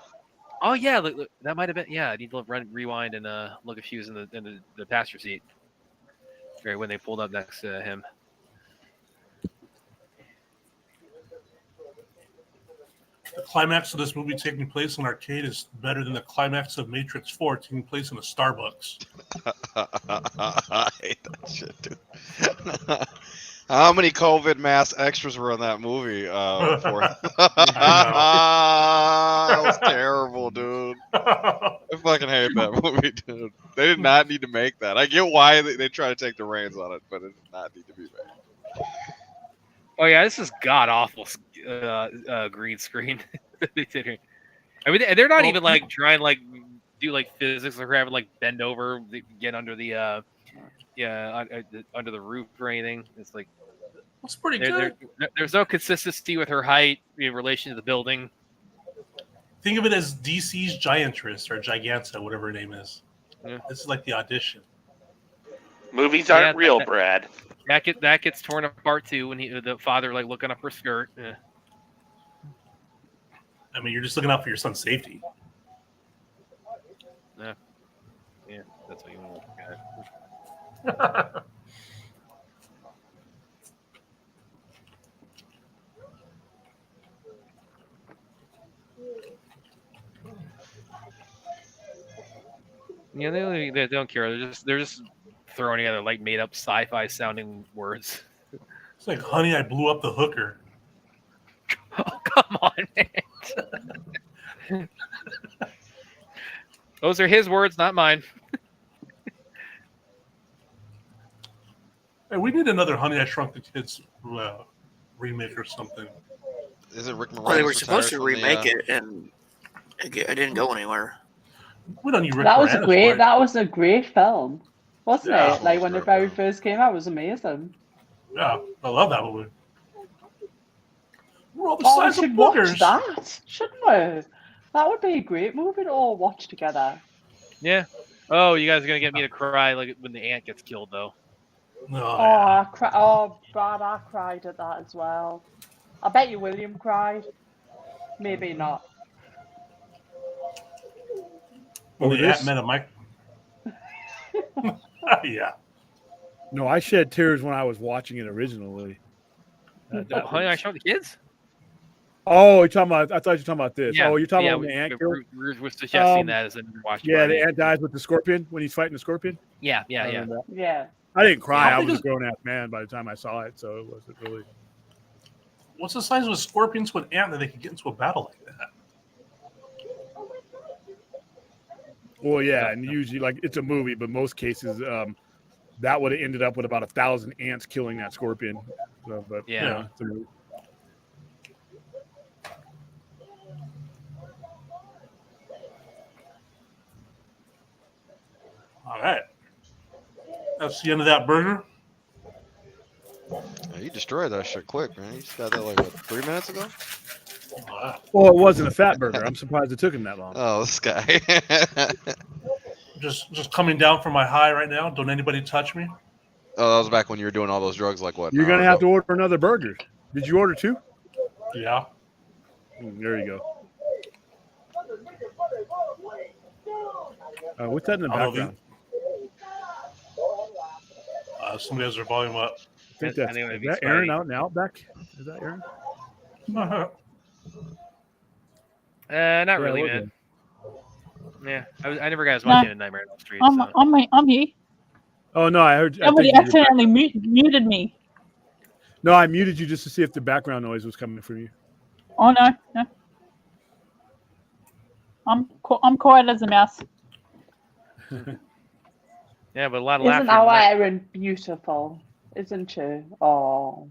Oh yeah, look, that might have been. Yeah, I need to rewind and look if she was in the passenger seat. Right when they pulled up next to him. The climax of this movie taking place in an arcade is better than the climax of Matrix 4 taking place in a Starbucks. I hate that shit, dude. How many COVID mask extras were in that movie? For that was terrible, dude. I fucking hate that movie, dude. They did not need to make that. I get why they try to take the reins on it, but it did not need to be made. Oh yeah, this is god awful green screen. They did here. I mean, they're not even like trying like do like physics or having like bend over to get under the under the roof or anything. It's like that's pretty good. There's no consistency with her height in relation to the building. Think of it as DC's Giantress or Giganta, whatever her name is. Yeah. This is like the audition. Movies aren't real, Brad. That gets torn apart too when the father like looking up her skirt. Yeah. I mean, you're just looking out for your son's safety. Yeah, that's what you want to look at. Yeah, they don't care. They're just throwing together like made up sci-fi sounding words. It's like, honey, I blew up the hooker. Oh, come on, man. Those are his words, not mine. Hey, we need another Honey, I Shrunk the Kids remake or something. Is it Rick Moranis? Well, they were supposed to remake it, and it didn't go anywhere. We don't need Rick That Moranis was great. for it. That was a great film, wasn't Yeah. it? Like when it very first came out, it was amazing. Yeah, I love that movie. We're all the Oh, we size of should watch boogers. that, shouldn't we? That would be a great movie to all watch together. Yeah. Oh, you guys are gonna get me to cry like when the ant gets killed, though. Oh, Brad, I cried at that as well. I bet you William cried. Maybe not. When the this? ant met a mic. Yeah. No, I shed tears when I was watching it originally. Honey, I Shrunk the Kids. Oh, you're talking about? I thought you were talking about this. Yeah, Oh, you're talking yeah, about when the ant killed? We're suggesting that as a watch. Yeah, party. the ant dies with the scorpion when he's fighting the scorpion. Yeah. Yeah. I didn't cry. How I big was a is- grown ass man by the time I saw it, so it wasn't really. What's the size of a scorpion to an ant that they could get into a battle like that? Well, yeah, and usually, like, it's a movie, but most cases, that would have ended up with about 1,000 ants killing that scorpion. So, but Yeah. you know, it's a movie. All right. That's the end of that burger. Yeah, you destroyed that shit quick, man. You just got that like what, 3 minutes ago. Well, it wasn't a fat burger. I'm surprised it took him that long. Oh, this guy. Just coming down from my high right now. Don't anybody touch me. Oh, that was back when you were doing all those drugs. Like what? You're gonna have to order another burger. Did you order two? Yeah. There you go. What's that in the background? Somebody has their volume up. I think that's, is that Aaron out and out back? Is that Aaron? Not really, was man. Yeah, I never got as much into Nightmare on Elm Street. So. I'm here. Oh no, I heard. Somebody I think you were accidentally muted me. No, I muted you just to see if the background noise was coming from you. Oh no. I'm quiet as a mouse. Yeah, but a lot of Isn't laughter. our Erin beautiful? Isn't she? Oh.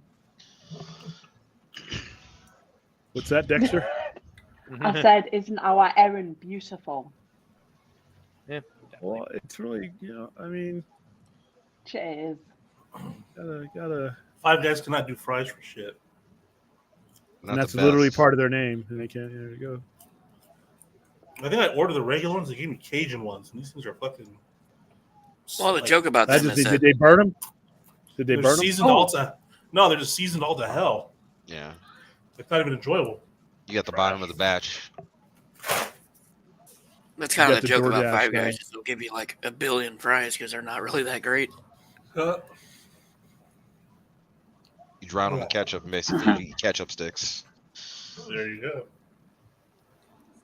What's that, Dexter? I said, isn't our Erin beautiful? Yeah. Well, it's really, I mean, She is. Gotta. Five Guys cannot do fries for shit. And that's literally part of their name, and they can't. There you go. I think I ordered the regular ones. They gave me Cajun ones, and these things are fucking. Well, the joke about them is did that they burn them? Did they they're burn them? seasoned all to. No, they're just seasoned all to hell. Yeah. It's not even enjoyable. You got the bottom of the batch. that's kind You of got the the joke about DoorDash Five guy. Guys. Is they'll give you like a billion fries because they're not really that great. You drown them in ketchup and basically eat ketchup sticks. There you go.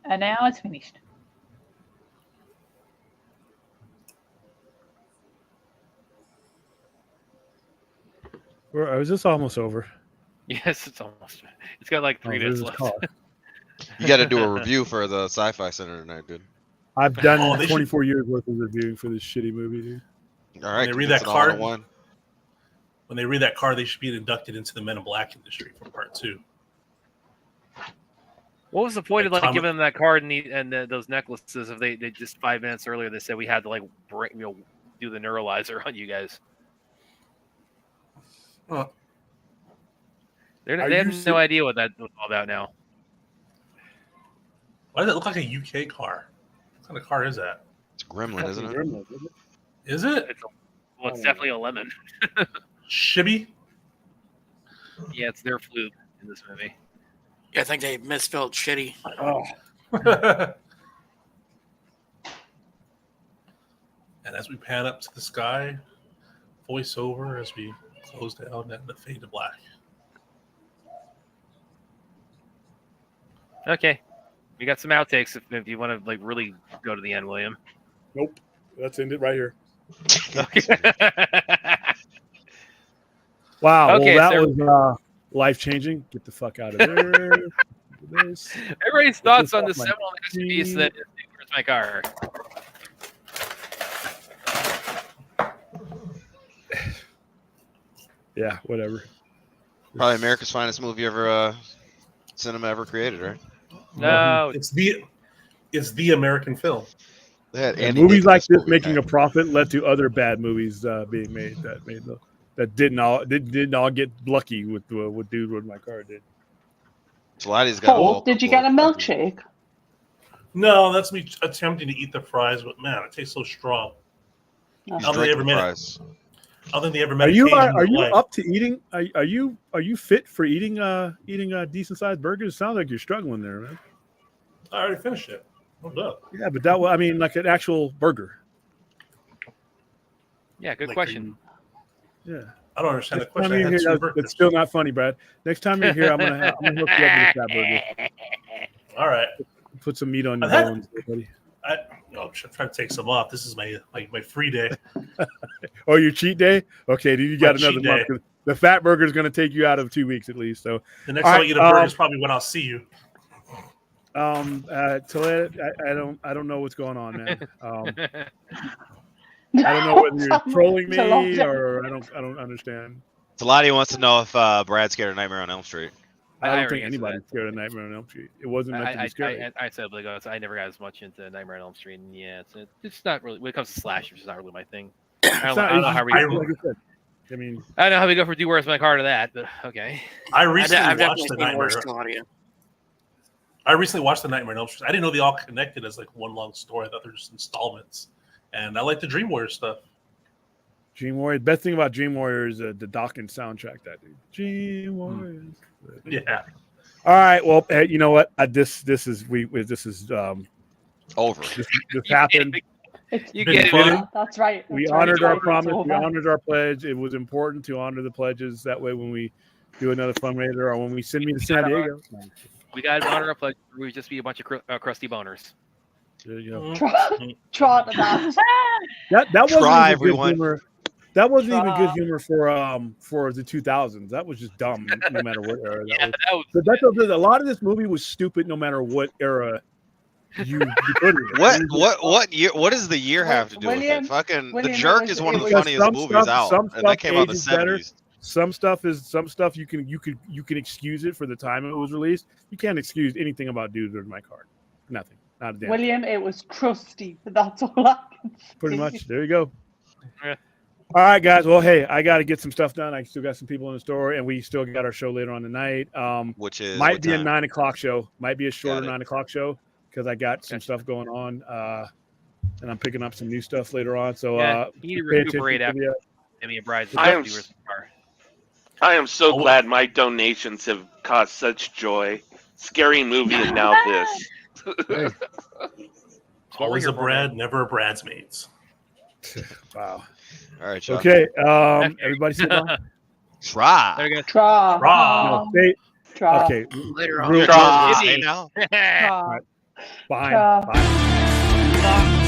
And now it's finished. Or is this almost over? Yes, it's almost. It's got like 3 minutes left. You got to do a review for the Sci-Fi Center tonight, dude. I've done Oh, they 24 years worth of reviewing for this shitty movie, dude. All right, When they read condense that it all into card, one. when they read that card, they should be inducted into the Men in Black industry for part 2. What was the point of Like like Tom- giving them that card and those necklaces if they just 5 minutes earlier they said we had to like break, do the neuralizer on you guys? They have no idea what that's all about now. Why does it look like a UK car? What kind of car is that? It's Gremlin, isn't it? Gremlin, isn't it? Is it? It's definitely a lemon. Shibby? Yeah, it's their fluke in this movie. Yeah, I think they misspelled shitty. Oh. And as we pan up to the sky, voiceover as we close down and the fade to black. Okay, we got some outtakes if you want to like really go to the end, William. Nope, let's end it right here. Wow, Okay, well that so- was life changing. Get the fuck out of there. Everybody's thoughts on the seminal masterpiece that is Where's My Car? Yeah, whatever. Probably America's finest movie ever, cinema ever created, right? No, it's the American film. And movies like this making a profit led to other bad movies being made that didn't all get lucky with what Dude Rode My Car did. Pilates got Paul, did you get a milkshake? No, that's me attempting to eat the fries, but man, it tastes so strong. I don't think they ever made it. I don't think they ever made it. Are you up to eating? Are you fit for eating decent sized burgers? Sounds like you're struggling there, man. I already finished it. I'm done. Yeah, but that was, I mean, like an actual burger. Yeah, good question. Yeah. I don't understand the Next time question. you're here, it's still not funny, Brad. Next time you're here, I'm gonna hook you up with a fat burger. All right. Put some meat on your bones, buddy. I'm trying to take some off. This is my free day. Oh, your cheat day? Okay, then you got My another cheat month. day. The fat burger is going to take you out of 2 weeks at least. So The next time I eat a burger is probably when I'll see you. Toledo, I don't know what's going on, man. I don't know whether you're trolling me or I don't understand. Talati wants to know if Brad's scared of Nightmare on Elm Street. I don't think anybody's scared of Nightmare on Elm Street. It wasn't meant to be scary. I said I never got as much into Nightmare on Elm Street, and yeah, it's not really when it comes to slashers, it's not really my thing. I don't know how we. I mean, I don't know how we go from Do Where's My Car to that, but okay. I recently I've watched definitely the seen worse Nightmare. Claudia. I recently watched the Nightmare on Elm Street. I didn't know they all connected as like one long story. I thought they're just installments. And I like the Dream Warrior stuff. Dream Warrior. Best thing about Dream Warrior is the Dawkins soundtrack. That dude. Dream Warriors. Yeah. All right. Well, hey, you know what? This is over. This happened. You get it. That's right. We That's right. honored It's our over. promise. It's We over. honored our pledge. It was important to honor the pledges. That way, when we do another fundraiser or when we send me to San Diego, We got to honor our pledge. We would just be a bunch of crusty boners. there you go. Try to that. That wasn't Try, even good everyone. humor. That wasn't even good Try. humor for the 2000s. That was just dumb, no matter what era. Yeah, that was. But a lot of this movie was stupid, no matter what era you put it in. What year? What does the year have to do with William, it? Fucking William, The Jerk it is was- one of it the was- funniest Some movies out, and that came out in the ages better. 70s. Some stuff you can excuse it for the time it was released. You can't excuse anything about Dude Where's My Car. Nothing. Not a damn. William, it was crusty. That's all I can say. Pretty much. There you go. Yeah. All right, guys. Well, hey, I got to get some stuff done. I still got some people in the store, and we still got our show later on tonight. Which is might what be a time? 9 o'clock show. Might be a shorter Got it. 9 o'clock show because I got some stuff going on, and I'm picking up some new stuff later on. So Yeah, you need to pay attention recuperate to after the, Emmy and Brides. I am- Do Where's My Car. I am so glad my donations have caused such joy. Scary movie and now this. Always a Brad, never a Bridesmaids. Wow. All right, Sean. Okay. Everybody sit down. Try. There you go. Try. Raw. No, stay. Try. Okay. Later on. Real Try. quick. Hey, now. Try. Fine. Try. Fine.